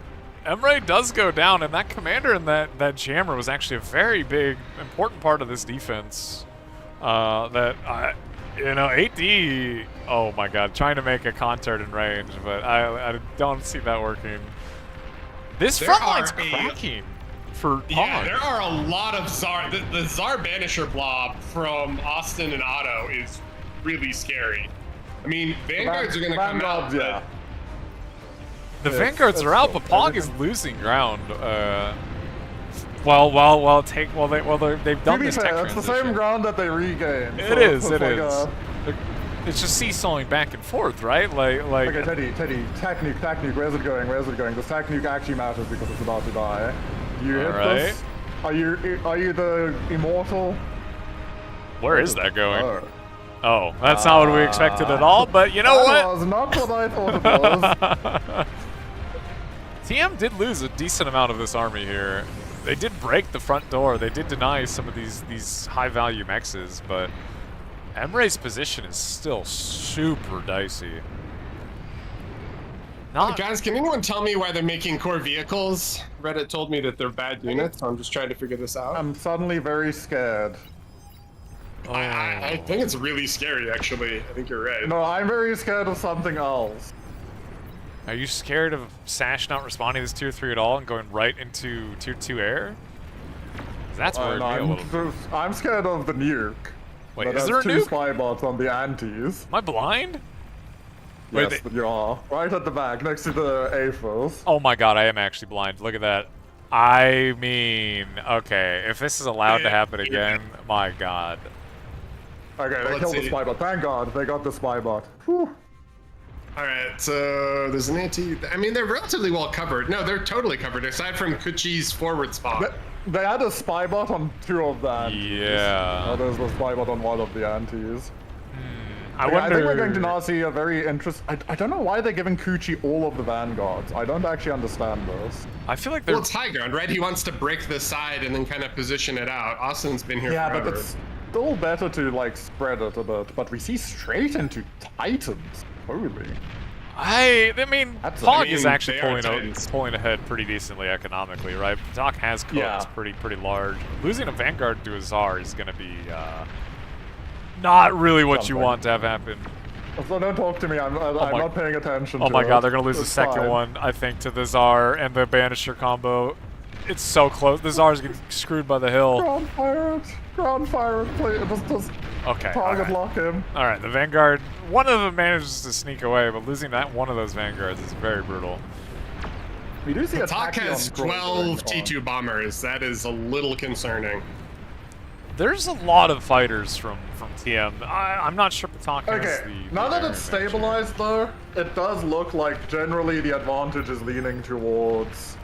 Emre does go down, and that commander and that jammer was actually a very big, important part of this defense. AD, oh my god, trying to make a concert in range, but I don't see that working. This front line's cracking for Yeah, Pog. there are a lot of Czar. The Czar Banisher blob from Austin and Otto is really scary. I mean, Vanguards are going to come out. yeah. The Vanguards are out, but Pog is losing ground. They've done To be this tech fair, it's the transition. same ground that they regained. It is. It's just seesawing back and forth, right? Okay, Teddy, tech nuke, where's it going? This tech nuke actually matters because it's about to die. You hit this? Are you the immortal? Where is that going? Oh. Oh, that's not what we expected at all, but you know That what? was not what I thought it was. TM did lose a decent amount of this army here. They did break the front door. They did deny some of these high-value mexes, but Emre's position is still super dicey. Not Guys, can anyone tell me why they're making core vehicles? Reddit told me that they're bad units, so I'm just trying to figure this out. I'm suddenly very scared. I think it's really scary, actually. I think you're right. No, I'm very scared of something else. Are you scared of Sash not responding to this tier 3 at all and going right into tier 2 air? 'Cause that's worried me a little bit. I'm scared of the nuke. Wait, that is has there a 2 nuke? spy bots on the antis. Am I blind? Wait, Yes, but you are. Right at the back, next to the AFOs. Oh my god, I am actually blind. Look at that. I mean, okay, if this is allowed to happen again, my god. Okay, they Let's killed the see. spy bot. Thank God, they got the spy bot. Whew. All right, so there's an anti. I mean, they're relatively well covered. No, they're totally covered, aside from Kuchi's forward spot. They had a spy bot on 2 of the antis. Yeah. Oh, there's a spy bot on 1 of the antis. I Okay, I wonder. think we're going to now see a very interesting. I don't know why they're giving Kuchi all of the vanguards. I don't actually understand this. I feel like they're. Well, it's high ground, right? He wants to break the side and then kind of position it out. Austin's been here Yeah, forever. but it's still better to like spread it a bit. But we see straight into Titans. Holy. I mean, That's- Pog I mean, is actually they are pulling Titans. pulling ahead pretty decently economically, right? Doc has cooked Yeah. pretty large. Losing a Vanguard to a Czar is gonna be not really what you Something. want to have happen. So don't talk to me. I'm not paying attention. Oh to my it. god, they're gonna lose the It's second fine. one, I think, to the Czar and the Banisher combo. It's so close. The Czar's getting screwed by the hill. Ground fire it. Ground fire it. Please. Just Okay. target lock him. All right, the Vanguard. One of them manages to sneak away, but losing that one of those Vanguards is very brutal. We do see a Talk has Tachyon 12 crawling T2 bombers. That is a little concerning. There's a lot of fighters from TM. I'm not sure Patak has Okay, the. now that air it's advantage. stabilized though, it does look like generally the advantage is leaning towards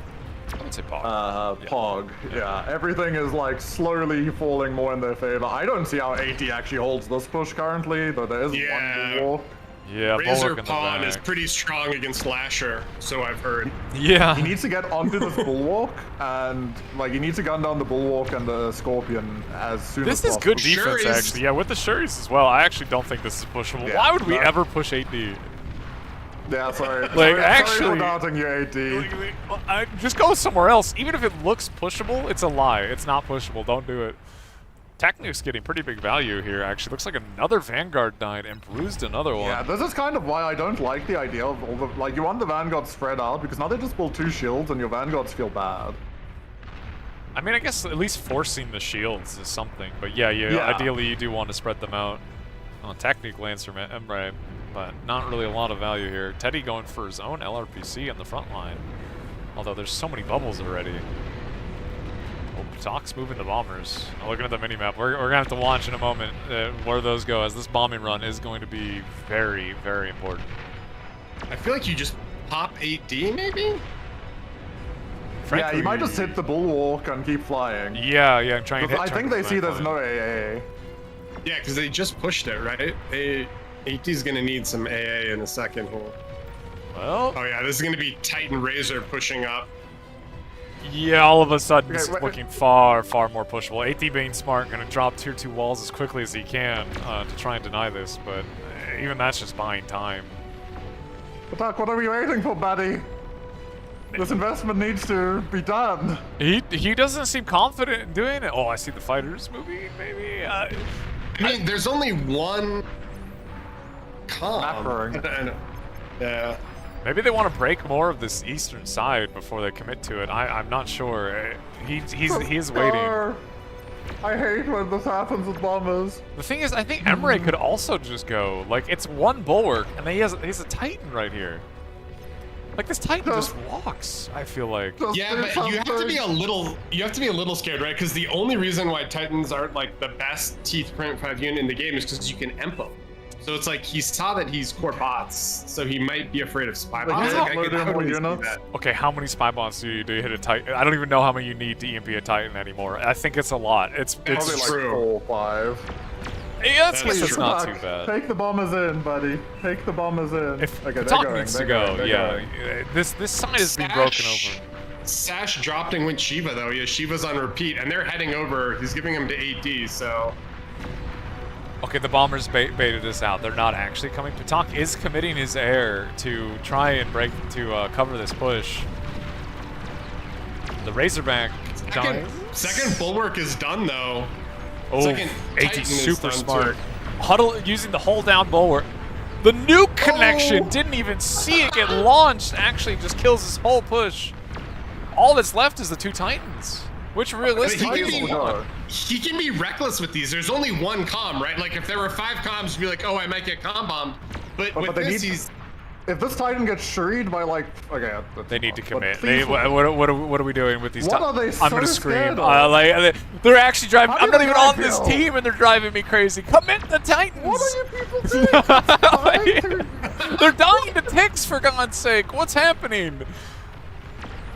I would say Pog. Yeah. Pog. Yeah, everything is like slowly falling more in their favor. I don't see how AT actually holds this push currently, though there is Yeah. one war. Yeah, Razor Bulwark in the Pawn is back. pretty strong against Lasher, so I've heard. Yeah. He needs to get onto this bulwark, and like he needs to gun down the bulwark and the Scorpion as soon as This is possible. good defense, Sure is. actually. Yeah, with the Shuris as well. I actually don't think this is pushable. Yeah, Why would we no. ever push 8D? Yeah, sorry. Like, sorry actually- for doubting you, AT. Just go somewhere else. Even if it looks pushable, it's a lie. It's not pushable. Don't do it. Technique's getting pretty big value here, actually. Looks like another Vanguard died and bruised another one. Yeah, this is kind of why I don't like the idea of all the like you want the Vanguard spread out because now they just pull 2 shields and your Vanguards feel bad. I mean, I guess at least forcing the shields is something. But yeah, Yeah. ideally you do want to spread them out. Well, Technique lands from Emre, but not really a lot of value here. Teddy going for his own LRPC on the front line. Although there's so many bubbles already. Oh, Talk's moving the bombers. I'm looking at the minimap. We're going to have to watch in a moment where those go, as this bombing run is going to be very, very important. I feel like you just pop 8D, maybe? Yeah, you might just hit the bulwark and keep flying. Yeah, and try and hit I think they turtles see back there's on no it. AA. Yeah, because they just pushed it, right? 8D's gonna need some AA in a second here. Well, Oh yeah, this is gonna be Titan Razor pushing up. yeah, all of a sudden Okay, this is wait. looking far, far more pushable. AT being smart, going to drop tier 2 walls as quickly as he can to try and deny this, but even that's just buying time. Attack, what are we waiting for, buddy? This investment needs to be done. He doesn't seem confident in doing it. Oh, I see the fighters moving, maybe. I mean, there's only one Macroing. Yeah. Maybe they want to break more of this eastern side before they commit to it. I'm not sure. He is waiting. I hate when this happens with bombers. The thing is, I think Emre could also just go. Like, it's one bulwark, and he has a Titan right here. Like, this Titan just walks, I feel like. Just Yeah, do but you have to be something. a little scared, right? Because the only reason why Titans aren't like the best T3.5 unit in the game is because you can empo. So it's like he saw that he's core bots, so he might be afraid of spy Like, bots. he's Like, I uploading could more totally see units. that. Okay, how many spy bombs do you hit a Titan? I don't even know how many you need to EMP a Titan anymore. I think it's a lot. It's Probably like true. 4 or 5. yeah, that's, That's that's true. not Attack. too bad. Take the bombers in, buddy. Take the bombers in. If okay, the they're talk going, needs to they're go, going, they're yeah. going. This side is being broken Sash- over. Sash dropped and went Shiva though. Yeah, Shiva's on repeat, and they're heading over. He's giving him to AD, so. Okay, the bombers baited us out. They're not actually coming. Patak is committing his air to try and cover this push. The Razorback giant. Second bulwark is done though. Oh, Second Titan AT is super done, smart. too. Huddle using the hold down bulwark. The nuke connection didn't even see it get launched. Actually, just kills his whole push. All that's left is the 2 Titans, which realistically is a lot. He can be reckless with these. There's only 1 comm, right? Like if there were 5 comms, you'd be like, oh, I might get comm bombed. But with this, he's. If this Titan gets shuried by like, okay, They need to commit. please- What are we doing with these? What are they I'm gonna so scream. scared of? Like they're actually driving. How do I'm not you even not on this kill? team, and they're driving me crazy. Commit the Titans. What are you people doing? They're dying to ticks for God's sake. What's happening?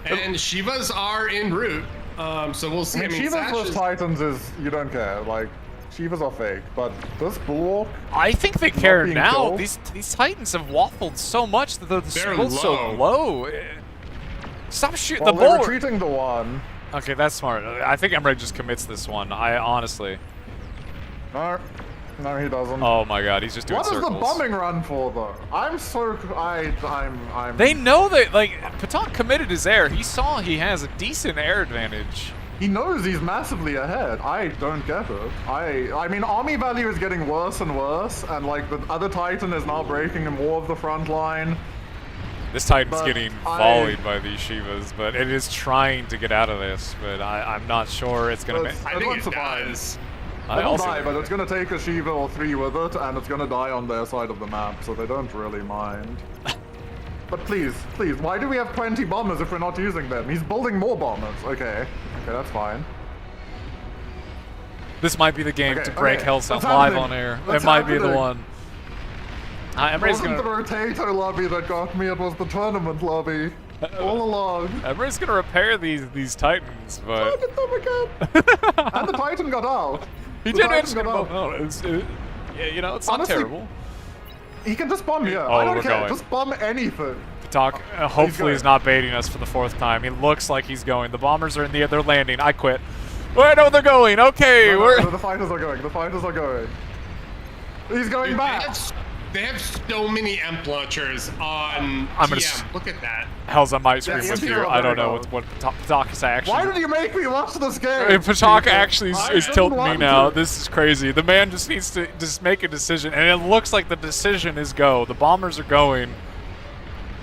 And Shivas are en route. So we'll see. I mean, Shiva's Sash versus is- Titans is, you don't care. Like, Shivas are fake, but this bulwark, I think they care being now. killed? These Titans have waffled so much that they're They're both so low. Stop shooting well, the they're bulwark. retreating the one. Okay, that's smart. I think Emre just commits this one. I honestly. No, he doesn't. Oh my God, he's just doing What is circles. the bombing run for, though? I'm. They know that, like, Patak committed his air. He saw he has a decent air advantage. He knows he's massively ahead. I don't get it. I mean, army value is getting worse and worse, and like the other Titan is now breaking more of the front line. This Titan's But getting I- volleyed by these Shivas, but it is trying to get out of this. But I'm not sure it's gonna. But I it think won't it survive. does. I It'll also. die, but it's gonna take a Shiva or 3 with it, and it's gonna die on their side of the map, so they don't really mind. But please, why do we have 20 bombers if we're not using them? He's building more bombers. Okay, that's fine. This might be the game Okay, to break okay, Hell's that's live happening. on air. That's It might be the happening. one. It Emre's wasn't the gonna. rotator lobby that got me, it was the tournament lobby. All along. Emre's gonna repair these Titans, but Look at them again! And the Titan got out. he The did Titan manage to get got them out. both. No, yeah, you know, it's not Honestly, terrible. He can just bomb here. Oh, I don't we're care. going. Just bomb anything. Patak, hopefully he's going. not baiting us for the 4th time. He looks like he's going. The bombers are in the air. They're landing. I quit. Wait, no, they're going. Okay, we're. No, the fighters are going. The fighters are going. He's going Dude, back. they have so many EMP launchers on I'm gonna TM. Look at that. Hells, I might scream Yeah, with EMP you. are I don't very know loud. what Patak is actually. Why did you make me watch this game? Patak actually I is didn't tilting me want now. to. This is crazy. The man just needs to just make a decision, and it looks like the decision is go. The bombers are going,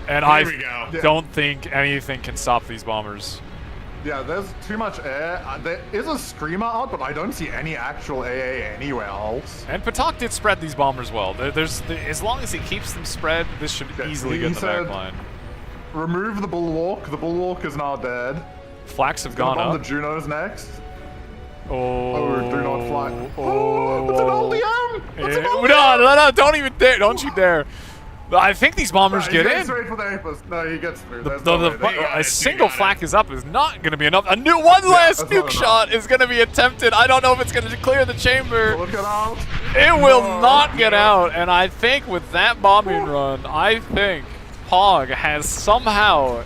and Here we go. I don't think anything can stop these bombers. Yeah, there's too much air. There is a screamer out, but I don't see any actual AA anywhere else. And Patak did spread these bombers well. As long as he keeps them spread, this should Yeah, easily he get the said- back line. Remove the bulwark. The bulwark is now dead. Flax have Gonna gone bomb up. the Junos next. Oh, Oh, do not fly. Oh, It's an LDM! It's an Yeah, LDM! no, don't even dare. Don't you dare. I think these bombers He's get going in. straight for the Apis. No, he gets through. There's The, no the, way. They got a it, they single got it. flak is up is not going to be enough. One last that's not nuke enough. shot is going to be attempted. I don't know if it's going to clear the chamber. Look it out. It will No. not get out. And I think with that bombing run, I think Pog has somehow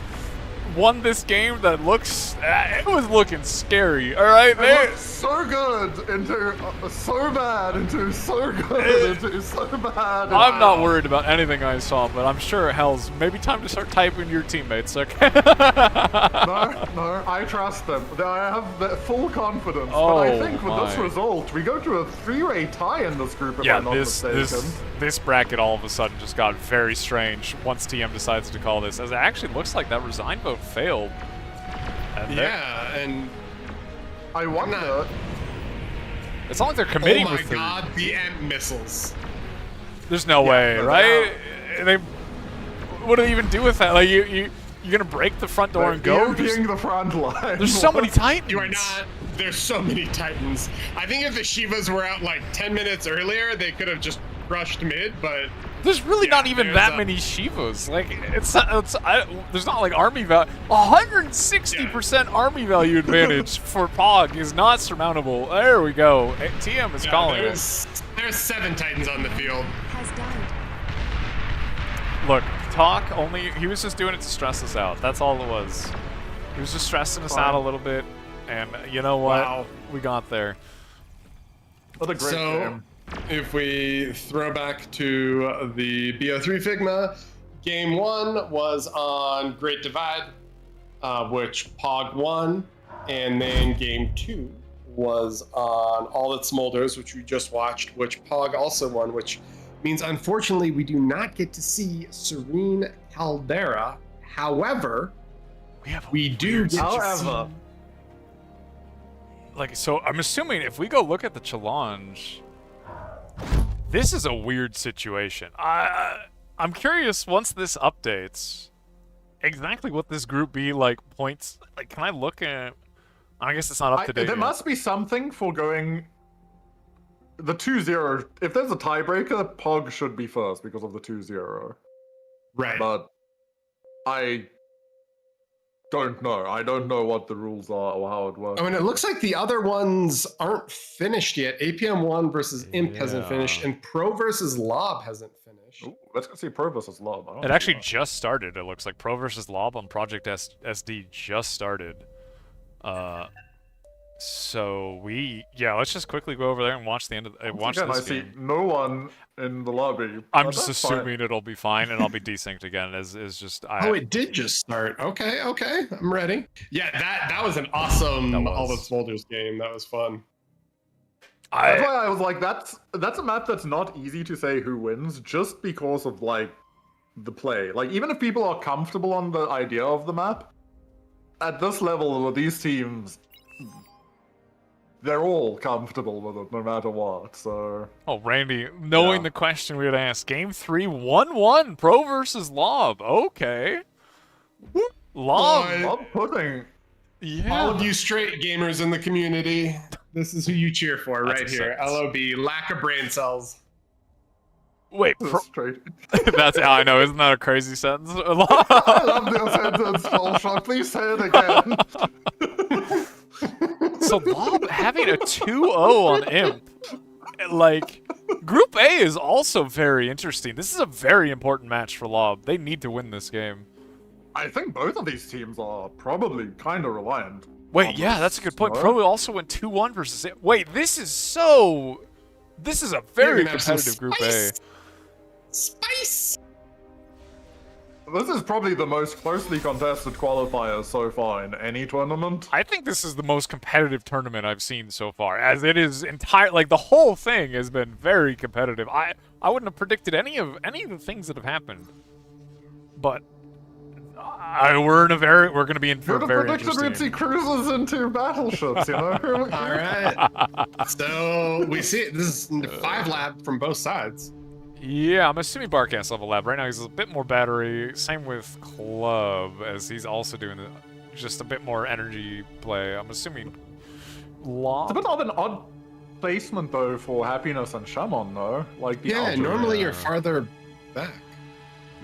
won this game that looks. It was looking scary. All right, It there. looked so good into so bad into so good into so bad. I'm not worried about anything I saw, but I'm sure hell's maybe time to start typing your teammates. Okay. No, I trust them. I have the full confidence. But I Oh, think with this my. result, we go to a 3-way tie in this group, if Yeah, I'm not mistaken. this bracket all of a sudden just got very strange once TM decides to call this, as it actually looks like that resign vote failed. And they're- Yeah, and I wonder. it's not like they're oh committing my with the- god, the EMP missiles. There's no way, no, right? They what do they even do with that? Like you're gonna break the front door and go? EMPing the front line. There's so many Titans. You are not. There's so many Titans. I think if the Shivas were out like 10 minutes earlier, they could have just rushed mid, but There's really Yeah, not even there's that a- many Shivas. Like there's not like army value. 160% army value advantage for Pog is not surmountable. There we go. TM is yeah, calling it. there's 7 Titans on the field. Has died. Look, talk only. He was just doing it to stress us out. That's all it was. He was just stressing us out a little bit, and you know what? Wow. We got there. What a great So- game. if we throw back to the BO3 Figma, game 1 was on Great Divide, which Pog won, and then game 2 was on All That Smolders, which we just watched, which Pog also won, which means unfortunately we do not get to see Serene Caldera. However, we do get to see... Like, so I'm assuming if we go look at the challenge, this is a weird situation. I'm curious, once this updates, exactly what this group B, like, points... Like, can I look at... I guess it's not up to date There yet. must be something for going... The 2-0... If there's a tiebreaker, Pog should be first because of the 2-0. Right. But I don't know. I don't know what the rules are or how it works. I mean, it looks like the other ones aren't finished yet. APM1 versus Imp hasn't finished, and Pro versus Lob hasn't finished. Ooh, let's go see Pro versus Lob. I don't It see actually that. just started. It looks like Pro versus Lob on Project SD just started. So let's just quickly go over there and watch the end of watch Again, this I see game. no one in the lobby. I'm but just that's fine. assuming it'll be fine and I'll be desynced again. Is just Oh, it did just start. Okay, I'm ready. Yeah, that was an awesome That was. All the Smolders game. That was fun. That's why I was like, that's a map that's not easy to say who wins, just because of like the play. Like, even if people are comfortable on the idea of the map, at this level with these teams, they're all comfortable with it no matter what. So Oh, Randy, knowing the question we would ask, Game 3, 1-1, Pro versus Lob. Okay. Lob. I'm putting. Yeah. All of you straight gamers in the community, this is who you cheer for That's right a here. sentence. LOB, lack of brain cells. Wait, Straight. that's I know, isn't that a crazy sentence? I love this sentence, Volshock. Please say it again. So Lob having a 2-0 on Imp, like, Group A is also very interesting. This is a very important match for Lob. They need to win this game. I think both of these teams are probably kind of reliant. Wait, on yeah, this, that's a good point. no? Pro also went 2-1 versus Imp. Wait, this is a very gonna have some competitive Group A. Spice! This is probably the most closely contested qualifier so far in any tournament. I think this is the most competitive tournament I've seen so far, as it is like the whole thing has been very competitive. I wouldn't have predicted any of the things that have happened, but we're going to be in for You'd a have very predicted we'd interesting. see cruisers into battleships, you know? All right. So we see this is 5 lab from both sides. Yeah, I'm assuming Barcast level lab right now. He's a bit more battery. Same with Club, as he's also doing just a bit more energy play. I'm assuming It's a bit of an odd placement, though, for Happiness and Shaman, though. Like, the Yeah, outer normally ring. you're farther back.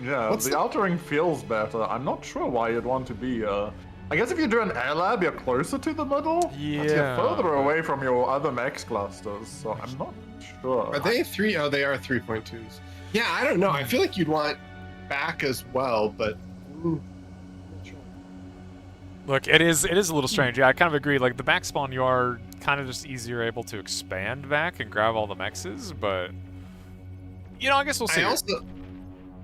Yeah, What's the the- outer ring feels better. I'm not sure why you'd want to be, I guess if you do an air lab, you're closer to the middle. But you're Yeah, further away from your other max clusters, so I'm not sure. Are they 3? Oh, they are 3.2s. Yeah, I don't know. I feel like you'd want back as well, but. Not sure. Look, it is a little strange. Yeah, I kind of agree. Like the back spawn, you are kind of just easier able to expand back and grab all the mexes, but I guess we'll see.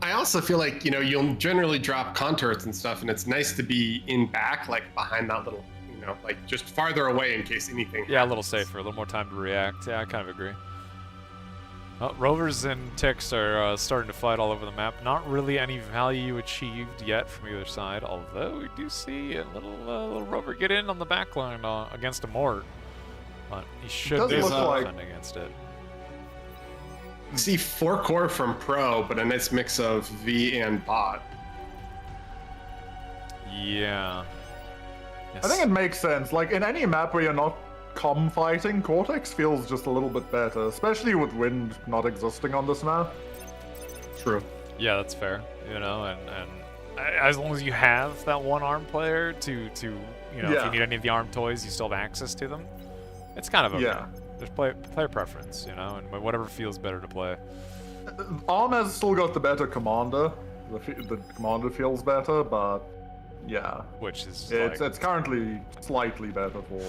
I also feel like, you'll generally drop contours and stuff, and it's nice to be in back, like behind that little, like just farther away in case anything Yeah, a little happens. safer, a little more time to react. Yeah, I kind of agree. Well, Rovers and Ticks are starting to fight all over the map. Not really any value achieved yet from either side, although we do see a little Rover get in on the backline against a Mort. But he should does be look like- defending against it. You see 4 core from Pro, but a nice mix of V and bot. Yeah. I think it makes sense. Like, in any map where you're not fighting, Cortex feels just a little bit better, especially with wind not existing on this map. True. Yeah, that's fair. And as long as you have that one arm player to if Yeah. you need any of the arm toys, you still have access to them. It's kind of okay. Yeah. There's player preference, and whatever feels better to play. Arm has still got the better commander. The commander feels better, but yeah, Which is it's currently slightly better for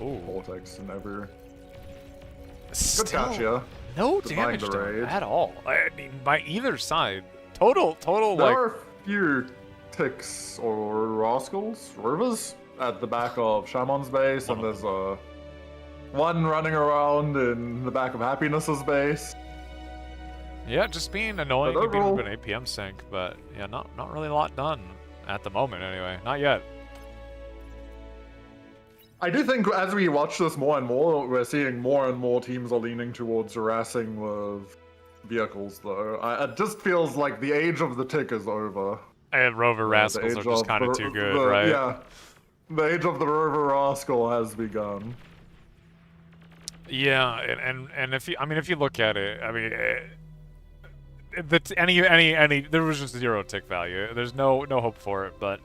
ooh, Cortex and every. Good still, catch, yeah. No Denying damage the done raid. at all. I mean, by either side. Total, There like... are a few ticks or rascals, rovers, at the back of Shaman's base, and there's one running around in the back of Happiness's base. Yeah, just being annoying But and being a overall- bit APM sync, but yeah, not really a lot done at the moment anyway. Not yet. I do think as we watch this more and more, we're seeing more and more teams are leaning towards harassing with vehicles, though. It just feels like the age of the tick is over. And Rover The Rascals are age just of kind of the- too good, the- right? Yeah. The age of the Rover Rascal has begun. Yeah, and if you look at it, I mean, there was just 0 tick value. There's no hope for it, but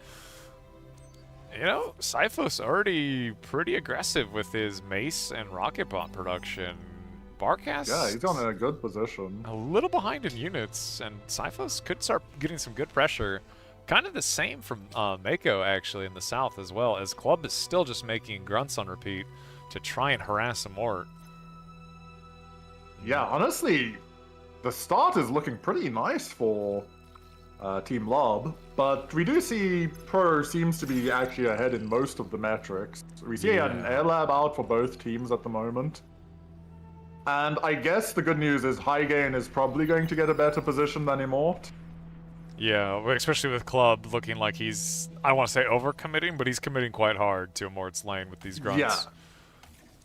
you know, Syphos already pretty aggressive with his mace and rocket bot production. Barcast, Yeah, he's on a good position. a little behind in units, and Syphos could start getting some good pressure. Kind of the same from Mako, actually, in the south as well, as Club is still just making grunts on repeat to try and harass him more. Yeah, honestly, the start is looking pretty nice for Team Lob, but we do see Pro seems to be actually ahead in most of the metrics. We see an air lab out for both teams at the moment. And I guess the good news is High Gain is probably going to get a better position than Immort. Yeah, especially with Club looking like he's, I don't want to say overcommitting, but he's committing quite hard to Immort's lane with these grunts. Yeah.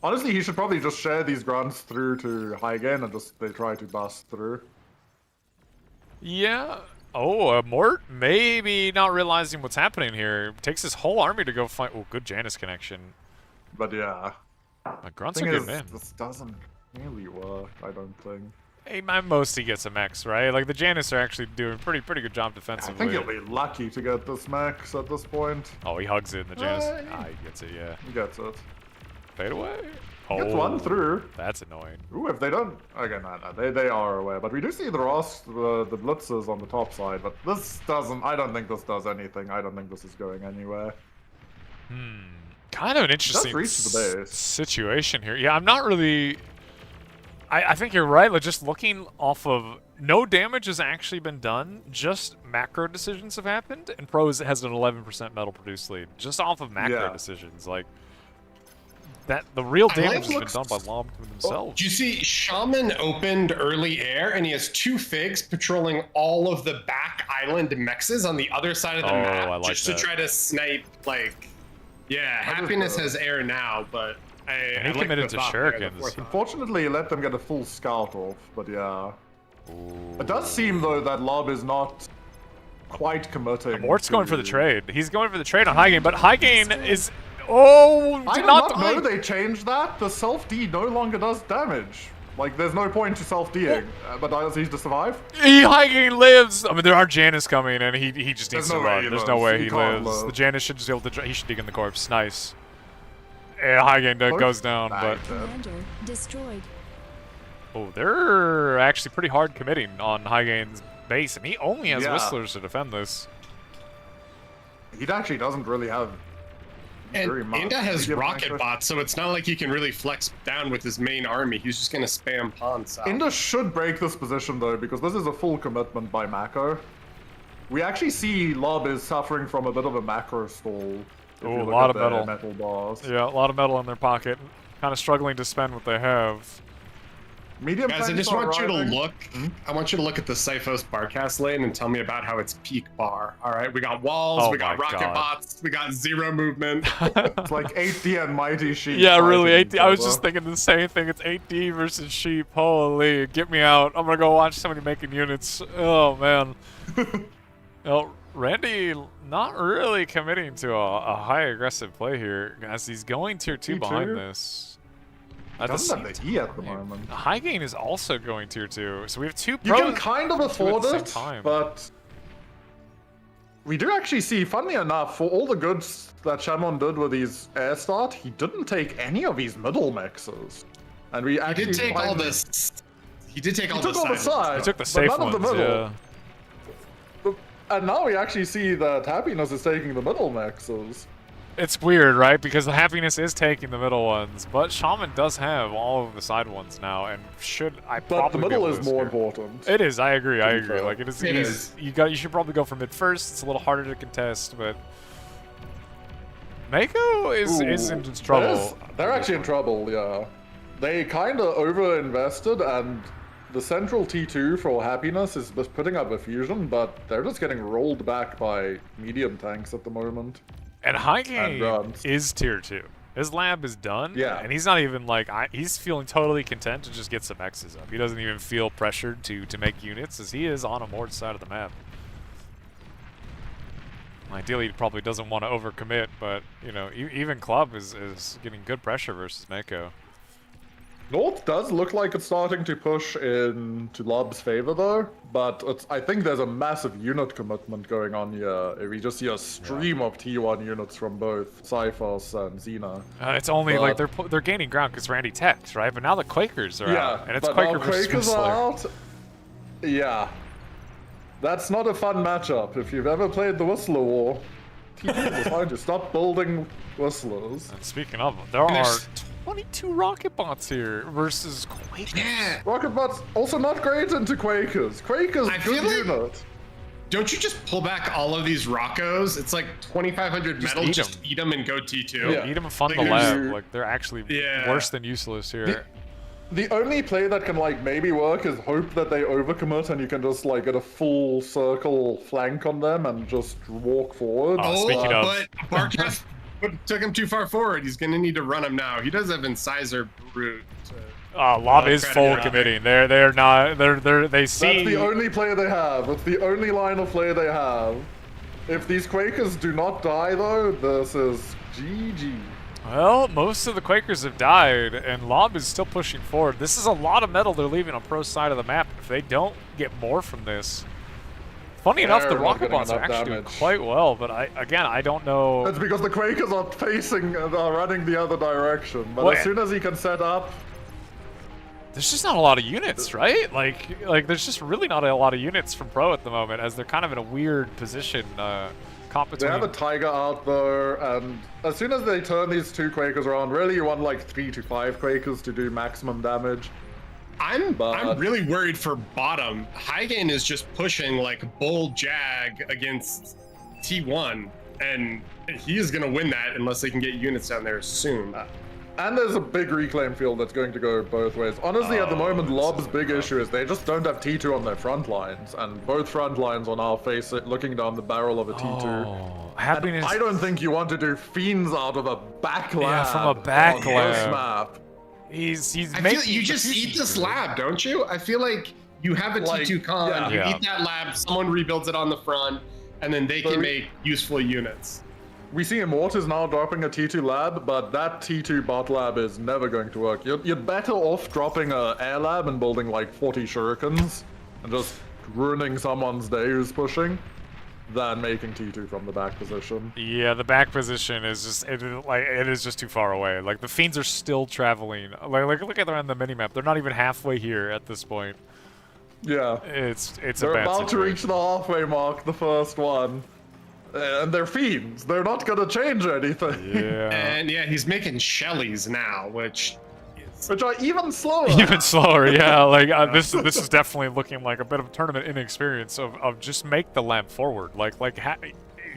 Honestly, he should probably just share these grunts through to High Gain and just they try to bust through. Yeah. Oh, Mort maybe not realizing what's happening here. Takes his whole army to go find. Oh, good Janus connection. But yeah. My grunts Thing are is, getting in. this doesn't really work, I don't think. Hey, at most he gets a max, right? Like the Janus are actually doing pretty good job I defensively. think he'll be lucky to get this max at this point. Oh, he hugs it in the Janus. Hey. Ah, he gets it, yeah. He gets it. Fade away. Gets one through. That's annoying. Ooh, if they don't... Okay, no, they are aware. But we do see the blitzers on the top side, but this doesn't... I don't think this does anything. I don't think this is going anywhere. Kind of an interesting reach the base. situation here. Yeah, I'm not really... I think you're right. Like, just looking off of... No damage has actually been done. Just macro decisions have happened. And Pros has an 11% metal produced lead. Just off of macro decisions. Like, that the real damage has been done by Lob themselves. Do you see Shaman opened early air and he has 2 figs patrolling all of the back island mexes on the other side of the map I like just that. to try to snipe, like, yeah, Happiness has air now, but And he like committed the to thought there, the shurikens. forethought. Unfortunately, he let them get a full scout off, but yeah. It does seem, though, that Lob is not quite committing. Mort's going for the to- trade. He's going for the trade on High Gain, but High Gain is... Oh, I did did not not know they changed that. The self-D no longer does damage. Like, there's no point to self-D'ing. But does he just survive? High Gain lives. I mean, there are Janus coming, and he just needs There's to no way run. he There's no lives. way He he can't lives. live. The Janus should just be able to... He should dig in the corpse. Nice. And High Gain goes down, but... Commander destroyed. Oh, they're actually pretty hard committing on High Gain's base, and he only has Yeah. Whistlers to defend this. He actually doesn't really have And very much. Inda has to give rocket access. bots, so it's not like he can really flex down with his main army. He's just gonna spam pawn south. Inda should break this position, though, because this is a full commitment by Mako. We actually see Lob is suffering from a bit of a macro stall. if you Oh, a look lot at of their metal. bars. Yeah, a lot of metal in their pocket. Kind of struggling to spend what they have. Medium Guys, I tanks just are want you to arriving. look. I want you to look at the Syphos barcast lane and tell me about how it's peak bar. All right, we got walls, Oh we got my rocket God. bots, we got 0 movement. It's like 8D and Mighty Sheep. Yeah, really. fighting 8D. I was each just other. thinking the same thing. It's 8D versus Sheep. Holy, get me out. I'm gonna go watch somebody making units. Oh man. Well, Randy not really committing to a high aggressive play here, as he's going tier 2 Tier behind 2? this. At the Doesn't same have the E at the time, moment. High Gain is also going tier 2, so we have 2 You pros. can kind of two at afford the same it, time. but we do actually see, funnily enough, for all the goods that Shannon did with his air start, he didn't take any of his middle mixes. And we He actually did take all find- this. He did take He all took the all the sides. sides. He took the but safe none of the ones, middle. yeah. And now we actually see that Happiness is taking the middle mixes. It's weird, right? Because the happiness is taking the middle ones, but Shaman does have all of the side ones now, and But probably the be middle able to is more scare. important. It is. I agree. I be agree. fair. Like it is. It is. You should probably go for mid first. It's a little harder to contest, but Mako is in trouble. They're actually in trouble, yeah. They kind of over-invested, and the central T2 for happiness is just putting up a fusion, but they're just getting rolled back by medium tanks at the moment. And high game runs. is tier 2. His lab is done, Yeah. and he's not even like he's feeling totally content to just get some X's up. He doesn't even feel pressured to make units, as he is on a Mord's side of the map. Ideally, he probably doesn't want to overcommit, but you know, even Club is getting good pressure versus Mako. North does look like it's starting to push into Lob's favor though, but I think there's a massive unit commitment going on here. If we just see a stream of T1 units from both Cyphos and Xena. It's only like But- they're gaining ground because Randy techs, right? But now the Quakers are Yeah, out, and it's but Quaker now versus Quakers Whistler. are out. Yeah. That's not a fun matchup. If you've ever played the Whistler War, T2 is trying to stop building Whistlers. And speaking of, there are there's- 22 rocket bots here versus Quakers. Yeah. Rocketbot's also not great into Quakers. Quakers, I good feel like- unit. Don't you just pull back all of these Rockos? It's like 2,500 Just metal. eat Just 'em. eat them and go T2. Yeah. Eat them and fund the Like, lab. there's- Like they're actually Yeah. worse than useless here. The only play that can like maybe work is hope that they overcommit and you can just like get a full circle flank on them and just walk forward. Oh, speaking of- but Barkas took him too far forward. He's gonna need to run him now. He does have Incisor Brute. Lob is credit full it. committing. They're not. They see. That's the only play they have. It's the only line of play they have. If these Quakers do not die though, this is GG. Well, most of the Quakers have died, and Lob is still pushing forward. This is a lot of metal they're leaving on Pro's side of the map. If they don't get more from this, funny enough, the They're not rocket getting bots are enough actually doing damage. quite well. But I don't know. It's because the Quakers are facing, are running the other direction. But Well, as soon as he can set up, There's just not a lot of units, right? Like there's just really not a lot of units from Pro at the moment, as they're kind of in a weird position. Caught they between. have a Tiger out there, and as soon as they turn these two Quakers around, really you want like 3 to 5 Quakers to do maximum damage. I'm But- really worried for bottom. Hygain is just pushing like Bull Jag against T1, and he is gonna win that unless they can get units down there soon. And there's a big reclaim field that's going to go both ways. Honestly, at the moment, Lob's big issue is they just don't have T2 on their front lines, and both front lines are now looking down the barrel of a T2. Oh, And happiness. I don't think you want to do Fiends out of a back lab. Yeah, from a back on this lab. map. He's I making feel you the just fusion eat this true. lab, don't you? I feel like you have a Like, T2 con, yeah. you Yeah. eat that lab, someone rebuilds it on the front, and then they But can we- make useful units. We see Immortus now dropping a T2 lab, but that T2 bot lab is never going to work. You're better off dropping a air lab and building like 40 shurikens and just ruining someone's day who's pushing than making T2 from the back position. Yeah, the back position is just it is just too far away. Like the Fiends are still traveling. Like look at them on the minimap. They're not even halfway here at this point. Yeah. It's a They're bad about to reach situation. the halfway mark, the first one. And they're Fiends. They're not gonna change anything. Yeah. And yeah, he's making Shellys now, which is Which are even slower. Even slower, yeah. Like this is definitely looking like a bit of a tournament inexperience of just make the lamp forward.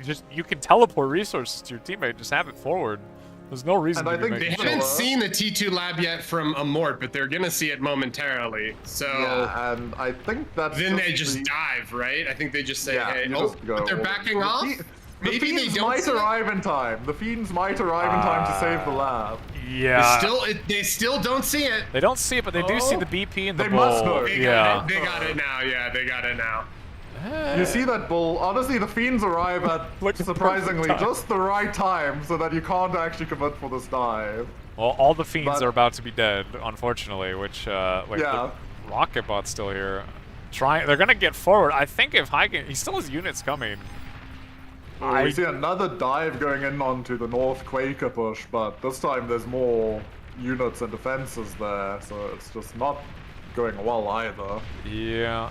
Just you can teleport resources to your teammate. Just have it forward. There's no reason And to I be think making they Sure. haven't sure. seen the T2 lab yet from Amort, but they're gonna see it momentarily. So Yeah, and I think that's then they just the- dive, right? I think they just say, Yeah, hey, you oh, just go but they're all backing in. off. The Maybe they Fiends don't might see it. arrive in time. The Fiends might arrive in time to save the lab. Yeah. They still don't see it. They don't see it, but they do see Oh, the BP and the they bull. must know. They Yeah. got it. They got it now. Yeah, they got it now. You see that bull? Honestly, the Fiends arrive at Like the surprisingly perfect time. just the right time so that you can't actually commit for this dive. Well, all the Fiends But- are about to be dead, unfortunately, which, Yeah. the Rocket Bot's still here. They're gonna get forward. I think if Hygen, he still has units coming. We see another dive going in onto the North Quaker push, but this time there's more units and defenses there, so it's just not going well either. Yeah.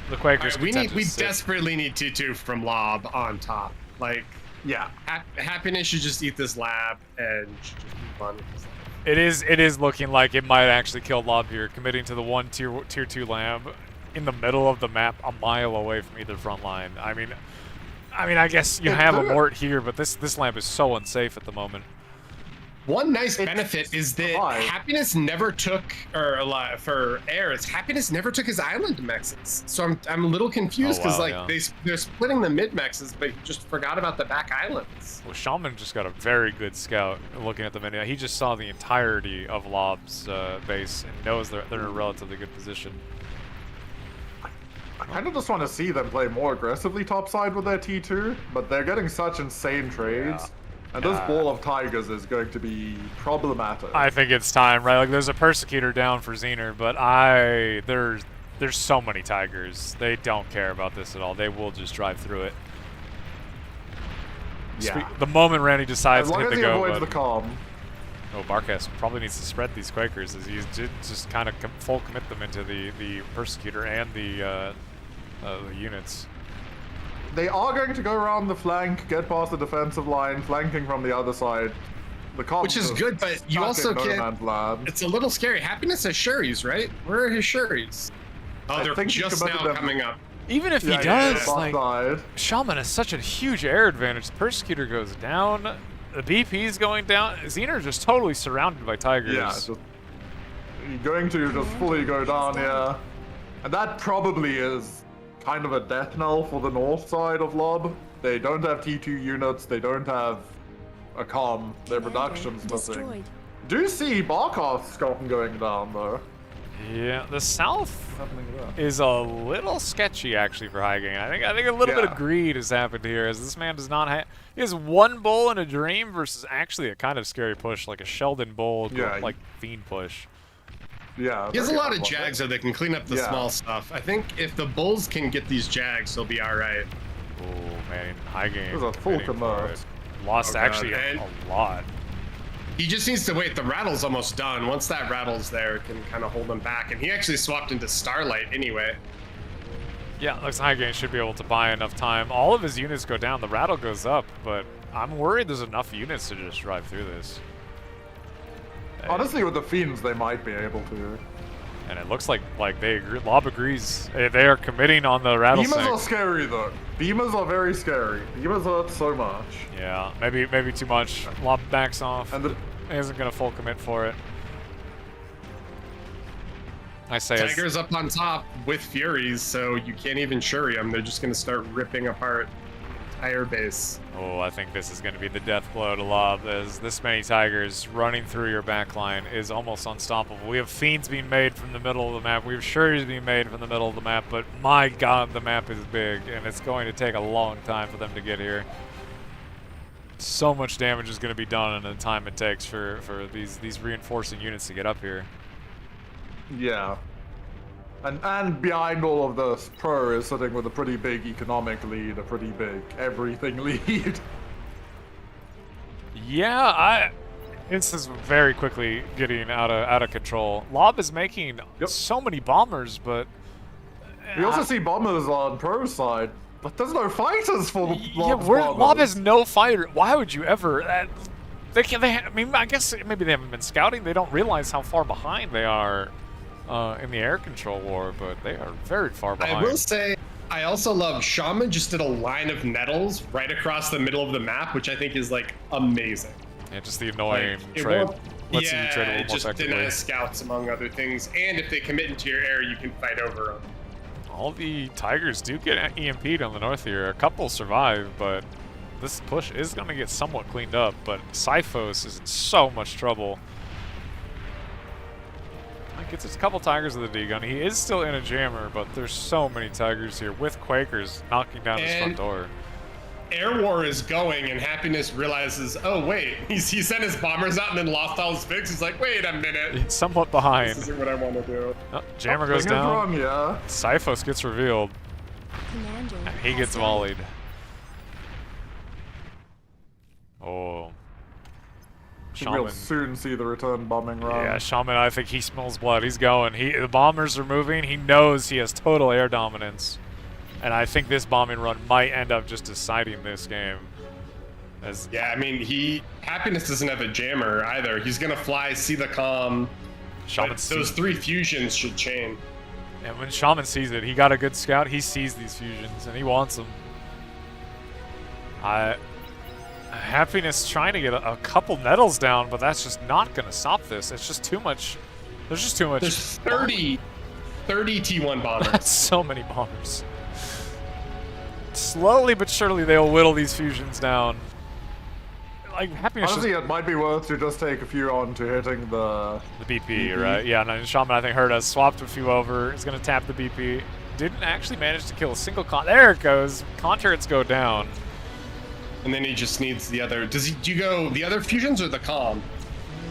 The Quakers Alright, we content we is sick. desperately need T2 from Lob on top. Like Yeah. Happiness should just eat this lab and should just move on with his life. It is looking like it might actually kill Lob here, committing to the one tier 2 lab in the middle of the map, a mile away from either front line. I mean, I guess you have a Mort here, but this lamp is so unsafe at the moment. One nice benefit is that alive. Happiness never took, for Airs, Happiness never took his island mexes. So I'm a little confused because they're splitting the mid mexes, but he just forgot about the back islands. Well, Shaman just got a very good scout looking at the menu. He just saw the entirety of Lob's base and knows they're in a relatively good position. I kind of just want to see them play more aggressively topside with their T2, but they're getting such insane trades. And this ball of tigers is going to be problematic. I think it's time, right? Like, there's a Persecutor down for Xener, but there's so many tigers. They don't care about this at all. They will just drive through it. Yeah. The moment Randy decides As long to hit as the he go avoids button. the calm. Oh, Barkas probably needs to spread these Quakers as he did just kind of full commit them into the Persecutor and the units. They are going to go around the flank, get past the defensive line, flanking from the other side. The calm Which is good, but you also can't. It's a little scary. Happiness has Shuris, right? Where are his Shuris? Oh, they're just now coming up. Even if he does, like, side. Shaman has such a huge air advantage. The Persecutor goes down, the BP's going down. Xener just totally surrounded by tigers. Yeah, just, you're going to just fully go down here. And that probably is kind of a death knell for the north side of Lob. They don't have T2 units, they don't have a comm, their production's missing. Do see Barkov's Scotland going down though. Yeah, the south is a little sketchy actually for Highgain. I think a little bit of greed has happened here, as this man does not have. He has one bull in a dream versus actually a kind of scary push, like a Sheldon bull, like Fiend push. Yeah. He has a lot of Jags so they can clean up the small stuff. I think if the Bulls can get these Jags, he'll be all right. Oh man, Highgain. There's a full commit. Lost actually a lot. He just needs to wait. The rattle's almost done. Once that rattle's there, it can kind of hold him back. And he actually swapped into Starlight anyway. Yeah, looks like Highgain should be able to buy enough time. All of his units go down. The rattle goes up, but I'm worried there's enough units to just drive through this. Honestly, with the Fiends, they might be able to. And it looks like they agree. Lob agrees. They are committing on the rattlesnake. Beamers are scary though. Beamers are very scary. Beamers hurt so much. Yeah, maybe too much. Lob backs off. And he isn't gonna full commit for it. I say Tiger's up on top with Furies, so you can't even Shuri them. They're just gonna start ripping apart the entire base. Oh, I think this is going to be the death blow to Lob, as this many Tigers running through your backline is almost unstoppable. We have Fiends being made from the middle of the map. We have Shuris being made from the middle of the map, but my god, the map is big, and it's going to take a long time for them to get here. So much damage is going to be done in the time it takes for these reinforcing units to get up here. Yeah. And behind all of this, Pro is sitting with a pretty big economic lead, a pretty big everything lead. Yeah, this is very quickly getting out of control. Lob is making so many bombers, but we also see bombers on Pro's side, but there's no fighters for Lob's Lob has no fighter. Why would you ever? I mean, I guess maybe they haven't been scouting. They don't realize how far behind they are. In the air control war, but they are very far behind. I will say, I also love Shaman just did a line of nettles right across the middle of the map, which I think is like amazing. Yeah, just the annoying Like, trade. Let's see you trade a little more just effectively. denies scouts among other things, and if they commit into your air, you can fight over them. All the Tigers do get EMP'd on the north here. A couple survive, but this push is going to get somewhat cleaned up. But Siphos is in so much trouble. Gets a couple Tigers with the D-gun. He is still in a jammer, but there's so many Tigers here with Quakers knocking down his front door. Air War is going, and Happiness realizes, oh wait, he sent his bombers out and then lost all his fix. He's like, wait a minute. He's somewhat behind. This isn't what I want to do. Oh, jammer goes down. Wrong, yeah. Siphos gets revealed. And he gets volleyed. Oh. We'll soon see the return bombing run. Yeah, Shaman, I think he smells blood. He's going. The bombers are moving. He knows he has total air dominance. And I think this bombing run might end up just deciding this game. As Yeah, I mean, Happiness doesn't have a jammer either. He's gonna fly, see the calm. Shaman But sees, those 3 fusions should chain. and when Shaman sees it, he got a good scout. He sees these fusions and he wants them. Happiness trying to get a couple nettles down, but that's just not gonna stop this. It's just too much. There's just too much. There's 30 T1 bombers. That's so many bombers. Slowly but surely, they'll whittle these fusions down. Like Happiness. Honestly, it might be worth to just take a few on to hitting the BP, right? Yeah, no, Shaman, I think, heard us. Swapped a few over. Is going to tap the BP. Didn't actually manage to kill a single con. There it goes. Con turrets go down. And then he just needs the other. Do you go the other fusions or the calm?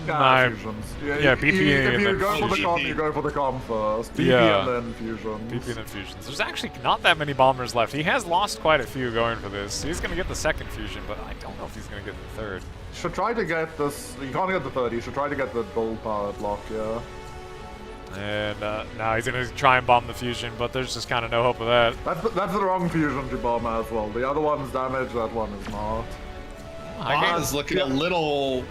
fusions. Yeah, BP If and you then go for the fusion. com, you go for the com first. BP Yeah. and then fusions. BP and then fusions. There's actually not that many bombers left. He has lost quite a few going for this. He's going to get the second fusion, but I don't know if he's going to get the third. Should try to get this. You can't get the third. You should try to get the dual power block. Yeah. And now he's going to try and bomb the fusion, but there's just kind of no hope of that. That's the wrong fusion to bomb as well. The other one's damaged. That one is not. Oz looking a little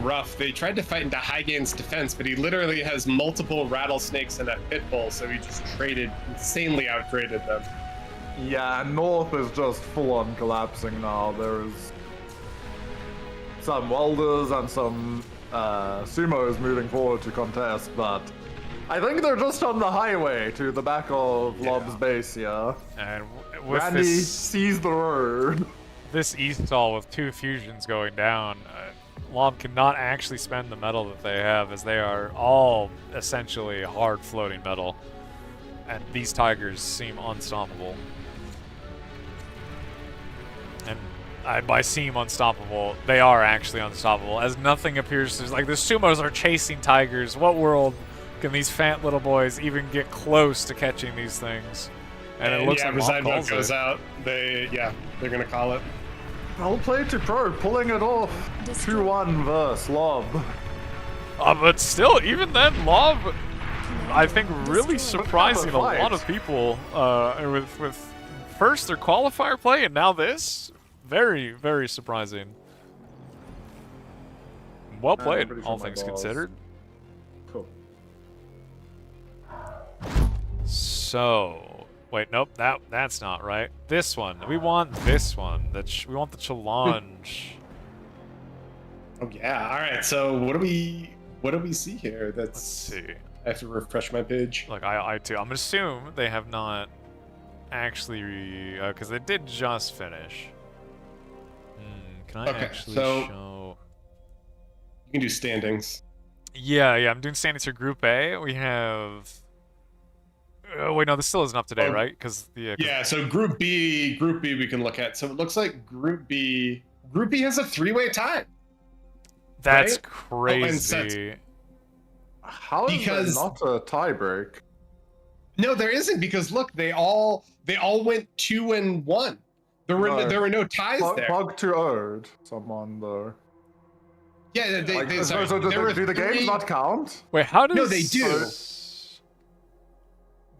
rough. They tried to fight into Hygain's defense, but he literally has multiple rattlesnakes and a pit bull, so he just insanely outtraded them. Yeah, North is just full on collapsing now. There is some welders and some sumos moving forward to contest, but I think they're just on the highway to the back of Lob's base, yeah. And with Randy this, sees the road. this East stall with two fusions going down, Lob cannot actually spend the metal that they have, as they are all essentially hard floating metal. And these Tigers seem unstoppable. And by seem unstoppable, they are actually unstoppable, as nothing appears to... Like, the Sumos are chasing Tigers. What world can these fat little boys even get close to catching these things? And it looks like Reside Mob Mode calls goes it. out. They're gonna call it. I'll play to pro, pulling it off. 2-1 versus Lob. But still, even then, Lob, I think, really surprising a lot of people with first their qualifier play and now this. Very, very surprising. Well played, pretty sure all my things balls. considered. Cool. So, wait, nope, that's not right. This one, we want this one. We want the challenge. Oh yeah. All right. So what do we see here? Let's see. I have to refresh my page. Look, I too. I'm gonna assume they have not actually, because they did just finish. Can I Okay, actually so- show? You can do standings. Yeah, I'm doing standings for Group A. We have. Oh wait, no, this still isn't up to date, Oh, right? Because Yeah. So Group B we can look at. So it looks like Group B has a 3-way tie. that's right? crazy. How is Because- there not a tiebreak? No, there isn't, because look, they all went 2-1. There were no ties there. Bug to Ode. Someone there. Yeah, So do the games not count? Wait, how does? No, they do.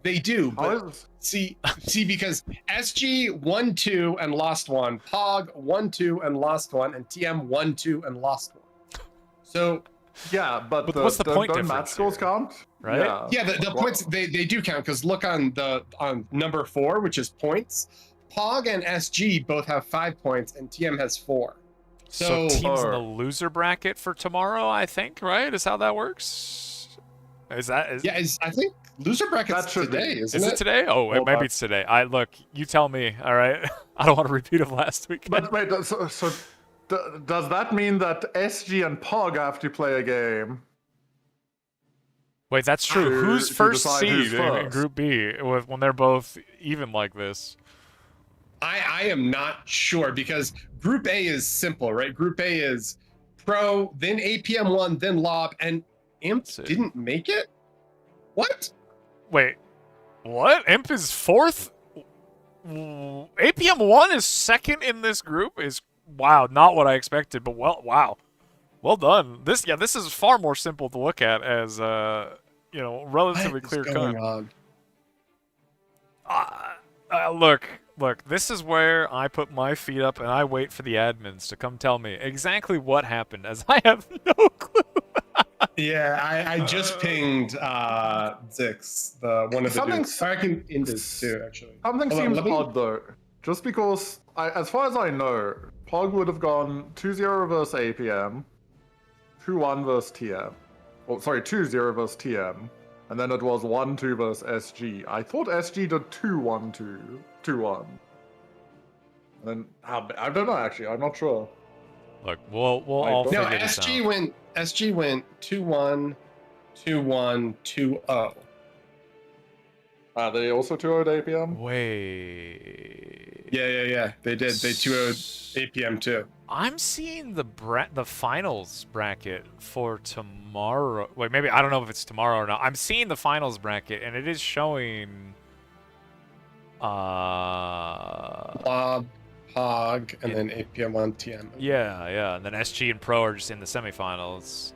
They do, How but is... see, because SG won 2 and lost 1, Pog won 2 and lost 1, and TM won 2 and lost 1. So Yeah, but what's the point don't difference match scores here? count? Right? yeah, the points they do count, because look on number 4, which is points. Pog and SG both have 5 points, and TM has 4. So teams in the Or- loser bracket for tomorrow, I think, right? Is how that works? Yeah, I think loser brackets That should be. today, isn't Is it today? Oh, Hold maybe on. it's today. Look, you tell me, all right? I don't want to repeat of last week. But wait, does that mean that SG and Pog have to play a game? Wait, that's true. to- Who's to first decide seed who's in first. Group B when they're both even like this? I am not sure, because Group A is simple, right? Group A is Pro, then APM1, then Lob, and Imp see. didn't make it? What? Wait, what? Imp is fourth? APM 1 is second in this group? Wow, not what I expected, but wow. Well done. This is far more simple to look at as, relatively What is clear going cut. on? Look, Look, this is where I put my feet up and I wait for the admins to come tell me exactly what happened, as I have no clue. Yeah, I just pinged Zix, the one of the Something dudes. I can Indus too, actually. Something Hold on, seems let me- odd though. Just because, as far as I know, Pog would have gone 2-0 versus APM, 2-1 versus TM. Oh, sorry, 2-0 versus TM. And then it was 1-2 versus SG. I thought SG did 2-1-2. 2-1. And then, I don't know actually, I'm not sure. Look, we'll I all don't- No, figure this SG out. went 2-1, 2-1, 2-0. They also 2-0'd APM? Wait. Yeah. They did. They 2-0'd APM too. I'm seeing the finals bracket for tomorrow. Wait, maybe I don't know if it's tomorrow or not. I'm seeing the finals bracket, and it is showing. Blob, Hog, and then APM 1 TM. Yeah, and then SG and Pro are just in the semifinals.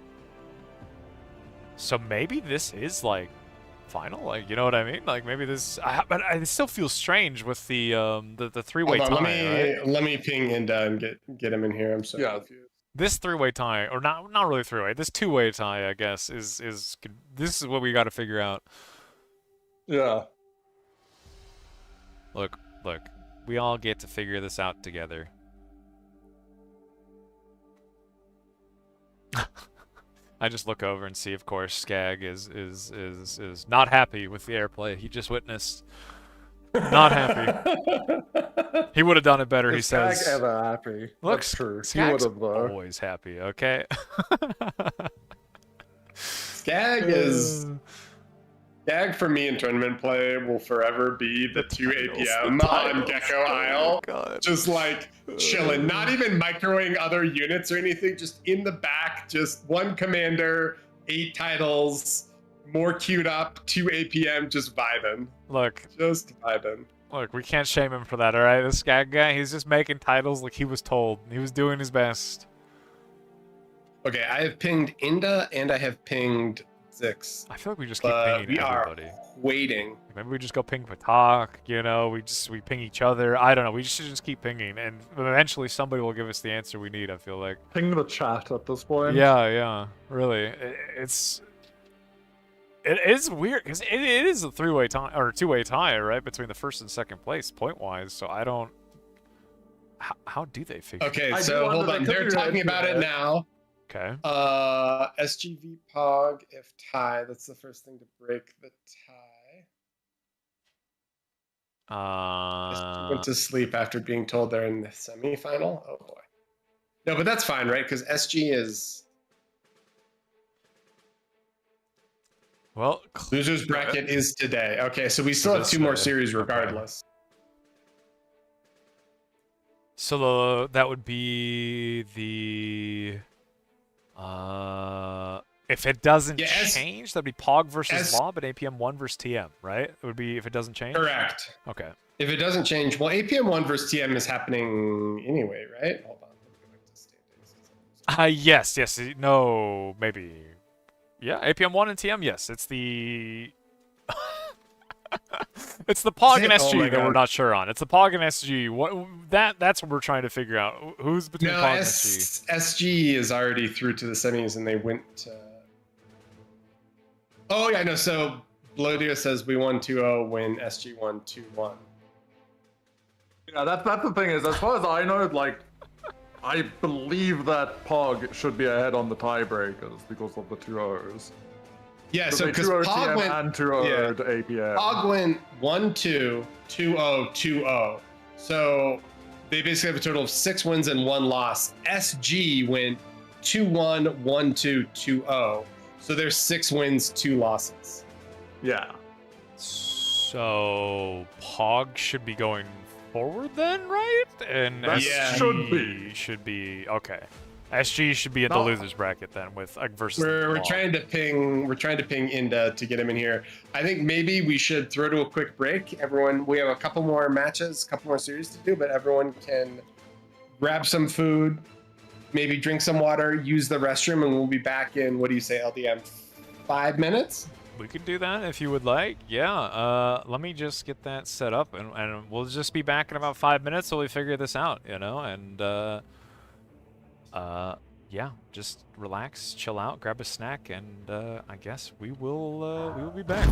So maybe this is like final, like, you know what I mean? Like maybe this, but it still feels strange with the three-way Hold on, tie, right? let me ping Inda and get him in here. I'm so Yeah. confused. This three-way tie, or not really three-way. This two-way tie, I guess, is this is what we got to figure out. Yeah. Look, we all get to figure this out together. I just look over and see, of course, Skag is not happy with the airplay he just witnessed. Not happy. He would have done it better, he Is Skag says. ever happy? Look, That's true. He Skag's would have though. always happy, okay? Skag for me in tournament play will forever be the 2 APM on Gecko Isle. God. Just like chilling, not even microing other units or anything, just in the back, just one commander, 8 titles, more queued up, 2 APM, just vibing. Look, Just vibing. we can't shame him for that, alright? This Skag guy, he's just making titles like he was told. He was doing his best. Okay, I have pinged Inda and I have pinged Zix. I feel like we just keep But pinging we are everybody. waiting. Maybe we just go ping Patak, you know, we ping each other. I don't know, we should just keep pinging, and eventually somebody will give us the answer we need, I feel like. Ping the chat at this point. Yeah, really. It is weird, because it is a three-way tie, or a two-way tie, right, between the first and second place, point-wise, so I don't... How do they figure Okay, I so do hold wonder, on. they could They're do talking that, about it yeah. now. Okay. SGV Pog if tie. That's the first thing to break the tie. SG went to sleep after being told they're in the semifinal. Oh boy. No, but that's fine, right? Because SG is Well, losers bracket is today. Okay, so we still have This 2 more day. series Okay. regardless. so that would be the... if it doesn't Yeah, change, that'd be Pog versus S- Lob and APM 1 versus TM, right? It would be if it doesn't change? Correct. Okay. If it doesn't change, well, APM 1 versus TM is happening anyway, right? Hold on. Let me go back to standings. Yes. No, maybe. Yeah, APM 1 and TM, yes. It's the... it's the Pog and Is it? Oh SG my that we're God. not sure on. It's the Pog and SG. That's what we're trying to figure out. Who's between No, Pog and SG? SG is already through to the semis, and they went to... Oh, yeah, no, so Blodio says we won 2-0 when SG won 2-1. Yeah, that's the thing is, as far as I know, like, I believe that Pog should be ahead on the tiebreakers because of the 2-0s. Yeah, so they because 2-0 Pog TM went... and 2-0 APM. Pog went 1-2, 2-0, 2-0. So they basically have a total of 6 wins and 1 loss. SG went 2-1, 1-2, 2-0. So there's 6 wins, 2 losses. Yeah. So Pog should be going forward then, right? And That SG should be. okay. SG should be in the No. losers bracket then with versus. We're Pog. trying to ping Inda to get him in here. I think maybe we should throw to a quick break. Everyone, we have a couple more matches, a couple more series to do, but everyone can grab some food, maybe drink some water, use the restroom, and we'll be back in, what do you say, LDM, 5 minutes? We can do that if you would like. Yeah. Let me just get that set up, and we'll just be back in about 5 minutes till we figure this out. You know, and yeah, just relax, chill out, grab a snack, and I guess we will be back.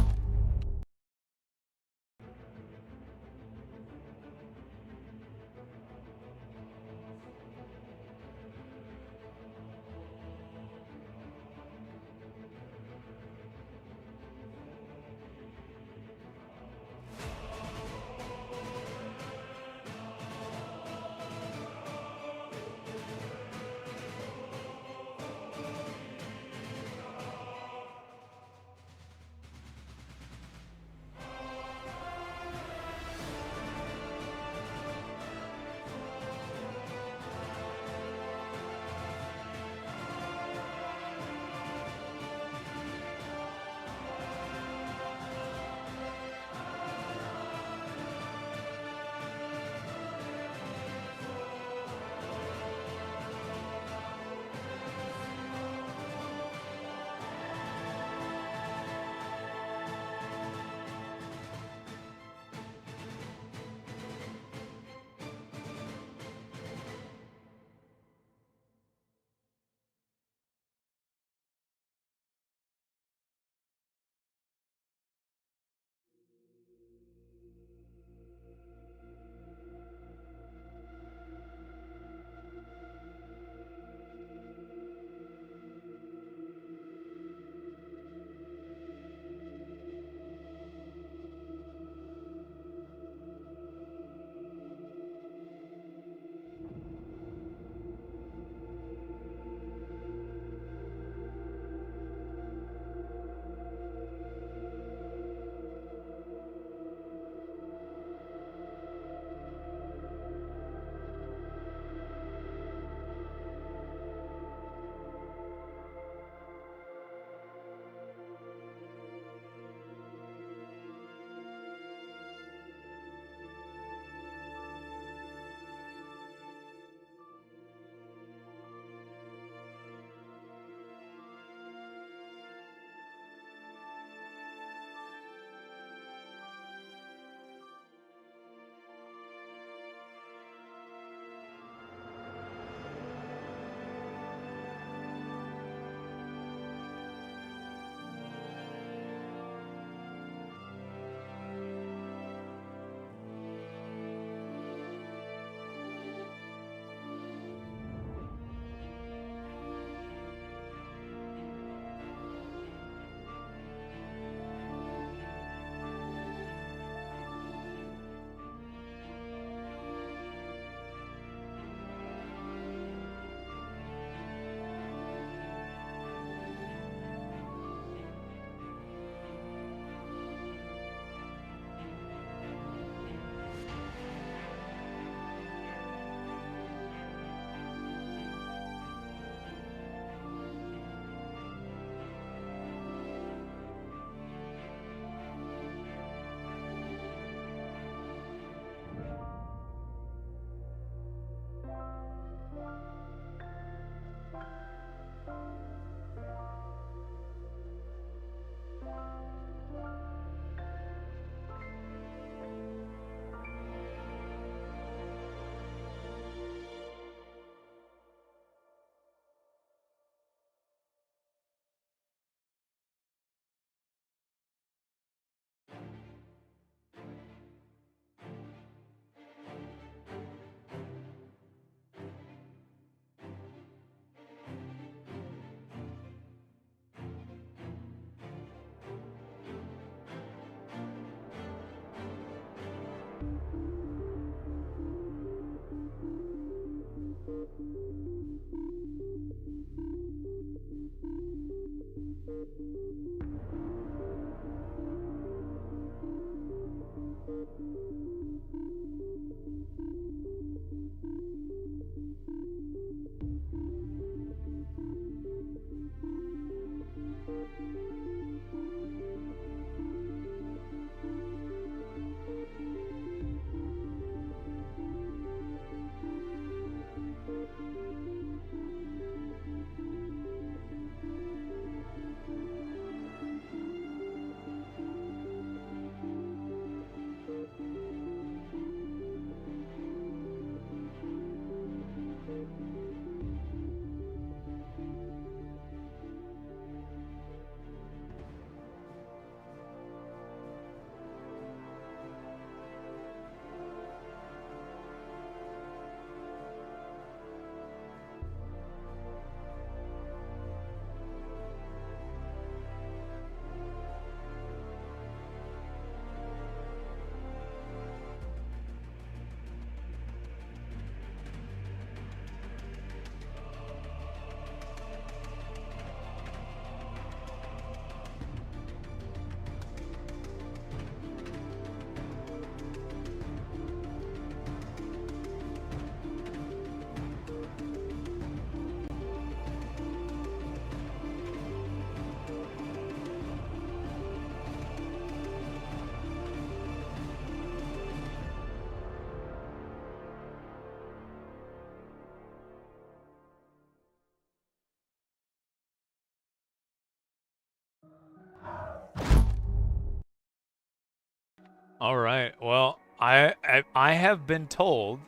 All right. Well, I have been told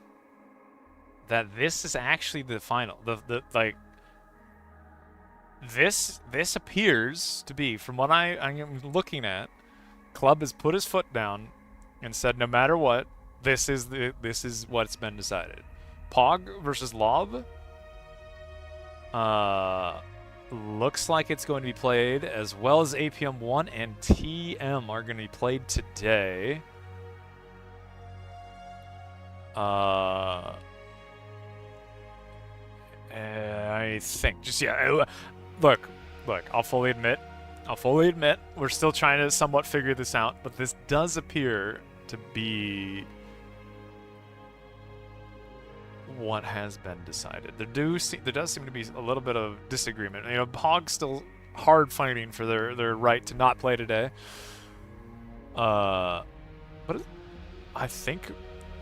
that this is actually the final. The like this appears to be, from what I am looking at, Club has put his foot down and said, no matter what, this is what's been decided. Pog versus Lob. Looks like it's going to be played, as well as APM 1 and TM are going to be played today. I think look, I'll fully admit, we're still trying to somewhat figure this out, but this does appear to be what has been decided. There does seem to be a little bit of disagreement. You know, Pog's still hard fighting for their right to not play today. But I think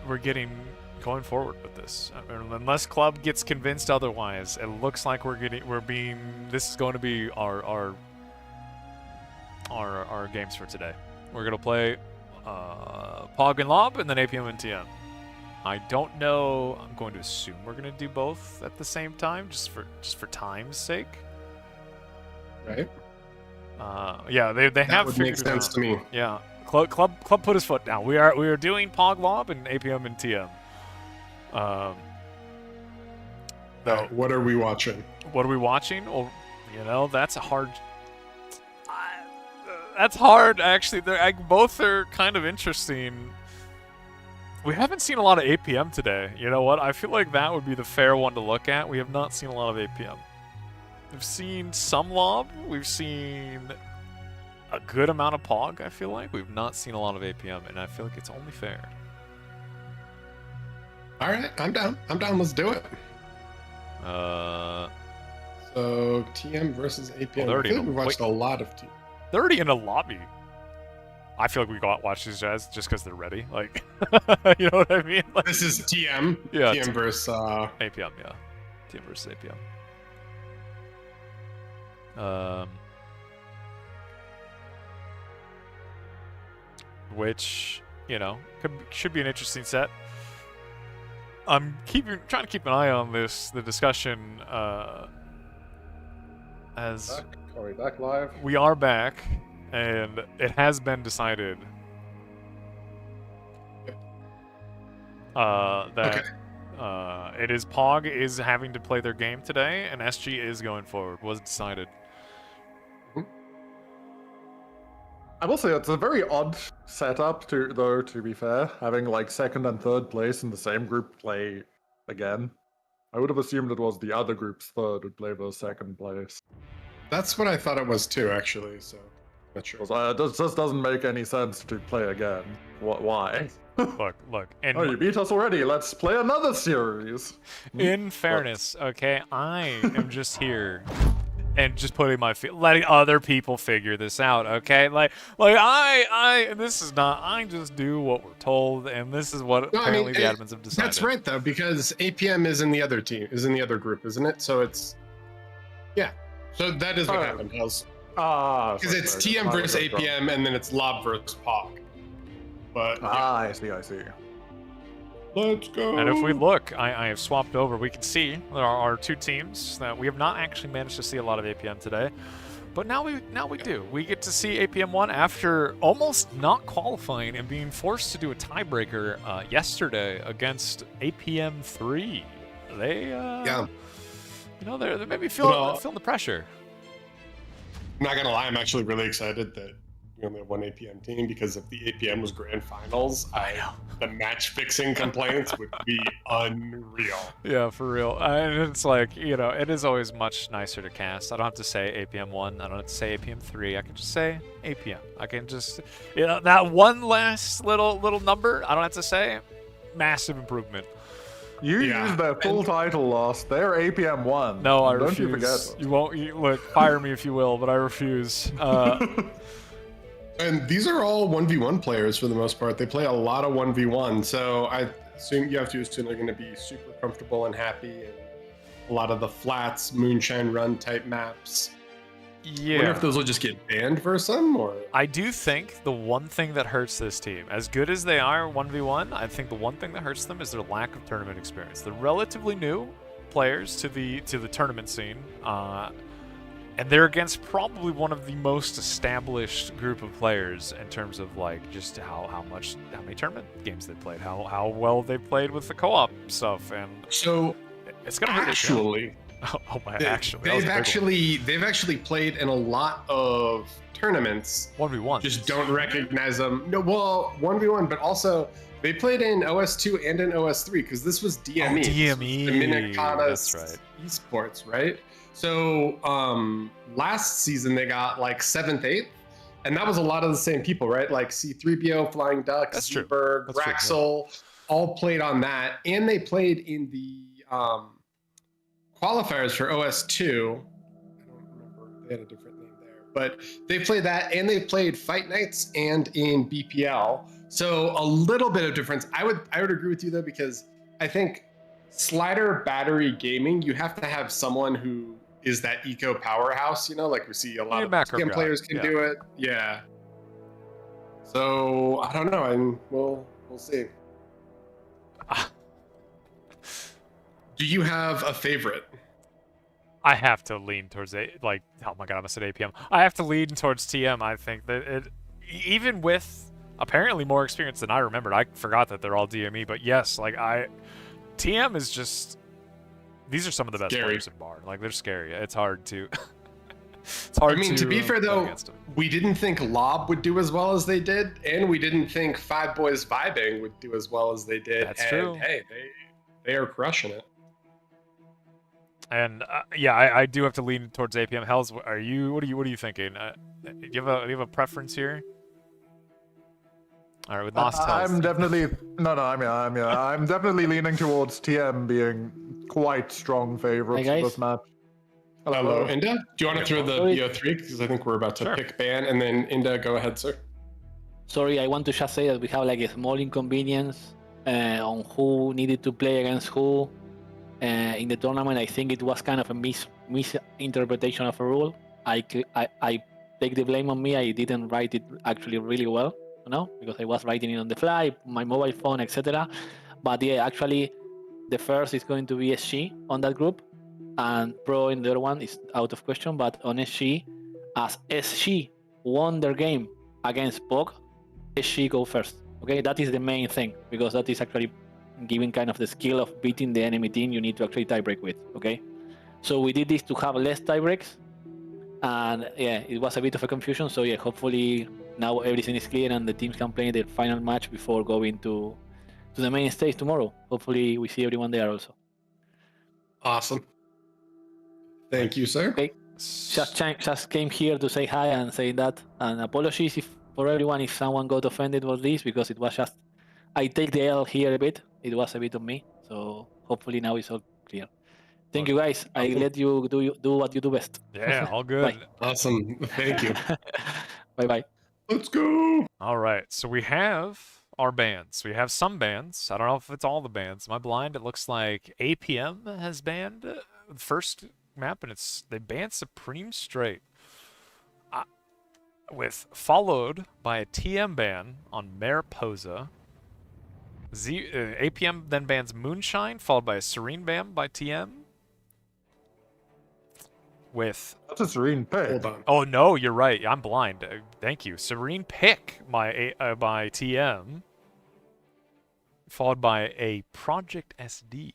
we're going forward with this. I mean, unless Club gets convinced otherwise, it looks like this is going to be our games for today. We're gonna play Pog and Lob, and then APM and TM. I don't know. I'm going to assume we're gonna do both at the same time, just for time's sake. Right. Yeah, they That have would figured make it sense out. to me. Yeah, Club put his foot down. We are doing Pog Lob and APM and TM. Though, What are we watching? what are we watching? Well, you know, that's a hard. That's hard, actually. Both are kind of interesting. We haven't seen a lot of APM today. You know what? I feel like that would be the fair one to look at. We have not seen a lot of APM. We've seen some Lob. We've seen a good amount of Pog, I feel like. We've not seen a lot of APM, and I feel like it's only fair. All right, I'm down. Let's do it. So TM versus APM. Well, I feel like we watched a lot of TM. They're already in a lobby. I feel like we got to watch these guys just because they're ready. Like, you know what I mean? Like, This is TM. Yeah, TM versus APM, yeah. TM versus APM. Which, you know, should be an interesting set. I'm trying to keep an eye on the discussion as Back live. we are back, and it has been decided that it is Pog is having to play their game today, and SG is going forward. Was decided. I will say it's a very odd setup, to be fair, having like second and third place in the same group play again. I would have assumed it was the other group's third would play the second place. That's what I thought it was too, actually. So, not sure. It just doesn't make any sense to play again. Why? Look, and Oh, you beat us already. Let's play another series. in fairness, okay, I am just here and just putting letting other people figure this out, okay? Like this is not. I just do what we're told, and this is what apparently the admins have decided. That's right, though, because APM is in the other team, is in the other group, isn't it? So it's, yeah. So that is what happened, Hells. Because it's TM versus APM, and then it's Lob versus Pog. But yeah. I see. Let's go. And if we look, I have swapped over. We can see there are two teams that we have not actually managed to see a lot of APM today, but now we do. We get to see APM 1 after almost not qualifying and being forced to do a tiebreaker yesterday against APM 3. They you know, they're maybe feeling the pressure. I'm not gonna lie, I'm actually really excited that we only have one APM team, because if the APM was grand finals, the match fixing complaints would be unreal. Yeah, for real. And it's like, you know, it is always much nicer to cast. I don't have to say APM 1. I don't have to say APM 3. I can just say APM. I can just, you know, that one last little number, I don't have to say. Massive improvement. You used their full title last. They're APM 1. No, I Don't refuse. you forget. You won't. Look, fire me if you will, but I refuse. And these are all 1v1 players for the most part. They play a lot of 1v1, so I assume you have to assume they're going to be super comfortable and happy, and a lot of the flats, moonshine run type maps. Yeah. I wonder if those will just get banned for some, or I do think the one thing that hurts this team, as good as they are 1v1, I think the one thing that hurts them is their lack of tournament experience. They're relatively new players to the tournament scene, and they're against probably one of the most established group of players in terms of like just how many tournament games they played, how well they played with the co-op stuff, and so it's gonna hurt actually. Oh my! Actually, that was a they've actually played in a lot of tournaments. 1v1. Just don't recognize them. No, well, 1v1, but also they played in OS2 and in OS3 because this was DME. DME. The Minicana's That's right. esports, right? So last season they got like 7th, 8th, and that was a lot of the same people, right? Like C3PO, Flying Duck, That's true. Zeeberg, That's true, Raxel, all played on that, and they played in the qualifiers for OS2. I don't remember, they had a different name there, but they played that, and they played Fight Nights and in BPL. So a little bit of difference. I would agree with you though, because I think slider battery gaming, you have to have someone who is that eco powerhouse, you know, like we see a lot of macro game guy, players can yeah. do it. Yeah. So I don't know. We'll see. Do you have a favorite? I have to lean towards oh my god, I almost said APM. I have to lean towards TM. I think that even with apparently more experience than I remembered, I forgot that they're all DME. But yes, TM is just, these are some of the best players in Bar. Like, they're scary. It's hard to. It's hard. I mean, to be fair though, we didn't think Lob would do as well as they did, and we didn't think Five Boys Vibing would do as well as they did. That's true. Hey, they are crushing it. And yeah, I do have to lean towards APM. Hells, what are you thinking? Do you have a preference here? All right, with Nos Hells. I'm definitely I'm definitely leaning towards TM being quite strong favorites Hey, for guys. this match. Hello, Inda. Do you want to throw the BO3? Because I think we're about to pick ban, and then Inda, go ahead, sir. Sorry, I want to just say that we have like a small inconvenience on who needed to play against who in the tournament. I think it was kind of a misinterpretation of a rule. I take the blame on me. I didn't write it actually really well, because I was writing it on the fly, my mobile phone, etc. But yeah, actually, the first is going to be SG on that group, and Pro in the other one is out of question. But on SG, as SG won their game against POG, SG go first. Okay, that is the main thing, because that is actually giving kind of the skill of beating the enemy team you need to actually tiebreak with. Okay, so we did this to have less tiebreaks, and yeah, it was a bit of a confusion. So yeah, hopefully now everything is clear and the teams can play their final match before going to the main stage tomorrow. Hopefully we see everyone there also. Awesome. Thank you, sir. Okay, just came here to say hi and say that, and apologies for everyone if someone got offended with this, because it was just, I take the L here a bit. It was a bit of me, so hopefully now it's all clear. Thank you, guys. I let you do what you do best. Yeah, all good. Awesome. Thank you. Bye. Let's go. All right, so we have our bans. We have some bans. I don't know if it's all the bans. My blind, it looks like APM has banned the first map, and they banned Supreme Straight. Followed by a TM ban on Mariposa. APM then bans Moonshine, followed by a Serene ban by TM. That's a Serene pick. Hold on. Oh no, you're right. I'm blind. Thank you. Serene pick by TM, followed by a Project SD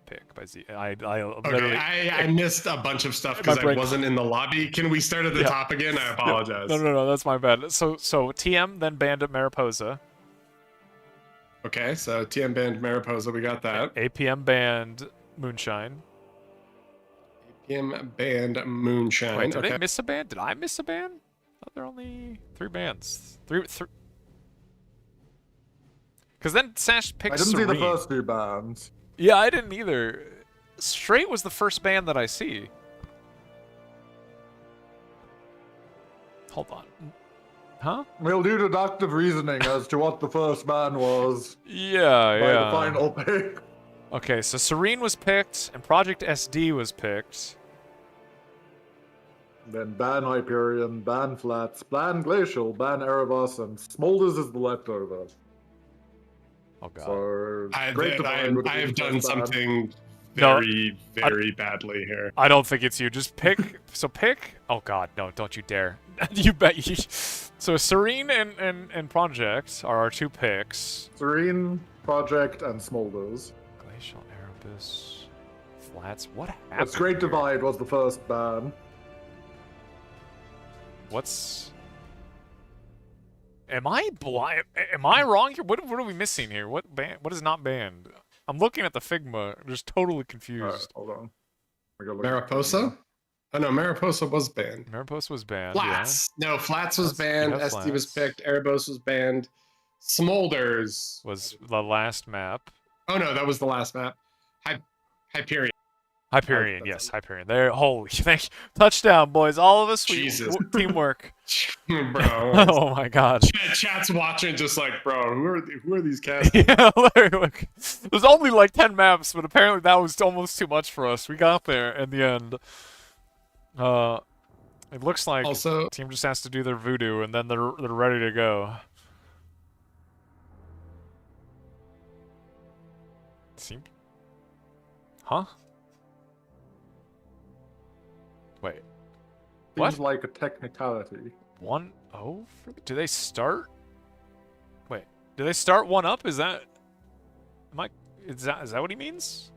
pick by Z. Okay, I missed a bunch of stuff because I wasn't in the lobby. Can we start at the top again? I apologize. No, that's my bad. So TM then banned at Mariposa. Okay, so TM banned Mariposa. We got that. APM banned Moonshine. APM banned Moonshine. Wait, did I miss a ban? Did I miss a ban? Oh, there are only 3 bans. Three. Because then Sash picked I didn't Serene. see the first 2 bans. Yeah, I didn't either. Straight was the first ban that I see. Hold on. Huh? We'll do deductive reasoning as to what the first ban was Yeah, by the final pick. Okay, so Serene was picked, and Project SD was picked. Then ban Hyperion, ban Flats, ban Glacial, ban Erebus, and Smolders is the leftover. Oh god. So I Great Divide would have be the done first ban. something No, very badly here. I don't think it's you. Just pick. So pick. Oh god, no! Don't you dare! You bet. You, so Serene and Project are our 2 picks. Serene, Project, and Smolders. Glacial, Erebus, Flats. What happened? But Great here? Divide was the first ban. What's? Am I blind? Am I wrong here? What are we missing here? What is not banned? I'm looking at the Figma, just totally confused. Hold on. We gotta look- Mariposa? Oh no, Mariposa was banned. Mariposa was banned. Flats. No, Flats was Flats, banned. yeah, SD was Flats. picked. Erebos was banned. Smolders Yeah. Was the last map. Oh no, that was the last map. Hyperion. Hyperion, that's yes, Hyperion. There, holy, thank you. Touchdown, boys. All of us, Jesus. teamwork. Bro. Oh my god. Chat's watching just like, bro, who are these cats? Yeah, look. There's only like 10 maps, but apparently that was almost too much for us. We got there in the end. It looks like Also, the team just has to do their voodoo, and then they're ready to go. Seem? Huh? Wait. What? Seems like a technicality. 1-0 for do they start? Wait, do they start 1 up? Is that is that what he means?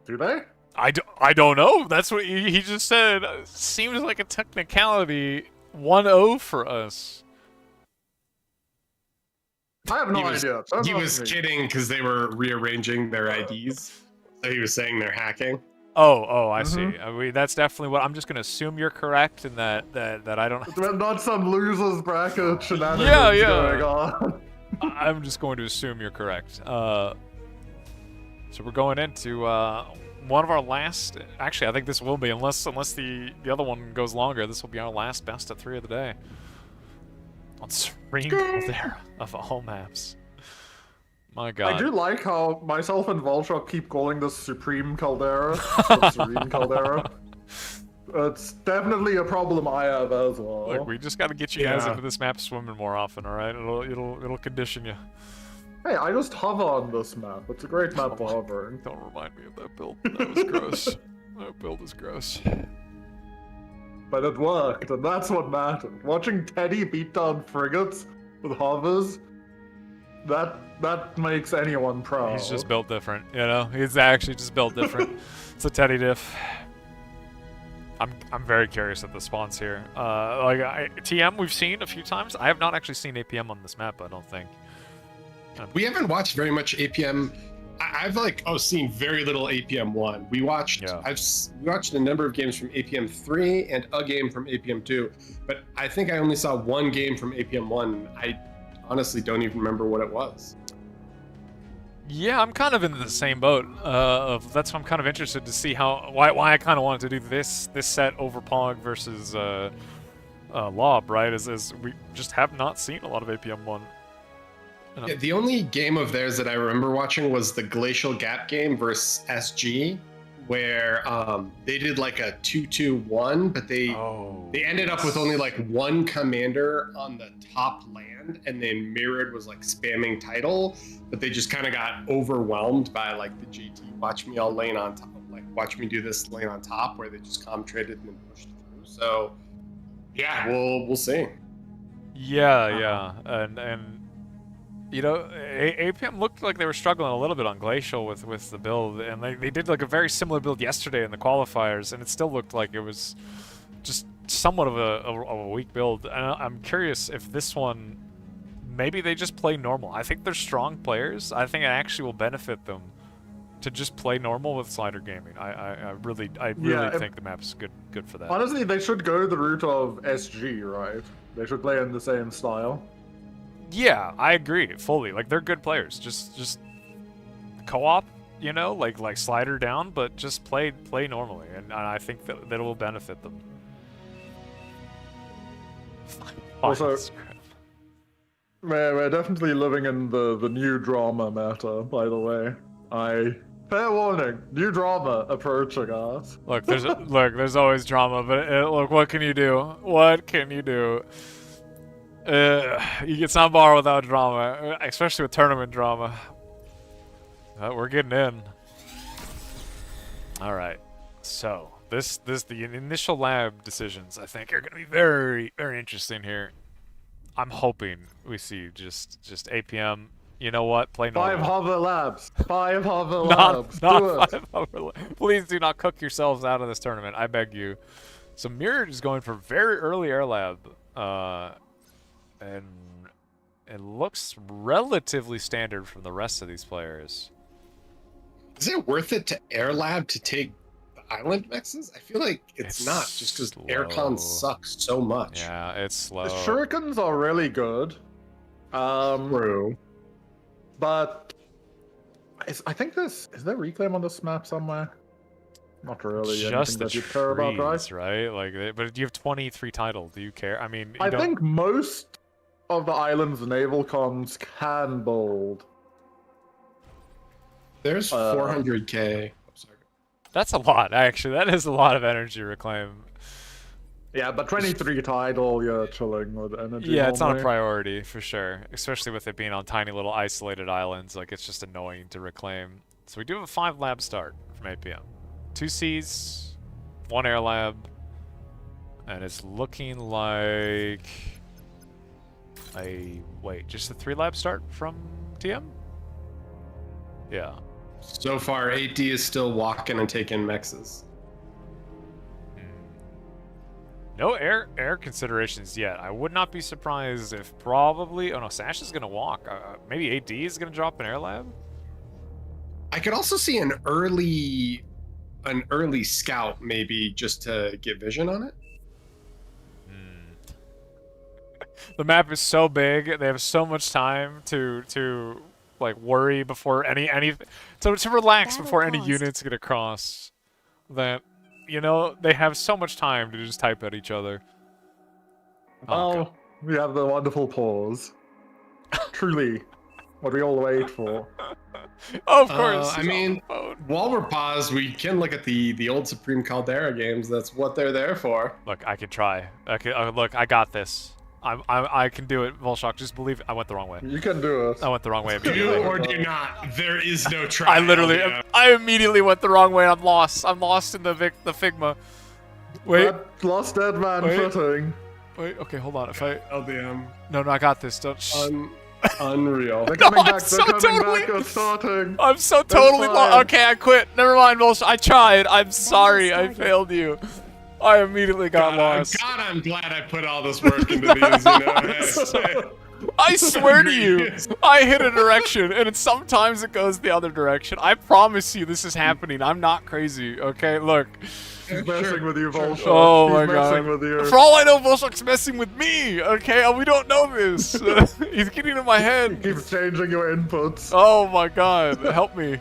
Do they? I don't know. That's what he just said. Seems like a technicality. 1-0 for us. I have no He was- idea. Don't he ask was me. kidding because they were rearranging their IDs. So he was saying they're hacking. Oh, I see. I mean, that's definitely what I'm just gonna assume you're correct in that I don't. There's not some losers bracket shenanigans Yeah. going on. I'm just going to assume you're correct. So we're going into one of our last. Actually, I think this will be, unless the other one goes longer. This will be our last best of 3 of the day. On Serene Caldera of all maps. My God. I do like how myself and Volchok keep calling this Supreme Caldera instead of Serene Caldera. It's definitely a problem I have as well. Look, we just got to get you guys Yeah. into this map swimming more often. All right, it'll condition you. Hey, I just hover on this map. It's a great map for hovering. Don't remind me of that build. That was gross. That build is gross. But it worked, and that's what mattered. Watching Teddy beat down frigates with hovers, that makes anyone proud. He's just built different, you know. He's actually just built different. It's a Teddy diff. I'm very curious at the spawns here. TM we've seen a few times. I have not actually seen APM on this map. I don't think. We haven't watched very much APM. I've seen very little APM 1. We watched Yeah. we watched a number of games from APM 3 and a game from APM 2, but I think I only saw one game from APM 1. I honestly don't even remember what it was. Yeah, I'm kind of in the same boat. That's why I'm kind of interested to see why I kind of wanted to do this set over Pog versus Lob, right? As we just have not seen a lot of APM 1. Yeah, the only game of theirs that I remember watching was the Glacial Gap game versus SG, where they did like a 2-2-1, but they ended up with only like one commander on the top land, and then Mirrored was like spamming title, but they just kind of got overwhelmed by like the GT watch me all lane on top, like watch me do this lane on top, where they just comp traded and then pushed through. So yeah, we'll see. Yeah, and you know, APM looked like they were struggling a little bit on Glacial with the build, and they did like a very similar build yesterday in the qualifiers, and it still looked like it was just somewhat of a weak build. And I'm curious if this one, maybe they just play normal. I think they're strong players. I think it actually will benefit them to just play normal with Slider Gaming. I really think the map's good for that. Honestly, they should go the route of SG, right? They should play in the same style. Yeah, I agree fully. Like, they're good players. Just co-op, you know, like Slider down, but just play normally, and I think that it will benefit them. Also, we're definitely living in the new drama meta, by the way. I fair warning. New drama approaching us. Look, there's always drama, but look, what can you do? What can you do? It's not bar without drama, especially with tournament drama. We're getting in. All right, so the initial lab decisions I think are going to be very, very interesting here. I'm hoping we see just APM. You know what? Play normal. 5 hover labs. 5 hover labs. Not Do it. 5 hover labs. Please do not cook yourselves out of this tournament. I beg you. So Mirrored is going for very early air lab, and it looks relatively standard from the rest of these players. Is it worth it to air lab to take the island mexes? I feel like it's not, just because aircon sucks so much. Yeah, it's slow. The shurikens are really good. True. But I think is there reclaim on this map somewhere? Not really. Just anything the that you care about, trees, right? Like, but you have 23 title. Do you care? I mean, I think most of the island's naval cons can bold. There's 400k. Oh, sorry. that's a lot. Actually, that is a lot of energy reclaim. Yeah, but 23 title, you're chilling with energy. Yeah, it's not a normally. priority for sure, especially with it being on tiny little isolated islands. Like, it's just annoying to reclaim. So we do have a 5 lab start from APM. 2 Cs, 1 air lab, and it's looking like just a 3 lab start from TM? Yeah. So far, 8D is still walking and taking mexes. No air considerations yet. I would not be surprised if probably... Oh no, Sash is going to walk. Maybe AD is going to drop an air lab? I could also see an early scout, maybe, just to get vision on it. The map is so big. They have so much time to like worry before any to relax before any units get across. That, you know, they have so much time to just type at each other. Oh, we have the wonderful pause. Truly, what we all wait for. Oh, of course. I mean, while we're paused, we can look at the old Supreme Caldera games. That's what they're there for. Look, I can try. Look, I got this. I can do it, Volshock. Just believe it. I went the wrong way. You can do it. I went the wrong way Do immediately. or do not. There is no try. I immediately went the wrong way. I'm lost. I'm lost in the Figma. Wait. That lost dead man footing. Wait. Okay, hold on. If I LDM. no, I got this. Don't. Unreal. They're No, coming I'm back. so They're coming totally- back. They're starting. I'm so totally fine. lost. Okay, I quit. Never mind, Volshock. I tried. I'm sorry. I failed you. I immediately got lost. God, I'm glad I put all this work into these. You know? I swear to you, I hit a direction, and sometimes it goes the other direction. I promise you this is happening. I'm not crazy, okay? Look. He's messing with you, Volshock. Oh my He's messing god. with you. For all I know, Volshock's messing with me, okay? We don't know this. He's getting in my head. Keeps changing your inputs. Oh my god, help me.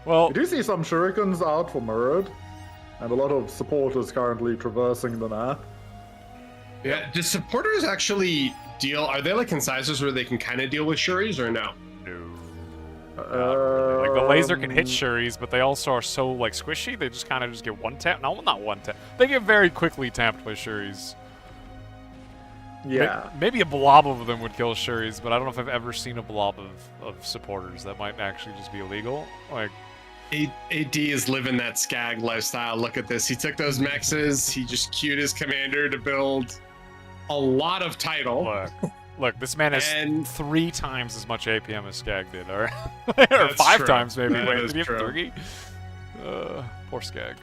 Well, You do see some shurikens out for Mirrored, and a lot of supporters currently traversing the map. Yeah. Do supporters actually deal? Are they like incisors where they can kind of deal with Shuris or no? like the laser can hit Shuris, but they also are so like squishy, they just kind of just get one tap. No, not one tap. They get very quickly tapped by Shuris. Yeah. Maybe a blob of them would kill Shuris, but I don't know if I've ever seen a blob of supporters. That might actually just be illegal. Like, AD is living that skag lifestyle. Look at this. He took those mexes. He just queued his commander to build a lot of title. look, this man has And- 3 times as much APM as Skag did, or That's 5 true. times maybe. That Wait, is did he have true. 3? Poor Skag.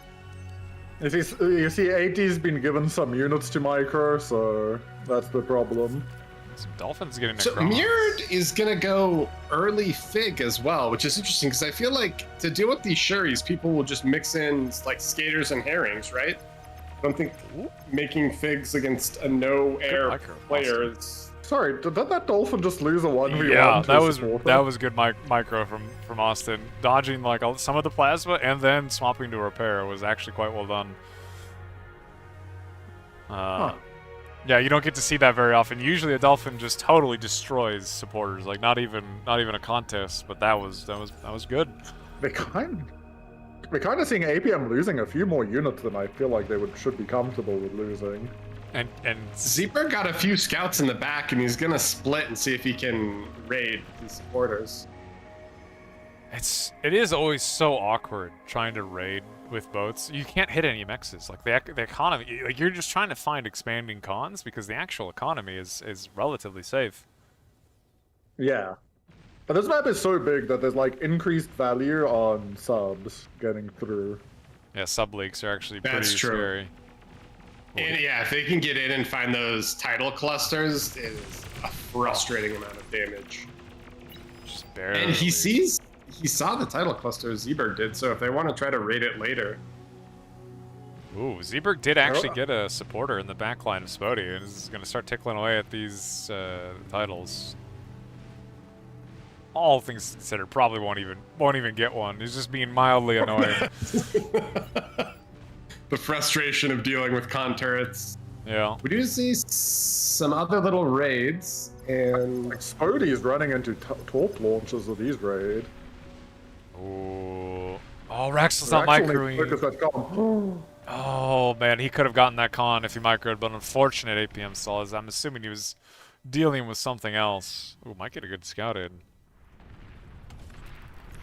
You see, AT's been given some units to micro, so that's the problem. Some Dolphins getting So across. Mirrored is gonna go early Fig as well, which is interesting because I feel like to deal with these Shuris, people will just mix in like skaters and herrings, right? I don't think making Figs against a no air micro, player is. Sorry, did that dolphin just lose a 1v1 Yeah, to that a was supporter? good micro from Austin. Dodging like some of the plasma and then swapping to repair was actually quite well done. Yeah, you don't get to see that very often. Usually a dolphin just totally destroys supporters, like not even a contest. But that was good. We're kind of seeing APM losing a few more units than I feel like they should be comfortable with losing. And Zeeper got a few scouts in the back, and he's gonna split and see if he can raid these supporters. it is always so awkward trying to raid with boats. You can't hit any mexes. Like the economy, like you're just trying to find expanding cons because the actual economy is relatively safe. Yeah. But this map is so big that there's like increased value on subs getting through. Yeah, sub leaks are actually pretty That's true. scary. And yeah, if they can get in and find those tidal clusters, it is a frustrating amount of damage. Just barely. And he saw the tidal clusters, Zeeberg did, so if they want to try to raid it later. Ooh, Zeeberg did actually get a supporter in the back line of Spody, and is going to start tickling away at these titles. All things considered, probably won't even get one. He's just being mildly annoying. The frustration of dealing with con turrets. Yeah. We do see some other little raids, and Like Spody is running into torp launches of these raid. Ooh. Oh, Raxel's They're not actually microing. focused at com. Oh man, he could have gotten that con if he microed, but unfortunate APM stall, as I'm assuming he was dealing with something else. Ooh, might get a good scout in.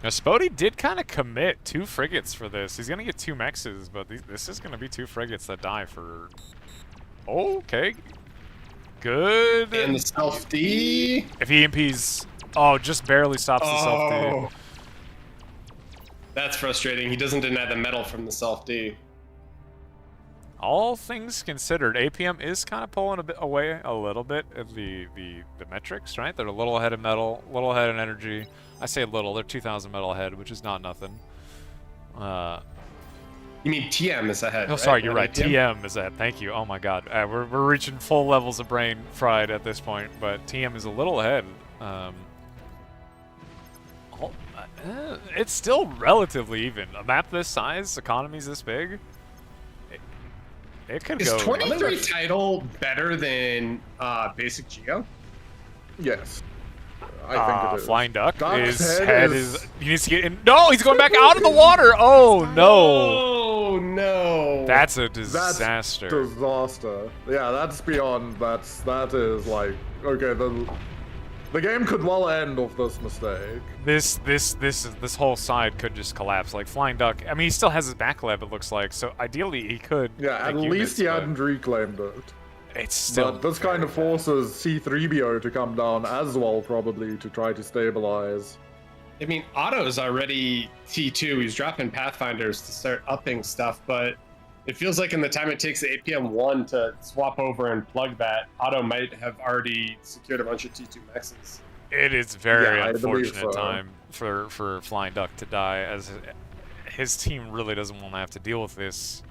Now, Spody did kind of commit 2 frigates for this. He's going to get 2 mexes, but this is going to be 2 frigates that die for... Okay. Good. and the self D. If he EMPs... Oh, just barely stops the self-D. That's frustrating. He doesn't deny the metal from the self D. All things considered, APM is kind of pulling a bit away a little bit of the metrics, right? They're a little ahead of metal, a little ahead in energy. I say little, they're 2,000 metal ahead, which is not nothing. You mean TM is ahead? Oh, right? sorry, you're Not right. APM? TM is ahead. Thank you. Oh my God, we're reaching full levels of brain fried at this point, but TM is a little ahead. It's still relatively even. A map this size, economies this big. It could Is go. 23 title better than basic Geo? Yes. I think it is. Flying Duck. Duck's His head head is- is. He needs to get in. No, he's going back out of the water. Oh no. Oh no! That's a That's disaster. disaster. Yeah, that's beyond. That is like okay. The game could well end off this mistake. This whole side could just collapse. Like Flying Duck. I mean, he still has his back lab. It looks like. So ideally, he could. Yeah, at make least units, he but hadn't reclaimed it. It's still. But this kind of forces C3BO to come down as well, probably, to try to stabilize. I mean, Otto's already T2. He's dropping Pathfinders to start upping stuff, but it feels like in the time it takes the APM 1 to swap over and plug that, Otto might have already secured a bunch of T2 mexes. It is very Yeah, I believe unfortunate so. time for Flying Duck to die, as his team really doesn't want to have to deal with this.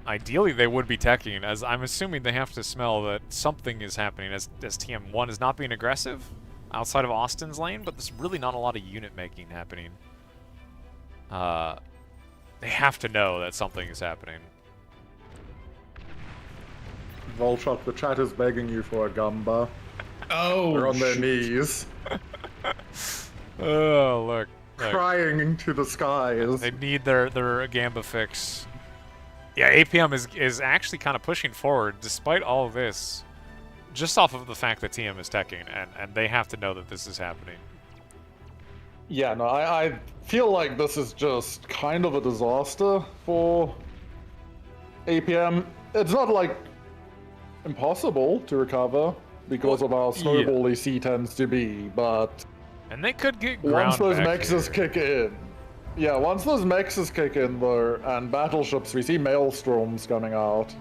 Ideally, they would be teching, as I'm assuming they have to smell that something is happening, as TM1 is not being aggressive outside of Austin's lane, but there's really not a lot of unit making happening. They have to know that something is happening. Volchok, the chat is begging you for a gamba. Oh, They're on their shoot. knees, Oh, look. crying into the skies. They need their Gamba fix. Yeah, APM is actually kind of pushing forward despite all of this, just off of the fact that TM is teching, and they have to know that this is happening. Yeah, no, I feel like this is just kind of a disaster for APM. It's not like impossible to recover because of how snowbally C tends to be, but And they could get ground once those back mexes here. kick in, yeah, once those mexes kick in though, and battleships, we see Maelstroms coming out.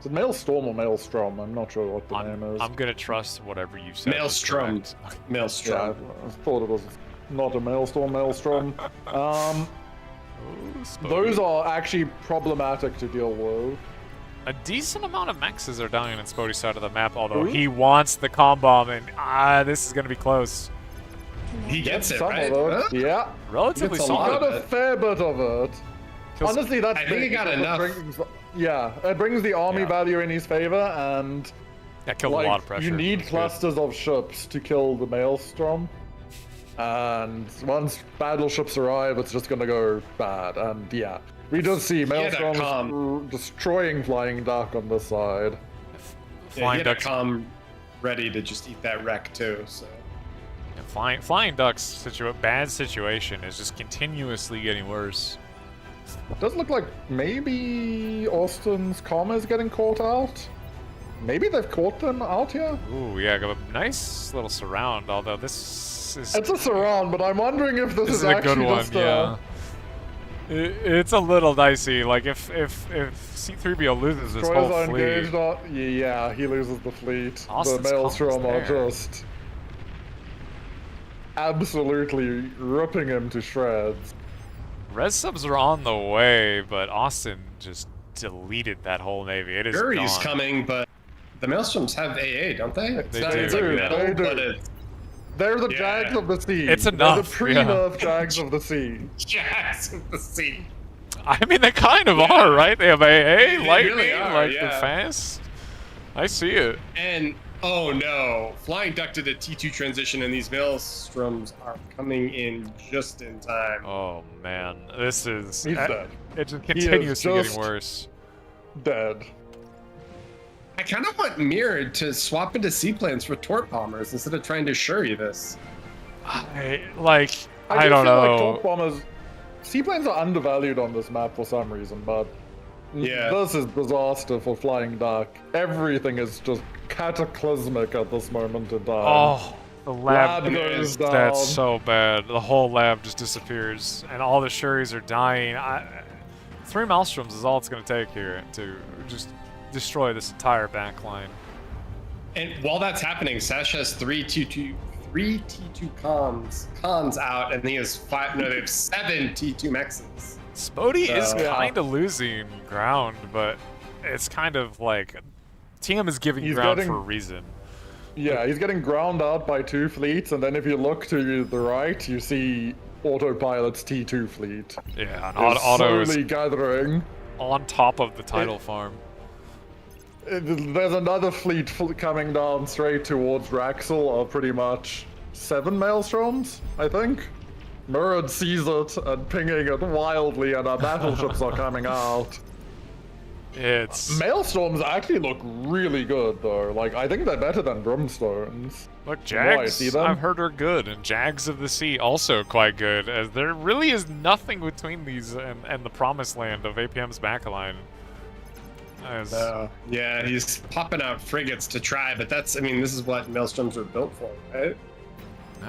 Is it Maelstrom or Maelstrom? I'm not sure what the name is. I'm gonna trust whatever you said. was Maelstrom. correct. Yeah, Maelstrom. I thought it was not a Maelstrom. Ooh, Those are actually problematic to deal with. A decent amount of mexes are dying on Spody's side of the map, although Ooh. he wants the comm bomb, and this is gonna be close. He gets it, Some right? of it, Huh? yeah. Relatively Gets a He lot solid. got of a it. fair bit of it. Kills- Honestly, that's I think he big got because it enough. it brings the army Yeah. value in his favor, and That killed like a lot of pressure. you need That's good. clusters of ships to kill the Maelstrom. And once battleships arrive, it's just gonna go bad. And yeah, we just see Maelstroms destroying Flying Duck on this side. Flying Duck come ready to just eat that wreck too. So Flying Duck's bad situation is just continuously getting worse. It does look like maybe Austin's comma is getting caught out. Maybe they've caught them out here. Ooh, yeah, got a nice little surround. Although this is it's a surround, but I'm wondering if this is a actually good one. just Yeah, it's a little dicey. Like if C-3PO loses this whole fleet, yeah, he loses the fleet. Austin's the Maelstrom are there. just absolutely ripping him to shreds. res subs are on the way, but Austin just deleted that whole navy. It is Guri's gone. coming, but the Maelstroms have AA, don't they? It's They not, do, it's like yeah. metal, They do. but it's They're the Jags of the Sea. It's They're enough, the pre-nerf Jags of the Sea. Jags of the Sea. I mean, they kind of are, right? They have AA, They lightning, really are, like yeah. they're fast. I see it. And oh no, Flying Duck did a T2 transition, and these Maelstroms are coming in just in time. Oh man, this is He's dead. it just He is continuously just getting worse. Dead. I kind of want Mirrored to swap into seaplanes for torp bombers instead of trying to Shuri this. I don't do feel know. Like torp bombers, seaplanes are undervalued on this map for some reason, but Yeah. this is disaster for Flying Duck. Everything is just cataclysmic at this moment in time. Oh, the lab, Lab goes down. that's so bad. The whole lab just disappears, and all the Shuris are dying. 3 Maelstroms is all it's going to take here to just destroy this entire backline. And while that's happening, Sash has three T2 cons out, and he has they have 7 T2 mexes. Spody is Yeah. kind of losing ground, but it's kind of like TM is giving He's ground getting- for a reason. Yeah, he's getting ground out by 2 fleets, and then if you look to the right, you see Autopilot's T2 fleet. Yeah, and Is Auto is slowly gathering. on top of the title farm. There's another fleet coming down straight towards Raxel of pretty much 7 Maelstroms, I think. Murad sees it and pinging it wildly, and our battleships are coming out. It's Maelstroms actually look really good, though. Like, I think they're better than Brimstones. look, I Jags. see them. I've heard are good, and Jags of the Sea also quite good. As there really is nothing between these and the promised land of APM's backline. As, Yeah, he's popping out frigates to try, but this is what Maelstroms are built for, right?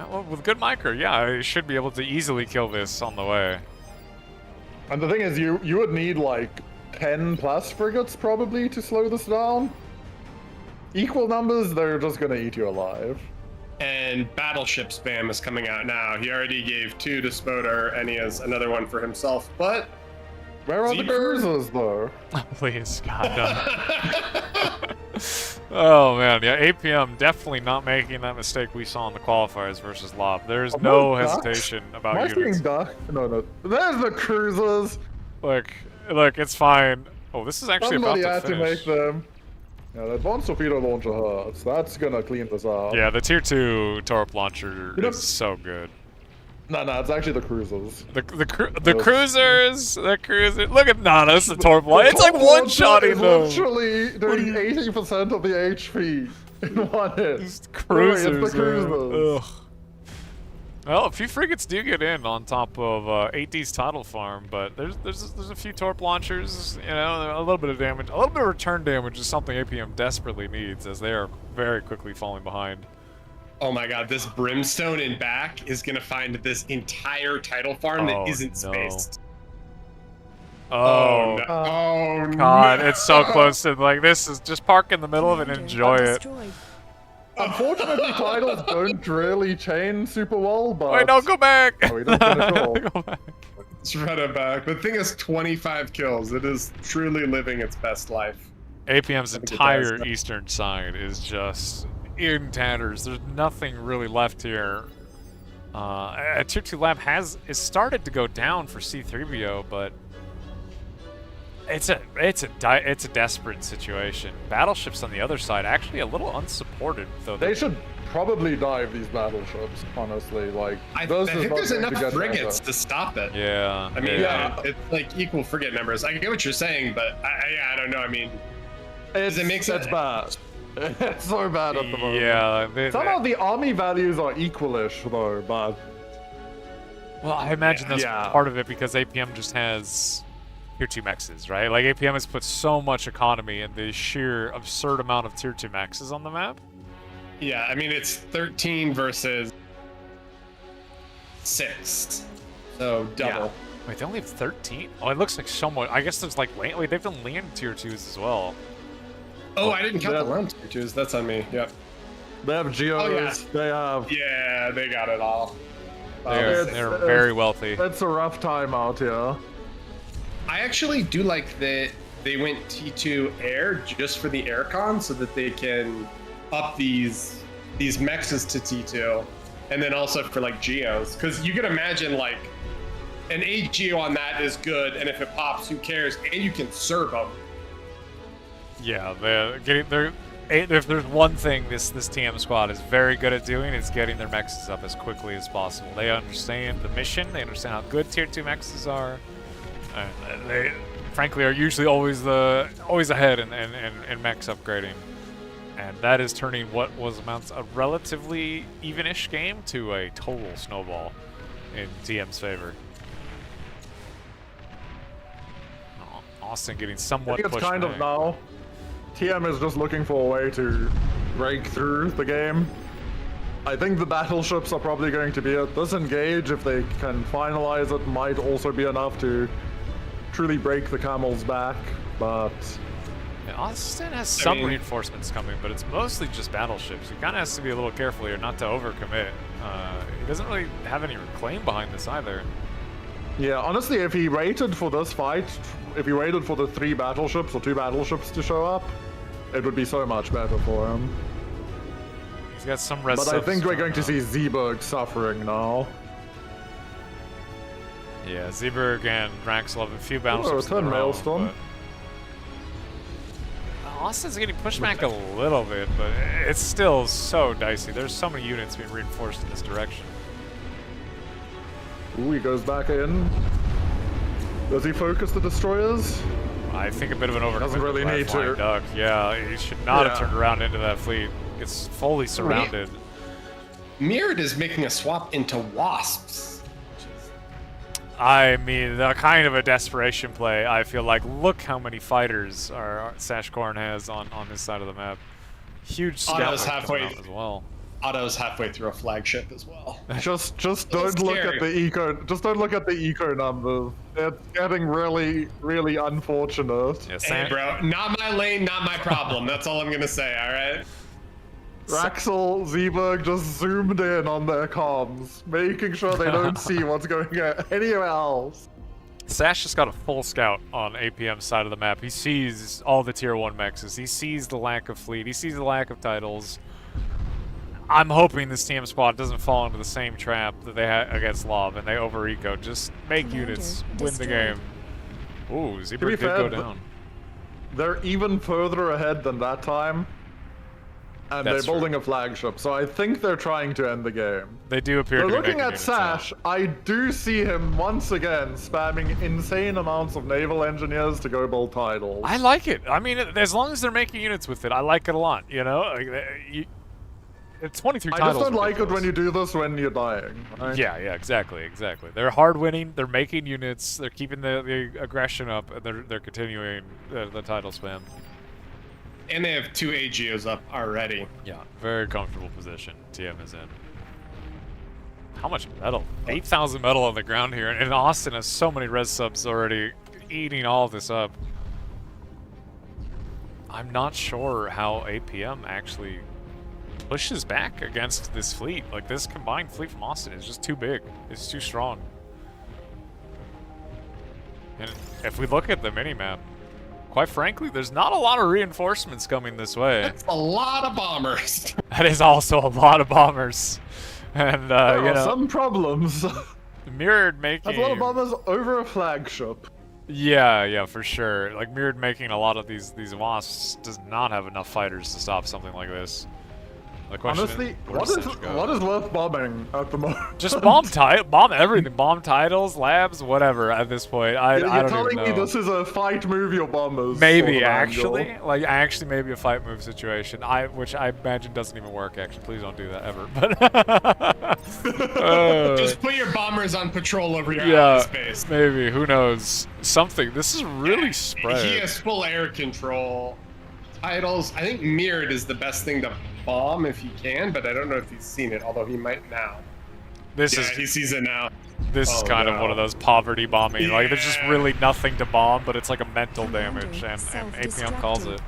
well, with good micro, yeah, he should be able to easily kill this on the way. And the thing is, you would need like 10 plus frigates probably to slow this down. Equal numbers, they're just gonna eat you alive. And battleship spam is coming out now. He already gave 2 to Spodar, and he has another one for himself, but Where are the Zebra? cruisers, though? Please, God, no. Oh man, yeah, APM definitely not making that mistake we saw in the qualifiers versus Lob. There's no hesitation Am I about seeing units. duck? No. There's the cruisers. Look, it's fine. Oh, this is actually Somebody about had to to finish. make them. Yeah, the advanced torpedo launcher hurts. That's gonna clean this up. Yeah, the tier 2 torp launcher You know- is so good. No, it's actually the cruisers. The cruisers, the cruiser. Look at it's the torp launcher. It's like one shotting It's them. literally doing 80% of the HP in one hit. Just Really, cruisers. it's the man. cruisers. Ugh. Well, a few frigates do get in on top of 8D's title farm, but there's a few torp launchers. A little bit of damage, a little bit of return damage is something APM desperately needs, as they are very quickly falling behind. oh my god, this Brimstone in back is gonna find this entire title farm Oh, that isn't no. spaced. Oh, no. Oh God, no. it's so close to this is just park in the middle of it and enjoy it. Unfortunately, titles don't really chain super well, but... Wait, no, go back. Oh, he doesn't finish all. Go back. Let's run it back. The thing is 25 kills. It is truly living its best life. APM's I think it entire does. eastern side is just in tatters. There's nothing really left here. Tier 2 lab is started to go down for C-3PO, but it's a desperate situation. Battleships on the other side actually a little unsupported, though. They should probably dive these battleships, honestly. Like, I this is think not there's going to enough get frigates better. to stop it. Yeah. I mean, Yeah. it's like equal frigate numbers. I get what you're saying, but I don't know. I mean, does it make sense? It's bad. It's so bad at the moment. Yeah. Somehow the army values are equalish, though, but... Well, I imagine that's Yeah. part of it because APM just has tier 2 mexes, right? Like APM has put so much economy in the sheer absurd amount of tier 2 mexes on the map. Yeah, I mean, it's 13 versus 6. So double. Wait, they only have 13? Oh, it looks like so much. I guess there's like land. Wait, they've done land tier 2s as well. Oh, I didn't count Yeah. the land tier 2s. That's on me. Yep. They have geos, yeah. they have... Yeah, they got it all. They're very wealthy. It's a rough time out here. I actually do like that they went T2 air just for the aircon so that they can up these mexes to T2 and then also for like geos, because you can imagine like an 8 geo on that is good, and if it pops, who cares? And you can serve them. Yeah, if there's one thing this TM squad is very good at doing, it's getting their mexes up as quickly as possible. They understand the mission, they understand how good tier 2 mexes are, and they frankly are usually always ahead in mex upgrading. And that is turning what was amounts a relatively even-ish game to a total snowball in TM's favor. Austin getting I somewhat think it's pushed kind of back. now. TM is just looking for a way to break through the game. I think the battleships are probably going to be at disengage. If they can finalize it, might also be enough to truly break the camel's back, but... Yeah, Austin has some reinforcements coming, but it's mostly just battleships. He kind of has to be a little careful here not to overcommit. He doesn't really have any reclaim behind this either. Yeah, honestly, if he waited for this fight, if he waited for the 3 battleships or 2 battleships to show up, it would be so much better for him. He's got some res But I think we're going to see Zeeberg suffering now. Yeah, Zeeberg and Draxel have a few battleships. return Maelstrom. Austin's getting pushed back a little bit, but it's still so dicey. There's so many units being reinforced in this direction. Ooh, he goes back in. Does he focus the destroyers? I think a bit of an overcommitment. Doesn't really by need Flying to. Duck. Yeah, he should not have Yeah. turned around into that fleet. Gets fully surrounded. Mirrored is making a swap into wasps. I mean, kind of a desperation play. I feel like, look how many fighters Sashkorn has on this side of the map. Huge scout Otto's coming halfway out as well. Otto's halfway through a flagship as well. Just don't look at the eco. Just don't look at the eco numbers. It's getting really, really unfortunate. Yeah, Hey, bro, not my lane, not my problem. That's all I'm gonna say. All right. Raxel, Zeeberg just zoomed in on their comms, making sure they don't see what's going on anywhere else. Sash just got a full scout on APM's side of the map. He sees all the tier 1 mexes. He sees the lack of fleet. He sees the lack of titles. I'm hoping this TM squad doesn't fall into the same trap that they had against Lob and they over-eco. Just make units, win the game. Ooh, Zeeberg did go down. They're even further ahead than that time. And That's they're building a flagship, so I think they're trying to end the game. They do appear But to be looking making at units now. Sash, I do see him once again spamming insane amounts of naval engineers to go build titles. I like it. I mean, as long as they're making units with it, I like it a lot. You know, it's 23 I titles. just don't like it ridiculous. when you do this when you're dying. Right? Yeah, exactly. They're hard winning. They're making units. They're keeping the aggression up, and they're continuing the title spam. And they have 2 AGOs up already. Yeah, very comfortable position TM is in. How much metal? 8,000 metal on the ground here, and Austin has so many res subs already eating all this up. I'm not sure how APM actually pushes back against this fleet. Like, this combined fleet from Austin is just too big. It's too strong. And if we look at the minimap, quite frankly, there's not a lot of reinforcements coming this way. That's a lot of bombers. That is also a lot of bombers. And, There you are know, some problems. Mirrored making... That's a lot of bombers over a flagship. Yeah, for sure. Like, Mirrored making a lot of these wasps does not have enough fighters to stop something like this. The question Honestly, is, where what does is Sench go? what is worth bombing at the moment? Just bomb everything, bomb titles, labs, whatever. At this point, I You're don't telling even me know. this is a fight move your bombers? Maybe sort of actually, angle. like actually maybe a fight move situation. Which I imagine doesn't even work. Actually, please don't do that ever. But Just put your bombers on patrol over your yeah, allies' base. maybe. Who knows? Something. This is really He spread. has full air control. Titles. I think mirrored is the best thing to bomb if you can, but I don't know if he's seen it. Although he might now. This Yeah, is he sees it now. This is Oh, kind of no. one of those poverty bombing. Like there's just Yeah. really nothing to bomb, but it's like a mental damage, Commander and APM calls it.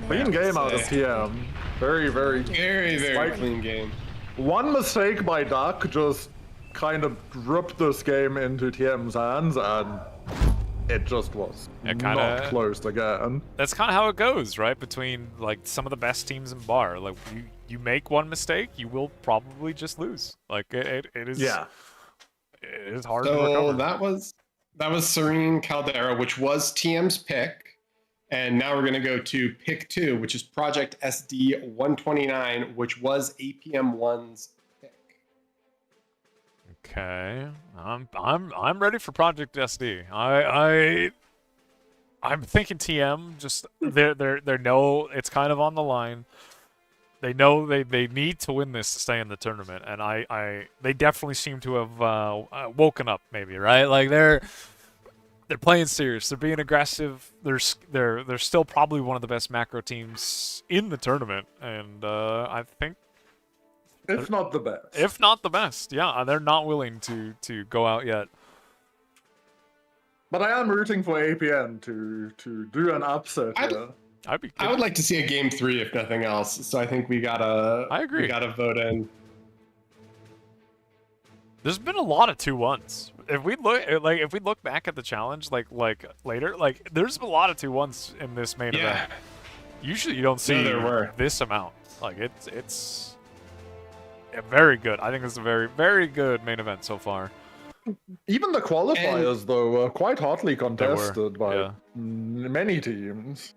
Clean game out of Say. TM. Very, very. Very, very Like- clean game. One mistake by Duck just kind of ripped this game into TM's hands, and it just was It not kinda- close again. That's kind of how it goes, right? Between like some of the best teams in bar, like you make one mistake, you will probably just lose. Like it is. Yeah. It is hard to So recover. that was Serene Caldera, which was TM's pick. And now we're going to go to pick 2, which is Project SD 129, which was APM1's pick. Okay, I'm ready for Project SD. I'm thinking TM. Just they know it's kind of on the line. They know they need to win this to stay in the tournament, and they definitely seem to have woken up. Maybe right, like they're playing serious. They're being aggressive. They're still probably one of the best macro teams in the tournament, and I think. If not the best. If not the best, yeah, they're not willing to go out yet. But I am rooting for APM to do an upset here. I would like to see a game 3 if nothing else. So I think we gotta. I agree. We gotta vote in. There's been a lot of 2-1s. If we look back at the challenge, like later, like there's a lot of 2-1s in this main Yeah. event. Usually you don't see there were. this amount. Like it's very good. I think it's a very, very good main event so far. Even the qualifiers, though, were quite hotly contested by yeah. many teams.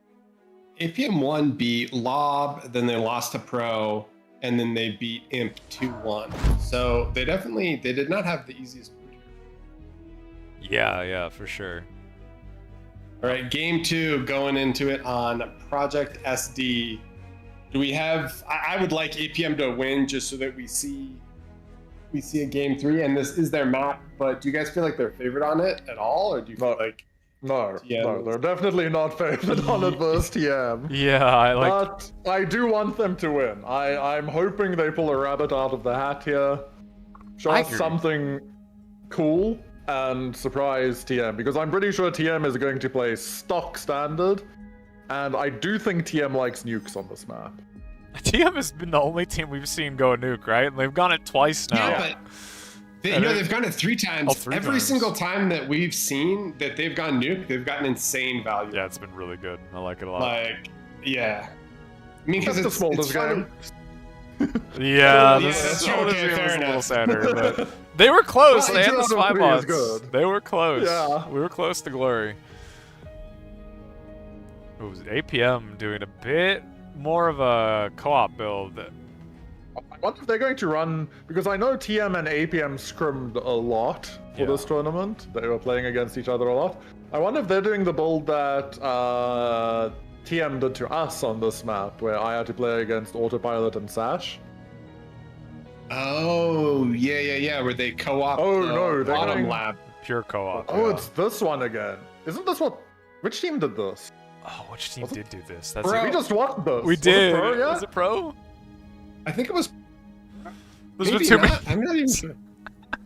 APM1 beat Lob, then they lost to Pro, and then they beat Imp 2-1. So they did not have the easiest route here. Yeah, for sure. All right, game 2 going into it on Project SD. Do we have? I would like APM to win just so that we see a game 3, and this is their map. But do you guys feel like they're favored on it at all, or do you feel like? No, TM they're definitely not favored on it versus TM. Yeah, I like. But I do want them to win. I'm hoping they pull a rabbit out of the hat here. Show I us agree. something cool and surprise TM, because I'm pretty sure TM is going to play stock standard, and I do think TM likes nukes on this map. TM has been the only team we've seen go nuke, right? And they've gone it twice now. Yeah, but they've gone it 3 times. Oh, 3 Every times. single time that we've seen that they've gone nuke, they've gotten insane value. Yeah, it's been really good. I like it a lot. Like, yeah. I mean, because That's the it's smallest fun. game. Yeah, Yeah, this that's is okay, was fair a little enough. sadder, but they were close. Well, They had 2 the out of spy 3 is bots. good. They were close. Yeah. We were close to glory. Ooh, APM doing a bit more of a co-op build. I wonder if they're going to run, because I know TM and APM scrimmed a lot for Yeah. this tournament. They were playing against each other a lot. I wonder if they're doing the build that TM did to us on this map, where I had to play against Autopilot and Sash. Oh, yeah. Where they co-op Oh, the no, they're bottom going- lab. Pure co-op. Oh, yeah. it's this one again. Isn't this what... Which team did this? Oh, which team Was it- did do this? That's Bro. it. We just watched this. We Was it did. Pro yet? Was it pro? I think it was. There's been Maybe too many. not. I'm not even sure.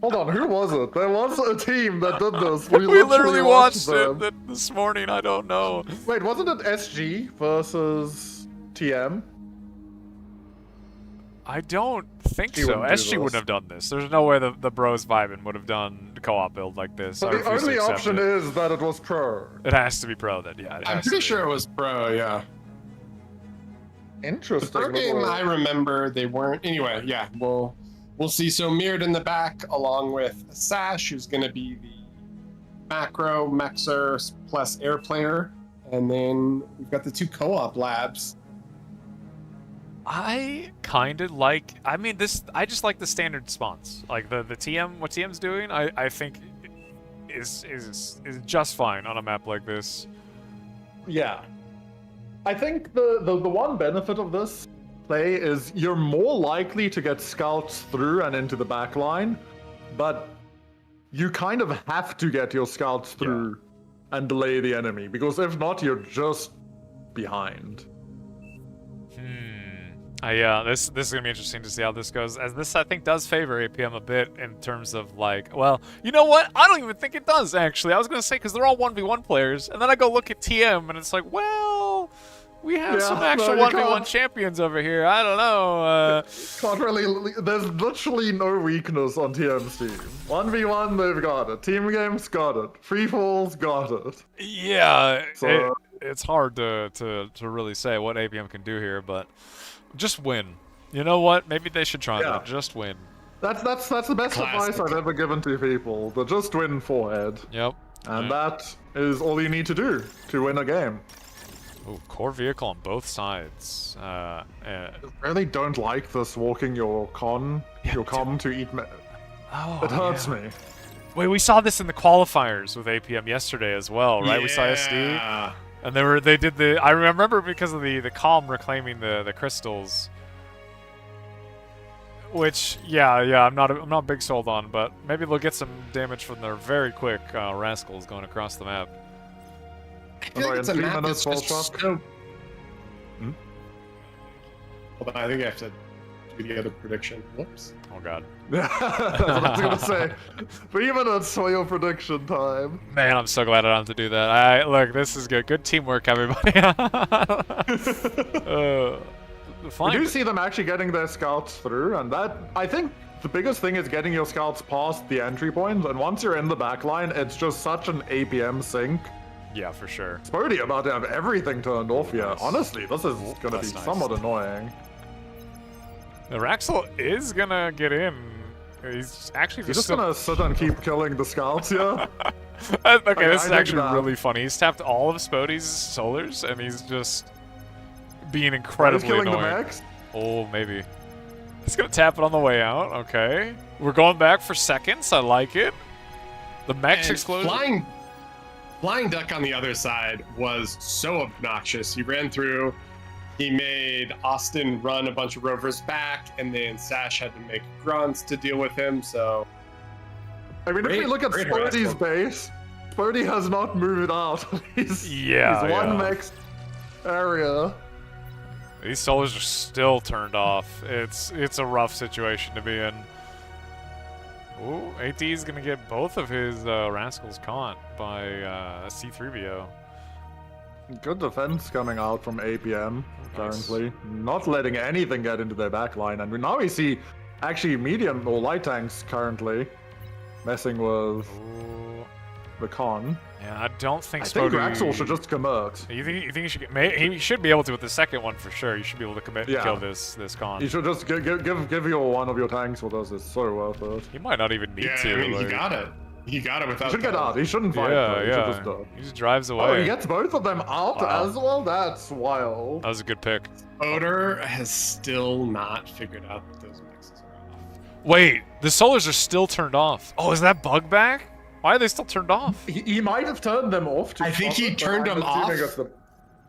Hold on, who was it? There was a team that did this. We literally watched them. it this morning. I don't know. Wait, wasn't it SG versus TM? I don't think She so. wouldn't do SG wouldn't this. have done this. There's no way the bros vibing would have done a co-op build like this. So I the refuse to only accept option it. is that it was pro. It has to be pro then. Yeah, it I'm has to pretty be. sure it was pro, yeah. Interesting. Pro game, little- I remember they weren't. Anyway, yeah, we'll see. So mirrored in the back, along with Sash, who's going to be the macro mexer plus air player, and then we've got the 2 co-op labs. I kind of like. I mean, this. I just like the standard spawns. Like the TM. What TM's doing, I think, is just fine on a map like this. Yeah. I think the one benefit of this play is you're more likely to get scouts through and into the back line, but you kind of have to get your scouts through and delay the enemy, because if not, you're just behind. Yeah, this is gonna be interesting to see how this goes, as this I think does favor APM a bit in terms of like, well, you know what? I don't even think it does actually. I was gonna say because they're all 1v1 players, and then I go look at TM and it's like, well, we have some actual 1v1 champions over here. I don't know. Can't really. There's literally no weakness on TM's team. 1v1, they've got it. Team games, got it. Free falls, got it. Yeah, So, it's hard to really say what APM can do here, but. Just win. You know what? Maybe they should try that. Just win. That's the best advice I've ever given to people. The just win forehead. Yep. And that is all you need to do to win a game. Ooh, core vehicle on both sides. I really don't like this walking your com to eat. It hurts me. Wait, we saw this in the qualifiers with APM yesterday as well, right? We saw SD. And they did the. I remember because of the calm reclaiming the crystals, which I'm not big sold on, but maybe they'll get some damage from their very quick rascals going across the map. I feel like it's a map that's just so... Hold on, I think I have to do the other prediction. Whoops. Oh god. That's what I was gonna say. 3 minutes for your prediction time. Man, I'm so glad I don't have to do that. Look, this is good. Good teamwork, everybody. We do see them actually getting their scouts through, and that, I think the biggest thing is getting your scouts past the entry point, and once you're in the back line, it's just such an APM sink. Yeah, for sure. Spody about to have everything turned off here. Nice. Honestly, this is gonna be somewhat annoying. The Raxel is gonna get in. He's actually just gonna sit and keep killing the scouts here. Okay, this is actually really funny. He's tapped all of Spody's solars, and he's just being incredibly killing annoying. The max? Oh, maybe. He's gonna tap it on the way out. Okay, we're going back for seconds. I like it. The max explosion. Flying Duck on the other side was so obnoxious. He ran through. He made Austin run a bunch of rovers back, and then Sash had to make grunts to deal with him, so... I mean, if we look at Spody's base, Spody has not moved out. he's one max area. These solars are still turned off. It's a rough situation to be in. Ooh, AT is going to get both of his rascals caught by C3BO. Good defense coming out from APM currently. Not letting anything get into their backline. And now we see actually medium or light tanks currently messing with the con. Yeah, I don't think I think Raxel should just commit. You think he should get... He should be able to with the second one for sure. You should be able to commit and kill this con. You should just give your one of your tanks with us. It's so worth it. He might not even need to. I mean, he got it. He got it without... He should get out. He shouldn't fight. He just drives away. Oh, he gets both of them out as well? That's wild. That was a good pick. Oder has still not figured out that those mixes are off. Wait, the solars are still turned off. Oh, is that bug back? Why are they still turned off? He might have turned them off. I think he turned them off.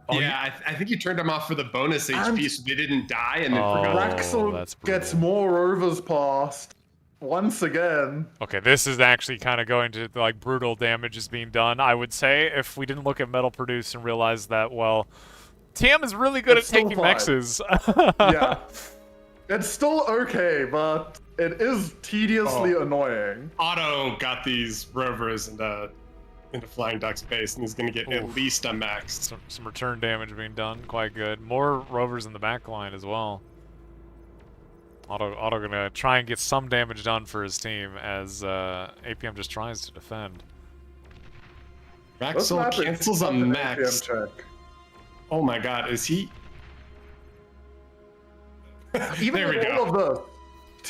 I think he turned them off for the bonus HP so they didn't die and then forgot. Raxel gets more rovers past. Once again. Okay, this is actually kind of going to, like, brutal damage is being done. I would say if we didn't look at Metal Produce and realize that, well, TM is really good at taking mexes. Yeah. It's still okay, but it is tediously annoying. Otto got these rovers into Flying Duck's base, and he's going to get at least a max. Some return damage being done, quite good. More rovers in the back line as well. Otto gonna try and get some damage done for his team as APM just tries to defend. Raxel cancels a max. Oh my god, is he? Even with all of this,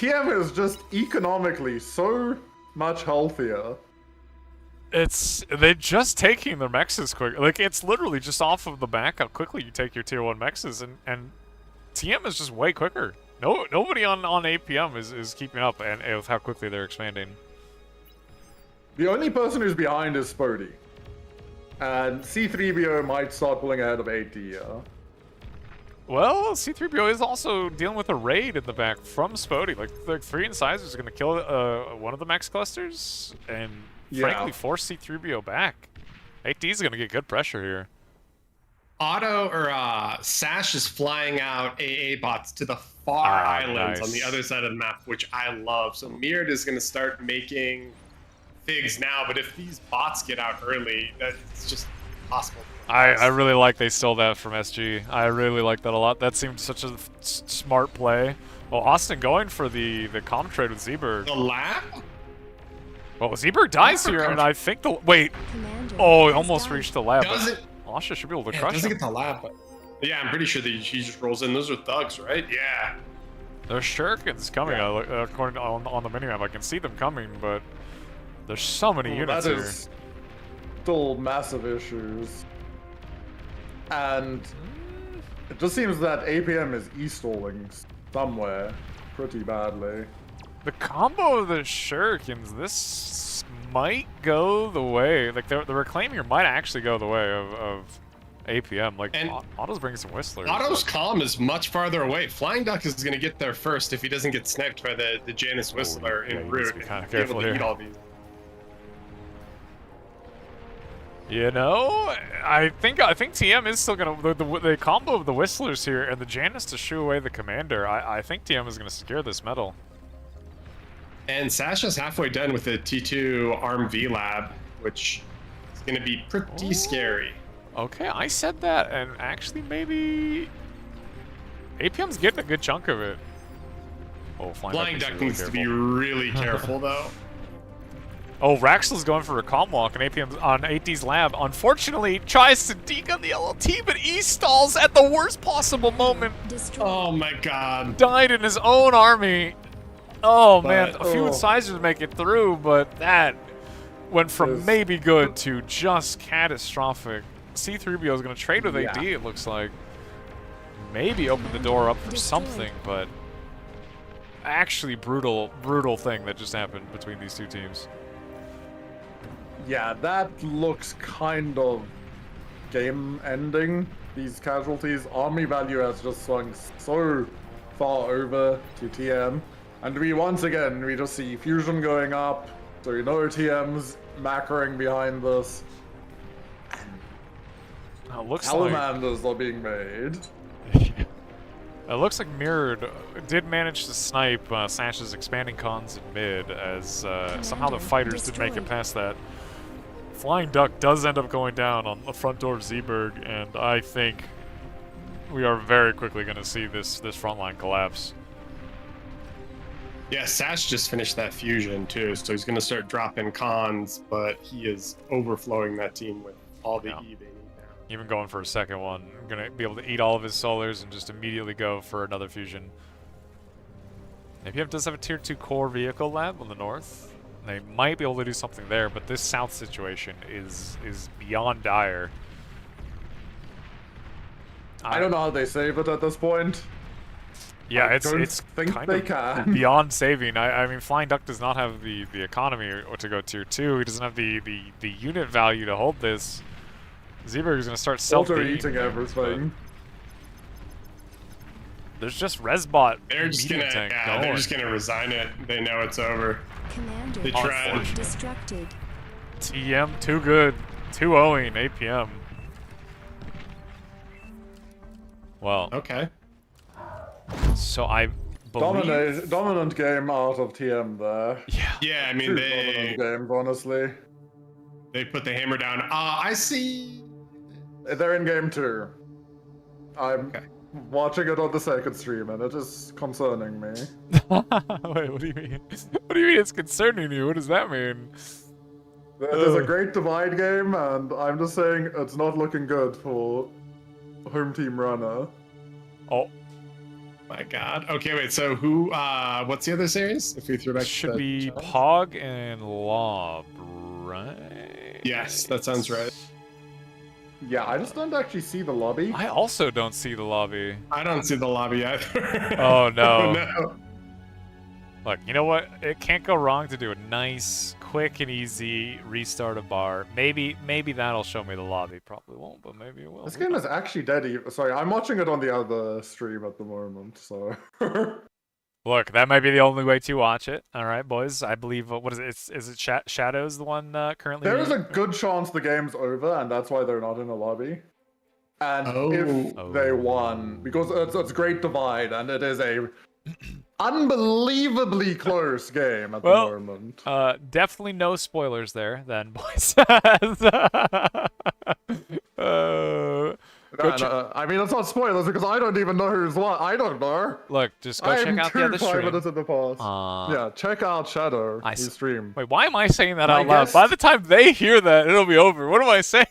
TM is just economically so much healthier. They're just taking their mexes quick. Like, it's literally just off of the back how quickly you take your tier 1 mexes and TM is just way quicker. Nobody on APM is keeping up and with how quickly they're expanding. The only person who's behind is Spodey. And C3BO might start pulling ahead of AT. Well, C3PO is also dealing with a raid in the back from Spodey. Like 3 incisors are going to kill one of the max clusters and frankly force C3PO back. AT is going to get good pressure here. Otto or Sash is flying out AA bots to the far islands on the other side of the map, which I love. So Mirrored is going to start making figs now, but if these bots get out early, that's just impossible. I really like they stole that from SG. I really like that a lot. That seemed such a smart play. Well, Austin going for the comm trade with Zeeberg. The lab? Well, Zeeberg dies here, and I think the... Wait. Oh, he almost reached the lab. Does it? Asha should be able to Yeah, crush doesn't him. get the lab, but yeah, I'm pretty sure that he just rolls in. Those are thugs, right? Yeah. There's shurikens coming, according to, on the minimap. I can see them coming, but there's so many units that here. is still massive issues. And it just seems that APM is e-stalling somewhere pretty badly. The combo of the shurikens, this might go the way. Like, the reclaim here might actually go the way of APM. Like, And Otto's bringing some whistlers. Otto's comm is much farther away. Flying Duck is going to get there first if he doesn't get sniped by the Janus Whistler yeah, en he needs route. to be kinda and be able careful to here. eat all these. You know, I think TM is still gonna the combo of the whistlers here and the Janus to shoo away the commander. I think TM is gonna secure this medal. And Sasha's halfway done with the T2 Arm V Lab, which is going to be pretty scary. Okay, I said that, and actually maybe APM's getting a good chunk of it. Oh, Flying Duck needs to be really careful though. Oh, Raxel's going for a comm walk, and APM's on AT's lab. Unfortunately, tries to degun the LLT, but he stalls at the worst possible moment. Oh my god. Died in his own army. Oh man, a few incisors make it through, but that went from maybe good to just catastrophic. C3PO is going to trade with AD, it looks like. Maybe open the door up for something, but actually brutal thing that just happened between these two teams. Yeah, that looks kind of game-ending. These casualties, army value has just swung so far over to TM. And we just see fusion going up, so you know TM's macroing behind this. It looks Salamanders are being made. It looks like Mirrored did manage to snipe Sash's expanding cons in mid, as somehow the fighters did make it past that. Flying Duck does end up going down on the front door of Zeeberg, and I think we are very quickly going to see this front line collapse. Yeah, Sash just finished that fusion too, so he's going to start dropping cons, but he is overflowing that team with all the E they need now. Even going for a second one. Going to be able to eat all of his solars and just immediately go for another fusion. APM does have a tier 2 core vehicle lab on the north. They might be able to do something there, but this south situation is beyond dire. I don't know how they save it at this point. Yeah, I it's think kind they of can. beyond saving. I mean, Flying Duck does not have the economy or to go tier 2. He doesn't have the unit value to hold this. Zeeberg is going to start Auto-eating everything. There's just Resbot. They're just gonna resign it. They know it's over. Commander They tried. destructed. TM too good. 2-0ing APM. Well. Okay. So I believe... Dominant game out of TM there. Yeah, I mean, Dominant games, honestly. They put the hammer down. I see. They're in game 2. I'm watching it on the second stream, and it is concerning me. Wait, what do you mean? What do you mean it's concerning you? What does that mean? There's a great divide game, and I'm just saying it's not looking good for home team runner. Oh. My god. Okay, wait, so who, what's the other series? If we threw back Should be Pog and Lob, right? Yes, that sounds right. Yeah, I just don't actually see the lobby. I also don't see the lobby. I don't see the lobby either. Oh no. Oh, no. Look, you know what? It can't go wrong to do a nice, quick and easy restart of bar. Maybe that'll show me the lobby. Probably won't, but maybe it will. This game is actually dead. Sorry, I'm watching it on the other stream at the moment, so. Look, that might be the only way to watch it. All right, boys. I believe what is it? Is it Shadows the one currently? There is a good chance the game's over, and that's why they're not in the lobby. And if they won, because it's Great Divide, and it is a unbelievably close game at the moment. Definitely no spoilers there, then, boys. I mean, it's not spoilers because I don't even know who's what. I don't know. Look, just go check out the other stream. 5 minutes in the past. Yeah, check out Shadow. His stream. Wait, why am I saying that out loud? By the time they hear that, it'll be over. What am I saying?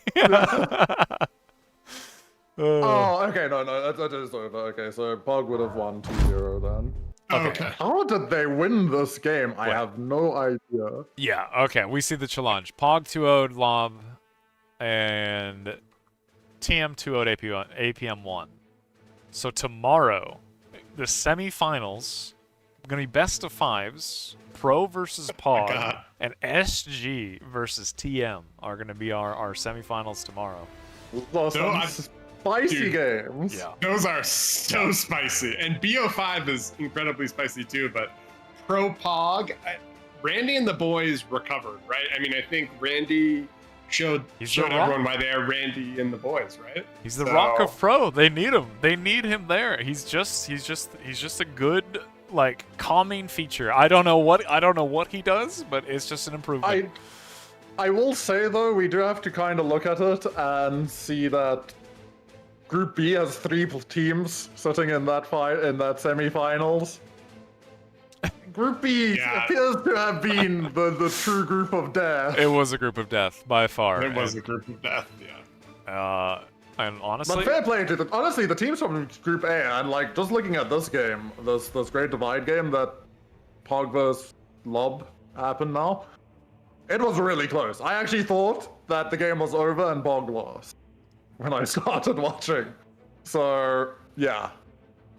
Oh, okay, no, that is over. Okay, so Pog would have won 2-0 then. Okay. How did they win this game? I have no idea. Yeah, okay, we see the challenge. Pog 2-0'd Lob, and TM 2-0'd APM 1. So tomorrow, the semifinals, going to be best of 5s, Pro versus Pog, and SG versus TM are going to be our semifinals tomorrow. Spicy games. Yeah. Those are so spicy. And BO5 is incredibly spicy too, but Pro Pog, Randy and the boys recovered, right? I mean, I think Randy showed everyone why they are Randy and the boys, right? He's the rock of Pro. They need him. They need him there. He's just a good, like, calming feature. I don't know what he does, but it's just an improvement. I will say though, we do have to kind of look at it and see that Group B has 3 teams sitting in that semifinals. Group B appears to have been the true group of death. It was a group of death by far. It was a group of death, yeah. And honestly, but fair play to honestly the teams from Group A, and like just looking at this game, this Great Divide game that Pog vs Lob happened now, it was really close. I actually thought that the game was over and Pog lost when I started watching. So yeah,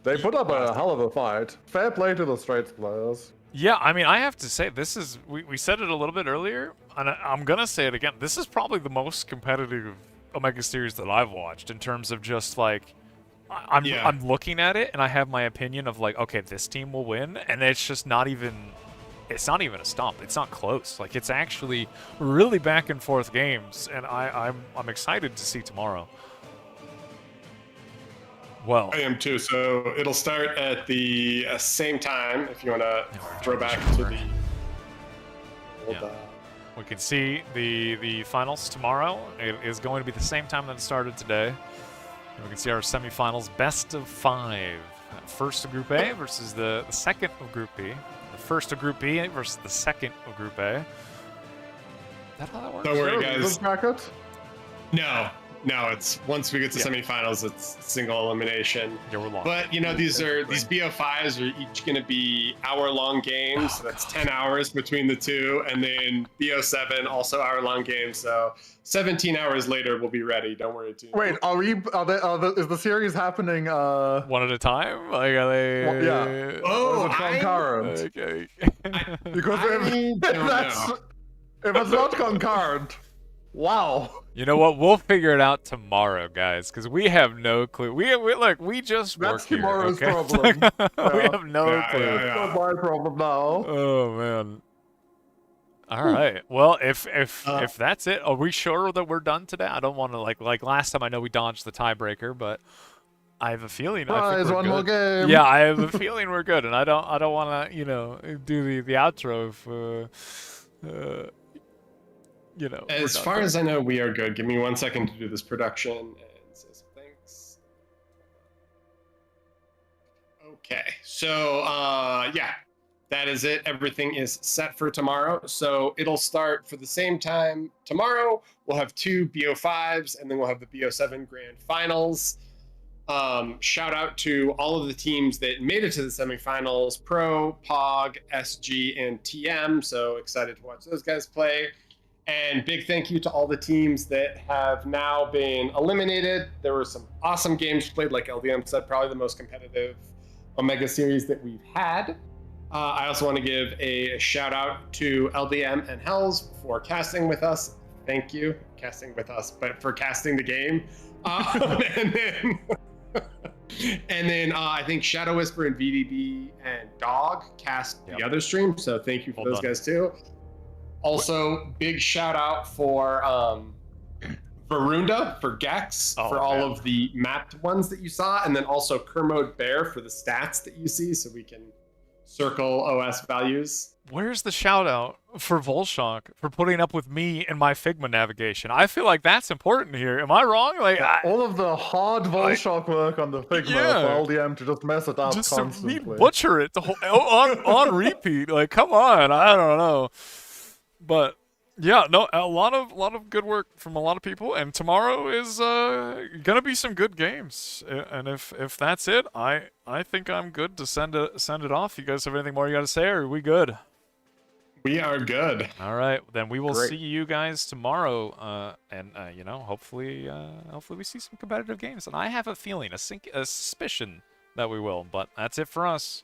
they put up a hell of a fight. Fair play to the Straits players. Yeah, I mean, I have to say, this is, we said it a little bit earlier, and I'm going to say it again. This is probably the most competitive Omega Series that I've watched in terms of just, like, I'm looking at it, and I have my opinion of, like, okay, this team will win, and it's just not even, it's not even a stomp. It's not close. Like, it's actually really back and forth games, and I'm excited to see tomorrow. Well, I am too. So it'll start at the same time. If you want to throw back to the. We can see the finals tomorrow. It is going to be the same time that it started today. And we can see our semifinals, best of 5. First of Group A versus the second of Group B. The first of Group B versus the second of Group A. Is that how that works? Don't worry, guys. Bracket? No, it's once we get to semifinals, it's single elimination. Yeah, we're long. But you know, these BO5s are each going to be hour-long games. So that's 10 hours between the two, and then BO7 also hour-long games. So 17 hours later, we'll be ready. Don't worry too. Wait, is the series happening? One at a time? Like, are they? Yeah. Oh, concurrent. Okay. Because if it's not concurrent, wow. You know what? We'll figure it out tomorrow, guys, because we have no clue. We just work That's here. tomorrow's Okay? problem. We have no clue. It's not my problem now. Oh man. All right. Well, if that's it, are we sure that we're done today? I don't want to like last time. I know we dodged the tiebreaker, but I have a feeling. I think we're one good. more game. Yeah, I have a feeling we're good, and I don't want to do the outro if as far as I know, we are good. Give me 1 second to do this production and say some things. Okay, so that is it. Everything is set for tomorrow. So it'll start for the same time tomorrow. We'll have 2 BO5s, and then we'll have the BO7 Grand Finals. Shout out to all of the teams that made it to the semifinals: Pro, Pog, SG, and TM. So excited to watch those guys play. And big thank you to all the teams that have now been eliminated. There were some awesome games played, like LDM said, probably the most competitive Omega series that we've had. I also want to give a shout out to LDM and Hells for casting with us. Thank you, casting with us, but for casting the game. And then I think Shadow Whisper and VDB and Dog cast the other stream. So thank you for those guys too. Also, big shout out for Varunda, for Gex, for all of the mapped ones that you saw, and then also Kermode Bear for the stats that you see, so we can circle OS values. Where's the shout out for Volshock for putting up with me and my Figma navigation? I feel like that's important here. Am I wrong? Like all of the hard Volshock work on the Figma for LDM to just mess it up just constantly. To butcher it the whole on repeat. Like, come on, I don't know. But yeah, no, a lot of good work from a lot of people, and tomorrow is gonna be some good games. And if that's it, I think I'm good to send it off. You guys have anything more you got to say, or are we good? We are good. All right, then we will see you guys tomorrow, and you know, hopefully we see some competitive games. And I have a feeling, a suspicion that we will. But that's it for us.